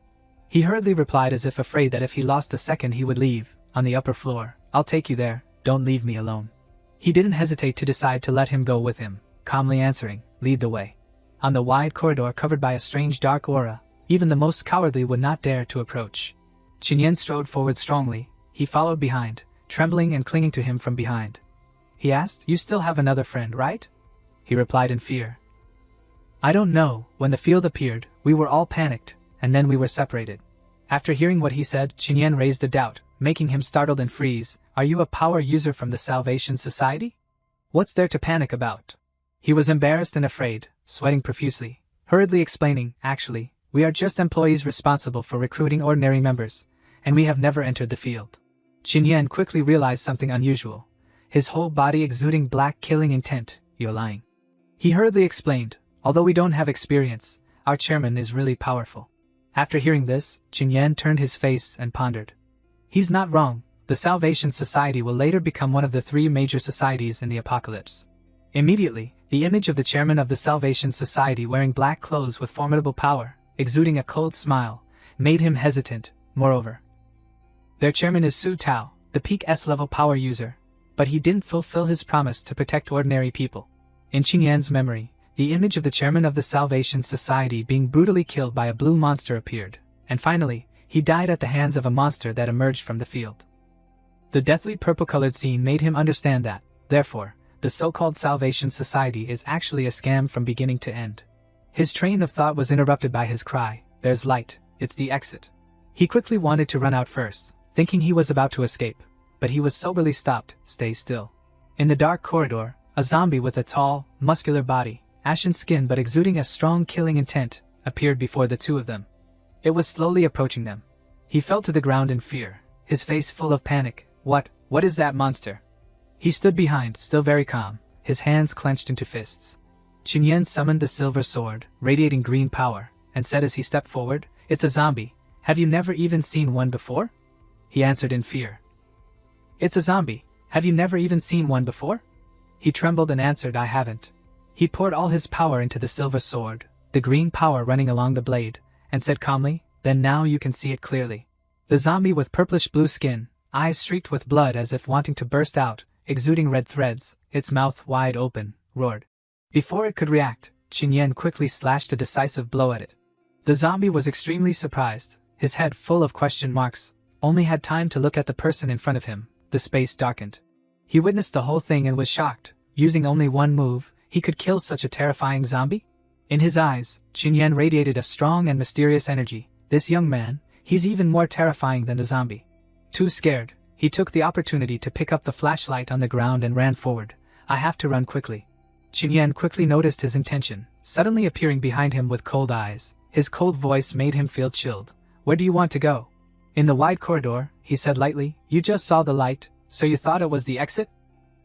He hurriedly replied as if afraid that if he lost a second he would leave, on the upper floor. I'll take you there, don't leave me alone. He didn't hesitate to decide to let him go with him, calmly answering, lead the way. On the wide corridor covered by a strange dark aura, even the most cowardly would not dare to approach. Qingyan strode forward strongly, he followed behind, trembling and clinging to him from behind. He asked, you still have another friend, right? He replied in fear. I don't know, when the field appeared, we were all panicked, and then we were separated. After hearing what he said, Qingyan raised a doubt, making him startled and freeze. Are you a power user from the Salvation Society? What's there to panic about? He was embarrassed and afraid, sweating profusely, hurriedly explaining, actually, we are just employees responsible for recruiting ordinary members, and we have never entered the field. Qin Yan quickly realized something unusual. His whole body exuding black killing intent. You're lying. He hurriedly explained, although we don't have experience, our chairman is really powerful. After hearing this, Qin Yan turned his face and pondered. He's not wrong. The Salvation Society will later become one of the 3 major societies in the apocalypse. Immediately, the image of the chairman of the Salvation Society wearing black clothes with formidable power, exuding a cold smile, made him hesitant. Moreover, their chairman is Su Tao, the peak S-level power user, but he didn't fulfill his promise to protect ordinary people. In Qin Yan's memory, the image of the chairman of the Salvation Society being brutally killed by a blue monster appeared, and finally, he died at the hands of a monster that emerged from the field. The deathly purple-colored scene made him understand that, therefore, the so-called Salvation Society is actually a scam from beginning to end. His train of thought was interrupted by his cry, "There's light, it's the exit." He quickly wanted to run out first, thinking he was about to escape, but he was soberly stopped. Stay still. In the dark corridor, a zombie with a tall, muscular body, ashen skin but exuding a strong killing intent, appeared before the two of them. It was slowly approaching them. He fell to the ground in fear, his face full of panic. What is that monster? He stood behind, still very calm, his hands clenched into fists. Qin Yan summoned the silver sword, radiating green power, and said as he stepped forward, "It's a zombie. Have you never even seen one before?" He answered in fear. "It's a zombie. Have you never even seen one before?" He trembled and answered, "I haven't." He poured all his power into the silver sword, the green power running along the blade, and said calmly, "Then now you can see it clearly." The zombie with purplish-blue skin, eyes streaked with blood as if wanting to burst out, exuding red threads, its mouth wide open, roared. Before it could react, Qin Yan quickly slashed a decisive blow at it. The zombie was extremely surprised, his head full of question marks, only had time to look at the person in front of him. The space darkened. He witnessed the whole thing and was shocked. Using only one move, he could kill such a terrifying zombie? In his eyes, Qin Yan radiated a strong and mysterious energy. This young man, he's even more terrifying than the zombie. Too scared, he took the opportunity to pick up the flashlight on the ground and ran forward. "I have to run quickly." Qin Yan quickly noticed his intention, suddenly appearing behind him with cold eyes. His cold voice made him feel chilled. "Where do you want to go?" "In the wide corridor," he said lightly. "You just saw the light, so you thought it was the exit?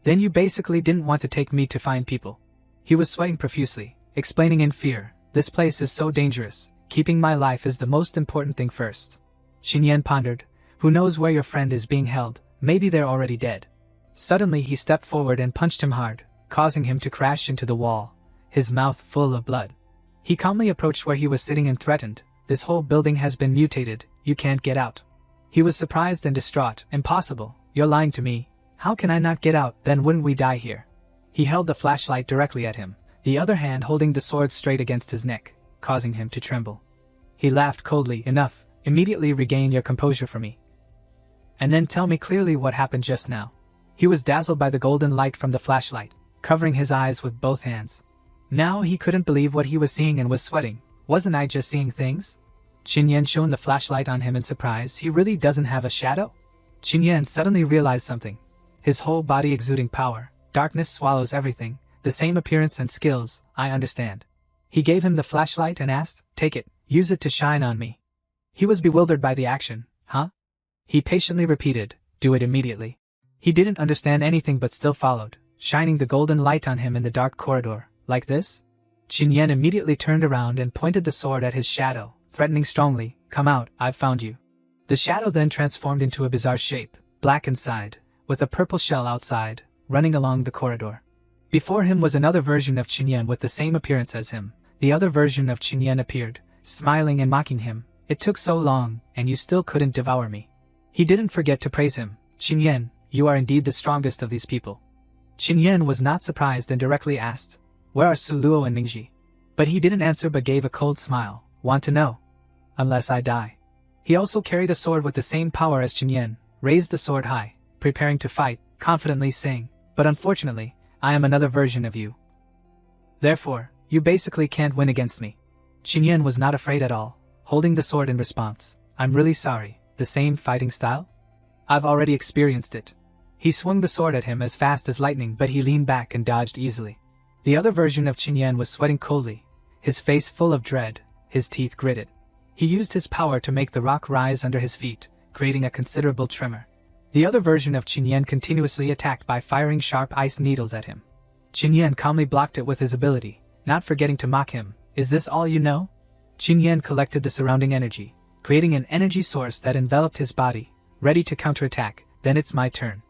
Then you basically didn't want to take me to find people." He was sweating profusely, explaining in fear, "This place is so dangerous. Keeping my life is the most important thing first." Qin Yan pondered, "Who knows where your friend is being held? Maybe they're already dead." Suddenly he stepped forward and punched him hard, causing him to crash into the wall, his mouth full of blood. He calmly approached where he was sitting and threatened, "This whole building has been mutated, you can't get out." He was surprised and distraught. "Impossible, you're lying to me. How can I not get out? Then wouldn't we die here?" He held the flashlight directly at him, the other hand holding the sword straight against his neck, causing him to tremble. He laughed coldly. "Enough, immediately regain your composure for me. And then tell me clearly what happened just now." He was dazzled by the golden light from the flashlight, covering his eyes with both hands. Now he couldn't believe what he was seeing and was sweating. "Wasn't I just seeing things?" Qin Yan shone the flashlight on him in surprise. "He really doesn't have a shadow?" Qin Yan suddenly realized something. His whole body exuding power. Darkness swallows everything, the same appearance and skills, I understand. He gave him the flashlight and asked, "Take it, use it to shine on me." He was bewildered by the action. "Huh?" He patiently repeated, "Do it immediately." He didn't understand anything but still followed, shining the golden light on him in the dark corridor. "Like this?" Qin Yan immediately turned around and pointed the sword at his shadow, threatening strongly, "Come out, I've found you." The shadow then transformed into a bizarre shape, black inside, with a purple shell outside, running along the corridor. Before him was another version of Qin Yan with the same appearance as him. The other version of Qin Yan appeared, smiling and mocking him. "It took so long, and you still couldn't devour me." He didn't forget to praise him. "Qin Yan, you are indeed the strongest of these people." Qin Yan was not surprised and directly asked, "Where are Su Luo and Mingji?" But he didn't answer but gave a cold smile. "Want to know?" "Unless I die." He also carried a sword with the same power as Qin Yan, raised the sword high, preparing to fight, confidently saying, "But unfortunately, I am another version of you. Therefore, you basically can't win against me." Qin Yan was not afraid at all, holding the sword in response. "I'm really sorry. The same fighting style? I've already experienced it." He swung the sword at him as fast as lightning, but he leaned back and dodged easily. The other version of Qin Yan was sweating coldly, his face full of dread, his teeth gritted. He used his power to make the rock rise under his feet, creating a considerable tremor. The other version of Qin Yan continuously attacked by firing sharp ice needles at him. Qin Yan calmly blocked it with his ability, not forgetting to mock him. Is this all you know? Qin Yan collected the surrounding energy, creating an energy source that enveloped his body, ready to counterattack. Then it's my turn.